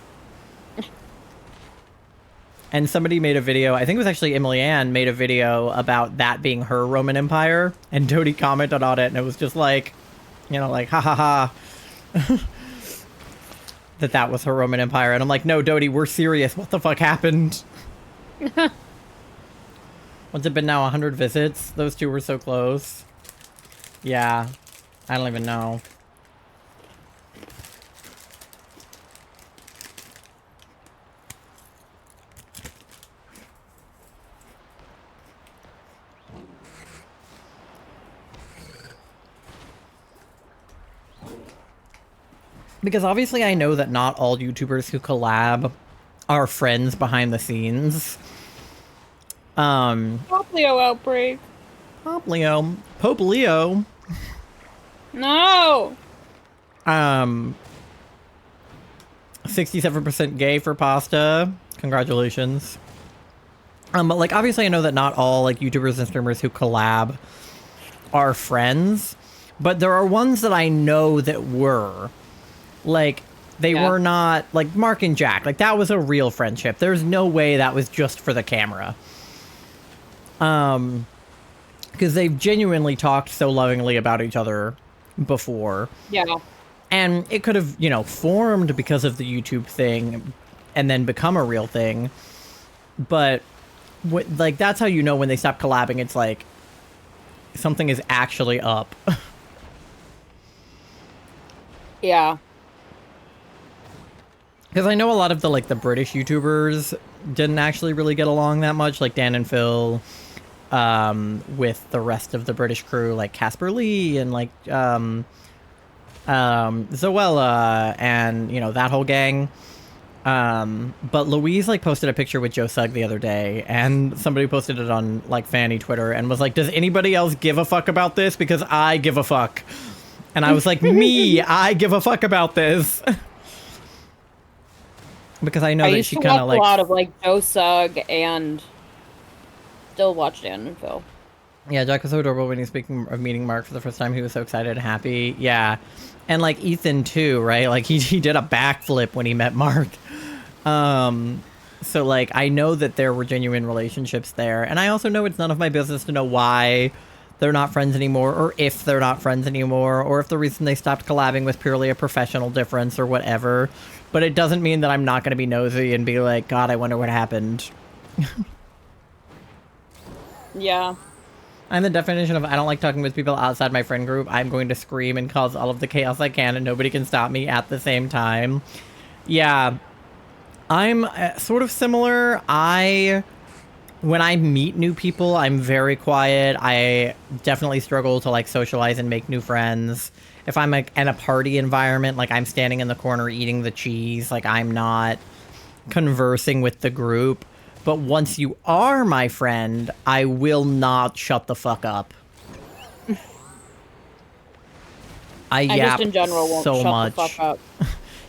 And somebody made a video, I think it was actually Emily Ann, made a video about that being her Roman Empire, and Dodie commented on it, and it was just like, you know, like, ha ha ha, that was her Roman Empire. And I'm like, no, Dodie, we're serious. What the fuck happened? What's it been now, 100 visits? Those two were so close. Yeah, I don't even know. Because obviously I know that not all YouTubers who collab are friends behind the scenes. Pope Leo outbreak. Pope Leo. Pope Leo. No! 67% gay for pasta. Congratulations. But like obviously I know that not all like YouTubers and streamers who collab are friends. But there are ones that I know that were. Like, they were not, like, Mark and Jack. Like, that was a real friendship. There's no way that was just for the camera. because they've genuinely talked so lovingly about each other before. Yeah. And it could have, you know, formed because of the YouTube thing and then become a real thing. But, like, that's how you know when they stop collabing. It's like, something is actually up. Yeah. Because I know a lot of the, like, the British YouTubers didn't actually really get along that much. Like, Dan and Phil, with the rest of the British crew, like Casper Lee and, like, Zoella and, you know, that whole gang. But Louise, like, posted a picture with Joe Sugg the other day, and somebody posted it on, like, Fanny Twitter and was like, does anybody else give a fuck about this? Because I give a fuck. And I was like, me, I give a fuck about this. Because I know that she kind of, like... a lot of, like, Joe Sugg and still watch Dan and Phil. Yeah, Jack was so adorable when he's speaking of meeting Mark for the first time. He was so excited and happy. Yeah. And, like, Ethan, too, right? Like, he did a backflip when he met Mark. So, like, I know that there were genuine relationships there. And I also know it's none of my business to know why they're not friends anymore, or if they're not friends anymore, or if the reason they stopped collabing was purely a professional difference or whatever. But it doesn't mean that I'm not going to be nosy and be like, God, I wonder what happened. Yeah. I'm the definition of I don't like talking with people outside my friend group. I'm going to scream and cause all of the chaos I can, and nobody can stop me at the same time. Yeah. I'm sort of similar. When I meet new people, I'm very quiet. I definitely struggle to, like, socialize and make new friends. If I'm, like, in a party environment, like, I'm standing in the corner eating the cheese, like, I'm not conversing with the group. But once you are my friend, I will not shut the fuck up. I yap just in general won't so shut much. the fuck up.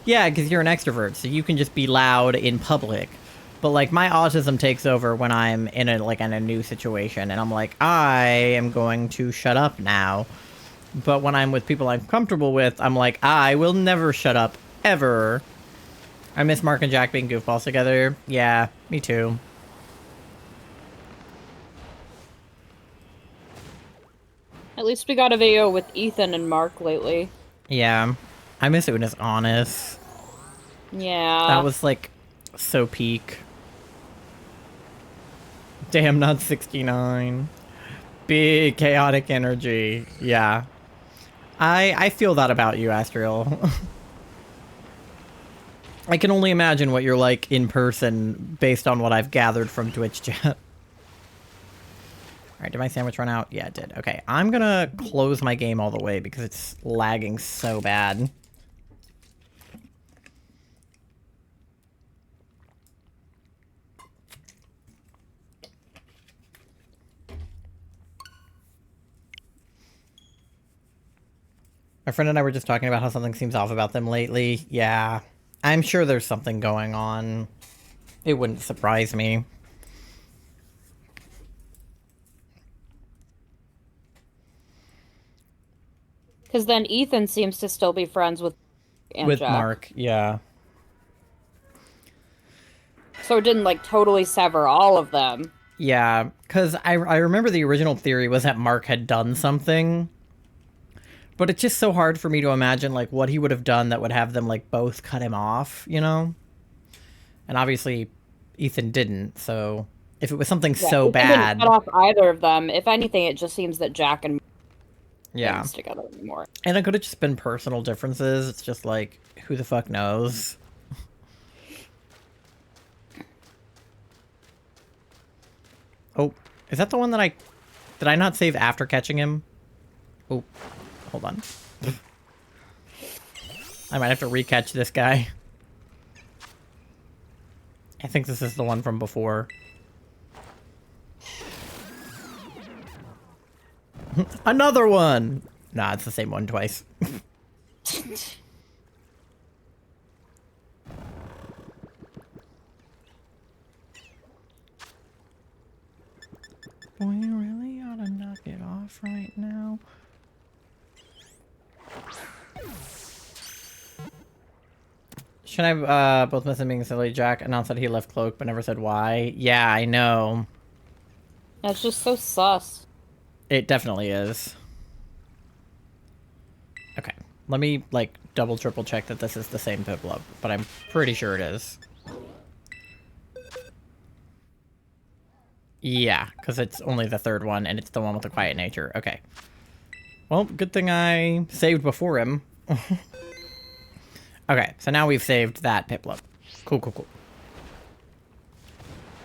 Yeah, because you're an extrovert, so you can just be loud in public. But, like, my autism takes over when I'm in a new situation, and I'm like, I am going to shut up now. But when I'm with people I'm comfortable with, I'm like, I will never shut up, ever. I miss Mark and Jack being goofballs together. Yeah, me too. At least we got a video with Ethan and Mark lately. Yeah. I miss it when it's honest. Yeah. That was, like, so peak. Damn, not 69. Big chaotic energy. Yeah. I feel that about you, Astriel. I can only imagine what you're like in person based on what I've gathered from Twitch chat. Alright, did my sandwich run out? Yeah, it did. Okay, I'm gonna close my game all the way because it's lagging so bad. My friend and I were just talking about how something seems off about them lately. Yeah, I'm sure there's something going on. It wouldn't surprise me. Because then Ethan seems to still be friends with Jack. Mark, yeah. So it didn't, like, totally sever all of them. Yeah, because I remember the original theory was that Mark had done something. But it's just so hard for me to imagine, like, what he would have done that would have them, like, both cut him off, you know? And obviously, Ethan didn't, so... If it was something so Ethan bad... didn't cut off either of them. If anything, it just seems that Jack and yeah. together anymore. And it could have just been personal differences. It's just like, who the fuck knows? Oh, is that the one that did I not save after catching him? Oh, hold on. I might have to recatch this guy. I think this is the one from before. Another one! Nah, it's the same one twice. We really ought to knock it off right now. Should I both miss him being silly? Jack announced that he left Cloak but never said why. Yeah, I know. That's just so sus. It definitely is. Okay. Let me, like, double, triple check that this is the same PIPLUP, but I'm pretty sure it is. Yeah, because it's only the third one, and it's the one with the quiet nature. Okay. Well, good thing I saved before him. Okay, so now we've saved that PIPLUP. Cool, cool, cool.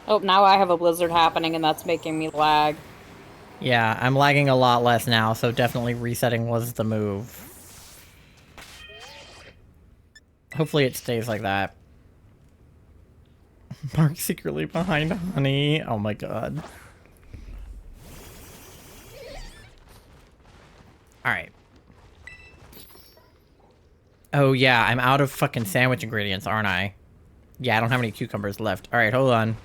Oh, now I have a blizzard happening, and that's making me lag. Yeah, I'm lagging a lot less now, so definitely resetting was the move. Hopefully it stays like that. Mark secretly behind Honey. Oh my god. Alright. Oh yeah, I'm out of fucking sandwich ingredients, aren't I? Yeah, I don't have any cucumbers left. Alright, hold on.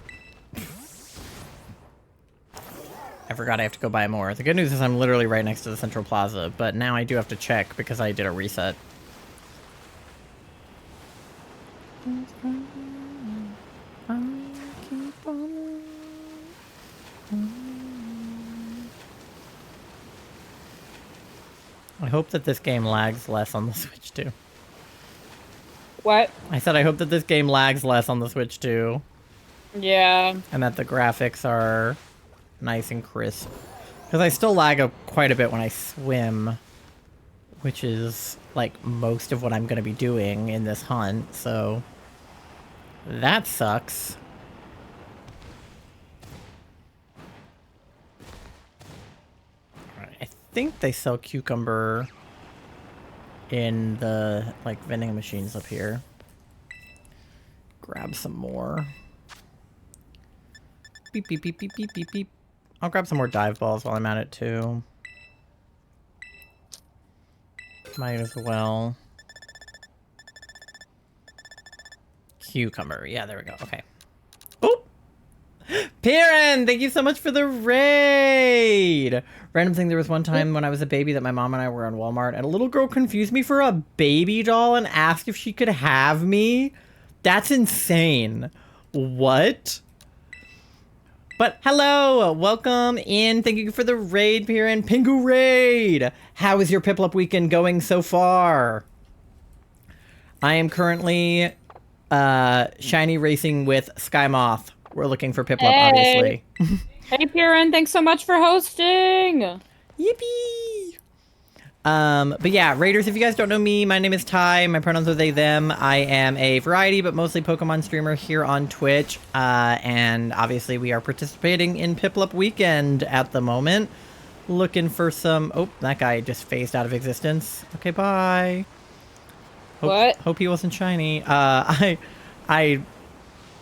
I forgot I have to go buy more. The good news is I'm literally right next to the Central Plaza, but now I do have to check because I did a reset. I hope that this game lags less on the Switch too. What? I said I hope that this game lags less on the Switch too. Yeah. And that the graphics are nice and crisp. Because I still lag quite a bit when I swim, which is like most of what I'm going to be doing in this hunt, so that sucks. Alright, I think they sell cucumber in the like vending machines up here. Grab some more. Beep, beep, beep, beep, beep, beep, beep. I'll grab some more dive balls while I'm at it, too. Might as well. Cucumber. Yeah, there we go. Okay. Oh! Piran, thank you so much for the raid! Random thing, there was one time when I was a baby that my mom and I were on Walmart, and a little girl confused me for a baby doll and asked if she could have me. That's insane. What? But hello, welcome in. Thank you for the raid, Piran. Pingu raid. How is your PIPLUP weekend going so far? I am currently shiny racing with Sky Moth. We're looking for PIPLUP, obviously. Hey, Piran, thanks so much for hosting. Yippee! But yeah, Raiders, if you guys don't know me, my name is Ty. My pronouns are they, them. I am a variety, but mostly Pokemon streamer here on Twitch. And obviously we are participating in PIPLUP Weekend at the moment. Looking for some... Oh, that guy just phased out of existence. Okay, bye. Hope he wasn't shiny. I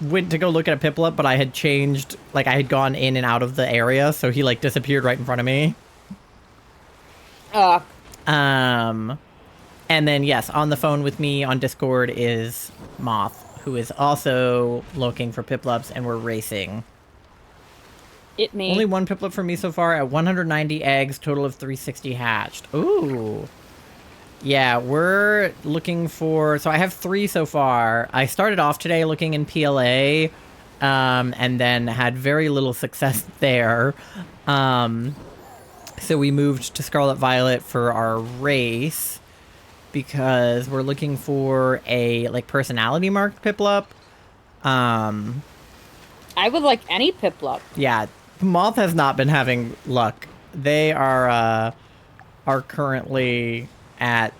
went to go look at a Piplup, but I had changed... Like, I had gone in and out of the area, so he, like, disappeared right in front of me. And then, yes, on the phone with me on Discord is Moth, who is also looking for Piplups, and we're racing. Me. Only one Piplup for me so far at 190 eggs, total of 360 hatched. Ooh. Yeah, we're looking for... So I have 3 so far. I started off today looking in PLA, and then had very little success there. So we moved to Scarlet Violet for our race because we're looking for a like personality marked Piplup. I would like any Piplup. Yeah, Moth has not been having luck. They are currently at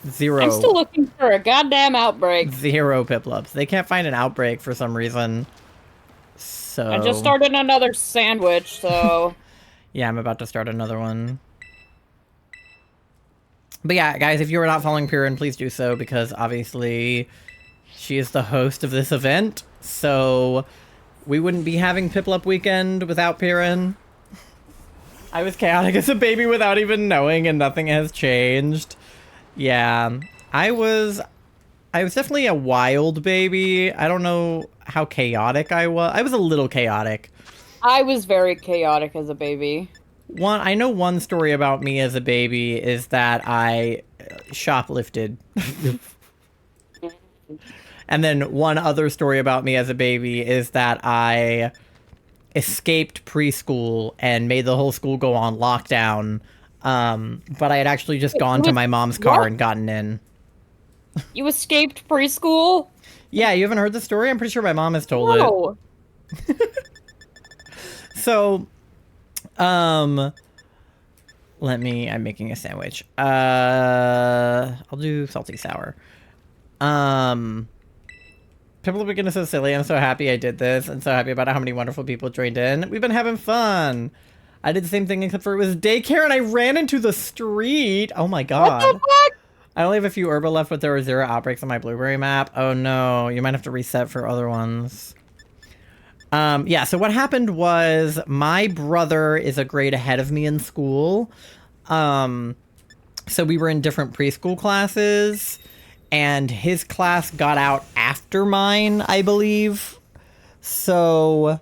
0. I'm still looking for a goddamn outbreak. 0 Piplups. They can't find an outbreak for some reason. So I just started another sandwich, so... Yeah, I'm about to start another one. But yeah, guys, if you are not following Piran, please do so, because obviously she is the host of this event, so we wouldn't be having Piplup Weekend without Piran. I was chaotic as a baby without even knowing, and nothing has changed. Yeah, I was definitely a wild baby. I don't know how chaotic I was. I was a little chaotic. I was very chaotic as a baby. I know one story about me as a baby is that I shoplifted. And then one other story about me as a baby is that I escaped preschool and made the whole school go on lockdown. But I had actually just gone to my mom's car and gotten in. You escaped preschool? Yeah, you haven't heard the story? I'm pretty sure my mom has told No. it. So, I'm making a sandwich. I'll do salty sour. People are gonna so silly. I'm so happy I did this and so happy about how many wonderful people joined in. We've been having fun. I did the same thing except for it was daycare and I ran into the street. Oh my god. What the fuck? I only have a few herba left, but there were 0 outbreaks on my blueberry map. Oh no, you might have to reset for other ones. Yeah, so what happened was my brother is a grade ahead of me in school. So we were in different preschool classes, and his class got out after mine, I believe. So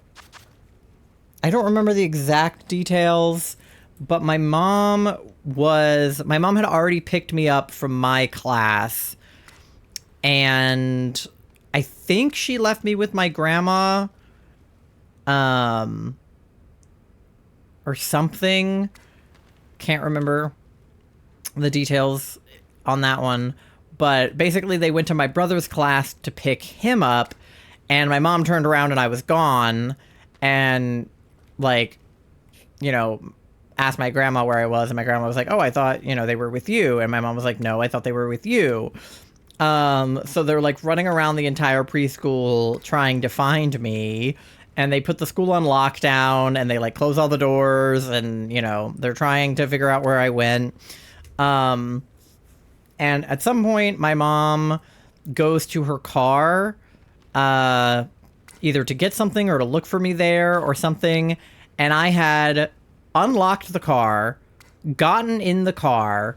I don't remember the exact details, but my mom had already picked me up from my class, and I think she left me with my grandma, or something. Can't remember the details on that one, but basically they went to my brother's class to pick him up, and my mom turned around and I was gone, and like, you know, asked my grandma where I was, and my grandma was like, oh, I thought, you know, they were with you, and my mom was like, no, I thought they were with you. So they're like running around the entire preschool trying to find me, and they put the school on lockdown, and they like close all the doors, and, you know, they're trying to figure out where I went. And at some point my mom goes to her car, either to get something or to look for me there or something, and I had unlocked the car, gotten in the car,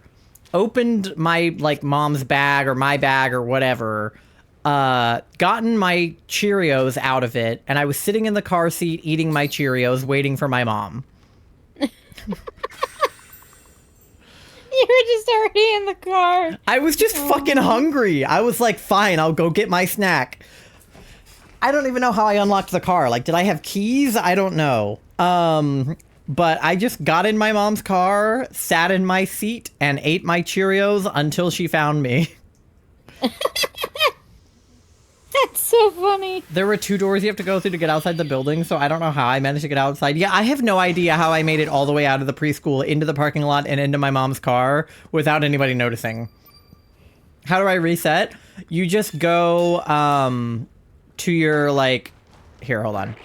opened my like mom's bag or my bag or whatever, gotten my Cheerios out of it, and I was sitting in the car seat eating my Cheerios waiting for my mom. You were just already in the car. I was just fucking hungry. I was like, fine, I'll go get my snack. I don't even know how I unlocked the car. Like, did I have keys? I don't know. But I just got in my mom's car, sat in my seat, and ate my Cheerios until she found me. That's so funny. There were 2 doors you have to go through to get outside the building, so I don't know how I managed to get outside. Yeah, I have no idea how I made it all the way out of the preschool, into the parking lot, and into my mom's car without anybody noticing. How do I reset? You just go, to your, like... Here, hold on.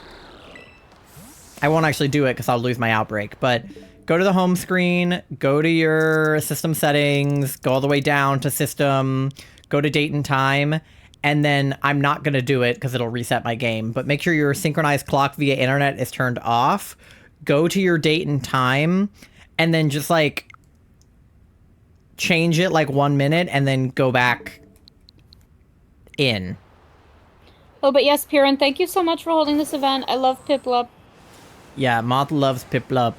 I won't actually do it because I'll lose my outbreak, but go to the home screen, go to your system settings, go all the way down to system, go to date and time, and then I'm not going to do it because it'll reset my game, but make sure your synchronized clock via internet is turned off. Go to your date and time, and then just, like, change it, like, 1 minute, and then go back in. Oh, but yes, Piran, thank you so much for holding this event. I love PIPLUP. Yeah, Moth loves PIPLUP.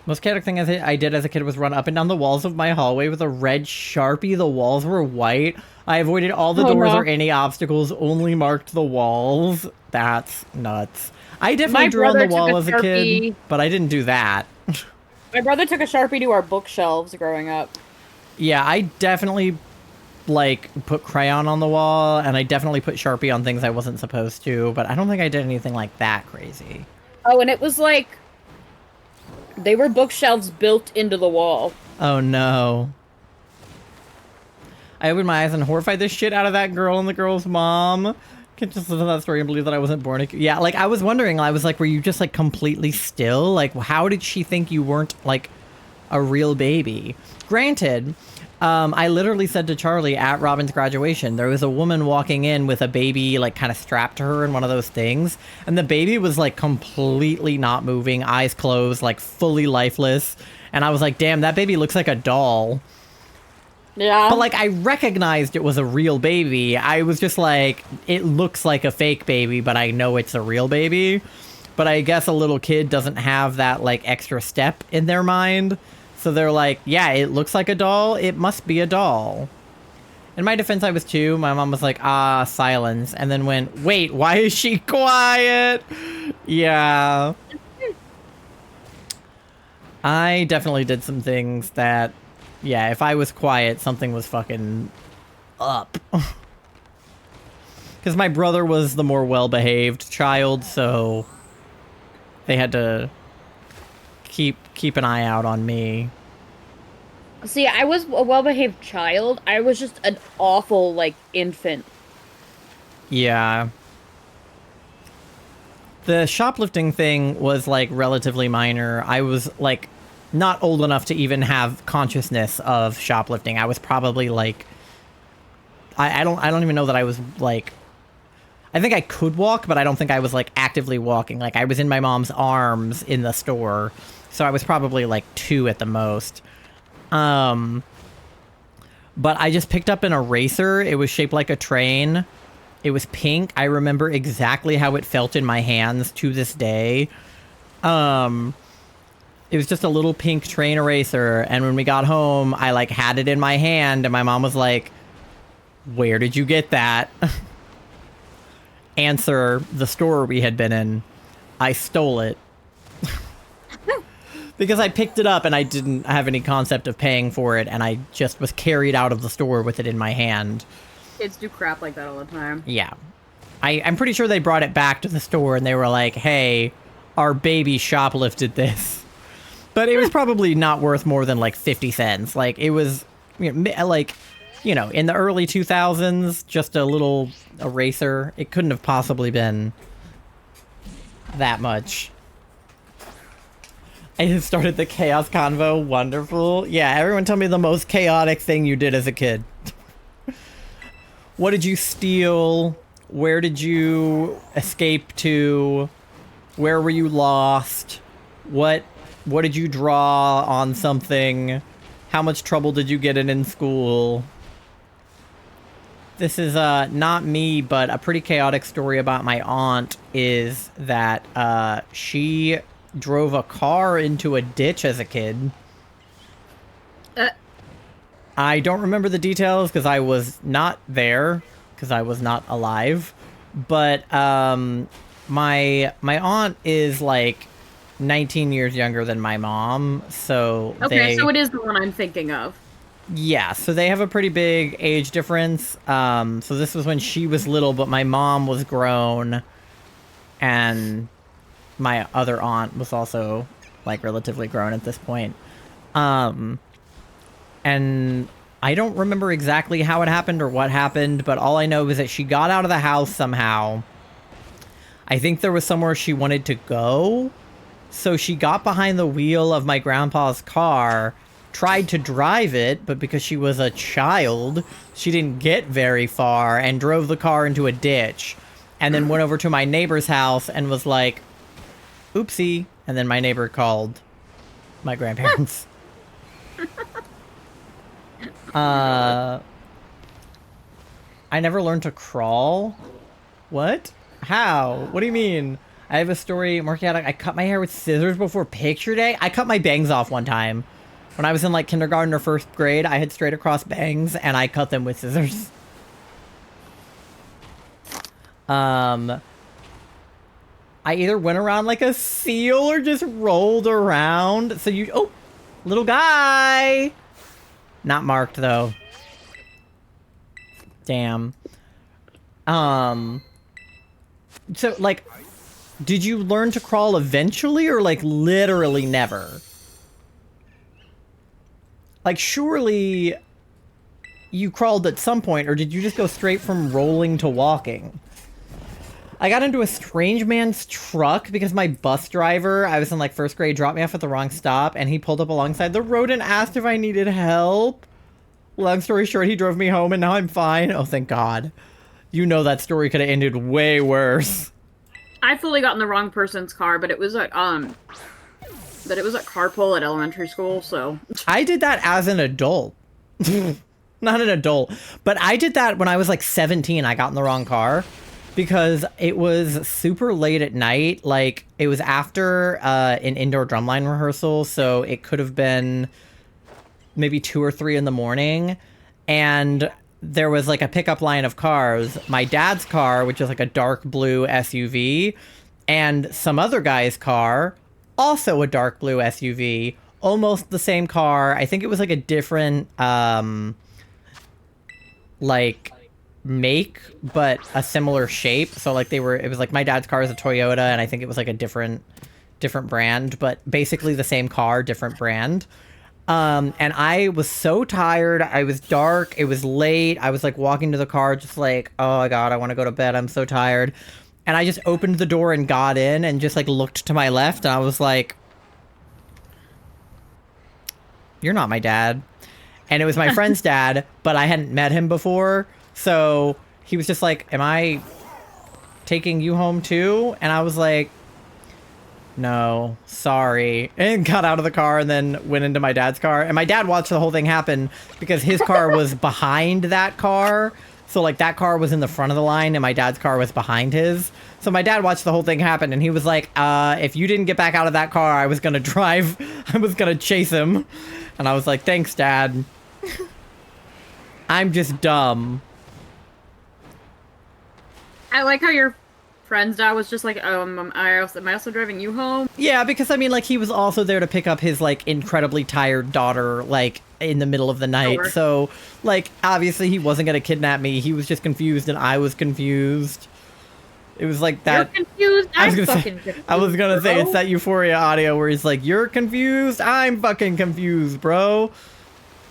Most chaotic thing I did as a kid was run up and down the walls of my hallway with a red Sharpie. The walls were white. I avoided all the doors or any obstacles, only marked the walls. That's nuts. I definitely drew on the wall as a kid, but I didn't do that. My brother took a Sharpie to our bookshelves growing up. Yeah, I definitely, like, put crayon on the wall, and I definitely put Sharpie on things I wasn't supposed to, but I don't think I did anything like that crazy. Oh, and it was like... They were bookshelves built into the wall. Oh, no. I opened my eyes and horrified the shit out of that girl and the girl's mom. Can't just listen to that story and believe that I wasn't born. Yeah, like, I was wondering, I was like, were you just, like, completely still? Like, how did she think you weren't, like, a real baby? Granted, I literally said to Charlie at Robin's graduation, there was a woman walking in with a baby, like, kind of strapped to her in one of those things, and the baby was, like, completely not moving, eyes closed, like, fully lifeless, and I was like, damn, that baby looks like a doll. Yeah. But, like, I recognized it was a real baby. I was just like, it looks like a fake baby, but I know it's a real baby. But I guess a little kid doesn't have that, like, extra step in their mind. So they're like, yeah, it looks like a doll. It must be a doll. In my defense, I was 2. My mom was like, ah, silence. And then went, wait, why is she quiet? Yeah. I definitely did some things that, yeah, if I was quiet, something was fucking up. Because my brother was the more well-behaved child, so they had to keep an eye out on me. See, I was a well-behaved child. I was just an awful, like, infant. Yeah. The shoplifting thing was, like, relatively minor. I was, like, not old enough to even have consciousness of shoplifting. I was probably, like... I don't even know that I was, like... I think I could walk, but I don't think I was, like, actively walking. Like, I was in my mom's arms in the store, so I was probably, like, 2 at the most. But I just picked up an eraser. It was shaped like a train. It was pink. I remember exactly how it felt in my hands to this day. It was just a little pink train eraser, and when we got home, I, like, had it in my hand, and my mom was like, where did you get that? Answer, the store we had been in. I stole it. Because I picked it up and I didn't have any concept of paying for it, and I just was carried out of the store with it in my hand. Kids do crap like that all the time. Yeah. I'm pretty sure they brought it back to the store and they were like, hey, our baby shoplifted this. But it was probably not worth more than like 50 cents. Like, it was, you know, like, you know, in the early 2000s, just a little eraser. It couldn't have possibly been that much. I just started the chaos convo. Wonderful. Yeah, everyone tell me the most chaotic thing you did as a kid. What did you steal? Where did you escape to? Where were you lost? What did you draw on something? How much trouble did you get in school? This is not me, but a pretty chaotic story about my aunt is that she drove a car into a ditch as a kid. I don't remember the details because I was not there, because I was not alive. But my aunt is like 19 years younger than my mom, so Okay, so it is the one I'm thinking of. Yeah, so they have a pretty big age difference. So this was when she was little, but my mom was grown, and my other aunt was also, like, relatively grown at this point. And I don't remember exactly how it happened or what happened, but all I know is that she got out of the house somehow. I think there was somewhere she wanted to go, so she got behind the wheel of my grandpa's car, tried to drive it, but because she was a child, she didn't get very far and drove the car into a ditch, and then went over to my neighbor's house and was like, oopsie, and then my neighbor called my grandparents. I never learned to crawl. What? How? What do you mean? I have a story, Markiatic. I cut my hair with scissors before picture day. I cut my bangs off one time. When I was in, like, kindergarten or first grade, I had straight across bangs, and I cut them with scissors. I either went around like a seal or just rolled around. So you... Oh! Little guy! Not marked, though. Damn. So, like, did you learn to crawl eventually, or, like, literally never? Like, surely you crawled at some point, or did you just go straight from rolling to walking? I got into a strange man's truck because my bus driver, I was in, like, first grade, dropped me off at the wrong stop, and he pulled up alongside the road and asked if I needed help. Long story short, he drove me home, and now I'm fine. Oh, thank God. You know that story could have ended way worse. I fully got in the wrong person's car, but it was at carpool at elementary school, so... I did that as an adult. Not an adult. But I did that when I was like 17. I got in the wrong car because it was super late at night. Like, it was after an indoor drumline rehearsal, so it could have been maybe 2 or 3 in the morning. And there was like a pickup line of cars. My dad's car, which is like a dark blue SUV, and some other guy's car, also a dark blue SUV, almost the same car. I think it was like a different like make, but a similar shape. So like it was like my dad's car is a Toyota, and I think it was like a different brand, but basically the same car, different brand. And I was so tired. I was dark. It was late. I was like walking to the car, just like, oh my God, I want to go to bed. I'm so tired. And I just opened the door and got in and just like looked to my left. And I was like, you're not my dad. And it was my friend's dad, but I hadn't met him before. So he was just like, am I taking you home too? And I was like, no, sorry. And got out of the car and then went into my dad's car. And my dad watched the whole thing happen because his car was behind that car. So like that car was in the front of the line and my dad's car was behind his. So my dad watched the whole thing happen and he was like, if you didn't get back out of that car, I was going to chase him. And I was like, thanks, Dad. I'm just dumb. I like how your friend's dad was just like, am I also driving you home? Yeah, because I mean, like, he was also there to pick up his, like, incredibly tired daughter, like, in the middle of the night. Sure. So, like, obviously he wasn't going to kidnap me. He was just confused and I was confused. It was like that. You're confused. I'm fucking confused. I was gonna say, bro. it's that Euphoria audio where he's like, you're confused? I'm fucking confused, bro.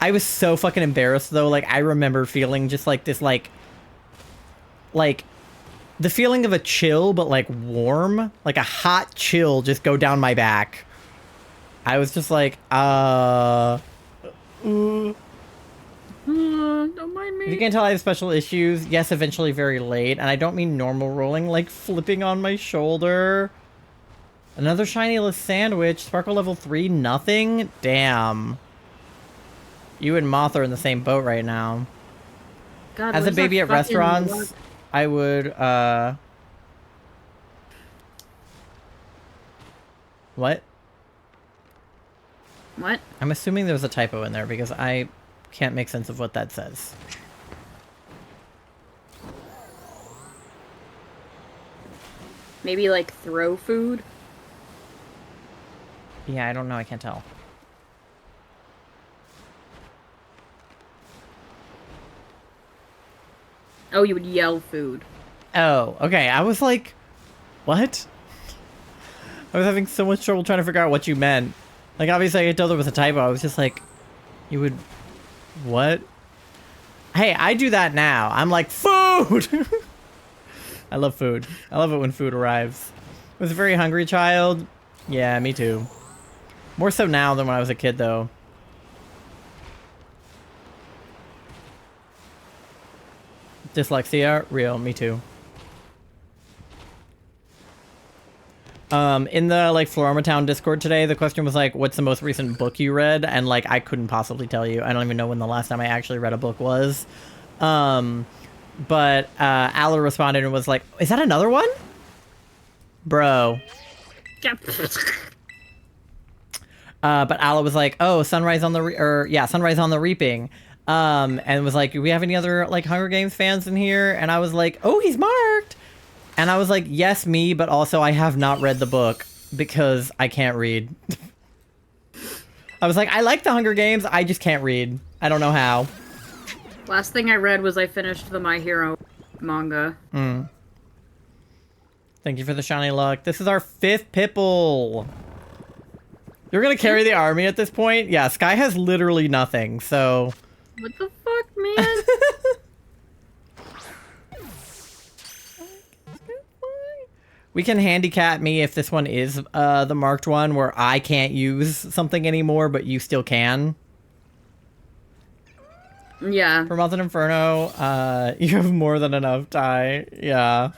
I was so fucking embarrassed, though. Like, I remember feeling just, like, this, like, the feeling of a chill, but, like, warm. Like, a hot chill just go down my back. I was just like, Don't mind me. If you can't tell, I have special issues. Yes, eventually very late. And I don't mean normal rolling, like flipping on my shoulder. Another shiny-less sandwich. Sparkle level 3, nothing? Damn. You and Moth are in the same boat right now. God, As a where's baby that at fucking restaurants, lug? I would, What? What? I'm assuming there was a typo in there because I can't make sense of what that says. Maybe like throw food? Yeah, I don't know. I can't tell. Oh, you would yell food. Oh, okay. I was like, what? I was having so much trouble trying to figure out what you meant. Like, obviously, I could tell there was a typo. I was just like, you would... What? Hey, I do that now. I'm like, food! I love food. I love it when food arrives. I was a very hungry child. Yeah, me too. More so now than when I was a kid, though. Dyslexia? Real, me too. In the, like, Floroma Town Discord today, the question was, like, what's the most recent book you read? And, like, I couldn't possibly tell you. I don't even know when the last time I actually read a book was. But Alla responded and was like, is that another one? Bro. But Alla was like, oh, Sunrise on the Sunrise on the Reaping. And was like, do we have any other, like, Hunger Games fans in here? And I was like, oh, he's marked. And I was like, yes, me, but also I have not read the book because I can't read. I was like, I like the Hunger Games, I just can't read. I don't know how. Last thing I read was I finished the My Hero manga. Thank you for the shiny luck. This is our 5th Pipple. You're gonna carry the army at this point? Yeah, Sky has literally nothing, so... What the fuck, man? We can handicap me if this one is the marked one where I can't use something anymore, but you still can. Yeah. For Moth and Inferno, you have more than enough, Ty. Yeah.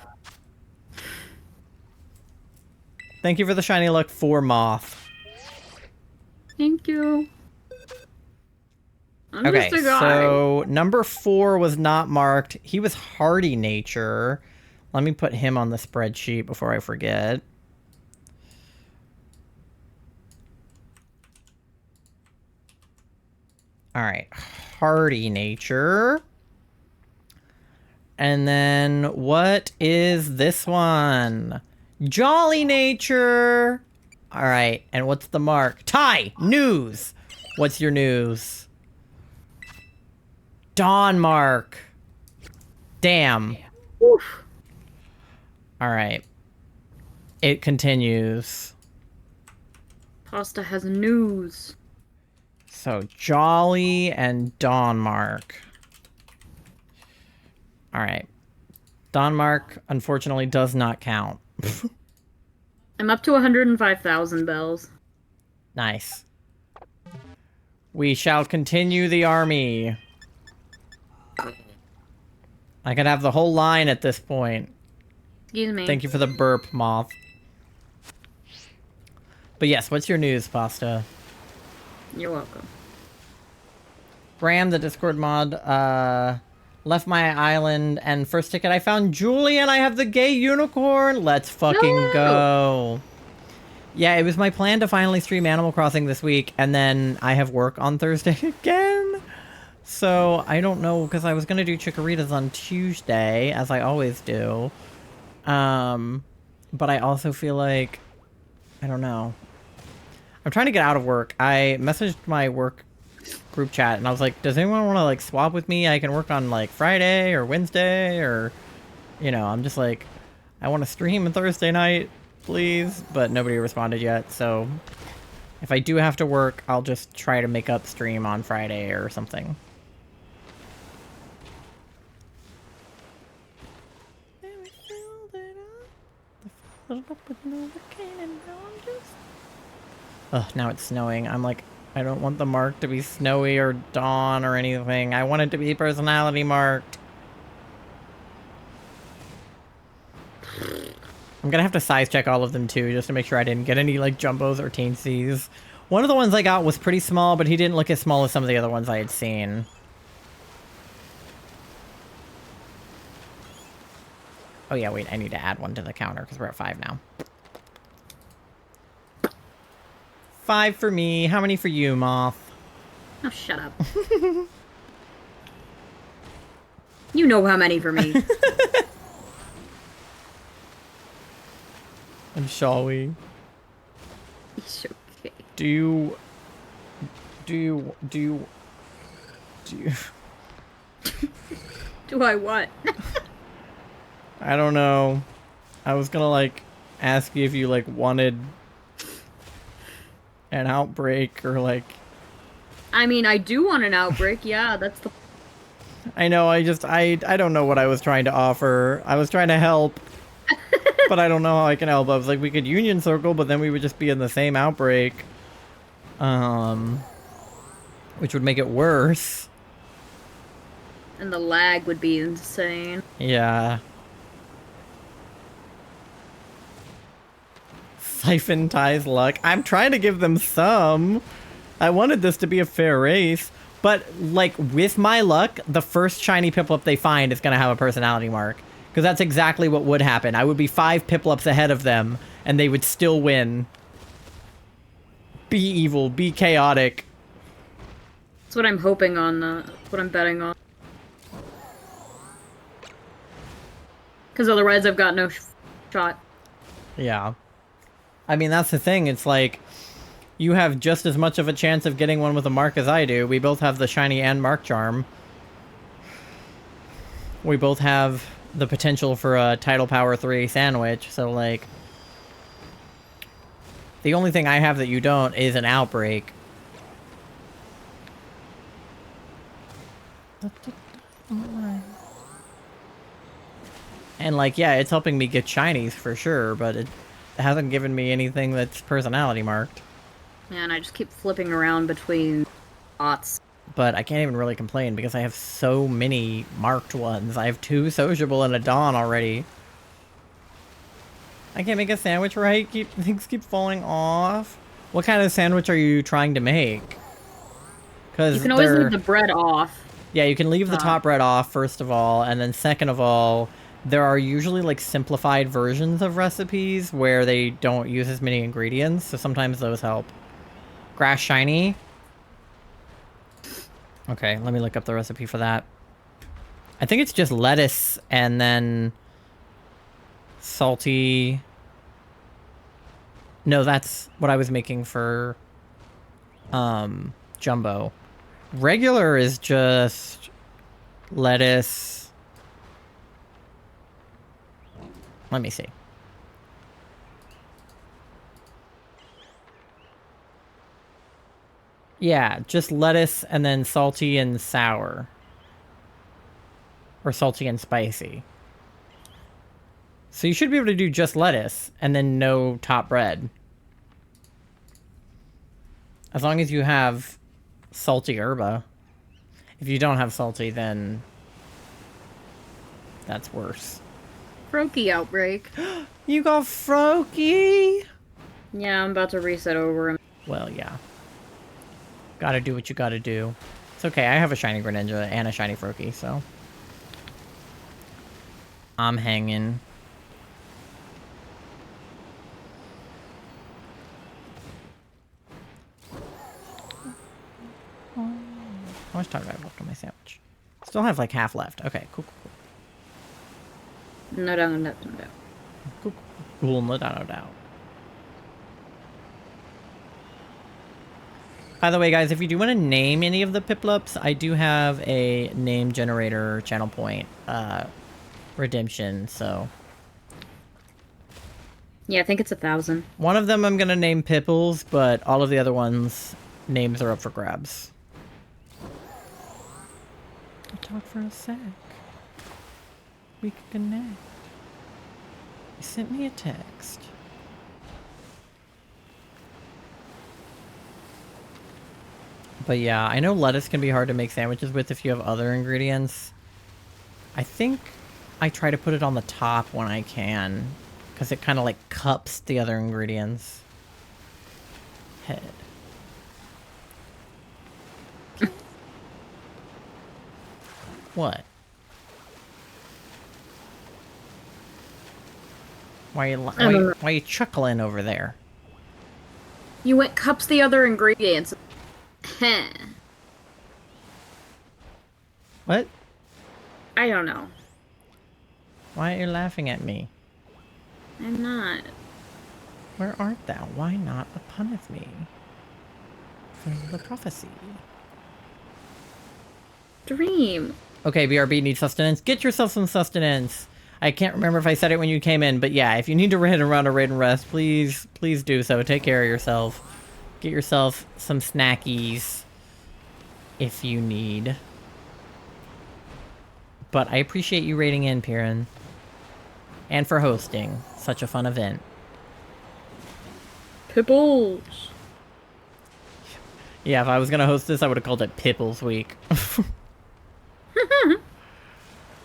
Thank you for the shiny luck for Moth. Thank you. I'm Okay, just a guy. so number 4 was not marked. He was hardy nature. Let me put him on the spreadsheet before I forget. All right, hardy nature. And then what is this one? Jolly Nature. All right. And what's the mark? Ty, news. What's your news? Dawn mark. Damn. Oof. All right. It continues. Pasta has news. So Jolly and Dawnmark. All right. Dawnmark, unfortunately, does not count. I'm up to 105,000 bells. Nice. We shall continue the army. I could have the whole line at this point. Excuse me. Thank you for the burp, Moth. But yes, what's your news, Pasta? You're welcome. Bram, the Discord mod, left my island, and first ticket I found Julie, and I have the gay unicorn. Let's fucking go. Yeah, it was my plan to finally stream Animal Crossing this week, and then I have work on Thursday again. So I don't know, because I was going to do Chikorita's on Tuesday, as I always do. But I also feel like, I don't know. I'm trying to get out of work. I messaged my work group chat and I was like, does anyone want to like swap with me? I can work on like Friday or Wednesday, or, you know, I'm just like, I want to stream on Thursday night, please. But nobody responded yet. So if I do have to work, I'll just try to make up stream on Friday or something. Ugh, now it's snowing. I'm like, I don't want the mark to be snowy or dawn or anything. I want it to be personality marked. I'm gonna have to size check all of them too, just to make sure I didn't get any like jumbos or teensies. One of the ones I got was pretty small, but he didn't look as small as some of the other ones I had seen. Oh yeah, wait, I need to add one to the counter because we're at 5 now. 5 for me. How many for you, Moth? Oh, shut up. You know how many for me. And shall we? It's okay. Do you... Do I what? I don't know. I was gonna, like, ask you if you, like, wanted an outbreak or, like... I mean, I do want an outbreak. Yeah, that's the... I know, I don't know what I was trying to offer. I was trying to help, but I don't know how I can help. I was like, we could union circle, but then we would just be in the same outbreak. Which would make it worse. And the lag would be insane. Yeah. Siphon ties luck. I'm trying to give them some. I wanted this to be a fair race. But, like, with my luck, the first shiny Piplup they find is going to have a personality mark. Because that's exactly what would happen. I would be 5 Piplups ahead of them, and they would still win. Be evil. Be chaotic. That's what I'm hoping on. That's what I'm betting on. Because otherwise I've got no shot. Yeah. I mean, that's the thing. It's like, you have just as much of a chance of getting one with a mark as I do. We both have the shiny and mark charm. We both have the potential for a Tidal Power 3 sandwich, so, like... The only thing I have that you don't is an outbreak. And, like, yeah, it's helping me get shinies for sure, but it hasn't given me anything that's personality marked. Yeah, and I just keep flipping around between spots. But I can't even really complain because I have so many marked ones. I have 2 sociable and a Dawn already. I can't make a sandwich right. Things keep falling off. What kind of sandwich are you trying to make? Because you can always leave the bread off. Yeah, you can leave the top bread off, first of all, and then second of all, there are usually like simplified versions of recipes where they don't use as many ingredients, so sometimes those help. Grass shiny. Okay, let me look up the recipe for that. I think it's just lettuce and then salty. No, that's what I was making for jumbo. Regular is just lettuce. Let me see. Yeah, just lettuce and then salty and sour. Or salty and spicy. So you should be able to do just lettuce and then no top bread. As long as you have salty herba. If you don't have salty, then that's worse. Froakie outbreak. You got Froakie? Yeah, I'm about to reset over him. Well, yeah. Gotta do what you gotta do. It's okay, I have a shiny Greninja and a shiny Froakie, so... I'm hanging. How much time do I have left on my sandwich? Still have like half left. Okay, cool, cool, No doubt, no doubt. cool. Cool, cool, no doubt, no doubt. By the way, guys, if you do want to name any of the Piplups, I do have a name generator channel point redemption, so... Yeah, I think it's 1,000. One of them I'm gonna name Pipples, but all of the other ones, names are up for grabs. We'll talk for a sec. We can connect. You sent me a text. But yeah, I know lettuce can be hard to make sandwiches with if you have other ingredients. I think I try to put it on the top when I can, because it kind of like cups the other ingredients. Head. What? Why are you chuckling over there? You went cups the other ingredients. Heh. What? I don't know. Why are you laughing at me? I'm not. Where art thou? Why not uponneth me? From the prophecy. Dream. Okay, BRB needs sustenance. Get yourself some sustenance. I can't remember if I said it when you came in, but yeah, if you need to hit around a raid and rest, please do so. Take care of yourself. Get yourself some snackies if you need. But I appreciate you raiding in, Piran. And for hosting such a fun event. Pipples. Yeah, if I was gonna host this, I would have called it Pipples Week.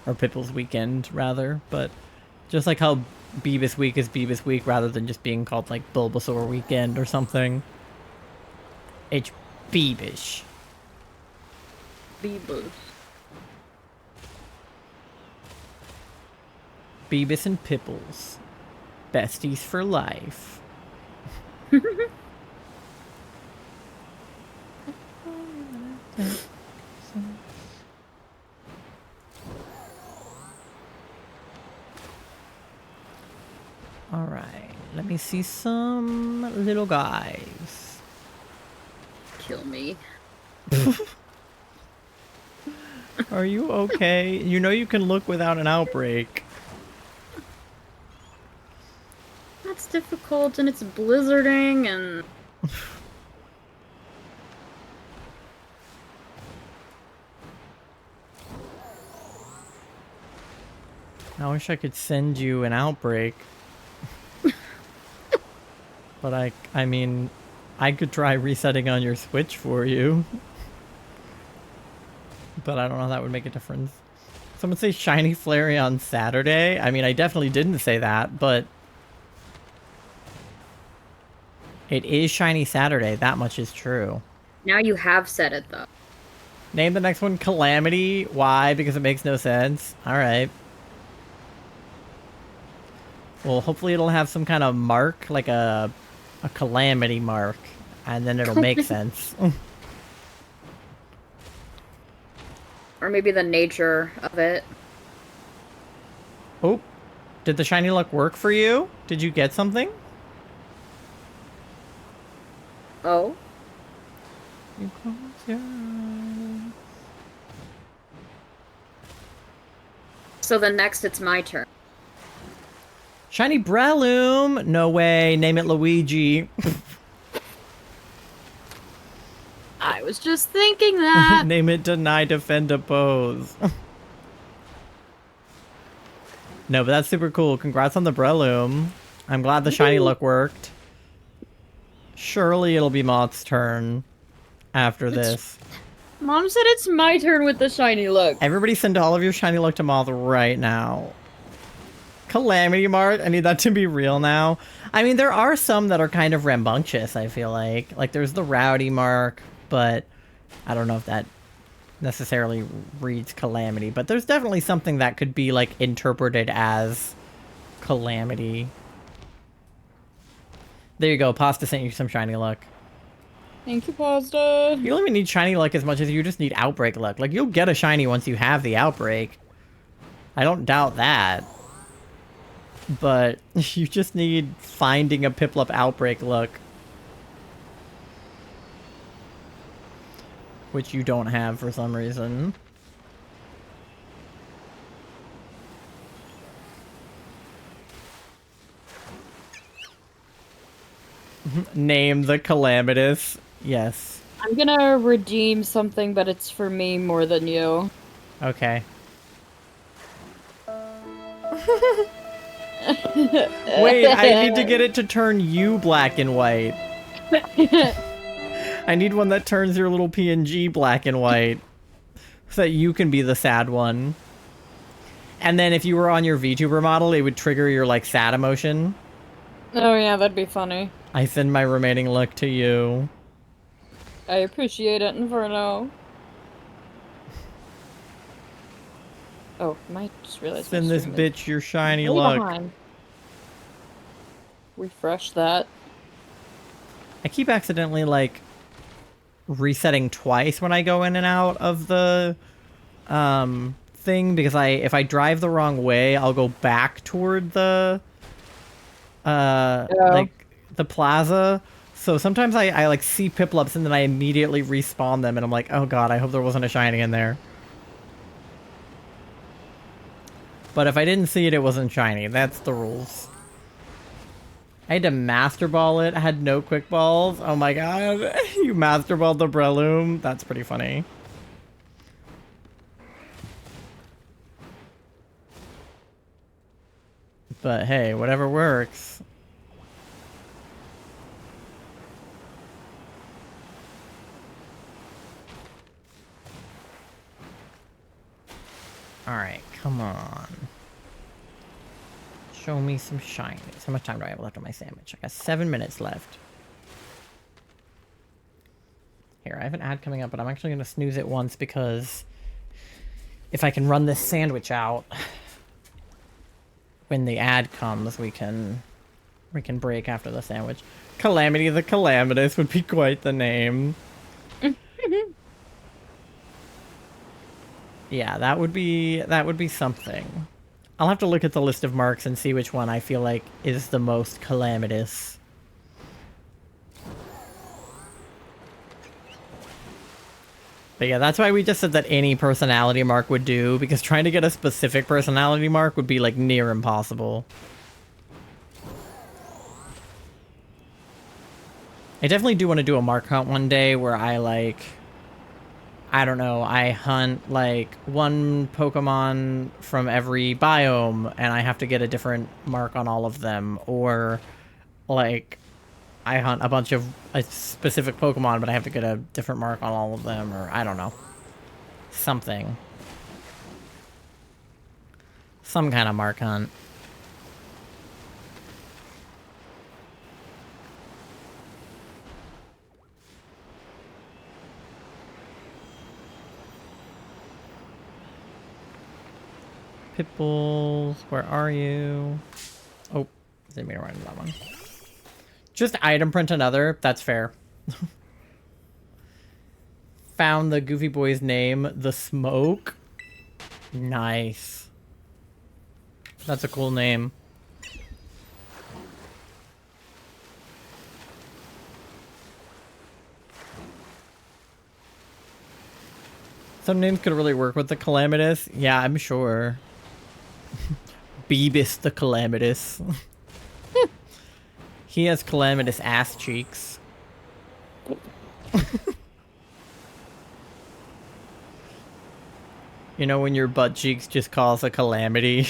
Or Pipples Weekend, rather. But just like how Beavis Week is Beavis Week, rather than just being called, like, Bulbasaur Weekend or something. It's Beavish. Beebus. Beavis and Pipples. Besties for life. Alright, let me see some little guys. Kill me. Are you okay? You know you can look without an outbreak. That's difficult, and it's blizzarding, and... I wish I could send you an outbreak. But I mean, I could try resetting on your Switch for you. But I don't know how that would make a difference. Someone say Shiny Flurry on Saturday? I mean, I definitely didn't say that, but... It is Shiny Saturday, that much is true. Now you have said it, though. Name the next one Calamity. Why? Because it makes no sense. Alright. Well, hopefully it'll have some kind of mark, like a calamity mark, and then it'll make sense. Or Or maybe the nature of it. Oh, did the shiny luck work for you? Did you get something? Oh? You close your eyes. So then next it's my turn. Shiny Breloom! No way, name it Luigi. I was just thinking that. Name it Deny, Defend, Oppose. No, but that's super cool. Congrats on the Breloom. I'm glad the shiny luck worked. Surely it'll be Moth's turn after this. Mom said it's my turn with the shiny look. Everybody send all of your shiny luck to Moth right now. Calamity Mart, I need that to be real now. I mean, there are some that are kind of rambunctious, I feel like. Like, there's the Rowdy Mark, but I don't know if that necessarily reads Calamity. But there's definitely something that could be, like, interpreted as Calamity. There you go, Pasta sent you some shiny luck. Thank you, Pasta. You don't even need shiny luck as much as you just need outbreak luck. Like, you'll get a shiny once you have the outbreak. I don't doubt that. But you just need finding a Piplup outbreak luck. Which you don't have for some reason. Name the Calamitous. Yes. I'm gonna redeem something, but it's for me more than you. Okay. Wait, I need to get it to turn you black and white. I need one that turns your little PNG black and white. So that you can be the sad one. And then if you were on your VTuber model, it would trigger your, like, sad emotion. Oh yeah, that'd be funny. I send my remaining luck to you. I appreciate it, Inferno. Oh, I just realized. Send this bitch your shiny way luck. behind. Refresh that. I keep accidentally, like, resetting twice when I go in and out of the thing, because if I drive the wrong way, I'll go back toward the like the plaza. So sometimes I like see Piplups and then I immediately respawn them and I'm like, oh god, I hope there wasn't a shiny in there. But if I didn't see it, it wasn't shiny. That's the rules. I had to Master Ball it. I had no quick balls. Oh my god. You Master Balled the Breloom. That's pretty funny. But hey, whatever works. Alright, come on. Show me some shinies. How much time do I have left on my sandwich? I got 7 minutes left. Here, I have an ad coming up, but I'm actually going to snooze it once because if I can run this sandwich out when the ad comes, we can break after the sandwich. Calamity the Calamitous would be quite the name. Yeah, that would be something. I'll have to look at the list of marks and see which one I feel like is the most calamitous. But yeah, that's why we just said that any personality mark would do, because trying to get a specific personality mark would be like near impossible. I definitely do want to do a mark hunt one day where I like, I don't know, I hunt like one Pokemon from every biome and I have to get a different mark on all of them, or like I hunt a bunch of a specific Pokemon but I have to get a different mark on all of them, or I don't know. Something. Some kind of mark hunt. Pitbulls, where are you? Oh, didn't mean to run into that one. Just item print another, that's fair. Found the Goofy Boy's name, the Smoke. Nice. That's a cool name. Some names could really work with the Calamitous. Yeah, I'm sure. Beebus the Calamitous. He has calamitous ass cheeks. You know when your butt cheeks just cause a calamity?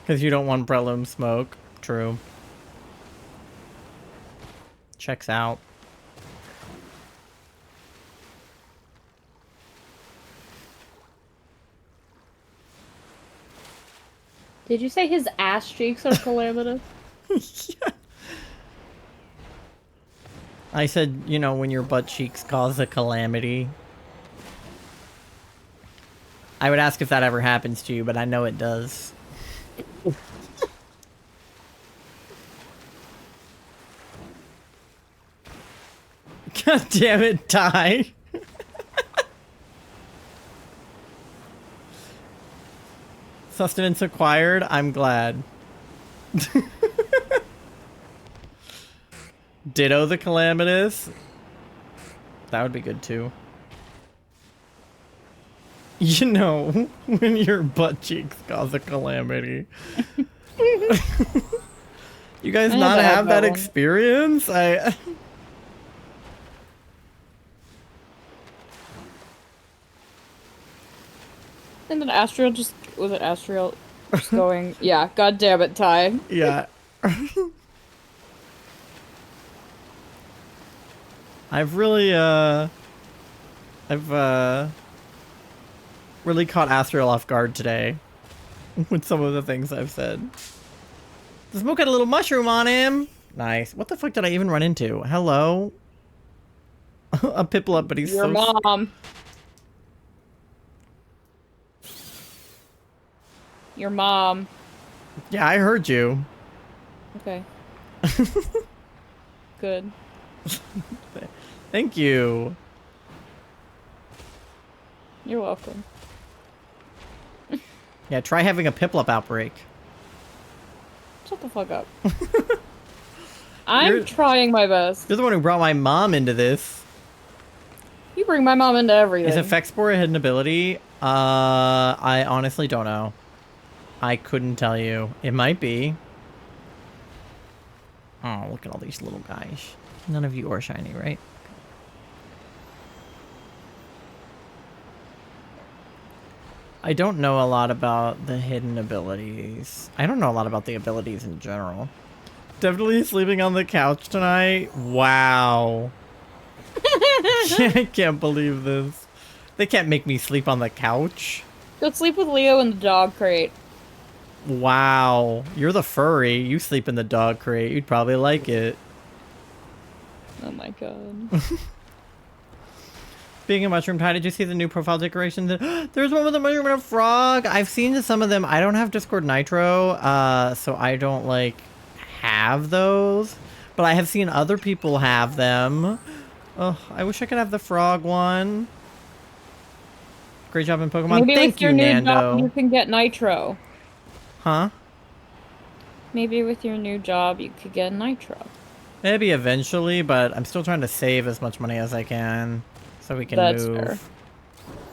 Because you don't want Breloom smoke. True. Checks out. Did you say his ass cheeks are calamitous? Yeah. I said, you know, when your butt cheeks cause a calamity. I would ask if that ever happens to you, but I know it does. God damn it, Ty. Sustenance acquired, I'm glad. Ditto the Calamitous. That would be good too. You know, when your butt cheeks cause a calamity. You guys I not never had have that that one. experience? And then Astral just was it Astral just going, yeah, god damn it, Ty. Yeah. I've really, really caught Astral off guard today with some of the things I've said. The smoke had a little mushroom on him. Nice. What the fuck did I even run into? Hello? A PIPLUP, but he's Your so... mom. Your mom. Yeah, I heard you. Okay. Good. Thank you. You're welcome. Yeah, try having a PIPLUP outbreak. Shut the fuck up. I'm You're- trying my best. You're the one who brought my mom into this. You bring my mom into everything. Is Effect Spore a hidden ability? I honestly don't know. I couldn't tell you. It might be. Oh, look at all these little guys. None of you are shiny, right? I don't know a lot about the hidden abilities. I don't know a lot about the abilities in general. Definitely sleeping on the couch tonight. Wow. I can't believe this. They can't make me sleep on the couch. Go sleep with Leo in the dog crate. Wow. You're the furry. You sleep in the dog crate. You'd probably like it. Oh my god. Speaking of mushroom Ty, did you see the new profile decorations? There's one with a mushroom and a frog. I've seen some of them. I don't have Discord Nitro, so I don't like have those. But I have seen other people have them. Oh, I wish I could have the frog one. Great job in Pokemon. Maybe Thank with your you, new Nando. job you can get Nitro. Huh? Maybe with your new job you could get Nitro. Maybe eventually, but I'm still trying to save as much money as I can so we can That's move. fair.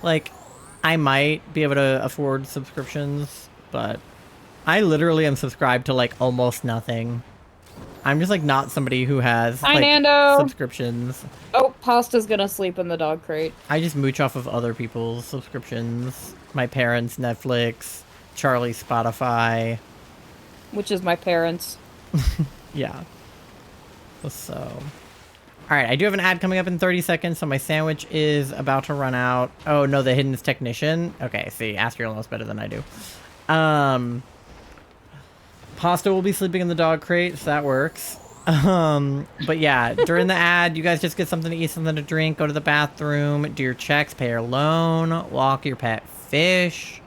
Like, I might be able to afford subscriptions, but I literally am subscribed to like almost nothing. I'm just like not somebody who has Hi, like Nando. subscriptions. Oh, Pasta's gonna sleep in the dog crate. I just mooch off of other people's subscriptions. My parents' Netflix, Charlie's Spotify. Which is my parents. Yeah. So, all right, I do have an ad coming up in 30 seconds, so my sandwich is about to run out. Oh, no, the hidden technician. Okay, see, Astriel knows better than I do. Pasta will be sleeping in the dog crate, so that works. But yeah, during the ad, you guys just get something to eat, something to drink, go to the bathroom, do your checks, pay your loan, walk your pet fish.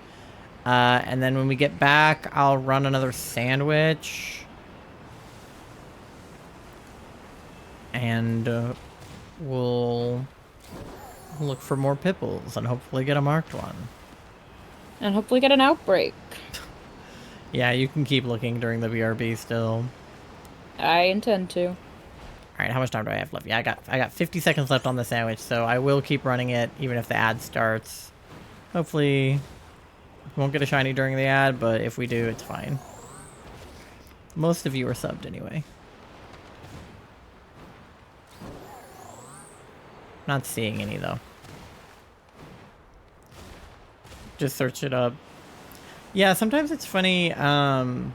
And then when we get back, I'll run another sandwich. And we'll look for more pipples and hopefully get a marked one. And hopefully get an outbreak. Yeah, you can keep looking during the BRB still. I intend to. All right, how much time do I have left? Yeah, I got 50 seconds left on the sandwich, so I will keep running it even if the ad starts. Hopefully, we won't get a shiny during the ad, but if we do, it's fine. Most of you are subbed anyway. Not seeing any though. Just search it up. Yeah, sometimes it's funny. You don't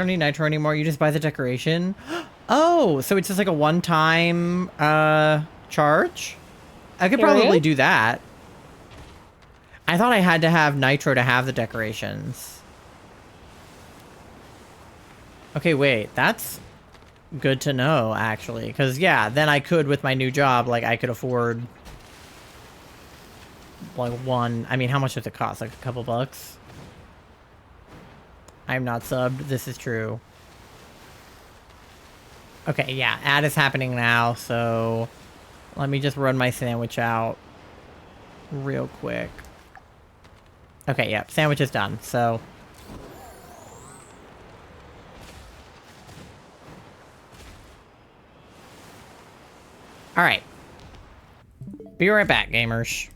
need nitro anymore. You just buy the decoration. Oh, so it's just like a one-time charge? I could probably Period? do that. I thought I had to have nitro to have the decorations. Okay, wait. That's good to know, actually. Because, yeah, then I could, with my new job, like, I could afford... like one. I mean, how much does it cost? Like a couple bucks? I'm not subbed. This is true. Okay, yeah. Ad is happening now, so let me just run my sandwich out real quick. Okay, yeah. Sandwich is done, so... Alright. Be right back, gamers.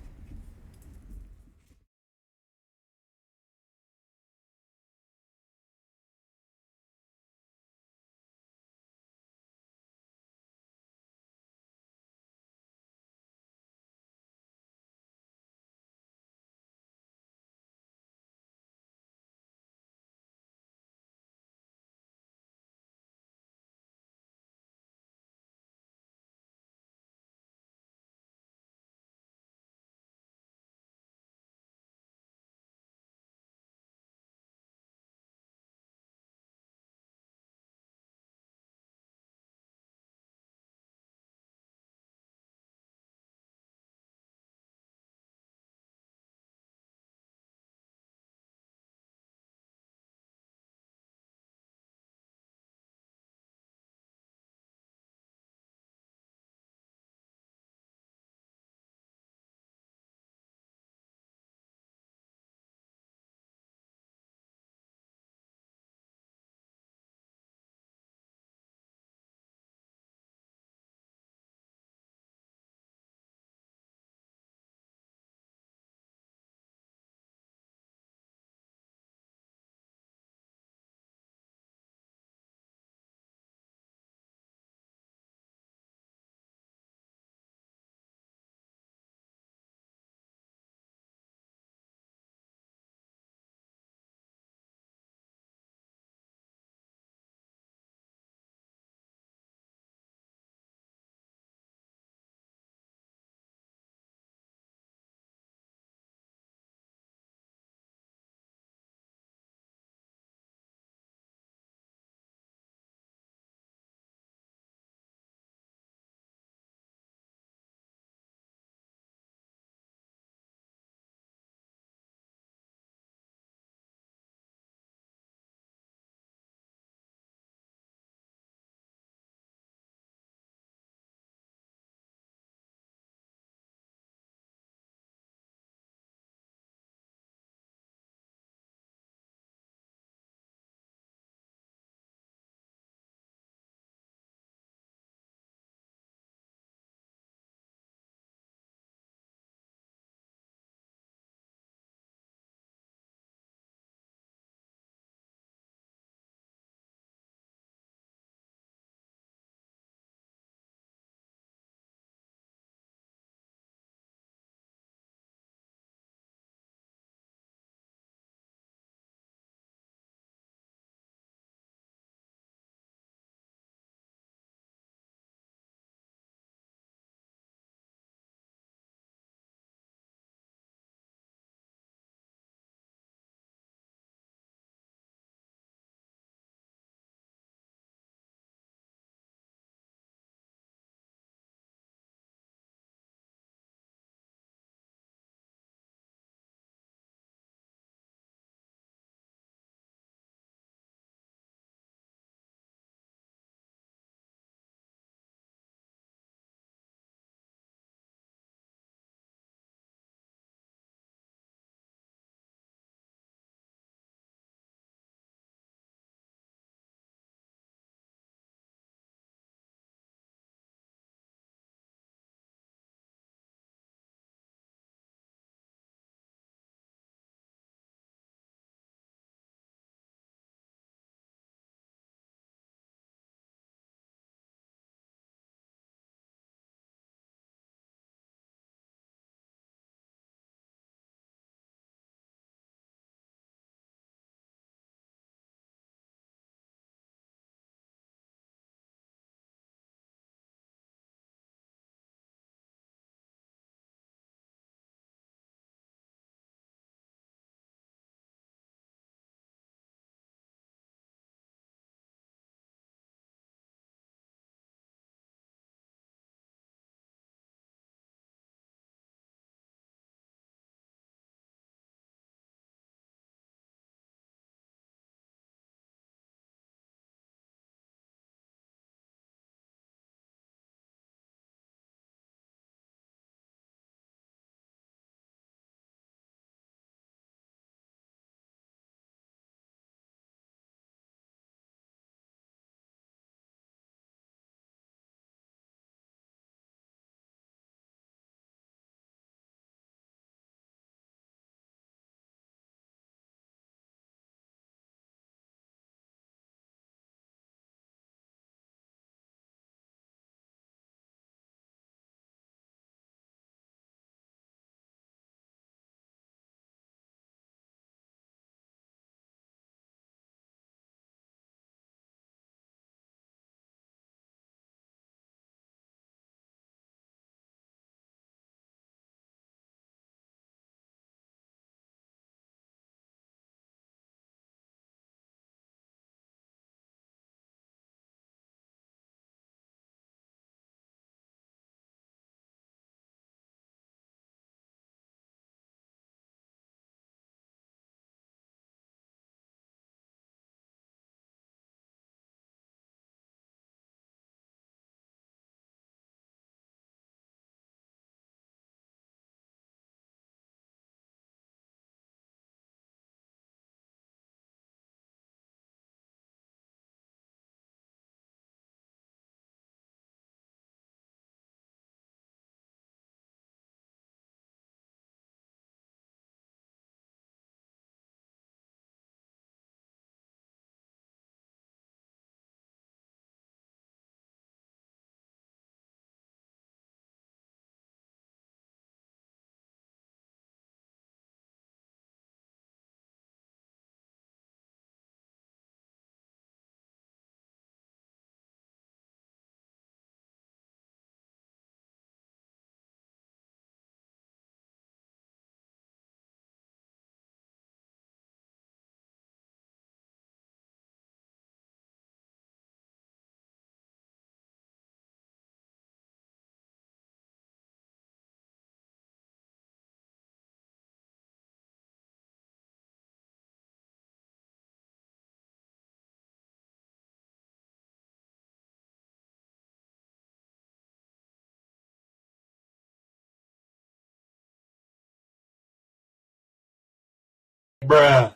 Bruh.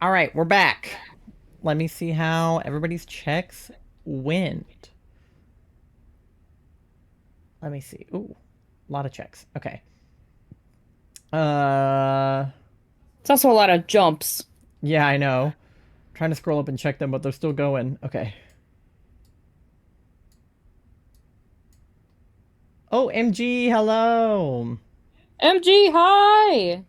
All right, we're back. Let me see how everybody's checks went. Let me see. Ooh, a lot of checks. Okay. It's also a lot of jumps. Yeah, I know. I'm trying to scroll up and check them, but they're still going. Okay. Oh, MG, hello. MG, hi!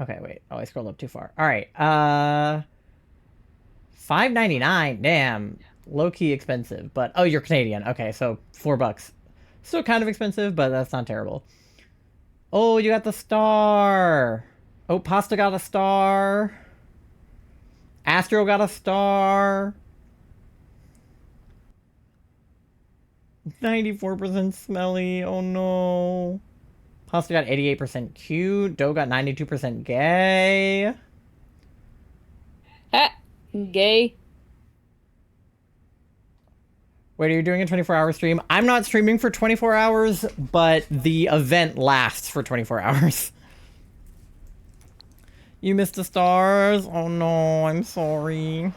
Okay, wait. Oh, I scrolled up too far. All right. $5.99. Damn. Low key expensive, but oh, you're Canadian. Okay, so $4. Still kind of expensive, but that's not terrible. Oh, you got the star. Oh, Pasta got a star. Astro got a star. 94% smelly. Oh no. Pasta got 88% cute. Dough got 92% gay. Ha! Gay. Wait, are you doing a 24-hour stream? I'm not streaming for 24 hours, but the event lasts for 24 hours. You missed the stars? Oh no, I'm sorry.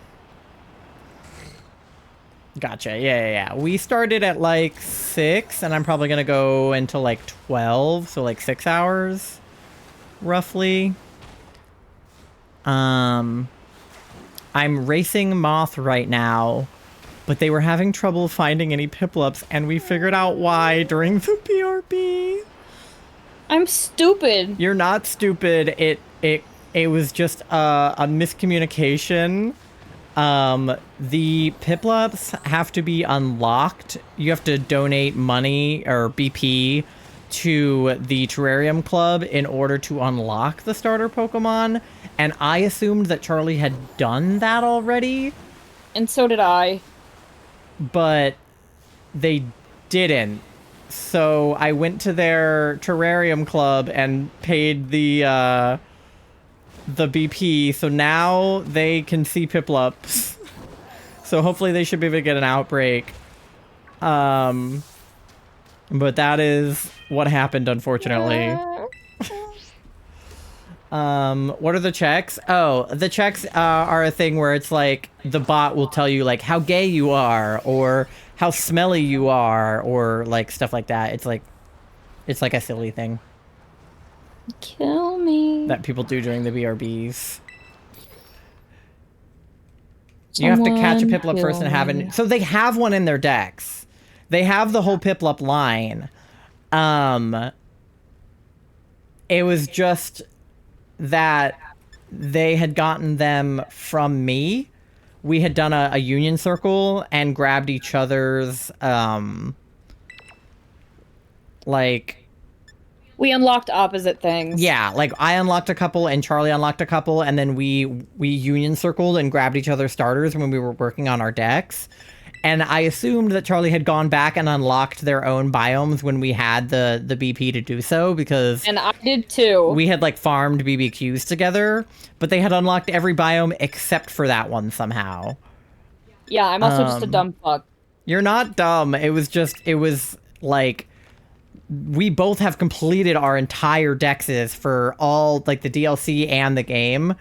Gotcha, yeah. We started at like 6, and I'm probably gonna go until like 12, so like 6 hours, roughly. I'm racing Moth right now, but they were having trouble finding any Piplups, and we figured out why during the PRP. I'm stupid. You're not stupid. It was just a miscommunication. The Piplups have to be unlocked. You have to donate money or BP to the Terrarium Club in order to unlock the starter Pokemon. And I assumed that Charlie had done that already, And so did I. but they didn't. So I went to their Terrarium Club and paid the BP, so now they can see Piplups. So hopefully they should be able to get an outbreak. But that is what happened, unfortunately. What are the checks? Oh, the checks are a thing where it's like the bot will tell you like how gay you are or how smelly you are or like stuff like that. It's like a silly thing Kill me. that people do during the BRBs. You have to catch a Someone Piplup first and kill have me. it. So they have one in their decks. They have the whole Piplup line. It was just that they had gotten them from me. We had done a union circle and grabbed each other's, like... We unlocked opposite things. Yeah, like I unlocked a couple and Charlie unlocked a couple, and then we union circled and grabbed each other's starters when we were working on our decks. And I assumed that Charlie had gone back and unlocked their own biomes when we had the BP to do so, because And I did too. we had like farmed BBQs together, but they had unlocked every biome except for that one somehow. Yeah, I'm also just a dumb fuck. You're not dumb. It was like we both have completed our entire dexes for all like the DLC and the game.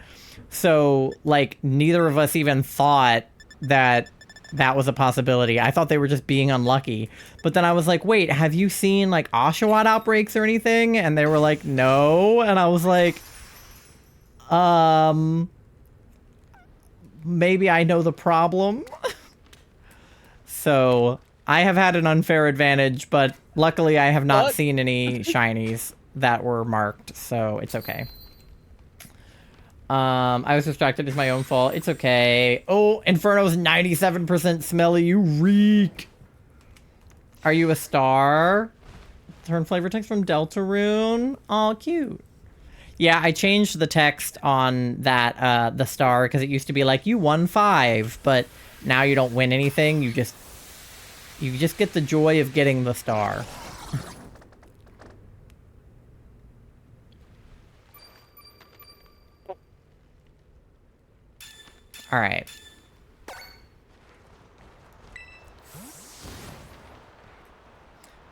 So like neither of us even thought that was a possibility. I thought they were just being unlucky. But then I was like, wait, have you seen like Oshawott outbreaks or anything? And they were like, no. And I was like, maybe I know the problem. So I have had an unfair advantage, but luckily I have not What? seen any shinies that were marked, so it's okay. I was distracted. It's my own fault. It's okay. Oh, Inferno's 97% smelly. You reek. Are you a star? Turn flavor text from Deltarune. Oh, cute. Yeah, I changed the text on that, the star, because it used to be like, you won 5, but now you don't win anything, you just get the joy of getting the star. Alright.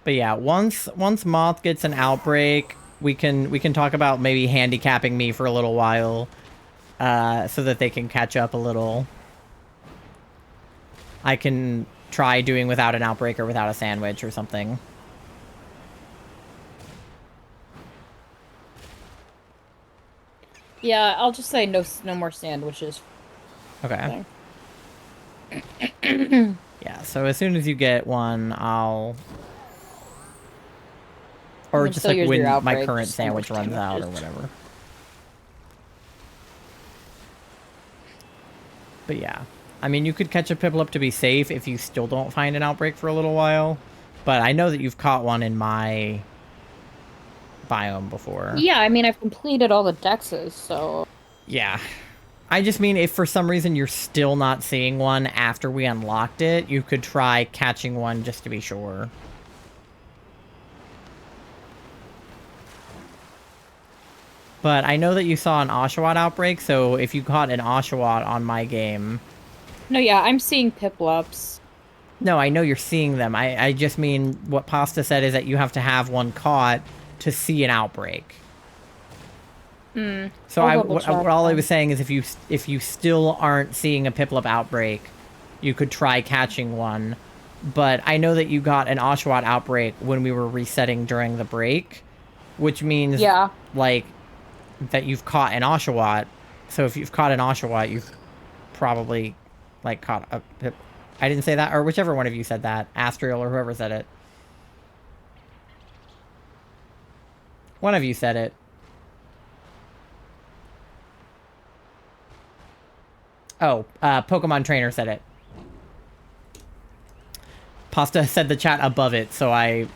But yeah, once Moth gets an outbreak, we can talk about maybe handicapping me for a little while, so that they can catch up a little. I can try doing without an outbreak or without a sandwich or something. Yeah, I'll just say no more sandwiches. Okay. Yeah, so as soon as you get one, I'll... Or just like when my current sandwich runs out or whatever. But yeah. I mean, you could catch a PIPLUP to be safe if you still don't find an outbreak for a little while. But I know that you've caught one in my biome before. Yeah, I mean, I've completed all the dexes, so... Yeah. I just mean if for some reason you're still not seeing one after we unlocked it, you could try catching one just to be sure. But I know that you saw an Oshawott outbreak, so if you caught an Oshawott on my game... No, yeah, I'm seeing Piplups. No, I know you're seeing them. I just mean what Pasta said is that you have to have one caught to see an outbreak. So all I was saying is if you still aren't seeing a Piplup outbreak, you could try catching one. But I know that you got an Oshawott outbreak when we were resetting during the break, which means like that you've caught an Oshawott. So if you've caught an Oshawott, you've probably like caught a Pip. I didn't say that, or whichever one of you said that, Astriel or whoever said it. One of you said it. Oh, Pokemon Trainer said it. Pasta said the chat above it, so I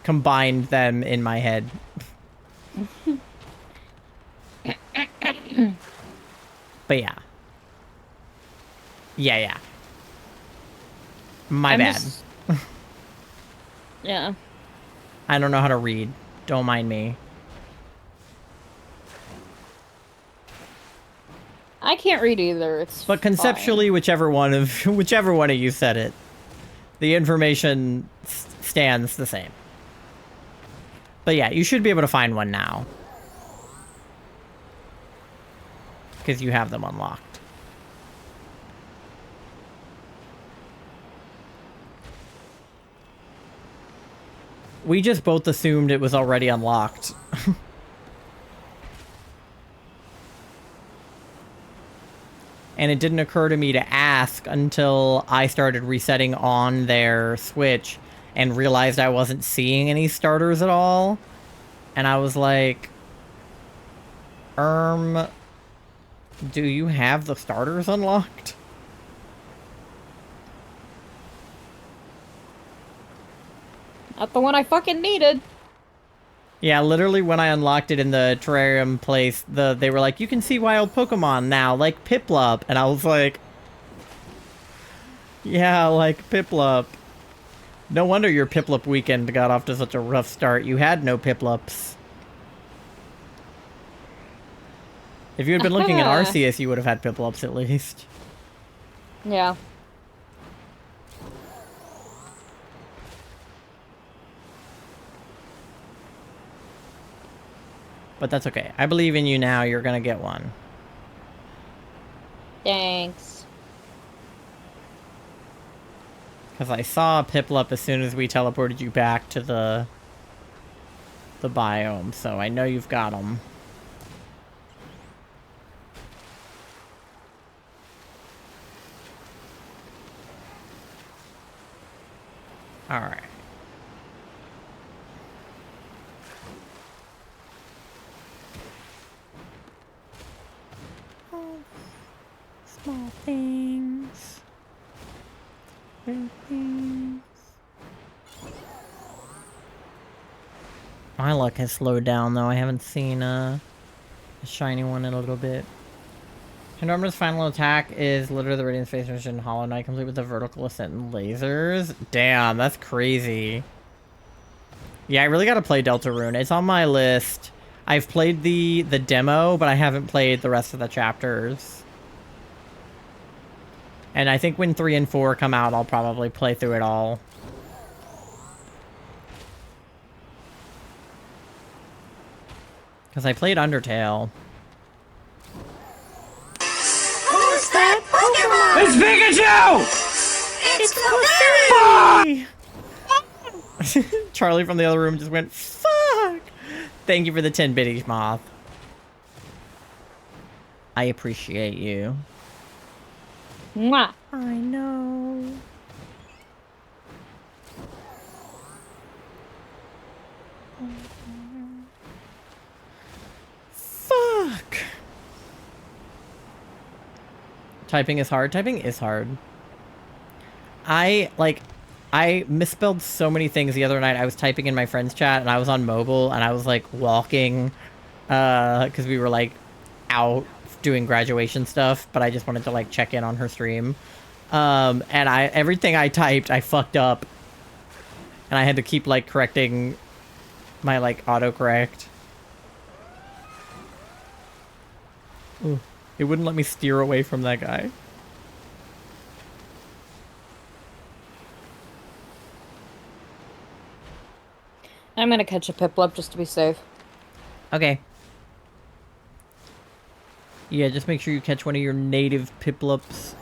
combined them in my head. But yeah. Yeah. My bad. Yeah. I don't know how to read. Don't mind me. I can't read either. It's But conceptually, fine. whichever one of you said it, the information stands the same. But yeah, you should be able to find one now. Because you have them unlocked. We just both assumed it was already unlocked. And it didn't occur to me to ask until I started resetting on their Switch and realized I wasn't seeing any starters at all. And I was like, do you have the starters unlocked? Not the one I fucking needed. Yeah, literally when I unlocked it in the terrarium place, they were like, you can see wild Pokemon now, like Piplup. And I was like, yeah, like Piplup. No wonder your Piplup weekend got off to such a rough start. You had no Piplups. If you had been looking at Arceus, you would have had Piplups at least. Yeah. But that's okay. I believe in you now. You're gonna get one. Thanks. Because I saw a Piplup as soon as we teleported you back to the biome, so I know you've got them. Alright. Small things. Big things. My luck has slowed down, though. I haven't seen a shiny one in a little bit. Enormous final attack is literally the Radiant Space Mission Hollow Knight, complete with the vertical ascent and lasers. Damn, that's crazy. Yeah, I really gotta play Deltarune. It's on my list. I've played the demo, but I haven't played the rest of the chapters. And I think when 3 and 4 come out, I'll probably play through it all. Because I played Undertale. Who's that Pokemon? It's Pikachu! Charlie from the other room just went, fuck! Thank you for the 10 biddies, Moth. I appreciate you. Mwah. I know. Fuck. Typing is hard. Typing is hard. I misspelled so many things the other night. I was typing in my friend's chat and I was on mobile and I was like walking because we were like out doing graduation stuff, but I just wanted to like check in on her stream. And everything I typed, I fucked up. And I had to keep like correcting my like autocorrect. Ooh, it wouldn't let me steer away from that guy. I'm gonna catch a Piplup just to be safe. Okay. Yeah, just make sure you catch one of your native Piplups.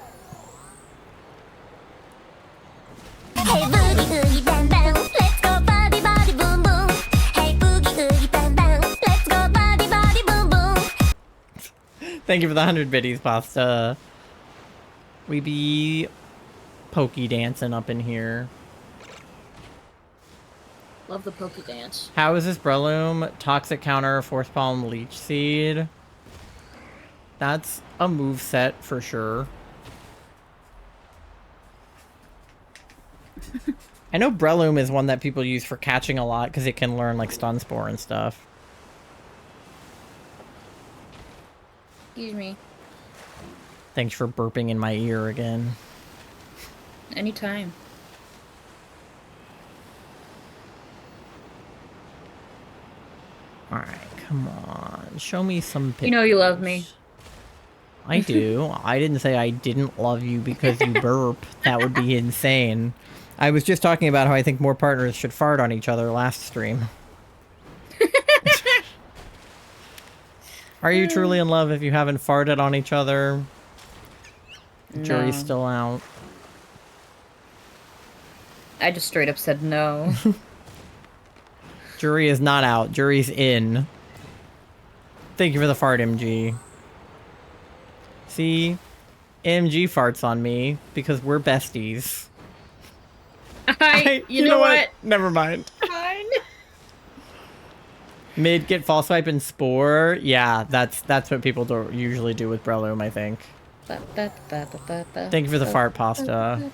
Hey boogie oogie bang bang, let's go body body boom boom. Hey boogie oogie bang bang, let's go body body boom boom. Thank you for the 100 biddies, Pasta. We be pokey dancing up in here. Love the Poke Dance. How is this Breloom? Toxic counter, Force Palm, Leech Seed. That's a move set for sure. I know Breloom is one that people use for catching a lot because it can learn like Stun Spore and stuff. Excuse me. Thanks for burping in my ear again. Anytime. Alright, come on. Show me some pictures. You know you love me. I do. I didn't say I didn't love you because you burp. That would be insane. I was just talking about how I think more partners should fart on each other last stream. Are you truly in love if you haven't farted on each other? Jury's No. still out. I just straight up said no. Jury is not out. Jury's in. Thank you for the fart, MG. See? MG farts on me because we're besties. You know what? Never mind. Fine. Mid get false swipe and spore. Yeah, that's what people usually do with Breloom, I think. Thank you for the fart pasta.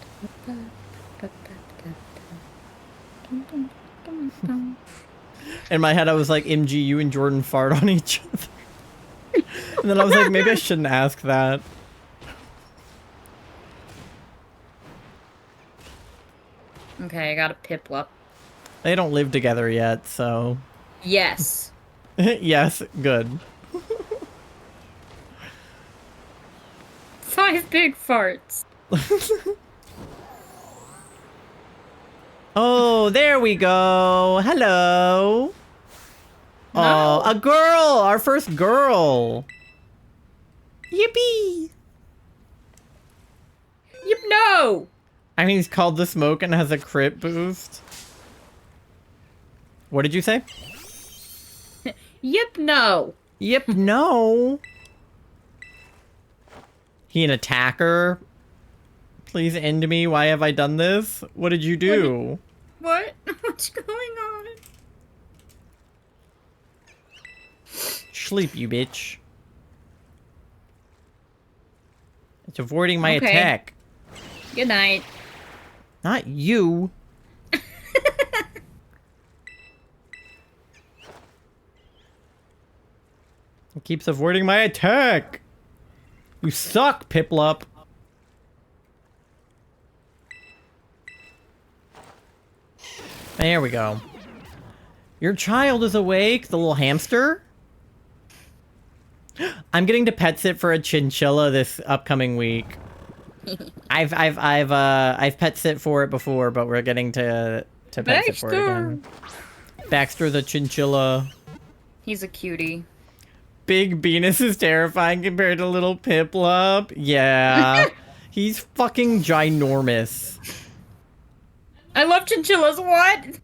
In my head, I was like, MG, you and Jordan fart on each other. And then I was like, maybe I shouldn't ask that. Okay, I got a Piplup. They don't live together yet, so... Yes. Yes, good. 5 big farts. Oh, there we go. Hello. Oh, a girl. Our first girl. Yippee. Yep, no. I mean, he's called the smoke and has a crit boost. What did you say? Yep, no. Yep, no. He an attacker? Please end me. Why have I done this? What did you do? What? What's going on? Sleep, you bitch. It's avoiding my Okay. attack. Good night. Not you. Keeps avoiding my attack. You suck, Piplup. There we go. Your child is awake, the little hamster. I'm getting to pet sit for a chinchilla this upcoming week. I've pet sit for it before, but we're getting to pet sit for it again. Baxter the chinchilla. He's a cutie. Big Venus is terrifying compared to little Piplup. Yeah. He's fucking ginormous. I love chinchillas. What?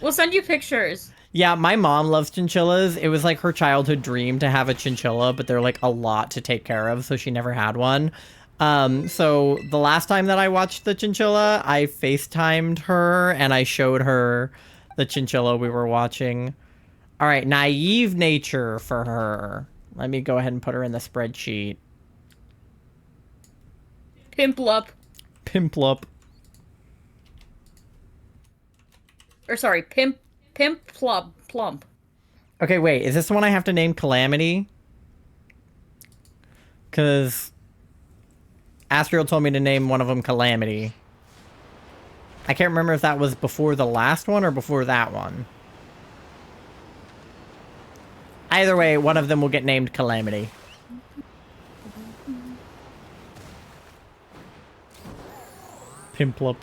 We'll send you pictures. Yeah, my mom loves chinchillas. It was like her childhood dream to have a chinchilla, but they're like a lot to take care of, so she never had one. So the last time that I watched the chinchilla, I FaceTimed her and I showed her the chinchilla we were watching. All right, naive nature for her. Let me go ahead and put her in the spreadsheet. Pimplup. Pimplup. Or sorry, plump. Okay, wait, is this the one I have to name Calamity? Because Astriel told me to name one of them Calamity. I can't remember if that was before the last one or before that one. Either way, one of them will get named Calamity. Pimplup.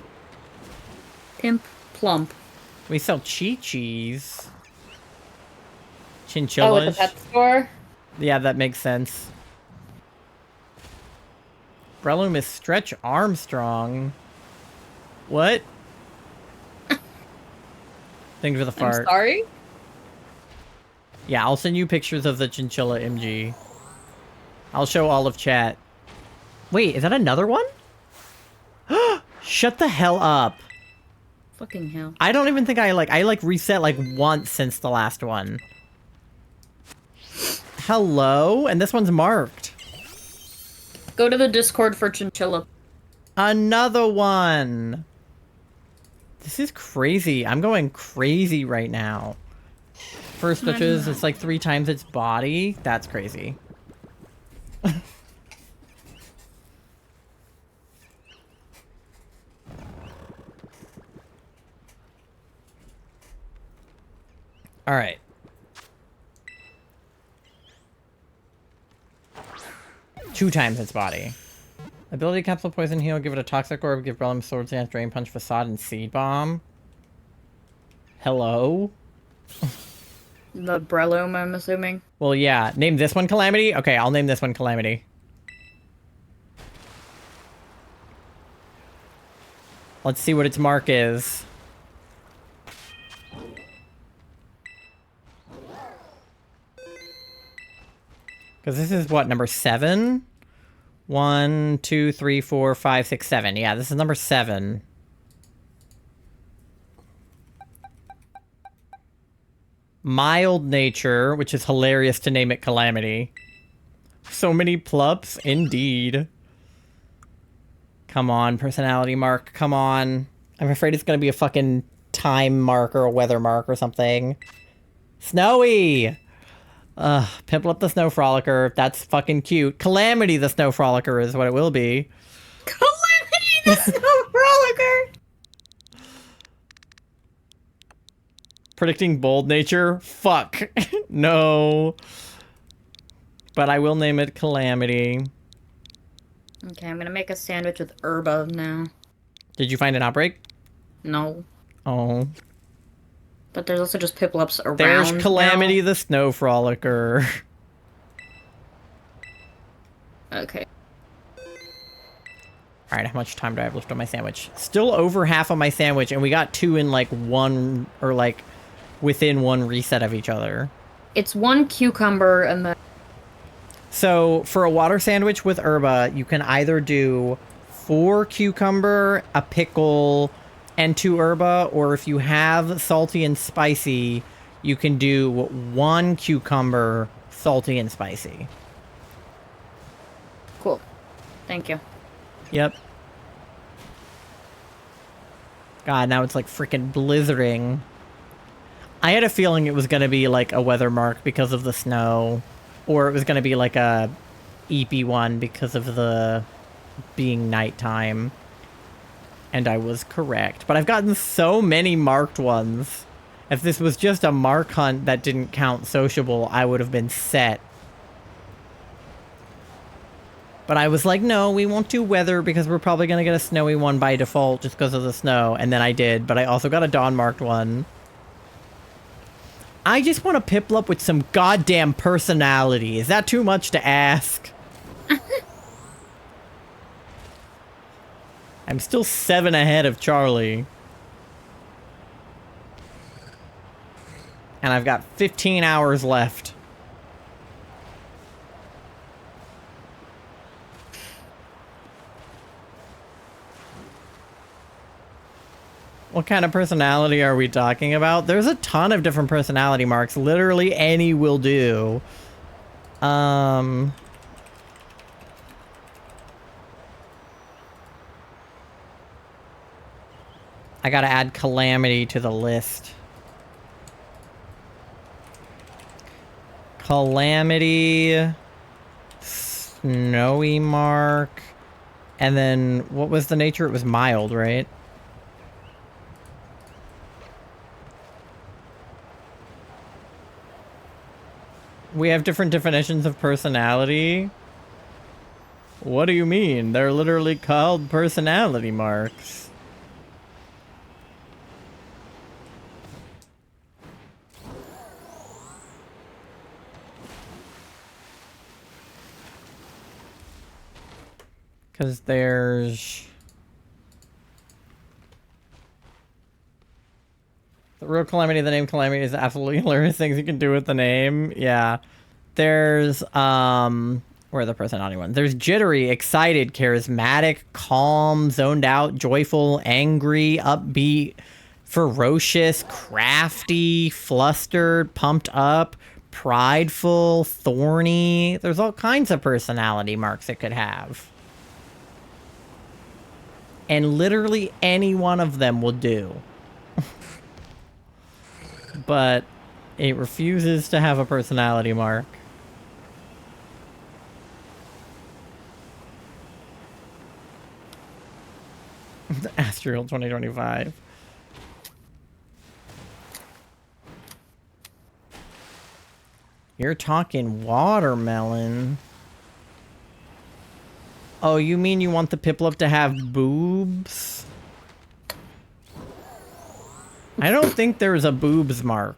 Pimp plump. We sell Chi-Chis. Oh, Chinchillas. at the pet store? Yeah, that makes sense. Breloom is Stretch Armstrong. What? Thanks for the fart. I'm sorry? Yeah, I'll send you pictures of the chinchilla MG. I'll show all of chat. Wait, is that another one? Shut the hell up. Fucking hell. I don't even think I reset like once since the last one. Hello? And this one's marked. Go to the Discord for chinchilla. Another one. This is crazy. I'm going crazy right now. First stitches, it's like 3 times its body. That's crazy. All right. Two times its body. Ability capsule, poison heal, give it a toxic orb, give Breloom sword dance, drain punch, facade, and seed bomb. Hello? The Breloom, I'm assuming. Well, yeah. Name this one Calamity? Okay, I'll name this one Calamity. Let's see what its mark is. Because this is what, number 7? 1, 2, 3, 4, 5, 6, 7. Yeah, this is number 7. Mild nature, which is hilarious to name it Calamity. So many plups, indeed. Come on, personality mark, come on. I'm afraid it's gonna be a fucking time mark or a weather mark or something. Snowy! Piplup the Snow Frolicker, that's fucking cute. Calamity the Snow Frolicker is what it will be. Calamity the Snow Frolicker! Predicting bold nature? Fuck. No. But I will name it Calamity. Okay, I'm gonna make a sandwich with herba now. Did you find an outbreak? No. Oh. But there's also just Piplups around. There's Calamity now. the Snow Frolicker. Okay. Alright, how much time do I have left on my sandwich? Still over half of my sandwich, and we got 2 in like one, or like within 1 reset of each other. It's 1 cucumber and then... So, for a water sandwich with herba, you can either do 4 cucumber, a pickle, and 2 herba, or if you have salty and spicy, you can do 1 cucumber, salty and spicy. Cool. Thank you. Yep. God, now it's like freaking blizzarding. I had a feeling it was gonna be like a weather mark because of the snow. or it was going to be like a eepy one because of the being nighttime. And I was correct. But I've gotten so many marked ones. If this was just a mark hunt that didn't count sociable, I would have been set. But I was like, no, we won't do weather because we're probably going to get a snowy one by default just because of the snow. And then I did, but I also got a dawn marked one. I just want a PIPLUP with some goddamn personality. Is that too much to ask? I'm still 7 ahead of Charlie. And I've got 15 hours left. What kind of personality are we talking about? There's a ton of different personality marks. Literally any will do. I gotta add Calamity to the list. Calamity, Snowy mark, and then what was the nature? It was mild, right? We have different definitions of personality. What do you mean? They're literally called personality marks. Because there's... The real Calamity, the name Calamity is absolutely hilarious things you can do with the name. Yeah. There's, where are the personality ones? There's jittery, excited, charismatic, calm, zoned out, joyful, angry, upbeat, ferocious, crafty, flustered, pumped up, prideful, thorny. There's all kinds of personality marks it could have. And literally any one of them will do. But it refuses to have a personality mark. Astral 2025. You're talking watermelon. Oh, you mean you want the PIPLUP to have boobs? I don't think there's a boobs mark.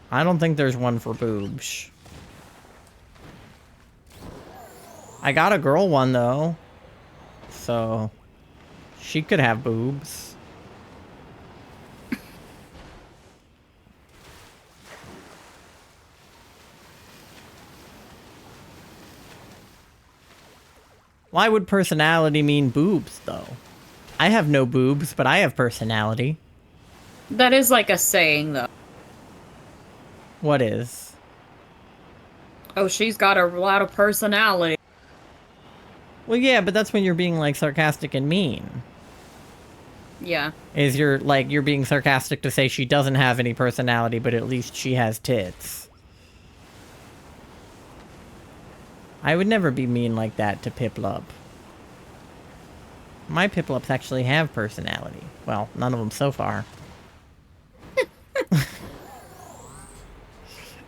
I don't think there's one for boobs. I got a girl one, though. So, she could have boobs. Why would personality mean boobs, though? I have no boobs, but I have personality. That is like a saying, though. What is? Oh, she's got a lot of personality. Well, yeah, but that's when you're being, like, sarcastic and mean. Yeah. Is you're being sarcastic to say she doesn't have any personality, but at least she has tits. I would never be mean like that to PIPLUP. My PIPLUPs actually have personality. Well, none of them so far.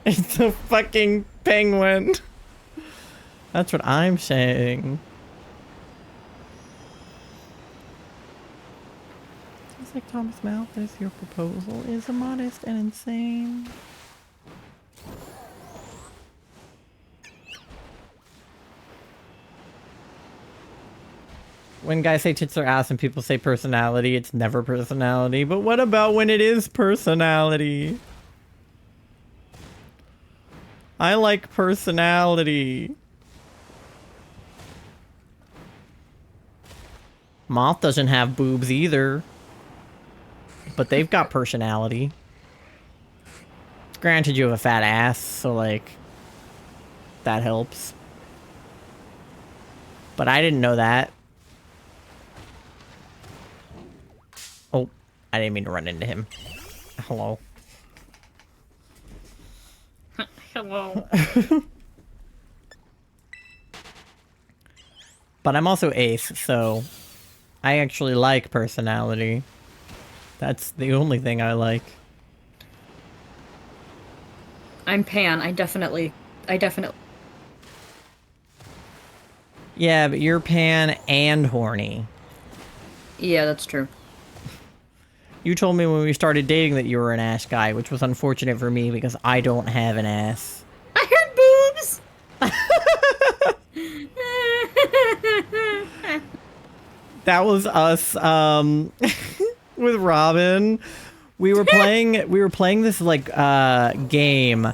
It's a fucking penguin. That's what I'm saying. It's like Thomas Malthus, your proposal is immodest and insane. When guys say tits are ass and people say personality, it's never personality. But what about when it is personality? I like personality. Moth doesn't have boobs either. But they've got personality. Granted, you have a fat ass, so like, that helps. But I didn't know that. Oh, I didn't mean to run into him. Hello. Hello. But I'm also ace, so I actually like personality. That's the only thing I like. I'm Pan. I definitely. Yeah, but you're pan and horny. Yeah, that's true. You told me when we started dating that you were an ass guy, which was unfortunate for me because I don't have an ass. I heard boobs. That was us with Robin. We were playing this like game,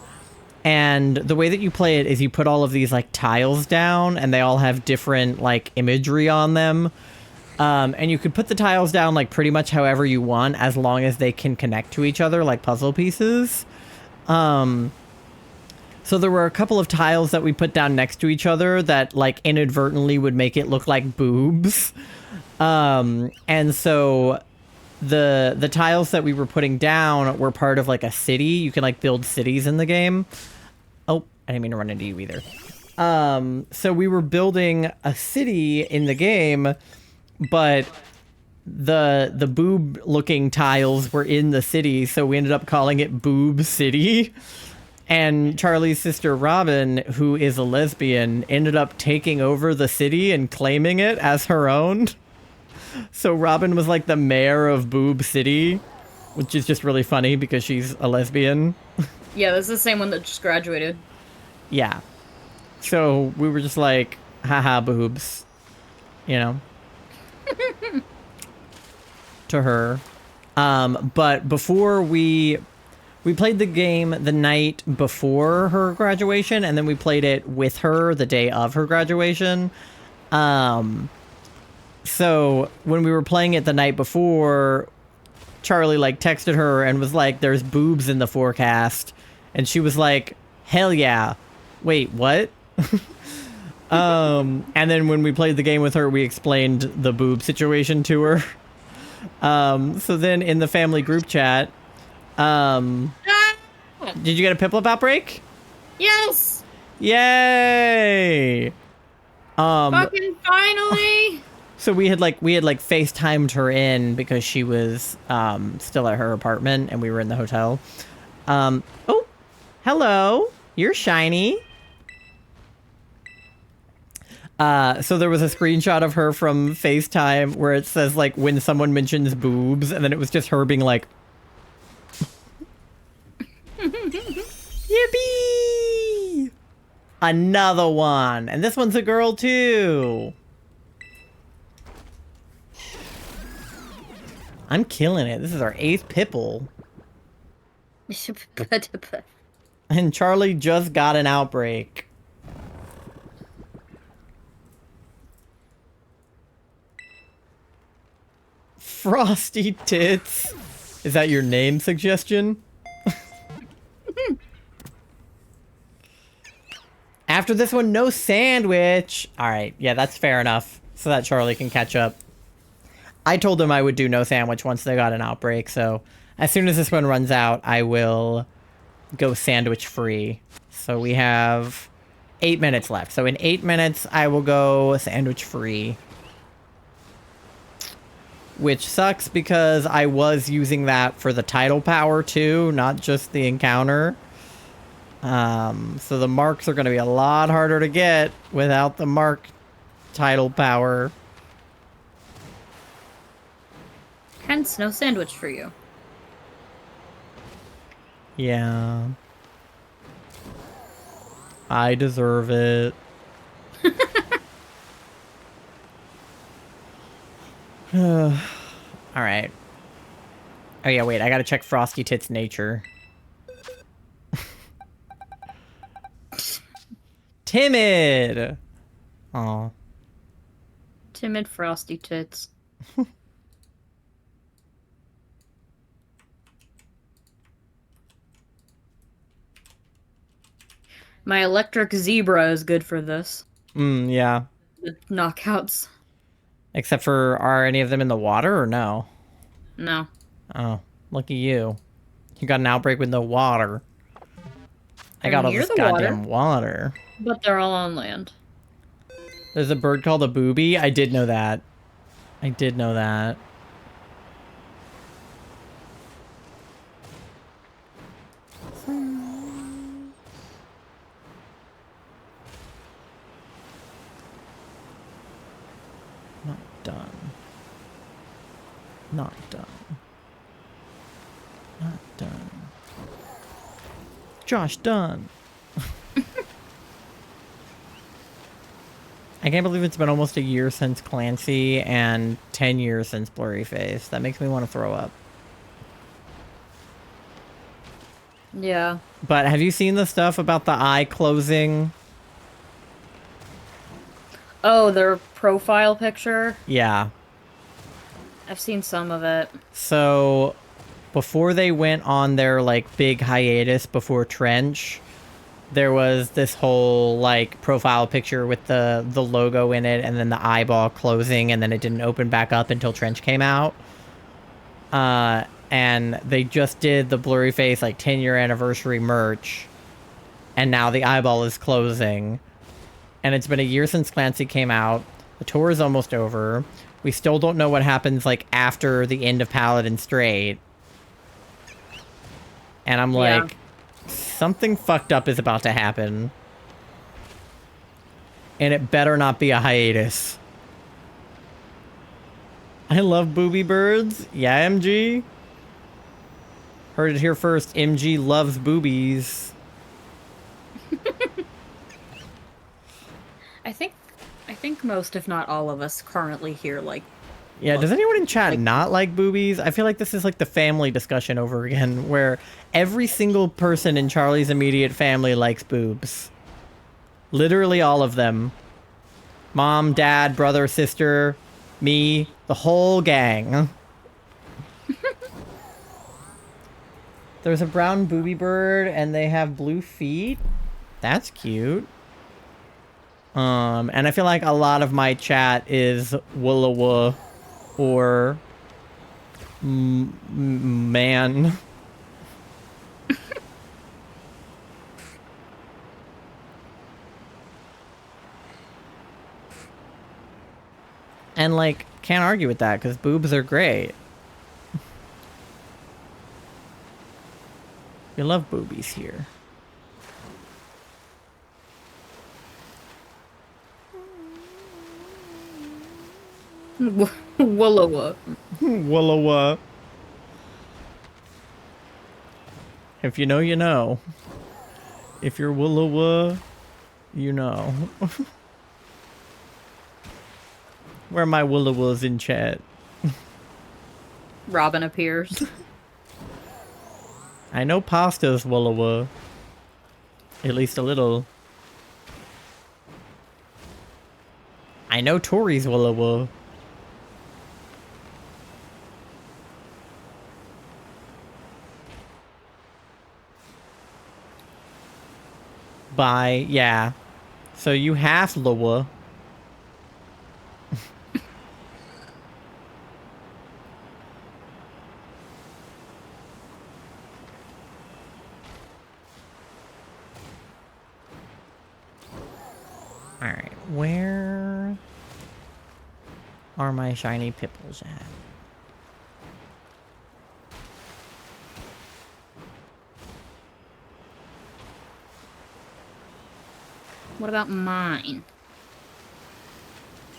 and the way that you play it is you put all of these like tiles down and they all have different like imagery on them. And you could put the tiles down like pretty much however you want as long as they can connect to each other like puzzle pieces. So there were a couple of tiles that we put down next to each other that like inadvertently would make it look like boobs. And so the tiles that we were putting down were part of like a city. You can like build cities in the game. Oh, I didn't mean to run into you either. So we were building a city in the game, but the boob looking tiles were in the city, so we ended up calling it Boob City. And Charlie's sister Robin, who is a lesbian, ended up taking over the city and claiming it as her own. So Robin was like the mayor of Boob City, which is just really funny because she's a lesbian. Yeah, this is the same one that just graduated. Yeah. So we were just like, haha, boobs. You know? To her. But before we played the game the night before her graduation, and then we played it with her the day of her graduation. So when we were playing it the night before, Charlie like texted her and was like, there's boobs in the forecast. And she was like, hell yeah. Wait, what? And then when we played the game with her, we explained the boob situation to her. So then in the family group chat, did you get a PIPLUP outbreak? Yes! Yay! Fucking finally! So we had FaceTimed her in because she was still at her apartment and we were in the hotel. Oh, hello. You're shiny. So there was a screenshot of her from FaceTime where it says like when someone mentions boobs, and then it was just her being like, yippee! Another one. And this one's a girl too. I'm killing it. This is our 8th Pipple. And Charlie just got an outbreak. Frosty Tits. Is that your name suggestion? After this one, no sandwich. All right. Yeah, that's fair enough. So that Charlie can catch up. I told him I would do no sandwich once they got an outbreak. So as soon as this one runs out, I will go sandwich free. So we have 8 minutes left. So in 8 minutes, I will go sandwich free. Which sucks because I was using that for the title power too, not just the encounter. So the marks are going to be a lot harder to get without the mark title power. Hence, no sandwich for you. Yeah. I deserve it. Alright. Oh yeah, wait, I gotta check Frosty Tits' nature. Timid! Aw. Timid frosty tits. My electric zebra is good for this. Yeah. The knockouts. Except for, are any of them in the water or no? No. Oh, lucky you. You got an outbreak with no water. I They're got all near this the goddamn water. But they're all on land. There's a bird called a booby. I did know that. I did know that. Not done. Not done. Not done. Josh, done. I can't believe it's been almost a year since Clancy and 10 years since Blurry Face. That makes me want to throw up. Yeah. But have you seen the stuff about the eye closing? Oh, their profile picture? Yeah. I've seen some of it. So before they went on their like big hiatus before Trench, there was this whole like profile picture with the logo in it and then the eyeball closing and then it didn't open back up until Trench came out. And they just did the Blurry Face like 10-year anniversary merch and now the eyeball is closing. And it's been a year since Clancy came out. The tour is almost over. We still don't know what happens like after the end of Paladin Straight. And I'm like, something fucked up is about to happen. And it better not be a hiatus. I love booby birds. Yeah, MG. Heard it here first. MG loves boobies. I think most, if not all of us, currently here like. Yeah, does anyone in chat not like boobies? I feel like this is like the family discussion over again, where every single person in Charlie's immediate family likes boobs. Literally all of them. Mom, dad, brother, sister, me, the whole gang. There's a brown booby bird and they have blue feet. That's cute. And I feel like a lot of my chat is Woola or man. And like, can't argue with that because boobs are great. We love boobies here. Woola. Woola. If you know, you know. If you're Woola, you know. Where are my Woola in chat? Robin appears. I know pasta's Woola. At least a little. I know Tori's Woola. By, yeah. So you have Loa. Alright, where are my shiny pipples at? What about mine?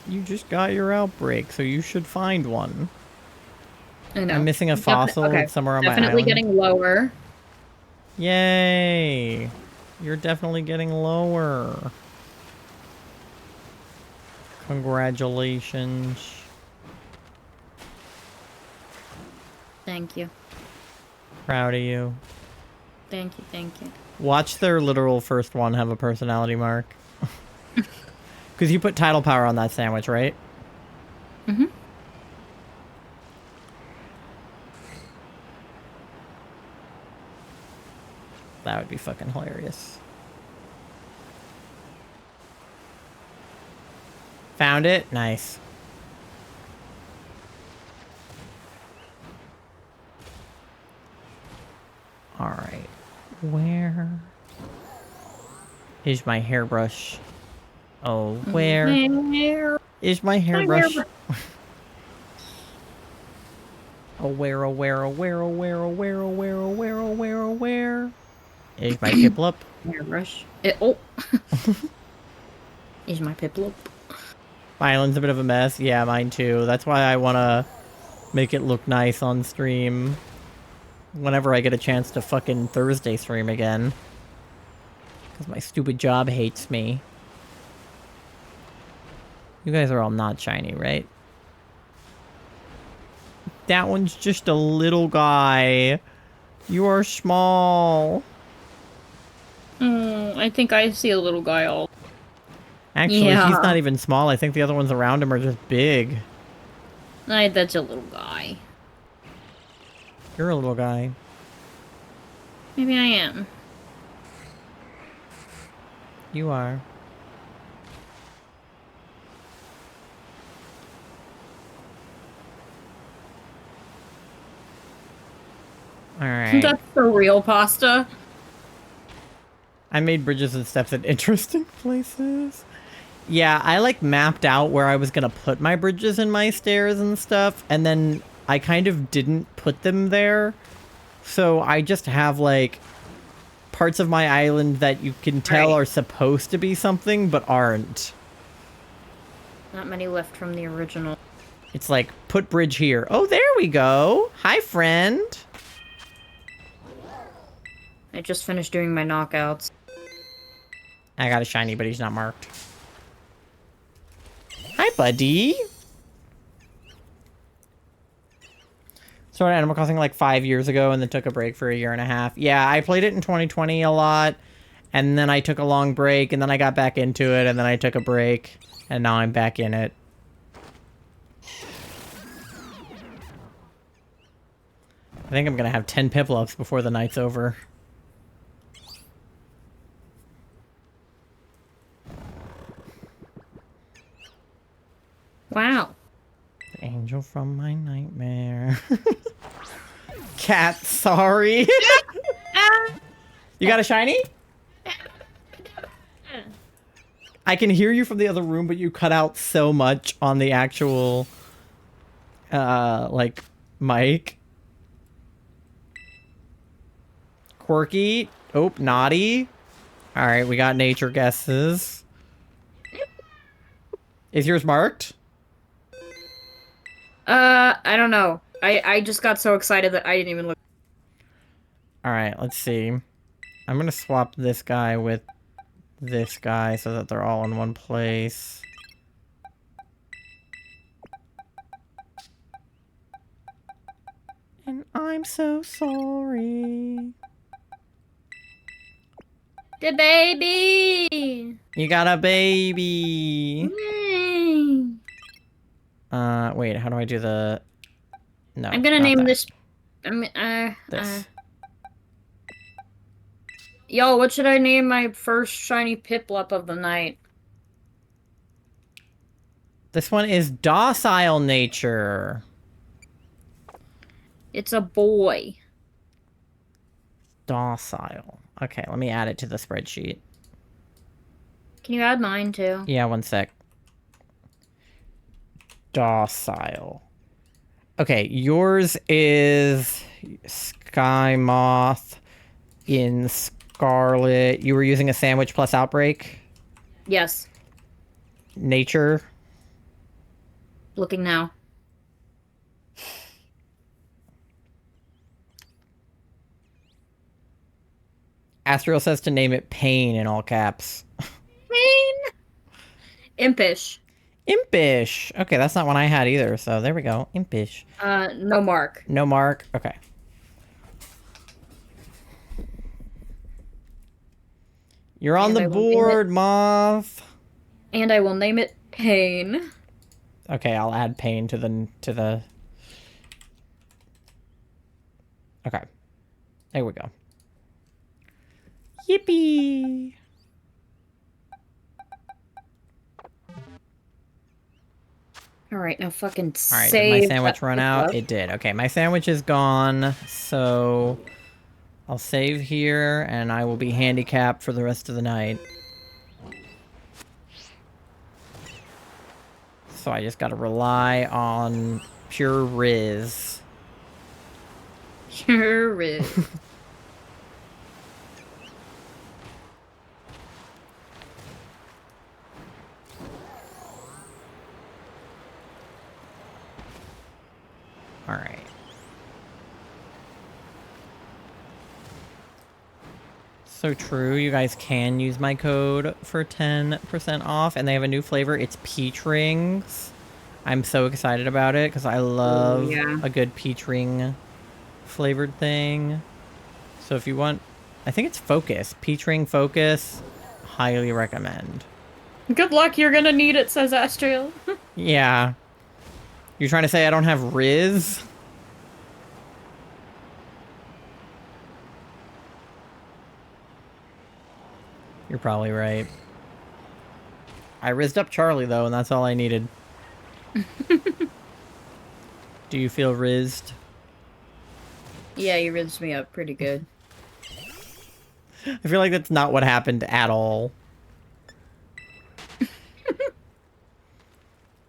You just got your outbreak, so you should find one. I know. I'm missing a fossil somewhere on my island. Definitely getting lower. Yay! You're definitely getting lower. Congratulations. Thank you. Proud of you. Thank you. Thank you. Watch their literal first one have a personality mark. Because you put title power on that sandwich, right? Mm-hmm. That would be fucking hilarious. Found it? Nice. Alright. Where is my hairbrush? Oh, where Where? is my hairbrush? Oh, where, oh, where, oh, where, oh, where, oh, where, oh, where, oh, where, oh, where, oh, where? Is my PIPLUP? Hairbrush. Is my PIPLUP. My island's a bit of a mess. Yeah, mine too. That's why I want to make it look nice on stream. Whenever I get a chance to fucking Thursday stream again. Because my stupid job hates me. You guys are all not shiny, right? That one's just a little guy. You are small. I think I see a little guy all. Actually, Yeah. he's not even small. I think the other ones around him are just big. That's a little guy. You're a little guy. Maybe I am. You are. Alright. That's the real pasta. I made bridges and steps at interesting places. Yeah, I like mapped out where I was gonna put my bridges and my stairs and stuff, and then I kind of didn't put them there. So I just have like parts of my island that you can tell Right. are supposed to be something but aren't. Not many left from the original. It's like, put bridge here. Oh, there we go. Hi, friend. I just finished doing my knockouts. I got a shiny, but he's not marked. Hi, buddy. Started Animal Crossing like 5 years ago and then took a break for a year and a half. Yeah, I played it in 2020 a lot, and then I took a long break, and then I got back into it, and then I took a break, and now I'm back in it. I think I'm gonna have 10 Piplups before the night's over. Wow. The angel from my nightmare. Cat, sorry. You got a shiny? I can hear you from the other room, but you cut out so much on the actual, like, mic. Quirky. Oh, naughty. Alright, we got nature guesses. Is yours marked? I don't know. I just got so excited that I didn't even look. Alright, let's see. I'm gonna swap this guy with this guy so that they're all in one place. And I'm so sorry. The baby! You got a baby! Wait, how do I do the... No, I'm gonna not name that. this... This. Yo, what should I name my first shiny Piplup of the night? This one is Docile Nature. It's a boy. Docile. Okay, let me add it to the spreadsheet. Can you add mine too? Yeah, one sec. Docile. Okay, yours is Sky Moth in Scarlet. You were using a sandwich plus outbreak. Yes. Nature. Looking now. Astral says to name it Pain in all caps. Pain! Impish. Impish. Okay, that's not one I had either, so there we go. Impish. No mark. No mark. Okay. You're on And the I will name board, Moth. And I will name it Pain. Okay, I'll add Pain to the... Okay. There we go. Yippee! Alright, now fucking Alright, save did my sandwich that run out? Piplup. It did. Okay, my sandwich is gone, so... I'll save here, and I will be handicapped for the rest of the night. So I just gotta rely on pure Riz. Sure is. Alright. So true, you guys can use my code for 10% off, and they have a new flavor. It's peach rings. I'm so excited about it because I love yeah. a good peach ring flavored thing. So if you want, I think it's Focus. Peach ring Focus. Highly recommend. Good luck, you're gonna need it, says Astriel. Yeah. You're trying to say I don't have Riz? You're probably right. I rizzed up Charlie, though, and that's all I needed. Do you feel rizzed? Yeah, you rizzed me up pretty good. I feel like that's not what happened at all.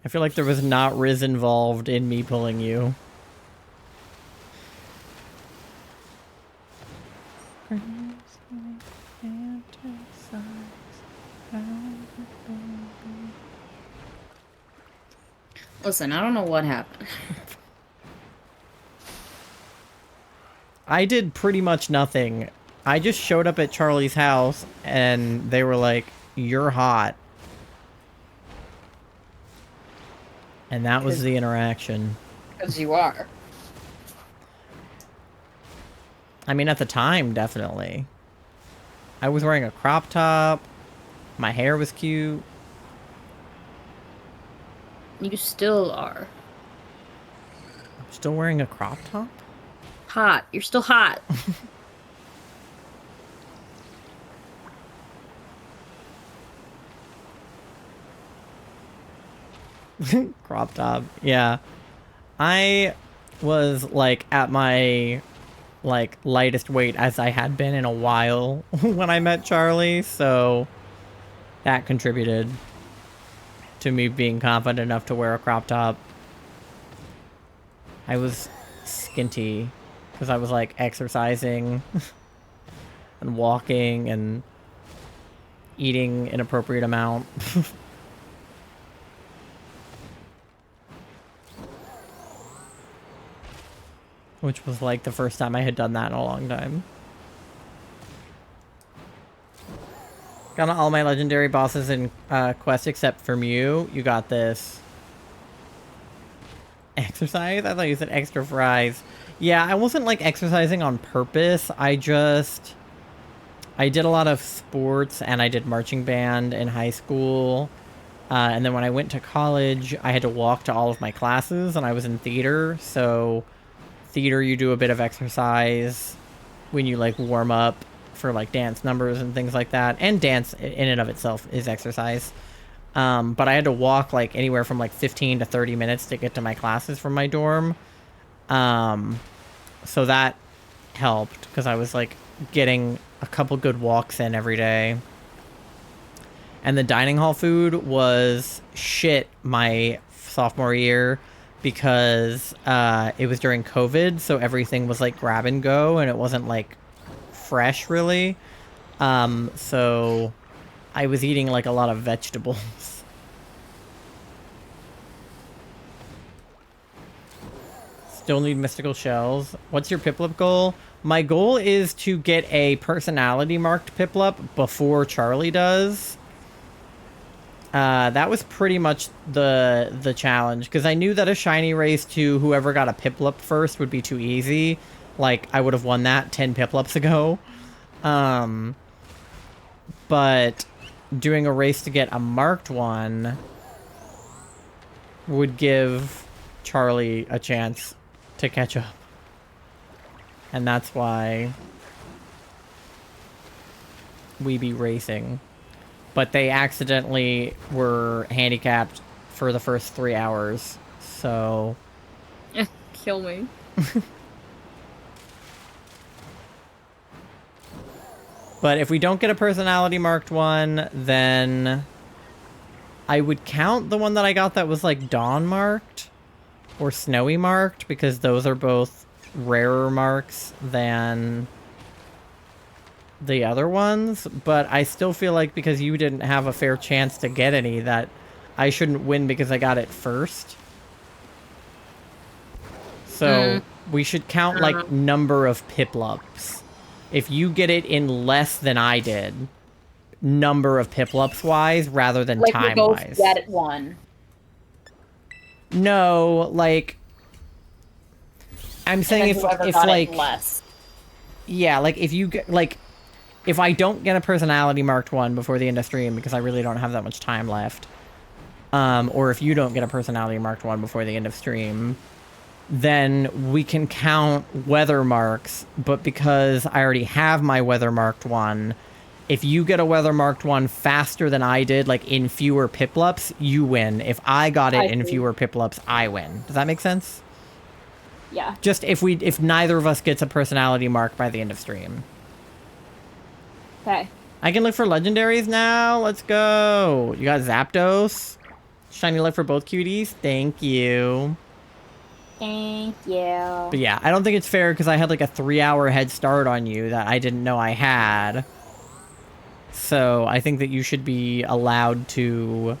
I feel like there was not Riz involved in me pulling you. Listen, I don't know what happened. I did pretty much nothing. I just showed up at Charlie's house, and they were like, "You're hot." And that was the interaction. Because you are. I mean, at the time, definitely. I was wearing a crop top. My hair was cute. You still are. I'm still wearing a crop top? Hot. You're still hot. Crop top. Yeah. I was, like, at my, like, lightest weight as I had been in a while when I met Charlie, so that contributed to me being confident enough to wear a crop top. I was skinty because I was, like, exercising and walking and eating an appropriate amount. Which was like the first time I had done that in a long time. Got all my legendary bosses in quest except for Mew. You got this. Exercise? I thought you said extra fries. Yeah, I wasn't like exercising on purpose. I did a lot of sports and I did marching band in high school. And then when I went to college, I had to walk to all of my classes and I was in theater, so theater, you do a bit of exercise when you like warm up for like dance numbers and things like that, and dance in and of itself is exercise. But I had to walk like anywhere from like 15 to 30 minutes to get to my classes from my dorm. So that helped because I was like getting a couple good walks in every day. And the dining hall food was shit my sophomore year, because it was during COVID, so everything was like grab and go, and it wasn't like fresh really. So I was eating like a lot of vegetables. Still need mystical shells. What's your PIPLUP goal? My goal is to get a personality marked PIPLUP before Charlie does. That was pretty much the challenge, because I knew that a shiny race to whoever got a PIPLUP first would be too easy. Like, I would have won that 10 PIPLUPs ago. But doing a race to get a marked one would give Charlie a chance to catch up. And that's why we be racing. But they accidentally were handicapped for the first 3 hours, so... Kill me. But if we don't get a personality marked one, then I would count the one that I got that was like dawn marked or snowy marked, because those are both rarer marks than the other ones, but I still feel like because you didn't have a fair chance to get any, that I shouldn't win because I got it first. So we should count like number of piplups. If you get it in less than I did, number of piplups wise rather than Like time we both wise. get one. No, like I'm saying if like less. yeah, like if you get like if I don't get a personality marked one before the end of stream because I really don't have that much time left, or if you don't get a personality marked one before the end of stream, then we can count weather marks. But because I already have my weather marked one, if you get a weather marked one faster than I did, like in fewer piplups, you win. If I got it in fewer piplups, I win. Does that make sense? Yeah. Just if neither of us gets a personality mark by the end of stream. Okay. I can look for legendaries now. Let's go. You got Zapdos. Shiny luck for both cuties. Thank you. Thank you. But yeah, I don't think it's fair because I had like a 3-hour head start on you that I didn't know I had. So I think that you should be allowed to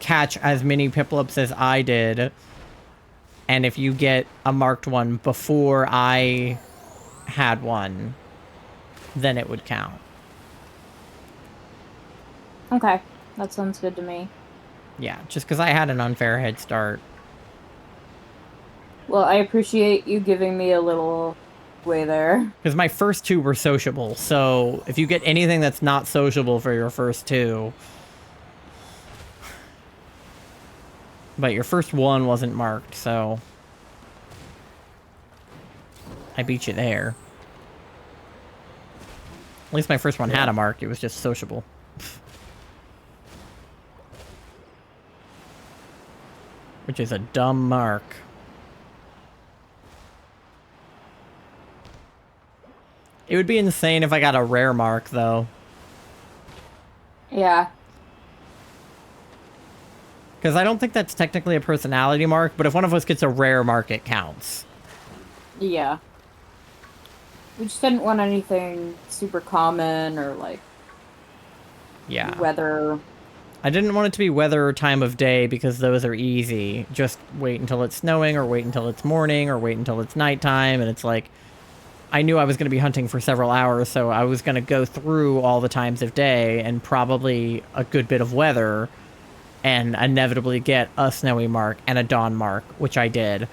catch as many piplups as I did. And if you get a marked one before I had one, then it would count. Okay. That sounds good to me. Yeah, just because I had an unfair head start. Well, I appreciate you giving me a little way there. Because my first two were sociable, so if you get anything that's not sociable for your first two... But your first one wasn't marked, so... I beat you there. At least my first one had a mark, it was just sociable. Which is a dumb mark. It would be insane if I got a rare mark, though. Yeah. Because I don't think that's technically a personality mark, but if one of us gets a rare mark, it counts. Yeah. We just didn't want anything super common or, like, Yeah. weather. I didn't want it to be weather or time of day because those are easy. Just wait until it's snowing or wait until it's morning or wait until it's nighttime. And it's like, I knew I was going to be hunting for several hours, so I was going to go through all the times of day and probably a good bit of weather and inevitably get a snowy mark and a dawn mark, which I did.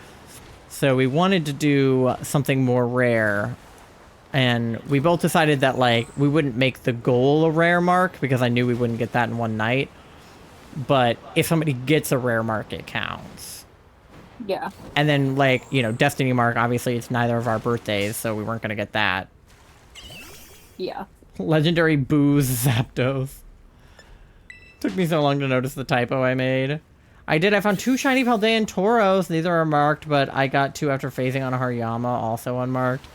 So we wanted to do something more rare. And we both decided that, like, we wouldn't make the goal a rare mark because I knew we wouldn't get that in one night. But if somebody gets a rare mark, it counts. Yeah. And then, like, you know, Destiny mark, obviously it's neither of our birthdays, so we weren't going to get that. Yeah. Legendary Booze Zapdos. Took me so long to notice the typo I made. I found 2 shiny Paldean Tauros. Neither are marked, but I got 2 after phasing on a Hariyama, also unmarked.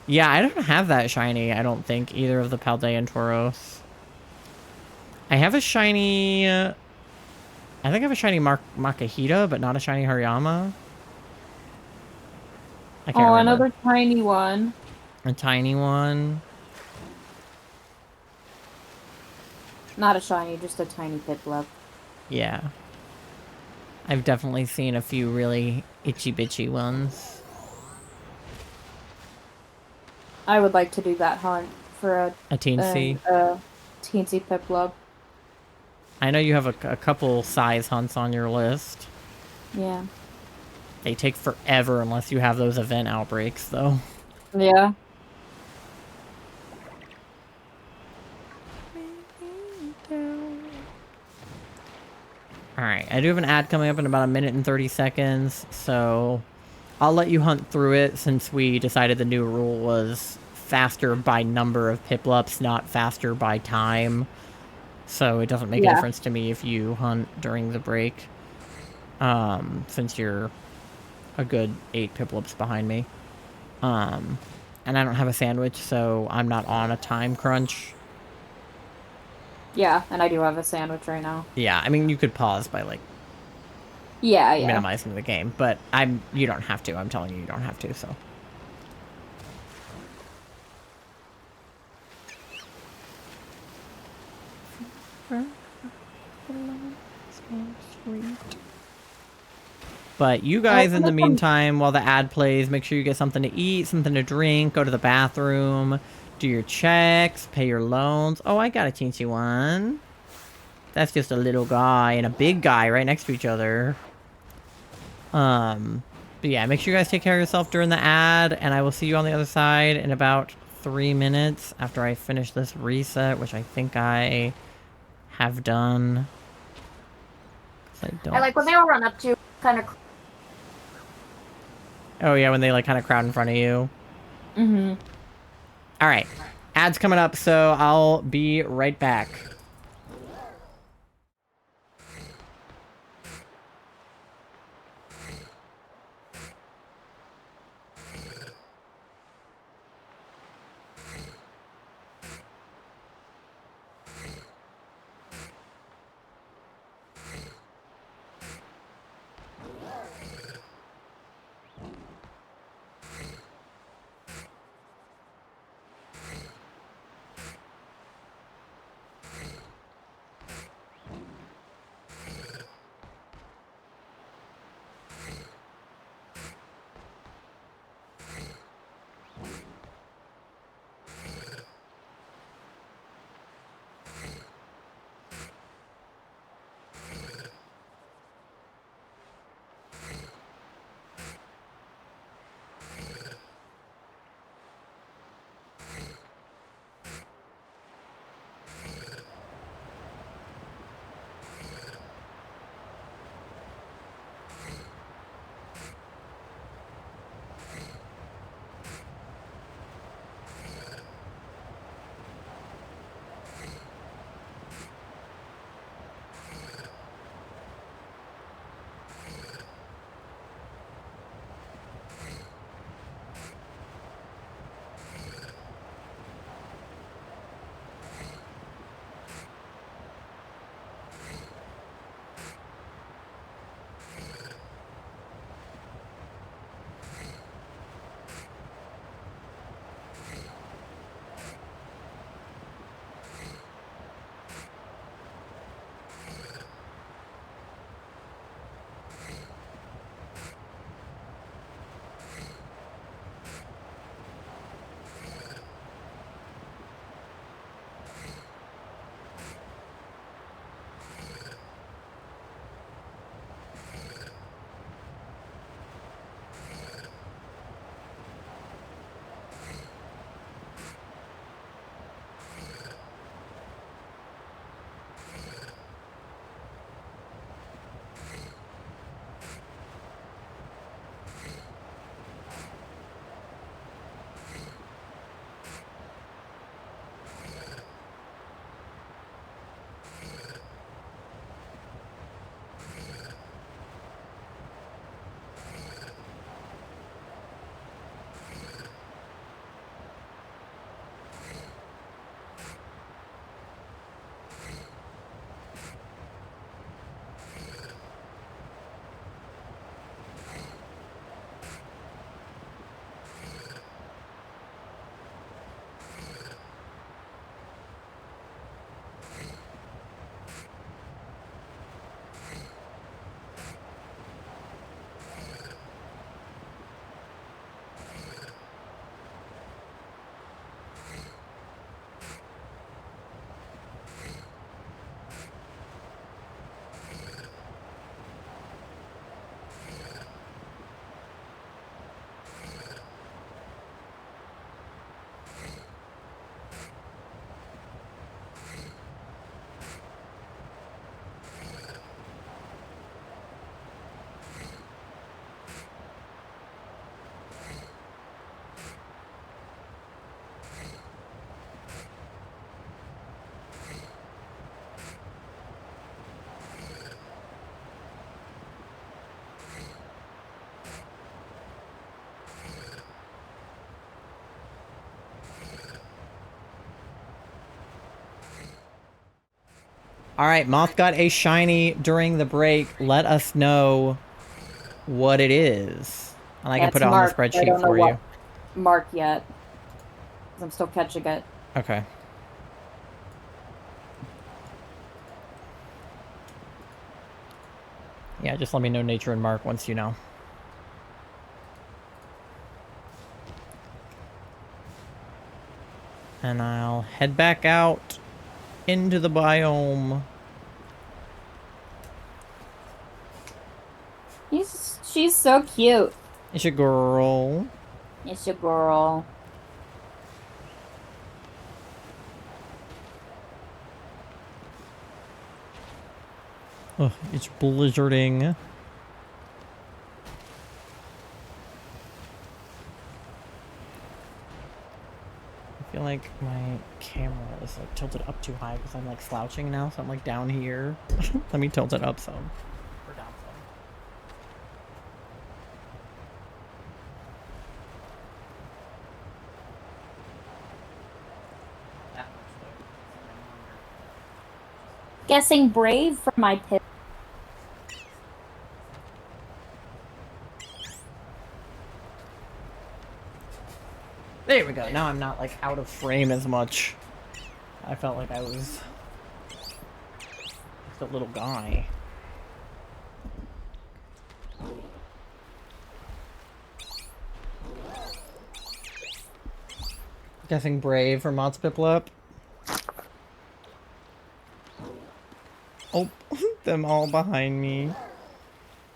Yeah, I don't have that shiny, I don't think, either of the Paldean Tauros. I have a shiny... I think I have a shiny Makahita, but not a shiny Hariyama. I can't remember. Another tiny one. A tiny one. Not a shiny, just a tiny Piplup. Yeah. I've definitely seen a few really itchy-bitchy ones. I would like to do that hunt for A teensy. teensy Piplup. I know you have a couple size hunts on your list. Yeah. They take forever unless you have those event outbreaks, though. Yeah. Alright, I do have an ad coming up in about 1 minute and 30 seconds, so I'll let you hunt through it since we decided the new rule was faster by number of piplups, not faster by time. So it doesn't make a difference to me if you hunt during the break, since you're a good 8 piplups behind me. And I don't have a sandwich, so I'm not on a time crunch. Yeah, and I do have a sandwich right now. Yeah, I mean, you could pause by, like, Yeah, yeah. minimizing the game, but you don't have to. I'm telling you, you don't have to, so. But you guys, in the meantime, while the ad plays, make sure you get something to eat, something to drink, go to the bathroom, do your checks, pay your loans. Oh, I got a teensy one. That's just a little guy and a big guy right next to each other. But yeah, make sure you guys take care of yourself during the ad, and I will see you on the other side in about 3 minutes after I finish this reset, which I think I have done. 'Cause I don't... I like when they all run up to you, kind of. Oh yeah, when they like kind of crowd in front of you. Mm-hmm. All right, ads coming up, so I'll be right back. All right, Moth got a shiny during the break. Let us know what it is, and I can Yeah, put it's it on the marked, but I spreadsheet don't know for what you. mark yet. 'Cause I'm still catching it. Okay. Yeah, just let me know nature and mark once you know. And I'll head back out into the biome. She's so cute. It's a girl. It's a girl. Ugh, it's blizzarding. I feel like my camera is like tilted up too high because I'm like slouching now, so I'm like down here. Let me tilt it up some. Or down some. That much though. Guessing brave for my pip. There we go. Now I'm not like out of frame as much. I felt like I was just a little guy. Guessing brave for PIPLUP. Oh, them all behind me.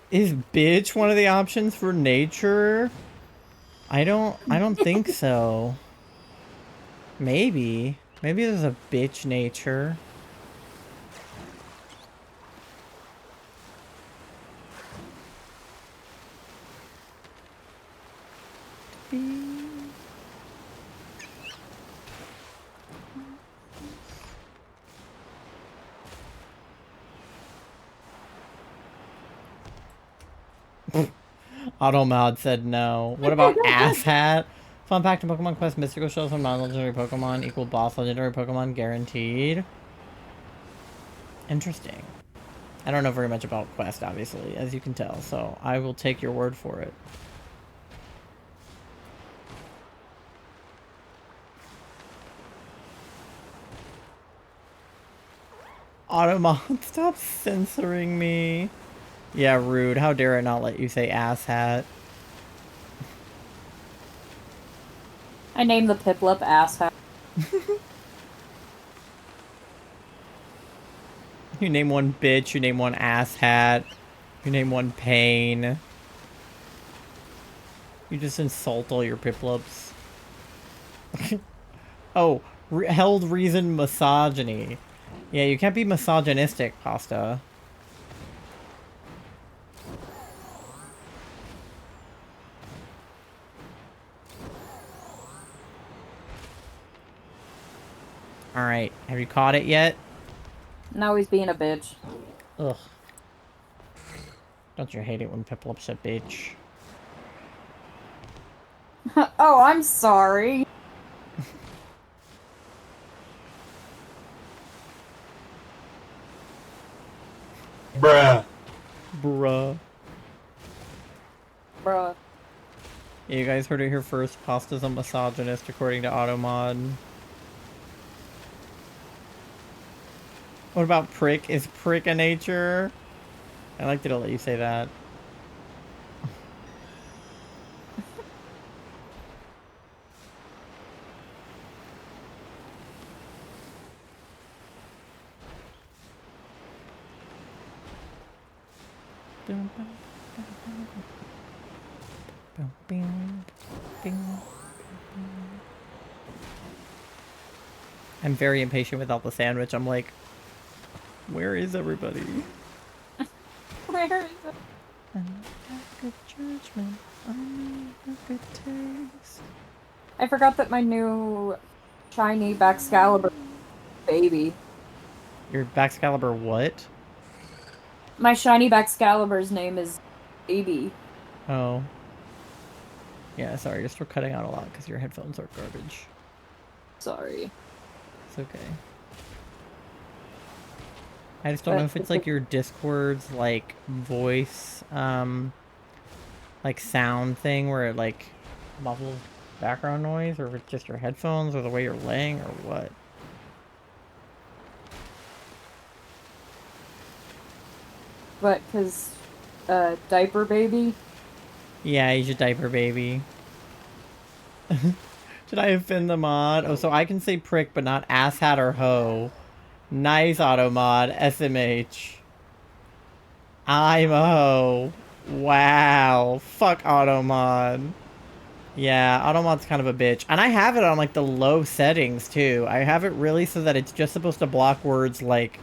Is bitch one of the options for nature? I don't think so. Maybe. Maybe there's a bitch nature. Automod said no. What about asshat? Fun fact in Pokemon Quest, mystical shells from non-legendary Pokemon equal boss legendary Pokemon guaranteed. Interesting. I don't know very much about Quest, obviously, as you can tell, so I will take your word for it. Automod, stop censoring me. Yeah, rude. How dare I not let you say asshat? I named the Piplup asshat. You name one bitch, you name one asshat, you name one pain. You just insult all your Piplups. Oh, held reason misogyny. Yeah, you can't be misogynistic, Pasta. Alright, have you caught it yet? Now he's being a bitch. Ugh. Don't you hate it when Piplup's a bitch? Oh, I'm sorry. Bruh. Bruh. Bruh. Yeah, you guys heard it here first. Pasta's a misogynist, according to Automod. What about prick? Is prick a nature? I like to let you say that. I'm very impatient without the sandwich. I'm like, where is everybody? Where is it? Good judgment. Good taste. I forgot that my new shiny Baxcalibur baby. Your Baxcalibur what? My shiny Baxcalibur's name is Baby. Oh. Yeah, sorry, you're still cutting out a lot because your headphones are garbage. Sorry. It's okay. I just don't know But if it's like your Discord's like voice, like sound thing where it like muffles background noise, or if it's just your headphones or the way you're laying or what. But because diaper baby. Yeah, he's your diaper baby. Should I have been the mod? Oh, so I can say prick, but not asshat or hoe. Nice auto mod, SMH. I'm a hoe. Wow. Fuck auto mod. Yeah, auto mod's kind of a bitch. And I have it on like the low settings too. I have it really so that it's just supposed to block words like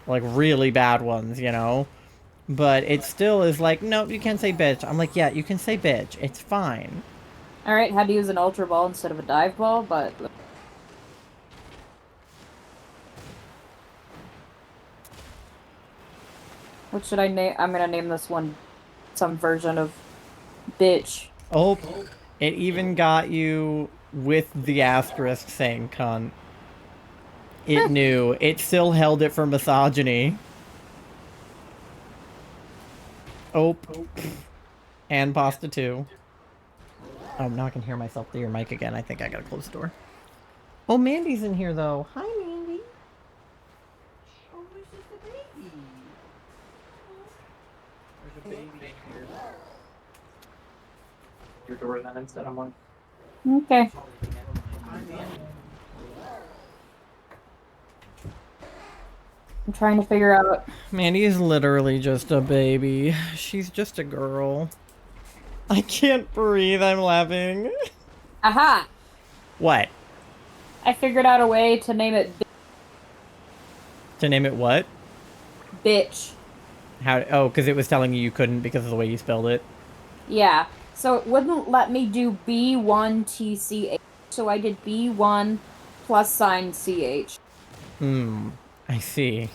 really bad ones, you know? But it still is like, nope, you can't say bitch. I'm like, yeah, you can say bitch. It's fine. Alright, had to use an ultra ball instead of a dive ball, but what should I name? I'm gonna name this one some version of bitch. Oh, it even got you with the asterisk saying cunt. It knew. It still held it for misogyny. Oh. And pasta too. Oh, now I can hear myself through your mic again. I think I gotta close the door. Oh, Mandy's in here though. Hi, Mandy. Oh, there's just a baby. There's a baby here. Your door then instead. I'm on. Okay. I'm trying to figure out. Mandy is literally just a baby. She's just a girl. I can't breathe. I'm laughing. Aha! What? I figured out a way to name it To name it what? bitch. How? Oh, because it was telling you couldn't because of the way you spelled it. Yeah. So it wouldn't let me do B1TCH. So I did B1 plus sign CH. I see.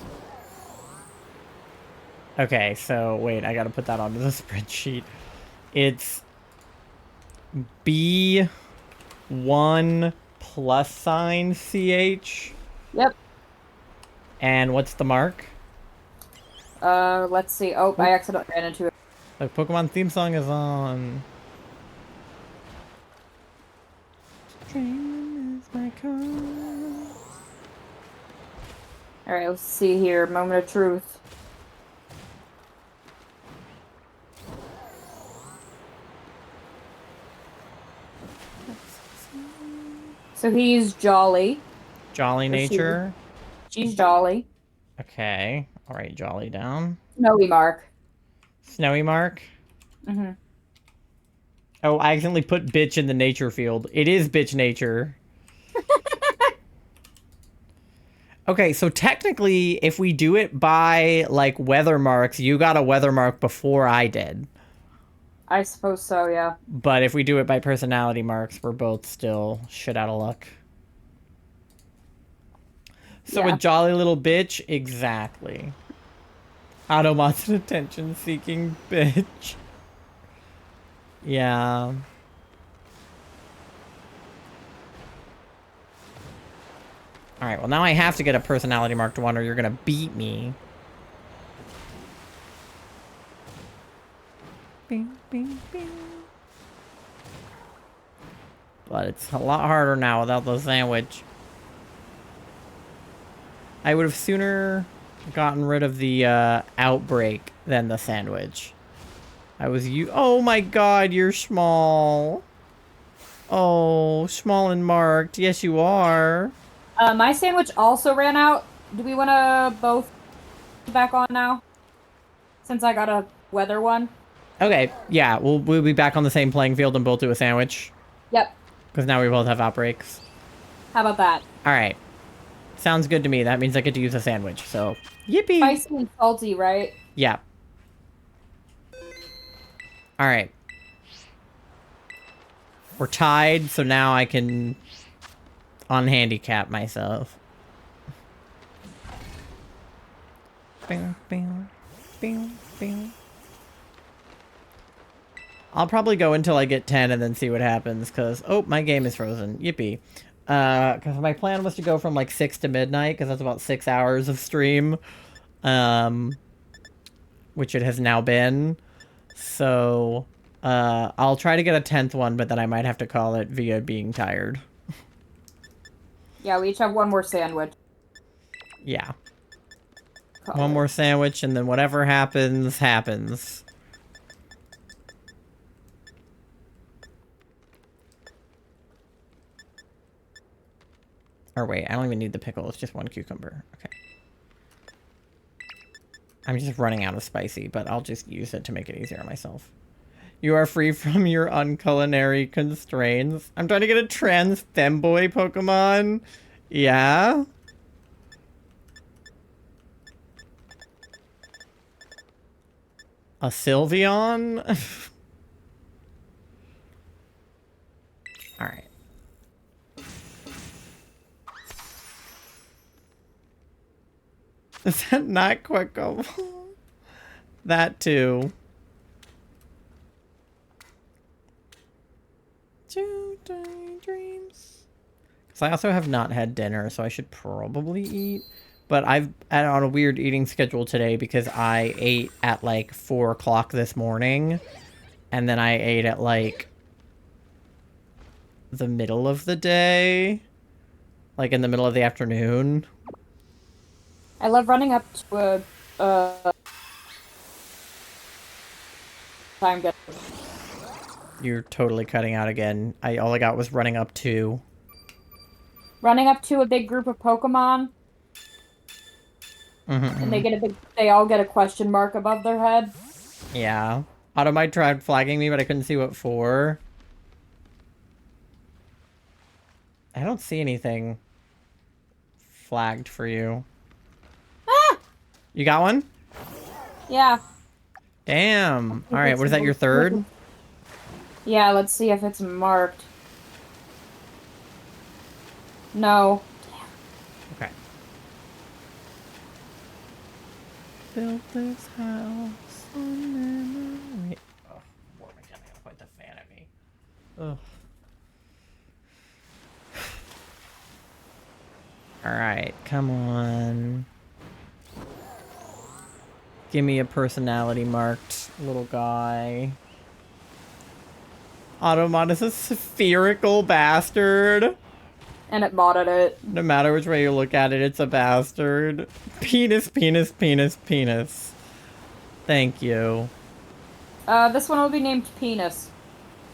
Okay, so wait, I gotta put that onto the spreadsheet. It's B1 plus sign CH. Yep. And what's the mark? Let's see. Oh, I accidentally ran into it. The Pokemon theme song is on. Dreaming is my car. Alright, let's see here. Moment of truth. So he's jolly. Jolly Or she. nature. She's jolly. Okay. Alright, jolly down. Snowy Mark. Snowy mark. Mm-hmm. Oh, I accidentally put bitch in the nature field. It is bitch nature. Okay, so technically, if we do it by, like, weather marks, you got a weather mark before I did. I suppose so, yeah. But if we do it by personality marks, we're both still shit out of luck. So Yeah. a jolly little bitch? Exactly. Automat's an attention-seeking bitch. Yeah. Alright, well now I have to get a personality mark to one or you're gonna beat me. Bing, bing, bing. But it's a lot harder now without the sandwich. I would have sooner gotten rid of the outbreak than the sandwich. Oh my god, you're small. Oh, small and marked. Yes, you are. My sandwich also ran out. Do we want to both back on now? Since I got a weather one. Okay, yeah, we'll be back on the same playing field and both do a sandwich. Yep. Because now we both have outbreaks. How about that? Alright. Sounds good to me. That means I get to use a sandwich, so... Yippee! Spicy and salty, right? Yeah. Alright. We're tied, so now I can... unhandicap myself. Bing, bing, bing, bing. I'll probably go until I get 10 and then see what happens, because... Oh, my game is frozen. Yippee. Because my plan was to go from, like, 6 to midnight, because that's about 6 hours of stream. which it has now been. So, I'll try to get a 10th one, but then I might have to call it via being tired. Yeah, we each have one more sandwich. Yeah. Call One it. more sandwich, and then whatever happens, happens. Or wait, I don't even need the pickle. It's just one cucumber. Okay. I'm just running out of spicy, but I'll just use it to make it easier on myself. You are free from your unculinary constraints. I'm trying to get a trans femboy Pokemon. Yeah? A Sylveon? Alright. Is that not clickable? That too. Two daydreams. So I also have not had dinner, so I should probably eat. But I've been on a weird eating schedule today because I ate at like 4 o'clock this morning. And then I ate at like the middle of the day. Like in the middle of the afternoon. I love running up to a time get. You're totally cutting out again. All I got was running up to. Running up to a big group of Pokemon, and they all get a question mark above their head. Yeah. Automite tried flagging me, but I couldn't see what for. I don't see anything flagged for you. Ah! You got one? Yeah. Damn. All right, what is that, your third? Yeah, let's see if it's marked. No. Okay. Built this house on memory. Oh, what am I gonna point the fan at me? Ugh. Alright, come on. Give me a personality marked little guy. Automon is a spherical bastard. And it modded it. No matter which way you look at it, it's a bastard. Penis, penis, penis, penis. Thank you. This one will be named Penis.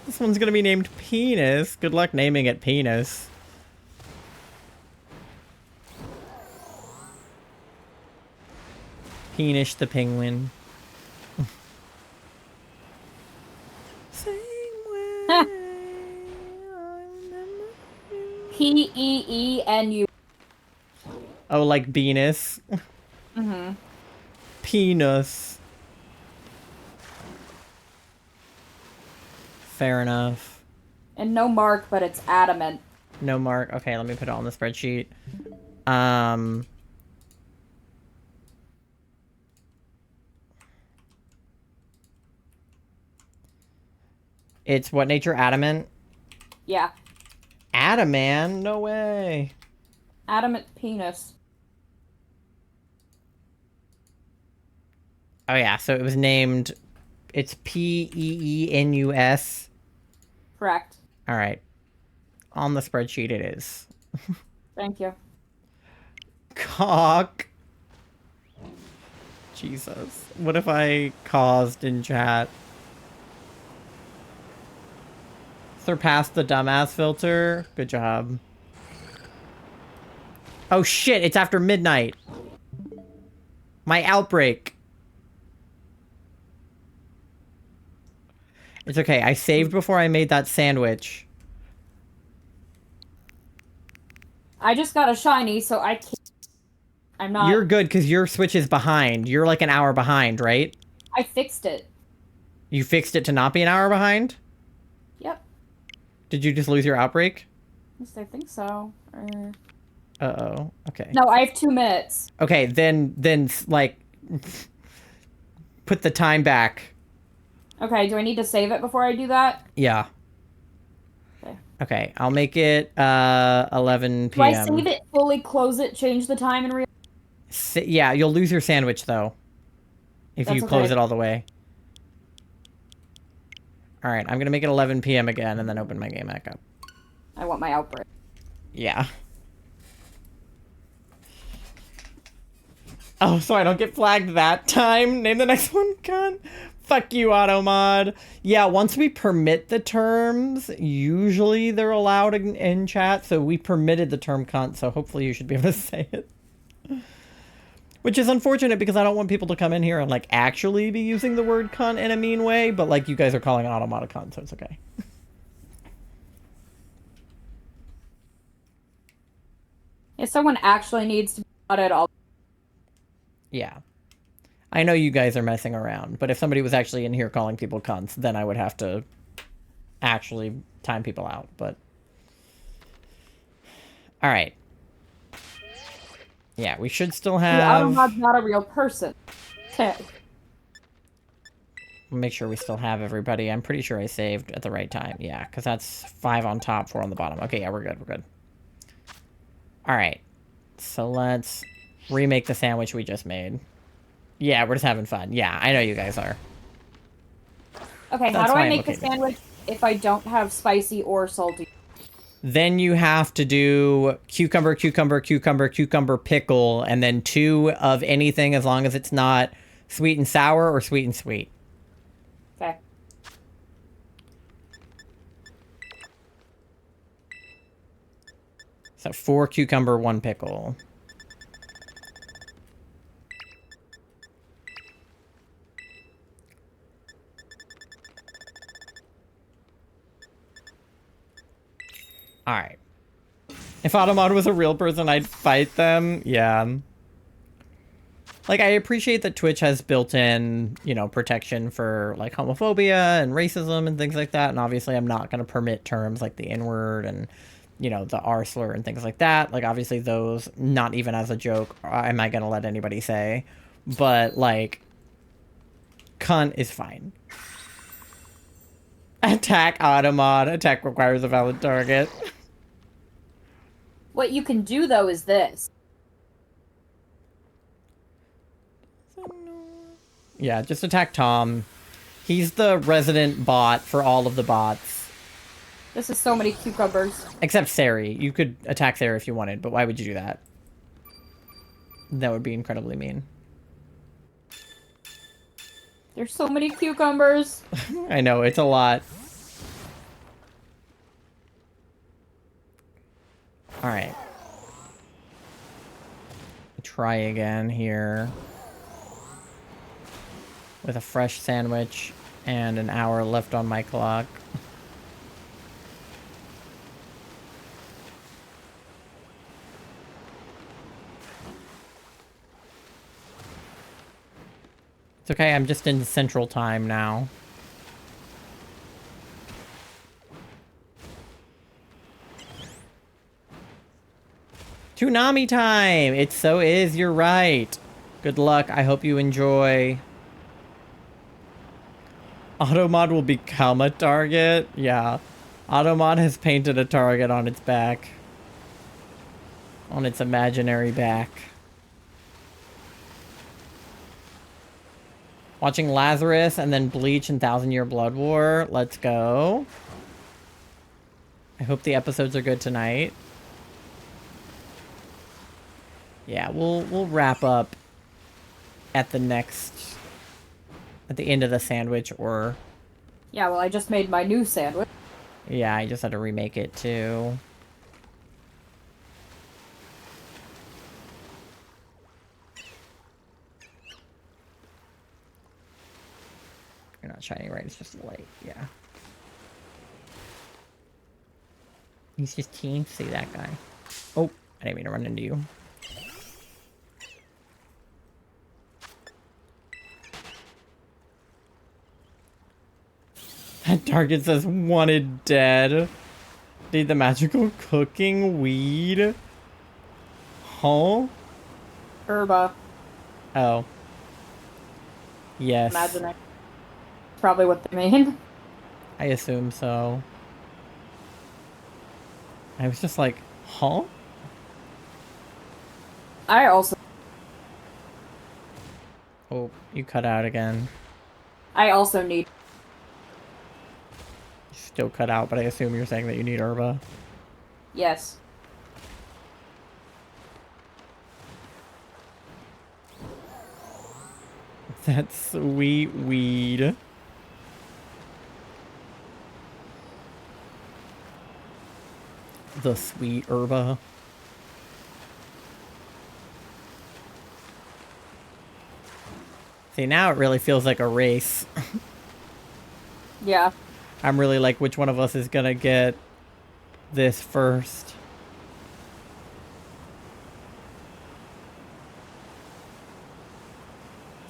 This one's gonna be named Penis. Good luck naming it Penis. Penis the penguin. Same way I remember you. P-E-E-N-U. Oh, like Venus. Mm-hmm. Penis. Fair enough. And no mark, but it's adamant. No mark. Okay, let me put it on the spreadsheet. It's what nature? Adamant? Yeah. Adamant? No way. Adamant penis. Oh yeah, so it was named... It's P-E-E-N-U-S. Correct. Alright. On the spreadsheet it is. Thank you. Cock. Jesus. What if I caused in chat? Surpassed the dumbass filter. Good job. Oh shit, it's after midnight. My outbreak. It's okay, I saved before I made that sandwich. I just got a shiny, so I can't... I'm not... You're good, because your Switch is behind. You're like an hour behind, right? I fixed it. You fixed it to not be an hour behind? Yep. Did you just lose your outbreak? Yes, I think so. Uh-oh. Okay. No, I have 2 minutes. Okay, then, like, put the time back. Okay, do I need to save it before I do that? Yeah. Okay. Okay, I'll make it, 11 Do I p.m. save it, fully close it, change the time, and Yeah, you'll lose your sandwich, though. If That's you close okay. it all the way. Alright, I'm gonna make it 11 p.m. again and then open my game back up. I want my outbreak. Yeah. Oh, so I don't get flagged that time? Name the next one, cunt. Fuck you, Automod. Yeah, once we permit the terms, usually they're allowed in chat, so we permitted the term cunt, so hopefully you should be able to say it. Which is unfortunate because I don't want people to come in here and, like, actually be using the word cunt in a mean way, but, like, you guys are calling Automod a cunt, so it's okay. If someone actually needs to be outed, I'll... Yeah. I know you guys are messing around, but if somebody was actually in here calling people cunts, then I would have to actually time people out, but... Alright. Yeah, we should still have... Automod's not a real person. Okay. Make sure we still have everybody. I'm pretty sure I saved at the right time. Yeah, because that's 5 on top, 4 on the bottom. Okay, yeah, we're good, we're good. Alright. So let's remake the sandwich we just made. Yeah, we're just having fun. Yeah, I know you guys are. Okay, That's how do why I I'm make okay the with it. sandwich if I don't have spicy or salty? Then you have to do cucumber, cucumber, cucumber, cucumber, pickle, and then 2 of anything as long as it's not sweet and sour or sweet and sweet. Okay. So 4 cucumber, 1 pickle. Alright. If Automod was a real person, I'd fight them. Yeah. Like, I appreciate that Twitch has built-in, you know, protection for, like, homophobia and racism and things like that. And obviously I'm not going to permit terms like the N-word and, you know, the R slur and things like that. Like, obviously those, not even as a joke, am I going to let anybody say. But, like, cunt is fine. Attack Automod. Attack requires a valid target. What you can do, though, is this. Yeah, just attack Tom. He's the resident bot for all of the bots. This is so many cucumbers. Except Sari. You could attack Sari if you wanted, but why would you do that? That would be incredibly mean. There's so many cucumbers. I know, it's a lot. Alright. Try again here. With a fresh sandwich and an hour left on my clock. It's okay, I'm just in Central Time now. Toonami time! It so is, you're right. Good luck, I hope you enjoy. Automod will become a target? Yeah. Automod has painted a target on its back. On its imaginary back. Watching Lazarus and then Bleach and Thousand Year Blood War. Let's go. I hope the episodes are good tonight. Yeah, we'll wrap up at the next... at the end of the sandwich, or... Yeah, well, I just made my new sandwich. Yeah, I just had to remake it, too. You're not shining right, it's just light, yeah. He's just keen to see that guy. Oh, I didn't mean to run into you. That target says wanted dead. Need the magical cooking weed. Huh? Herba. Oh. Yes. Imagine it. Probably what they mean. I assume so. I was just like, huh? I also... You cut out again. I also need. Still cut out, but I assume you're saying that you need herba. Yes. That sweet weed. The sweet herba. See, now it really feels like a race. Yeah. I'm really like, which one of us is gonna get this first?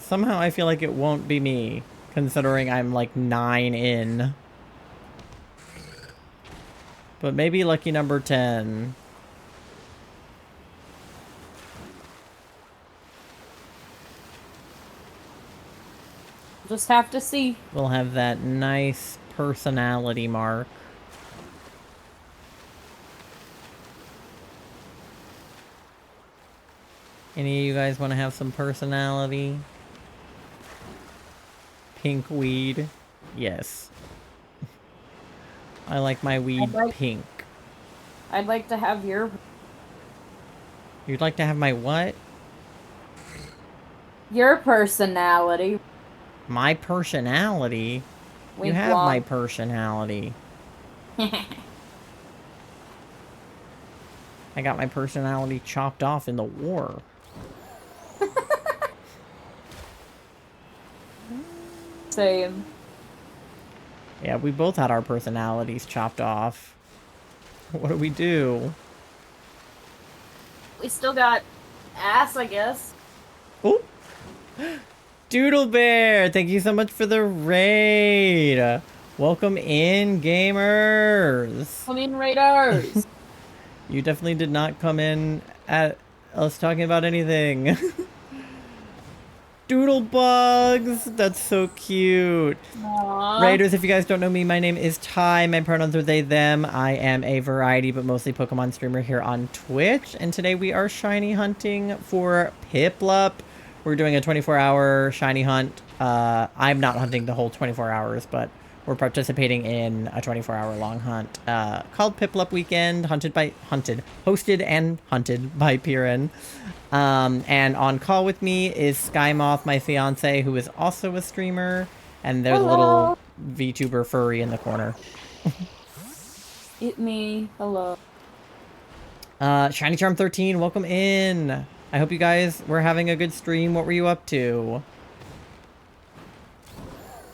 Somehow I feel like it won't be me, considering I'm like 9 in. But maybe lucky number 10. Just have to see. We'll have that nice personality mark. Any of you guys want to have some personality? Pink weed? Yes. I like my weed pink. I'd like to have your You'd like to have my what? personality. My personality? Wink You have my wonk. personality. I got my personality chopped off in the war. Same. Yeah, we both had our personalities chopped off. What do we do? We still got ass, I guess. Oh! Doodle Bear! Thank you so much for the raid! Welcome in, gamers! Come in, Raiders. You definitely did not come in at us talking about anything. Doodle bugs! That's so cute. Aww. Raiders, if you guys don't know me, my name is Ty. My pronouns are they, them. I am a variety, but mostly Pokemon streamer here on Twitch. And today we are shiny hunting for PIPLUP. We're doing a 24-hour shiny hunt. I'm not hunting the whole 24 hours, but we're participating in a 24-hour long hunt called PIPLUP Weekend, hosted and hunted by Piran. And on call with me is Skymoth, my fiance, who is also a streamer. And there's a little VTuber furry in the corner. It me. Hello. Shiny Charm 13, welcome in. I hope you guys were having a good stream. What were you up to?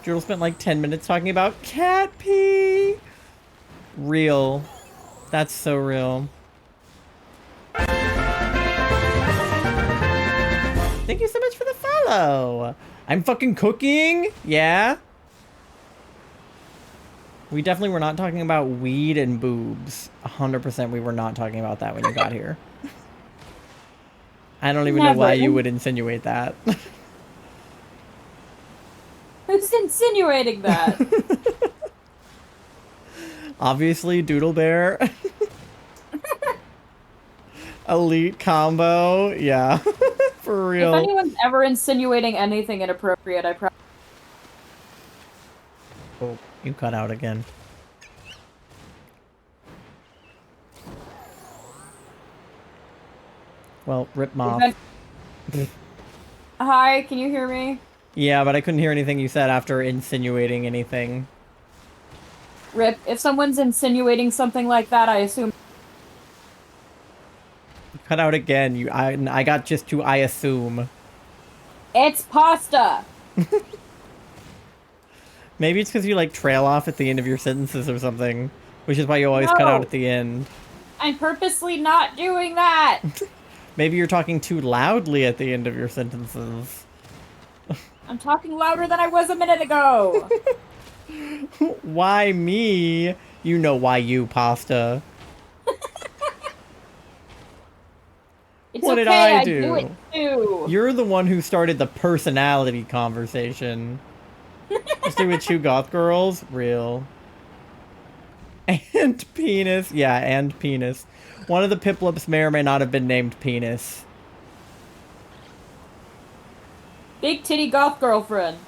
Joodle spent like 10 minutes talking about cat pee. Real. That's so real. Thank you so much for the follow. I'm fucking cooking. Yeah. We definitely were not talking about weed and boobs. 100% we were not talking about that when you got here. I don't even know why you would insinuate that. Who's insinuating that? Obviously, Doodle Bear. Elite combo. Yeah. For real. If anyone's ever insinuating anything inappropriate, I probably. Oh, you cut out again. Well, rip moth. Hi, can you hear me? Yeah, but I couldn't hear anything you said after insinuating anything. Rip, if someone's insinuating something like that, I assume. Cut out again. I got just to I assume. It's pasta! Maybe it's because you like trail off at the end of your sentences or something, which is why you always cut out No. at the end. I'm purposely not doing that! Maybe you're talking too loudly at the end of your sentences. I'm talking louder than I was a minute ago! Why me? You know why you, pasta. It's What okay, did I I do? do it too! You're the one who started the personality conversation. Just do it, two goth girls? Real. And penis. Yeah, and penis. One of the Piplups may or may not have been named Penis. Big titty goth girlfriend.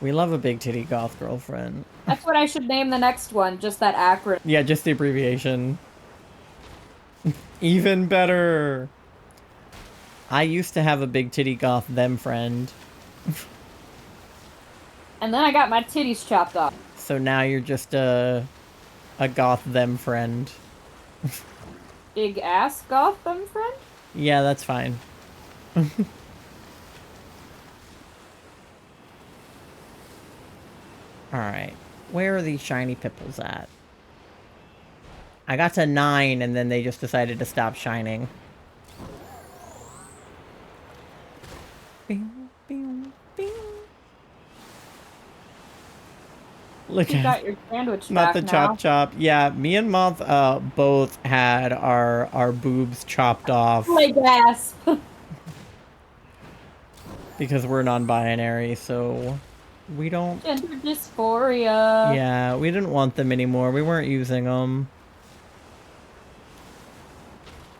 We love a big titty goth girlfriend. That's what I should name the next one, just that acronym. Yeah, just the abbreviation. Even better. I used to have a big titty goth them friend. And then I got my titties chopped off. So now you're just a goth them friend. Big ass goth them friend? Yeah, that's fine. Alright. Where are these shiny pipples at? I got to 9 and then they just decided to stop shining. Bing, bing, bing. Look You at got your sandwich not back the now. chop chop. Yeah, me and Moth both had our boobs chopped off Like gasp. because we're non-binary, so we don't. Gender dysphoria. Yeah, we didn't want them anymore. We weren't using them.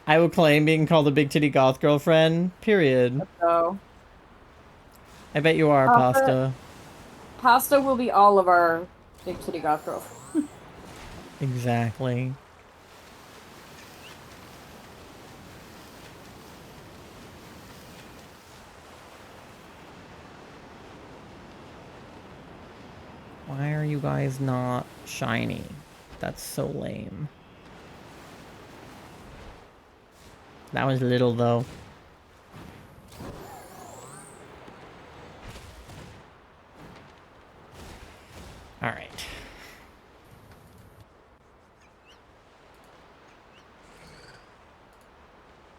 I will claim being called a big titty goth girlfriend. Period. So, I bet you are, Pasta. Pasta will be all of our big titty goth girlfriend. Exactly. Why are you guys not shiny? That's so lame. That was little though. All right.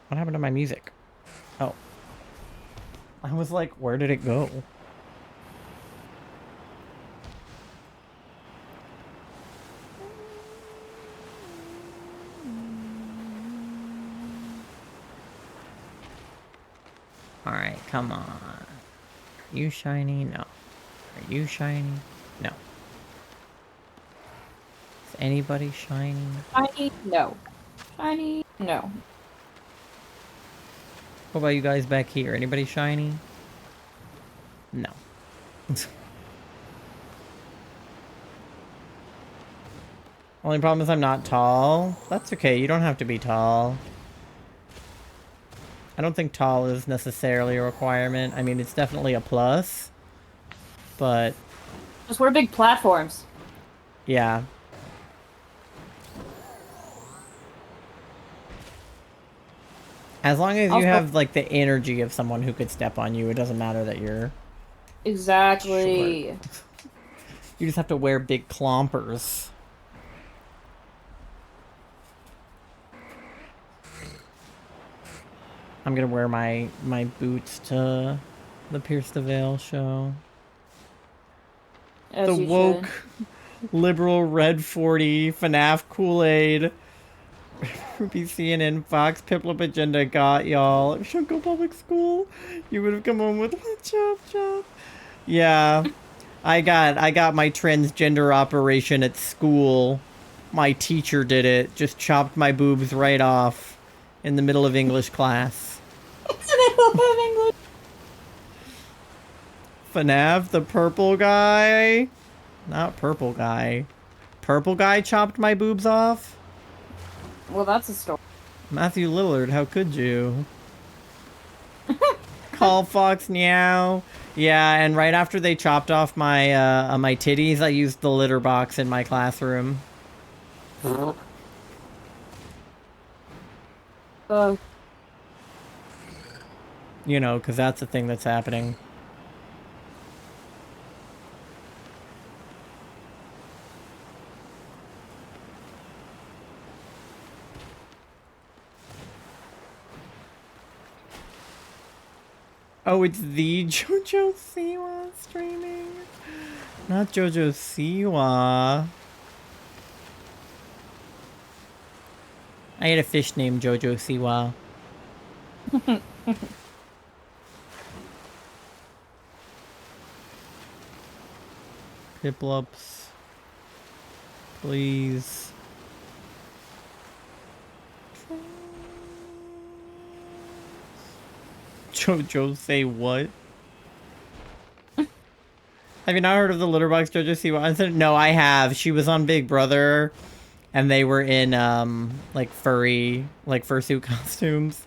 What happened to my music? Oh. I was like, where did it go? Alright, come on. Are you shiny? No. Are you shiny? No. Is anybody shiny? Shiny? No. Shiny? No. What about you guys back here? Anybody shiny? No. Only problem is I'm not tall. That's okay, you don't have to be tall. I don't think tall is necessarily a requirement. I mean, it's definitely a plus. But, Just we're big platforms. yeah. As long as you Also- have, like, the energy of someone who could step on you, it doesn't matter that you're... Exactly. You just have to wear big clompers. I'm gonna wear my boots to the Pierce the Veil show. As The you woke, should. liberal Red 40, FNAF Kool-Aid, Ruby CNN, Fox, PIPLUP agenda got y'all. If you don't go public school, you would have come home with a chop chop. Yeah, I got my transgender operation at school. My teacher did it. Just chopped my boobs right off in the middle of English class. FNAF, the purple guy? Not purple guy. Purple guy chopped my boobs off? Well, that's a story. Matthew Lillard, how could you? Call Fox Meow. Yeah, and right after they chopped off my my titties, I used the litter box in my classroom. You know, because that's the thing that's happening. Oh, it's the JoJo Siwa streaming? Not JoJo Siwa. I had a fish named JoJo Siwa. Piplups. Please. JoJo say what? Have you not heard of the litter box JoJo Siwa incident? No, I have. She was on Big Brother, and they were in like furry, like fursuit costumes,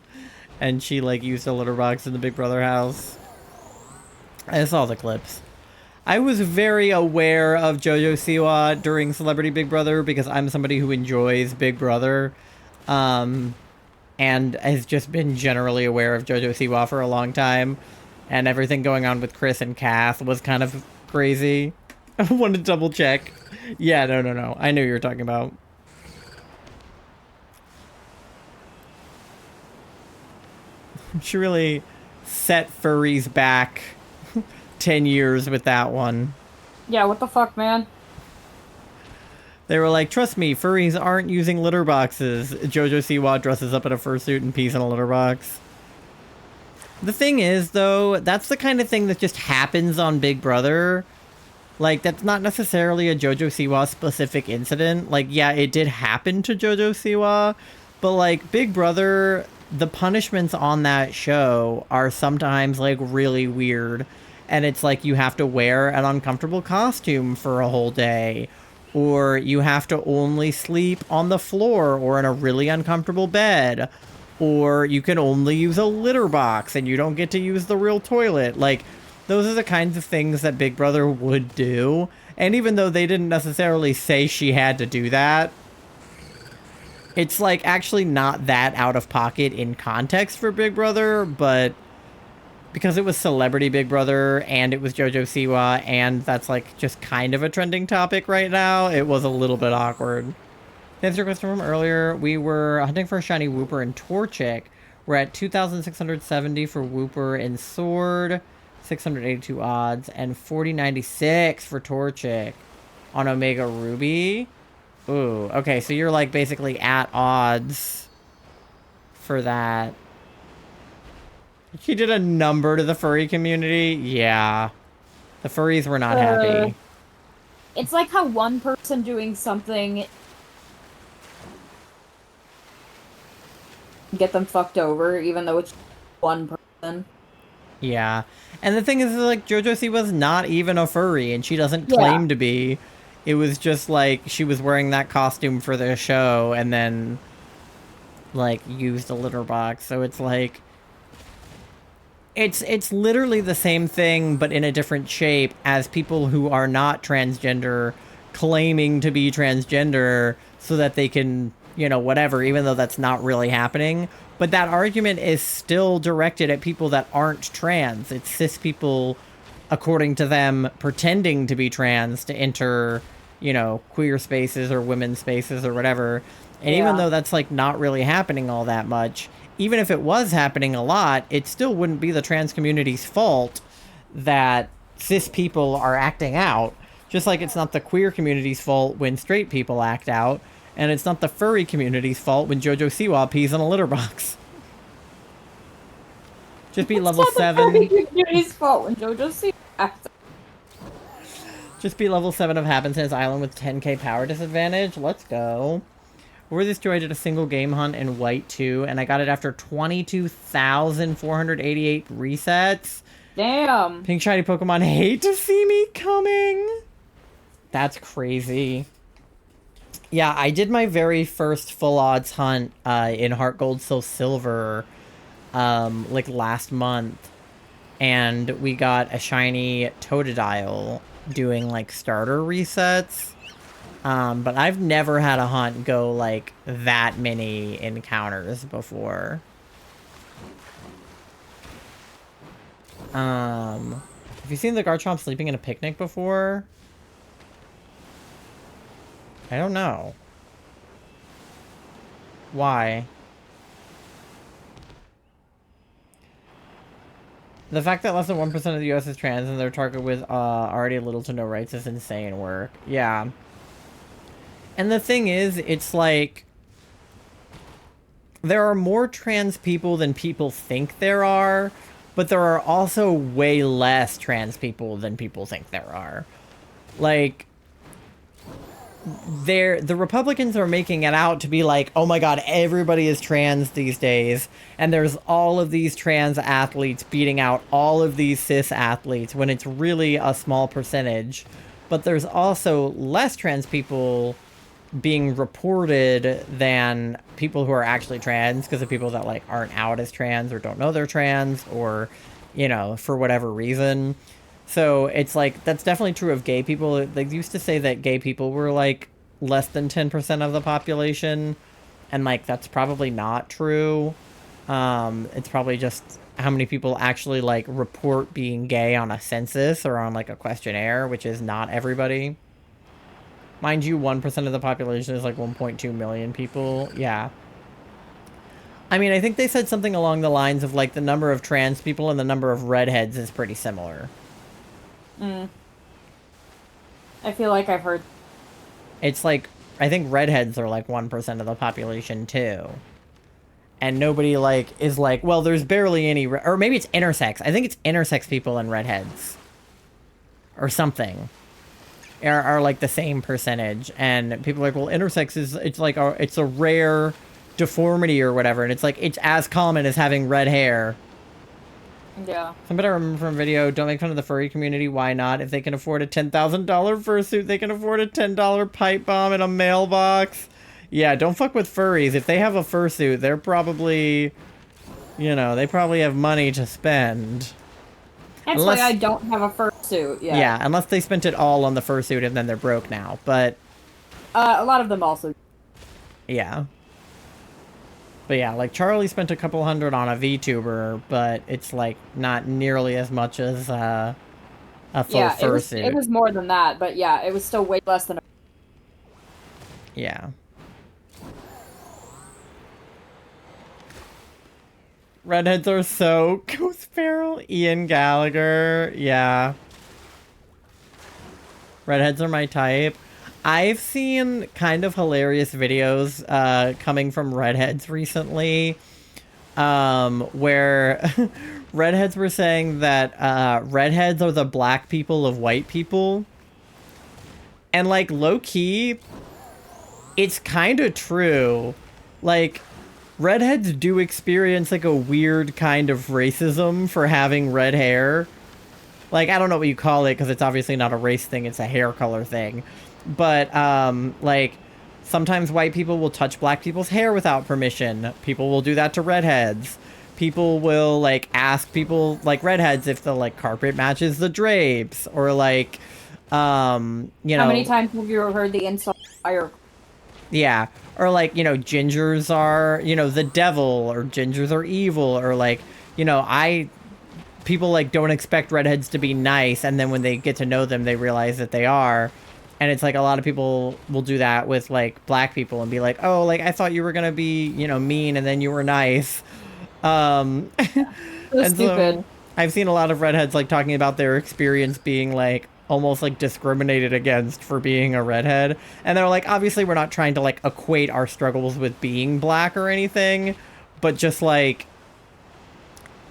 and she like used a litter box in the Big Brother house. I saw the clips. I was very aware of JoJo Siwa during Celebrity Big Brother because I'm somebody who enjoys Big Brother, and has just been generally aware of JoJo Siwa for a long time, and everything going on with Chris and Kath was kind of crazy. I want to double check. Yeah, no. I knew you were talking about. She really set furries back 10 years with that one. Yeah, what the fuck, man? They were like, trust me, furries aren't using litter boxes. JoJo Siwa dresses up in a fursuit and pees in a litter box. The thing is, though, that's the kind of thing that just happens on Big Brother. Like, that's not necessarily a JoJo Siwa specific incident. Like, yeah, it did happen to JoJo Siwa, but, like, Big Brother, the punishments on that show are sometimes, like, really weird. And it's like you have to wear an uncomfortable costume for a whole day, or you have to only sleep on the floor or in a really uncomfortable bed, or you can only use a litter box and you don't get to use the real toilet. Like, those are the kinds of things that Big Brother would do. And even though they didn't necessarily say she had to do that, it's like actually not that out of pocket in context for Big Brother, but because it was Celebrity Big Brother and it was JoJo Siwa and that's like just kind of a trending topic right now, it was a little bit awkward. To answer your question from earlier, we were hunting for a shiny Wooper in Torchic. We're at 2,670 for Wooper in Sword, 682 odds, and 4096 for Torchic on Omega Ruby. Ooh, okay, so you're like basically at odds for that. She did a number to the furry community? Yeah. The furries were not happy. It's like how one person doing something get them fucked over, even though it's one person. Yeah. And the thing is, like, JoJo Siwa's not even a furry, and she doesn't claim to be. It was just, like, she was wearing that costume for the show, and then, like, used a litter box. So it's, like, it's literally the same thing, but in a different shape, as people who are not transgender claiming to be transgender so that they can, you know, whatever, even though that's not really happening. But that argument is still directed at people that aren't trans. It's cis people, according to them, pretending to be trans to enter, you know, queer spaces or women's spaces or whatever. And even though that's, like, not really happening all that much, even if it was happening a lot, it still wouldn't be the trans community's fault that cis people are acting out. Just like it's not the queer community's fault when straight people act out. And it's not the furry community's fault when JoJo Siwa pees in a litter box. Just be level 7. It's not the furry community's fault when JoJo Siwa acts. Just be level 7 of Happenstance Island with 10k power disadvantage. Let's go. Before this too, I did a single game hunt in White 2, and I got it after 22,488 resets. Damn. Pink shiny Pokemon hate to see me coming. That's crazy. Yeah, I did my very first full odds hunt in Heart Gold Soul Silver like last month, and we got a shiny Totodile doing like starter resets. But I've never had a hunt go like that many encounters before. Have you seen the Garchomp sleeping in a picnic before? I don't know. Why? The fact that less than 1% of the US is trans and they're targeted with already little to no rights is insane work. Yeah. And the thing is, it's like, there are more trans people than people think there are, but there are also way less trans people than people think there are. Like, the Republicans are making it out to be like, oh my god, everybody is trans these days, and there's all of these trans athletes beating out all of these cis athletes when it's really a small percentage. But there's also less trans people being reported than people who are actually trans, because of people that like aren't out as trans or don't know they're trans, or for whatever reason. So it's like, that's definitely true of gay people. They used to say that gay people were like less than 10% of the population, and like that's probably not true. It's probably just how many people actually like report being gay on a census or on like a questionnaire, which is not everybody. Mind you, 1% of the population is like 1.2 million people. Yeah. I mean, I think they said something along the lines of like the number of trans people and the number of redheads is pretty similar. I feel like I've heard. It's like, I think redheads are like 1% of the population too. And nobody like is like, well, there's barely any, or maybe it's intersex. I think it's intersex people and redheads. Or something. Are like the same percentage. And people are like, well, intersex is, it's like, it's a rare deformity or whatever. And it's like, it's as common as having red hair. Yeah. Somebody I remember from a video, don't make fun of the furry community. Why not? If they can afford a $10,000 fursuit, they can afford a $10 pipe bomb in a mailbox. Yeah, don't fuck with furries. If they have a fursuit, they're probably, they probably have money to spend. That's why I don't have a fursuit. Yeah. Yeah, unless they spent it all on the fursuit and then they're broke now. But a lot of them also. Yeah. But yeah, like Charlie spent a couple hundred on a VTuber, but it's like not nearly as much as a full fursuit. It was more than that, but yeah, it was still way less than. Yeah. Redheads are so Ghost Feral, Ian Gallagher. Yeah. Redheads are my type. I've seen kind of hilarious videos coming from redheads recently, where redheads were saying that redheads are the black people of white people. And like low-key, it's kind of true. Like, redheads do experience like a weird kind of racism for having red hair. Like, I don't know what you call it, because it's obviously not a race thing, it's a hair color thing. But, like, sometimes white people will touch black people's hair without permission. People will do that to redheads. People will, like, ask people, like, redheads if the, like, carpet matches the drapes. Or, like, How many times have you heard the insult fire? Yeah. Or, like, gingers are, the devil, or gingers are evil, or, like, people, like, don't expect redheads to be nice, and then when they get to know them, they realize that they are. And it's like a lot of people will do that with like black people and be like, oh, like I thought you were gonna be, mean, and then you were nice. So stupid. So I've seen a lot of redheads like talking about their experience being like almost like discriminated against for being a redhead. And they're like, obviously we're not trying to like equate our struggles with being black or anything, but just like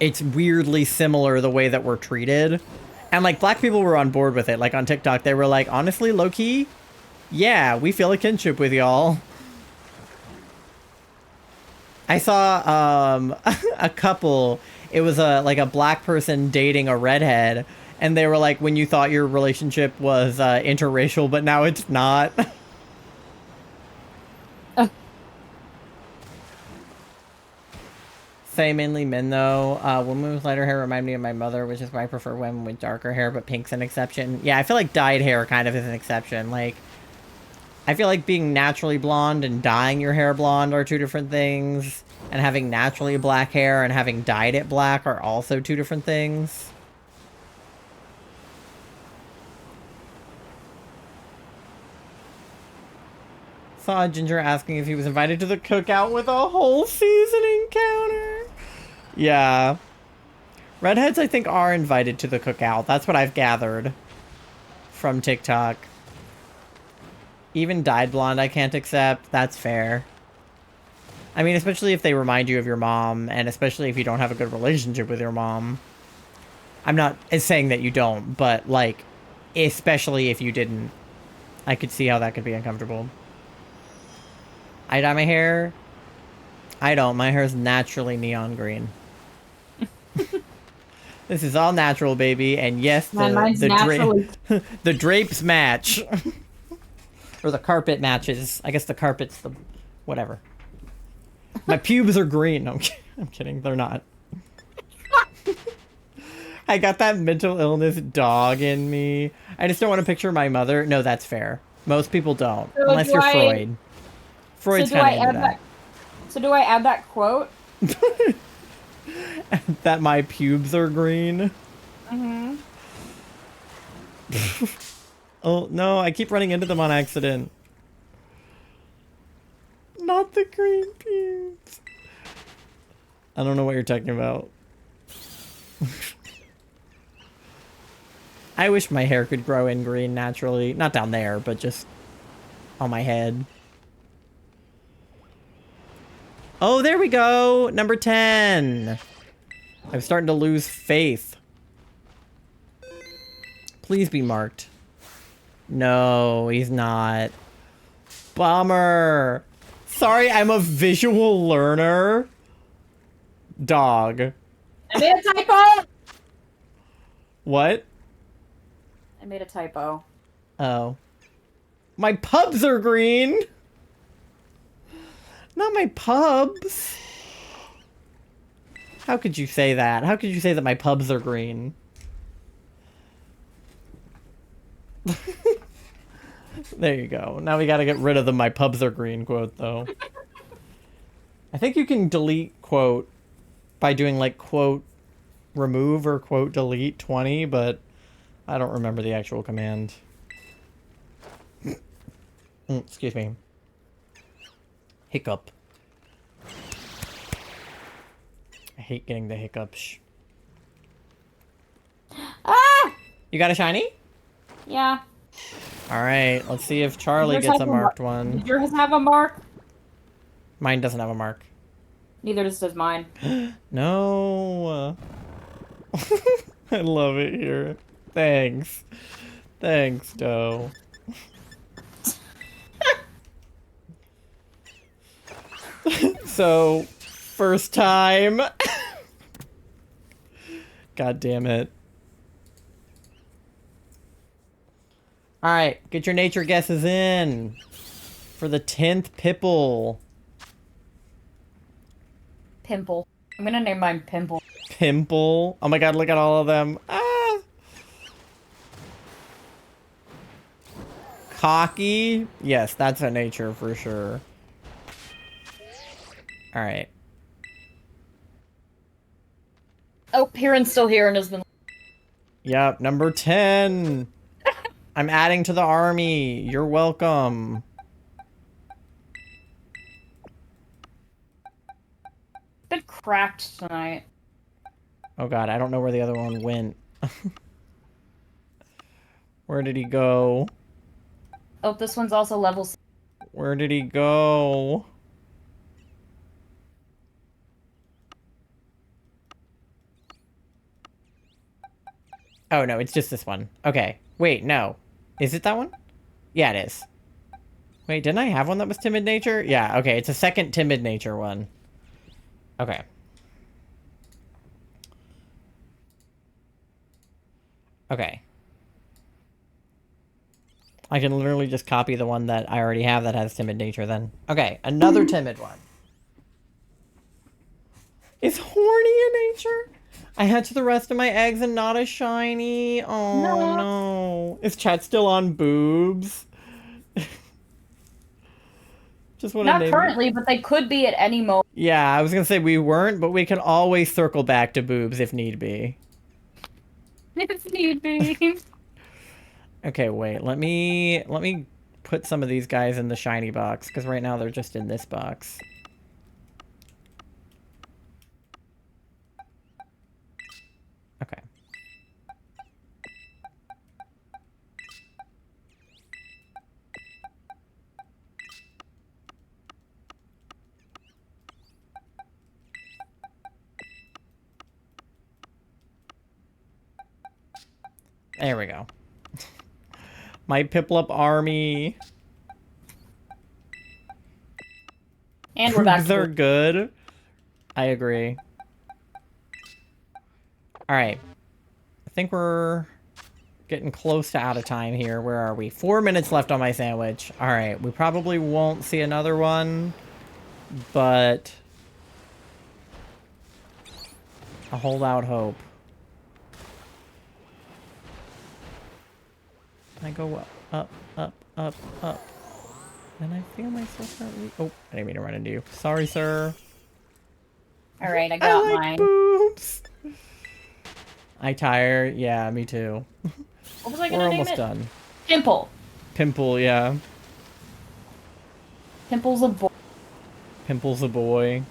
it's weirdly similar the way that we're treated. And, like, black people were on board with it. Like, on TikTok, they were like, honestly, low-key, yeah, we feel a kinship with y'all. I saw, a couple, it was, like, a black person dating a redhead, and they were like, when you thought your relationship was, interracial, but now it's not. Say mainly men though. Women with lighter hair remind me of my mother, which is why I prefer women with darker hair, but pink's an exception. Yeah, I feel like dyed hair kind of is an exception. Like, I feel like being naturally blonde and dyeing your hair blonde are two different things. And having naturally black hair and having dyed it black are also two different things. Saw a ginger asking if he was invited to the cookout with a whole seasoning counter. Yeah. Redheads, I think, are invited to the cookout. That's what I've gathered from TikTok. Even dyed blonde I can't accept. That's fair. I mean, especially if they remind you of your mom, and especially if you don't have a good relationship with your mom. I'm not saying that you don't, but, like, especially if you didn't. I could see how that could be uncomfortable. I dye my hair. I don't. My hair is naturally neon green. This is all natural, baby. And yes, Mine's naturally. the drapes match. Or the carpet matches. I guess the carpet's the whatever. My pubes are green. No, I'm kidding. They're not. I got that mental illness dog in me. I just don't want to picture my mother. No, that's fair. Most people don't. So Unless you're Freud. Freud's kind of into that. So do I add that quote? That my pubes are green? Mm-hmm. Oh, no, I keep running into them on accident. Not the green pubes. I don't know what you're talking about. I wish my hair could grow in green naturally. Not down there, but just on my head. Oh, there we go. Number 10. I'm starting to lose faith. Please be marked. No, he's not. Bummer. Sorry, I'm a visual learner. Dog. I made a typo! What? I made a typo. Oh. My pubs are green. Not my pubs. How could you say that? How could you say that my pubs are green? There you go. Now we gotta get rid of the "my pubs are green" quote, though. I think you can delete quote by doing like quote remove or quote delete 20, but I don't remember the actual command. Excuse me. Hiccup. I hate getting the hiccups. Ah! You got a shiny? Yeah. Alright, let's see if Charlie Yours gets has a a marked mar- one. Did yours have a mark? Mine doesn't have a mark. Neither does mine. No. I love it here. Thanks. Thanks, Doe. So, first time. God damn it. Alright, get your nature guesses in. For the 10th Pipple. Pimple. I'm gonna name mine Pimple. Pimple. Oh my god, look at all of them. Ah! Cocky. Yes, that's a nature for sure. Alright. Oh, Piran's still here and has been. Yep, number 10. I'm adding to the army. You're welcome. Been cracked tonight. Oh god, I don't know where the other one went. Where did he go? Oh, this one's also level 6. Where did he go? Oh no, it's just this one. Okay. Wait, no. Is it that one? Yeah, it is. Wait, didn't I have one that was timid nature? Yeah, okay, it's a second timid nature one. Okay. Okay. I can literally just copy the one that I already have that has timid nature then. Okay, another timid one. Is horny a nature? I hatched the rest of my eggs and not a shiny. Oh no. Is chat still on boobs? Just want to Not name currently, but they could be at any moment. Yeah, I was gonna say we weren't, but we can always circle back to boobs if need be. If need be. Okay, wait. Let me put some of these guys in the shiny box because right now they're just in this box. Okay. There we go. My PIPLUP army. And we're back. They're good. I agree. Alright. I think we're getting close to out of time here. Where are we? 4 minutes left on my sandwich. Alright, we probably won't see another one, but I hold out hope. I go up, up, up, up, up. And I feel myself start oh, I didn't mean to run into you. Sorry, sir. All right, I got I like mine. boobs. I tire. Yeah, me too. What was I We're gonna name almost it? done. Pimple. Pimple, yeah. Pimple's a boy. Pimple's a boy.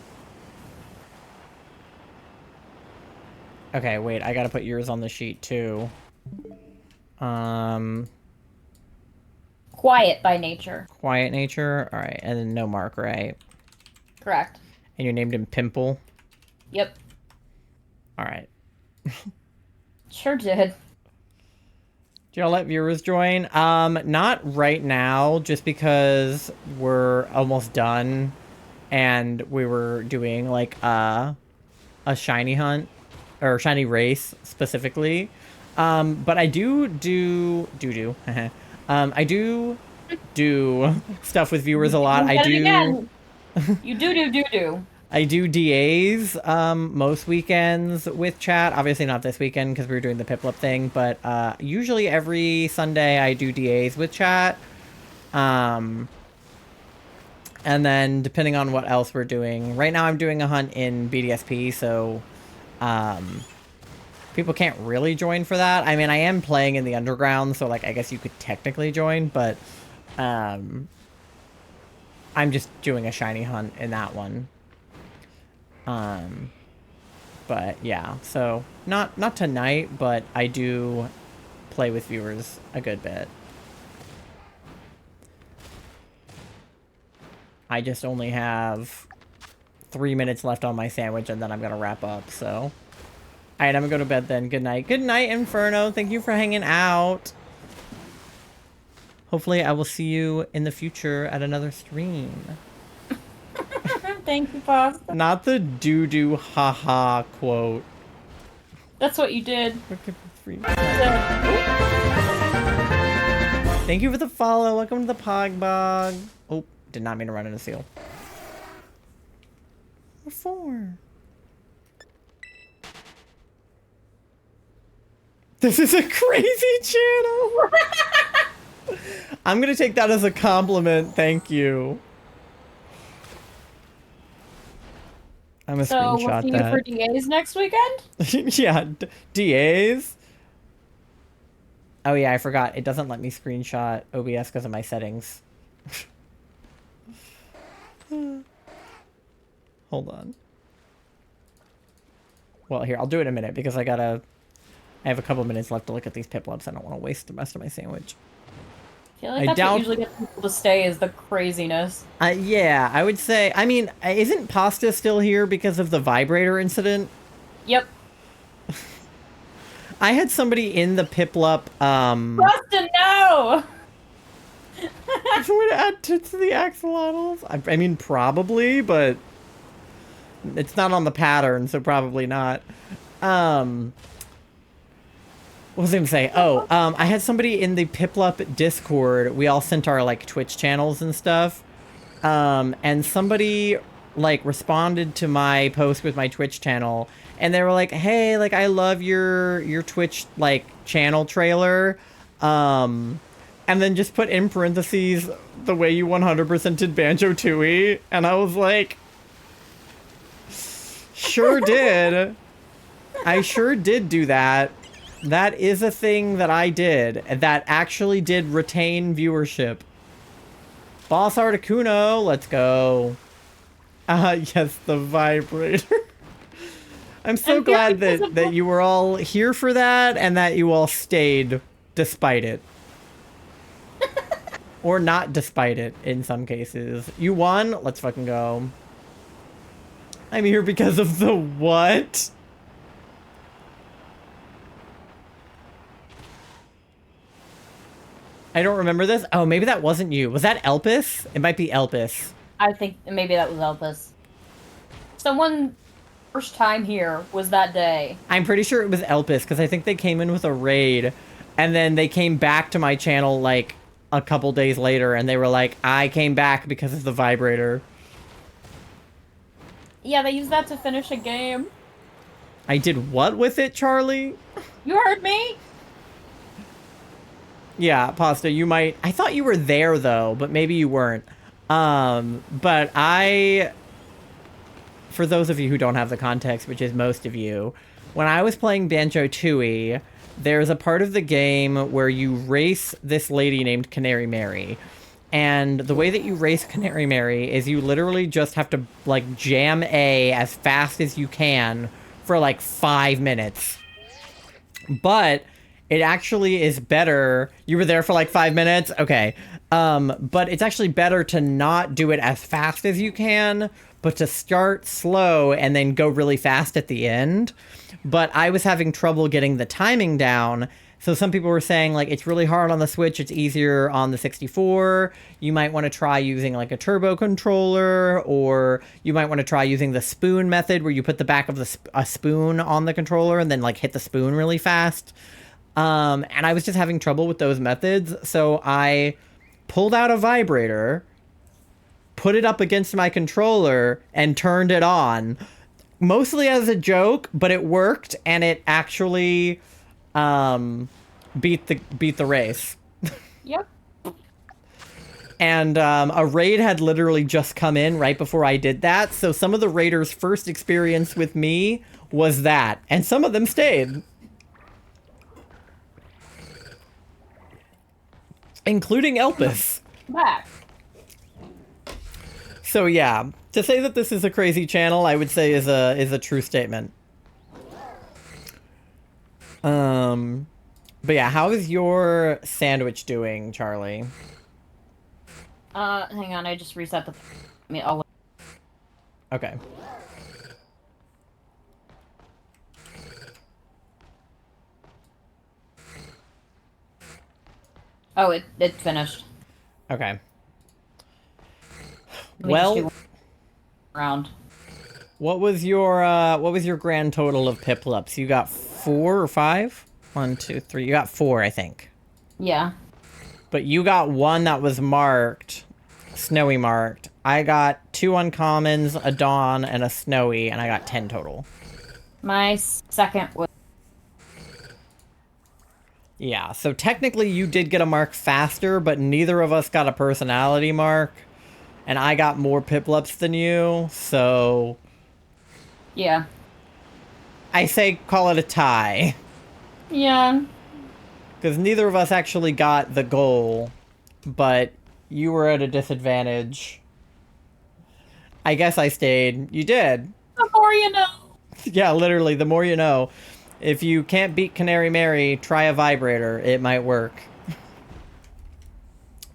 Okay, wait. I gotta put yours on the sheet too. Quiet by nature. Quiet nature. All right, and then no mark, right? Correct. And you named him Pimple. Yep. All right. Sure did. Do y'all let viewers join? Not right now, just because we're almost done, and we were doing like a shiny hunt or shiny race specifically. But I do. I do stuff with viewers a lot. I do. You do. I do DAs most weekends with chat. Obviously not this weekend because we were doing the PIPLUP thing, but usually every Sunday I do DAs with chat. And then depending on what else we're doing. Right now I'm doing a hunt in BDSP, so people can't really join for that. I mean, I am playing in the underground, so like I guess you could technically join, but I'm just doing a shiny hunt in that one. But yeah, so not tonight, but I do play with viewers a good bit. I just only have 3 minutes left on my sandwich and then I'm gonna wrap up, so. Alright, I'm gonna go to bed then. Good night. Good night, Inferno. Thank you for hanging out. Hopefully I will see you in the future at another stream. Thank you, Pasta. Not the doo-doo haha quote. That's what you did. Thank you for the follow. Welcome to the Pogbog. Oh, did not mean to run into seal. What for? This is a crazy channel. I'm gonna take that as a compliment. Thank you. I'm gonna So we'll screenshot see you that. for DAs next weekend? Yeah, DAs. Oh yeah, I forgot. It doesn't let me screenshot OBS because of my settings. Hold on. Well, here, I'll do it in a minute because I have a couple minutes left to look at these PIPLUPs. I don't want to waste the rest of my sandwich. I feel like that's what usually gets people to stay is the craziness. Yeah, I would say. I mean, isn't Pasta still here because of the vibrator incident? Yep. I had somebody in the PIPLUP. Preston, no! If I were to add tits to the axolotls, I mean, probably, but it's not on the pattern, so probably not. What was I gonna say? Oh, I had somebody in the PIPLUP Discord. We all sent our like Twitch channels and stuff. And somebody like responded to my post with my Twitch channel, and they were like, "Hey, like I love your Twitch like channel trailer." And then just put in parentheses the way you 100% did Banjo-Tooie, and I was like, "Sure did. I sure did do that." That is a thing that I did, that actually did retain viewership. Boss Articuno, let's go. Yes, the vibrator. I'm so glad that you were all here for that, and that you all stayed despite it. Or not despite it, in some cases. You won? Let's fucking go. I'm here because of the what? I don't remember this. Oh, maybe that wasn't you. Was that Elpis? It might be Elpis. I think maybe that was Elpis. Someone first time here was that day. I'm pretty sure it was Elpis because I think they came in with a raid and then they came back to my channel like a couple days later and they were like, I came back because of the vibrator. Yeah, they used that to finish a game. I did what with it, Charlie? You heard me? Yeah, Pasta, you might... I thought you were there, though, but maybe you weren't. But I... For those of you who don't have the context, which is most of you, when I was playing Banjo-Tooie, there's a part of the game where you race this lady named Canary Mary. And the way that you race Canary Mary is you literally just have to, like, jam A as fast as you can for, like, 5 minutes. But it actually is better... You were there for, like, 5 minutes? Okay. But it's actually better to not do it as fast as you can, but to start slow and then go really fast at the end. But I was having trouble getting the timing down. So some people were saying, like, it's really hard on the Switch, it's easier on the 64. You might want to try using, like, a turbo controller, or you might want to try using the spoon method where you put the back of a spoon on the controller and then, like, hit the spoon really fast. And I was just having trouble with those methods, so I pulled out a vibrator, put it up against my controller, and turned it on. Mostly as a joke, but it worked, and it actually... beat the race. Yep. And a raid had literally just come in right before I did that, so some of the raiders' first experience with me was that, and some of them stayed. Including Elpis. Back. So yeah, to say that this is a crazy channel, I would say is a true statement. But yeah, how is your sandwich doing, Charlie? Hang on, I just reset the... I mean, I'll... Okay. Oh, it finished. Okay. Let me just Well, do one round. what was your grand total of PIPLUPs? You got 4 or 5? 1, 2, 3. You got 4, I think. Yeah. But you got 1 that was marked, snowy marked. I got 2 uncommons, a dawn, and a snowy, and I got 10 total. My second was... Yeah, so technically you did get a mark faster, but neither of us got a personality mark. And I got more PIPLUPs than you, so... Yeah. I say call it a tie. Yeah. Because neither of us actually got the goal, but you were at a disadvantage. I guess I stayed. You did. The more you know. Yeah, literally, the more you know. If you can't beat Canary Mary, try a vibrator. It might work.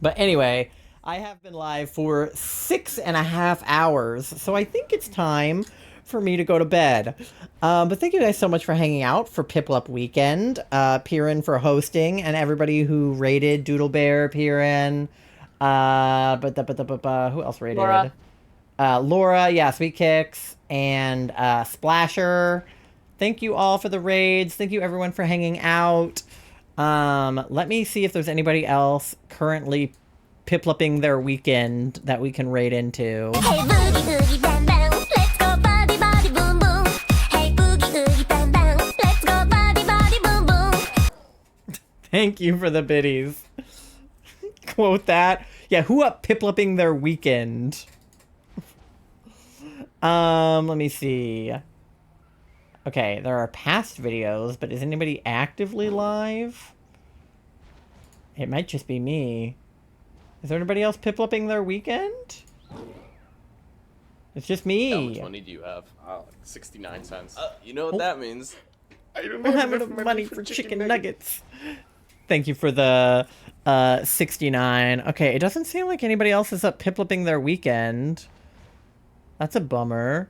But anyway, I have been live for 6.5 hours, so I think it's time for me to go to bed. But thank you guys so much for hanging out for PIPLUP weekend. Piran for hosting, and everybody who rated Doodle Bear, Piran. Who else rated? Laura. Laura, yeah, Sweet Kicks, and Splasher. Thank you all for the raids. Thank you everyone for hanging out. Let me see if there's anybody else currently PIPLUPing their weekend that we can raid into. Hey boogie oogie bam bam, let's go body body boom boom. Hey boogie oogie bam bam, let's go body body boom boom. Thank you for the biddies. Quote that. Yeah, who up PIPLUPing their weekend? Let me see. Okay, there are past videos, but is anybody actively live? It might just be me. Is there anybody else PIPLUPing their weekend? It's just me. How much money do you have? 69 cents. You know what that means. I don't have enough money for chicken nuggets. Thank you for the 69. Okay, it doesn't seem like anybody else is up PIPLUPing their weekend. That's a bummer.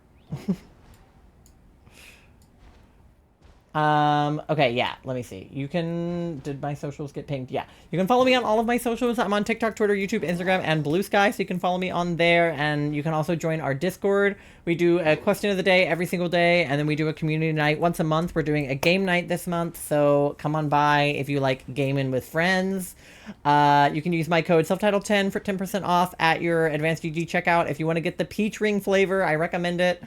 Okay, yeah, let me see. You can, did my socials get pinged? Yeah. You can follow me on all of my socials. I'm on TikTok, Twitter, YouTube, Instagram, and Blue Sky, so you can follow me on there, and you can also join our Discord. We do a question of the day every single day, and then we do a community night once a month. We're doing a game night this month, so come on by if you like gaming with friends. You can use my code selftitle10 for 10% off at your Advanced UG checkout. If you want to get the peach ring flavor, I recommend it.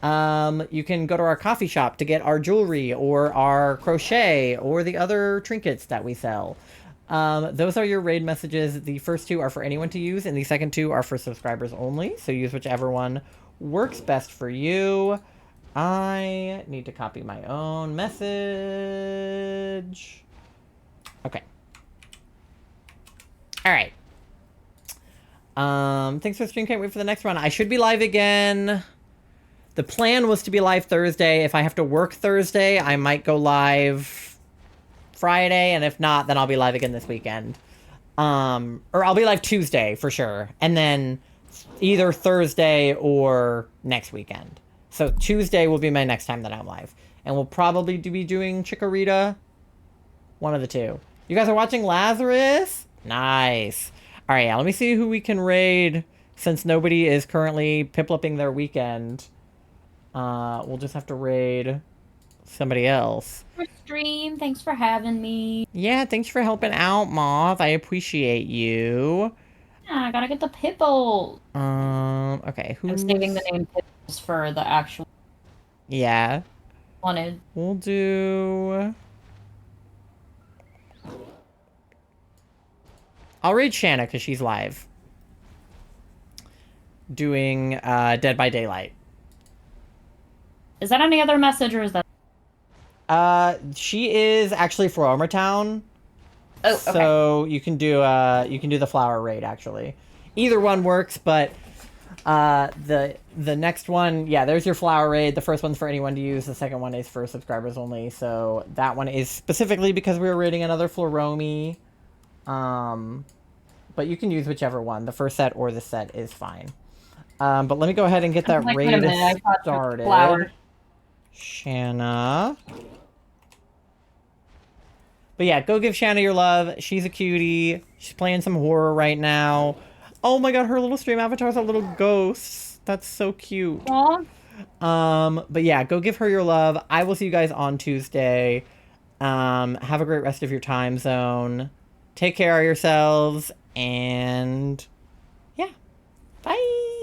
You can go to our coffee shop to get our jewelry or our crochet or the other trinkets that we sell. Those are your raid messages. The first two are for anyone to use, and the second two are for subscribers only. So use whichever one works best for you. I need to copy my own message. Okay. All right. Thanks for the stream. Can't wait for the next one. I should be live again. The plan was to be live Thursday. If I have to work Thursday, I might go live Friday, and if not, then I'll be live again this weekend. Or I'll be live Tuesday for sure, and then either Thursday or next weekend. So Tuesday will be my next time that I'm live, and we'll probably be doing Chikorita. One of the two. You guys are watching Lazarus? Nice. All right, yeah, let me see who we can raid since nobody is currently piplupping their weekend. We'll just have to raid somebody else. Stream, thanks for having me. Yeah, thanks for helping out, Moth. I appreciate you. Yeah, I gotta get the Pipple. Okay, who's... I'm saving the name Pipples for the actual Yeah. wanted. We'll do... I'll raid Shanna because she's live. Doing, Dead by Daylight. Is that any other message, or is that... She is actually for Omertown. Oh, okay. So you can do the flower raid actually. Either one works, but the next one, yeah, there's your flower raid. The first one's for anyone to use. The second one is for subscribers only. So that one is specifically because we were raiding another Floromi. But you can use whichever one. The first set or the set is fine. But let me go ahead and get that raid started. Flower. Shanna. But yeah, go give Shanna your love. She's a cutie. She's playing some horror right now. Oh my god, her little stream avatars are little ghosts. That's so cute. Aww. But yeah, go give her your love. I will see you guys on Tuesday. Have a great rest of your time zone. Take care of yourselves, and yeah, bye.